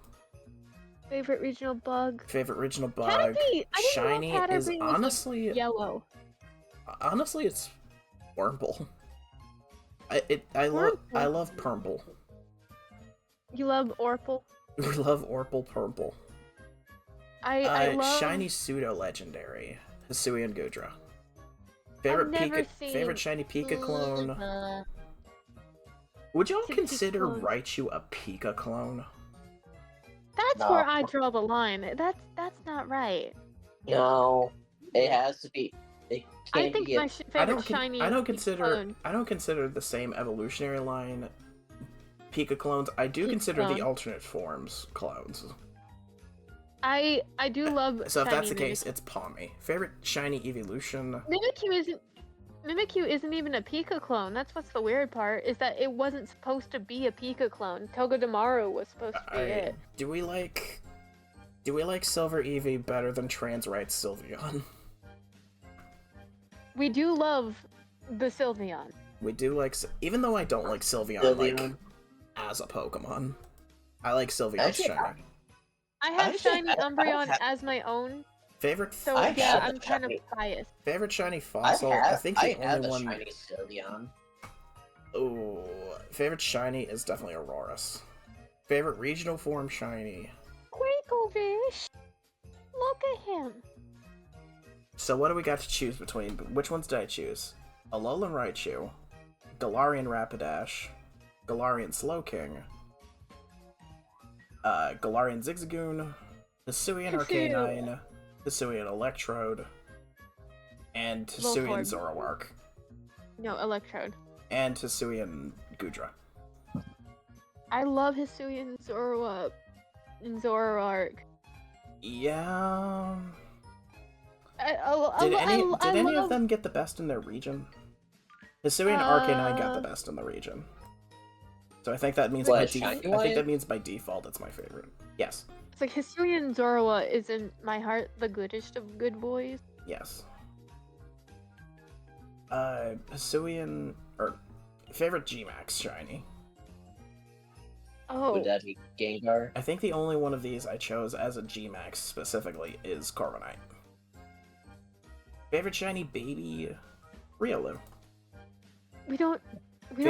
Favorite regional bug? Favorite regional bug. Caterpie! I didn't Shiny know Caterpie is was, like, honestly yellow. Honestly, it's Wurmple. I Wurmple? love Purmple. You love Orphle? We love Orphle Purmple. I love Shiny pseudo legendary Hisuian Gudra. Favorite I've never favorite seen shiny Pika clone. Uh, Would y'all Pika consider clone. Raichu a Pika clone? That's No. where I draw the line. That's not right. No, it has to be. It I can't think be my a- favorite shiny I don't Pika consider clone. I don't consider the same evolutionary line Pika clones. I do Pika consider the clone. alternate forms clones. I do love. So if shiny that's the case, Mimikyu. it's Palmy. Favorite shiny evolution. Mimikyu isn't even a Pika clone. That's what's the weird part, is that it wasn't supposed to be a Pika clone. Togedemaru was supposed to be it. Do we like Silver Eevee better than Trans Rights Sylveon? We do love the Sylveon. We do like, even though I don't like Sylveon like Sylveon. as a Pokemon, I like Sylveon's Actually, shiny. I have Actually, shiny I don't Umbreon have- as my own, Favorite So I yeah, had the I'm kind of shiny- biased. favorite shiny fossil. I think the I had only the one. shiny Sylveon. Oh, favorite shiny is definitely Aurora's. Favorite regional form shiny. Quakovish! Look at him! So what do we got to choose between? Which ones did I choose? Alolan Raichu, Galarian Rapidash, Galarian Slowking, Galarian Zigzagoon, Hisuian Arcanine, Hisuian Electrode, and Hisuian Voltorb. Zoroark, No, Electrode. and Hisuian Gudra. I love Hisuian and Zoroark. Yeah. I Did any love, of them get the best in their region? Hisuian Arcanine got the best in the region. So I think that means What, by shiny I think that one? means by default it's my favorite. Yes. It's like Hisuian Zorua is in my heart the goodest of good boys. Yes. Hisuian or favorite Gmax shiny. Oh, Would that be Gengar? I think the only one of these I chose as a Gmax specifically is Corviknight. Favorite shiny baby, Riolu. we don't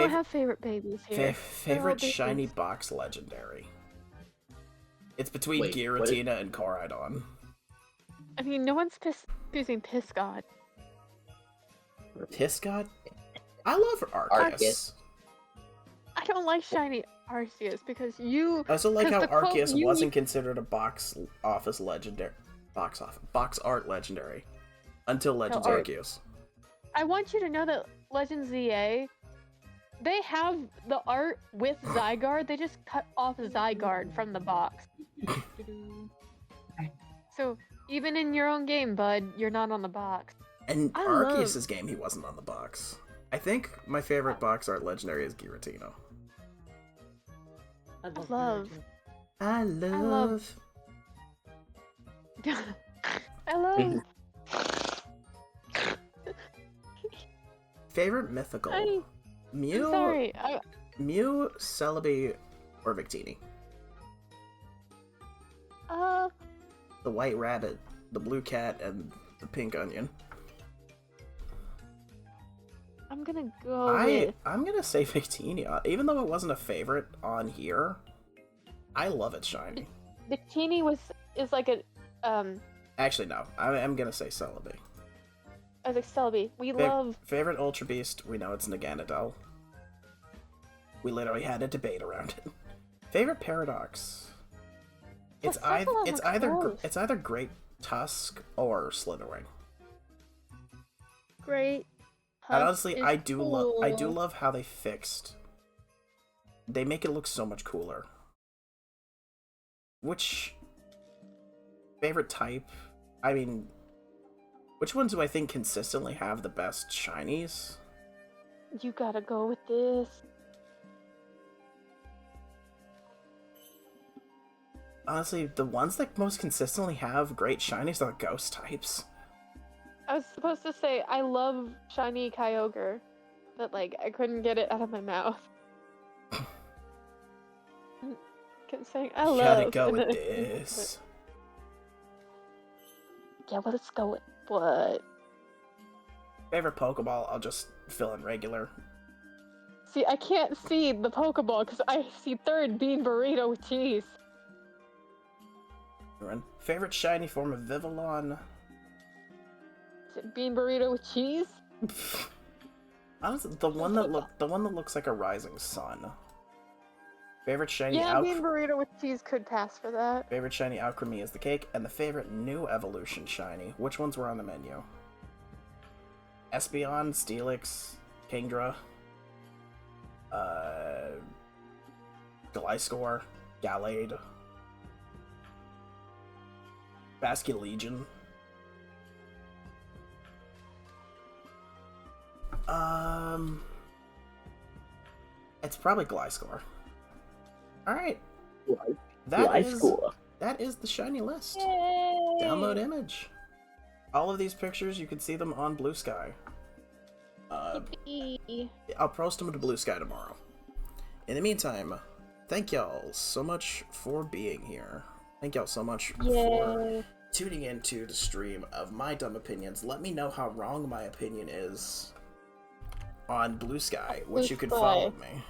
have favorite babies here. Favorite different. shiny box legendary. It's between Wait, what Giratina and Koraidon. I mean, no one's choosing Piscot. Piscot? I love Arceus. Arceus. I don't like shiny Arceus because you. I also like 'cause how the quote Arceus you wasn't need- considered a box art legendary until Legends Art. Arceus. I want you to know that Legends ZA, they have the art with Zygarde. They just cut off Zygarde from the box. So even in your own game, bud, you're not on the box. And I Arceus's game, he wasn't on the box. I think my favorite box art legendary is Giratina. I love- I love. I love. Favorite mythical. I'm Mew, sorry. Mew, Celebi, or Victini. The white rabbit, the blue cat, and the pink onion. I'm gonna go with. I'm gonna say Victini, even though it wasn't a favorite on here. I love it shiny. Victini is like a Actually, no. I'm gonna say Celebi. I was like Celebi. We love. Favorite Ultra Beast? We know it's Naganadel. We literally had a debate around it. Favorite Paradox? The second one It's looks either Great Tusk or Slitherwing. Great. And honestly, is I do cool. love how they fixed. They make it look so much cooler. Which favorite type? I mean, which ones do I think consistently have the best shinies? You gotta go with this. Honestly, the ones that most consistently have great shinies are the ghost types. I was supposed to say I love shiny Kyogre, but like I couldn't get it out of my mouth. Kept saying I You love. gotta go and with then- this. Yeah, well, let's go with what? Favorite Pokeball, I'll just fill in regular. See, I can't see the Pokeball because I see third bean burrito with cheese. Favorite shiny form of Vivillon? Is it bean burrito with cheese? Honestly, the one that looks like a rising sun. Favorite shiny Yeah, bean burrito with cheese could pass for that. Favorite shiny Alchemy is the cake, and the favorite new evolution shiny. Which ones were on the menu? Espeon, Steelix, Kingdra, Gliscor, Gallade, Basculegion. It's probably Gliscor. Alright. That is the shiny list. Yay! Download image. All of these pictures, you can see them on Blue Sky. Yippee. I'll post them to Blue Sky tomorrow. In the meantime, thank y'all so much for being here. Thank y'all so much for tuning into the stream of my dumb opinions. Let me know how wrong my opinion is on Blue Sky, which you could Blue follow Sky. me.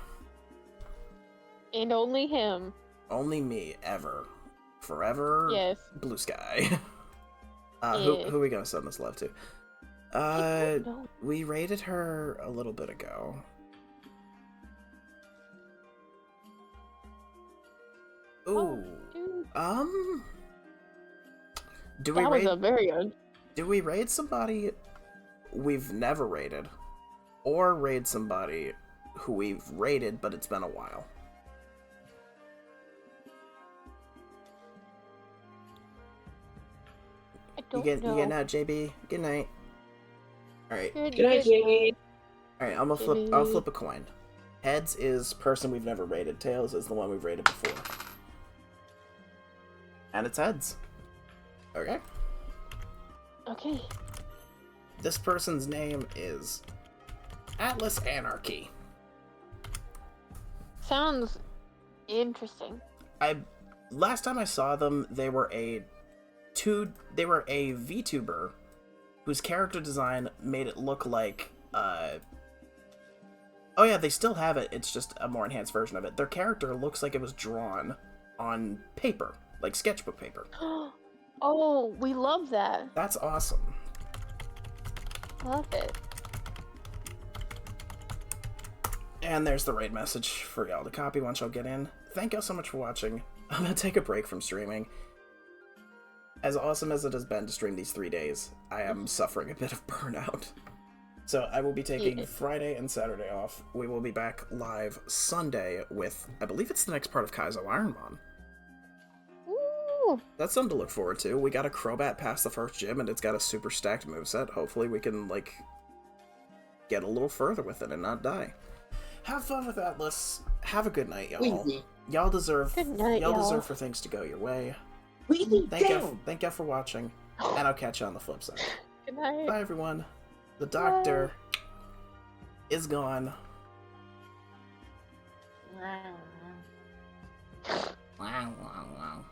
And only him. Only me, ever. Forever, Yes. Blue Sky. Yeah. Who are we gonna send this love to? I don't know. We rated her a little bit ago. Ooh. Dude, Do we that was rate a very good. do we raid somebody we've never raided? Or raid somebody who we've raided but it's been a while? I don't You know. getting out, JB? Good night. Alright. Good night, Jamie. Alright, I'll flip a coin. Heads is person we've never raided. Tails is the one we've raided before. And it's heads. Okay. Okay. This person's name is Atlas Anarchy. Sounds interesting. Last time I saw them, they were a VTuber whose character design made it look like oh yeah, they still have it, it's just a more enhanced version of it. Their character looks like it was drawn on paper, like sketchbook paper. Oh, we love that. That's awesome. Love it. And there's the raid message for y'all to copy once y'all get in. Thank y'all so much for watching. I'm gonna take a break from streaming. As awesome as it has been to stream these 3 days, I am suffering a bit of burnout. So I will be taking Friday and Saturday off. We will be back live Sunday with, I believe it's the next part of Kaizo Ironmon. Ooh. That's something to look forward to. We got a Crobat past the first gym, and it's got a super stacked moveset. Hopefully we can, like, get a little further with it and not die. Have fun with Atlas. Have a good night, y'all. Y'all deserve Good night, y'all y'all. deserve for things to go your way. Thank you for watching, and I'll catch you on the flip side. Good night. Bye, everyone. The doctor is gone. Wow. Wow, wow, wow.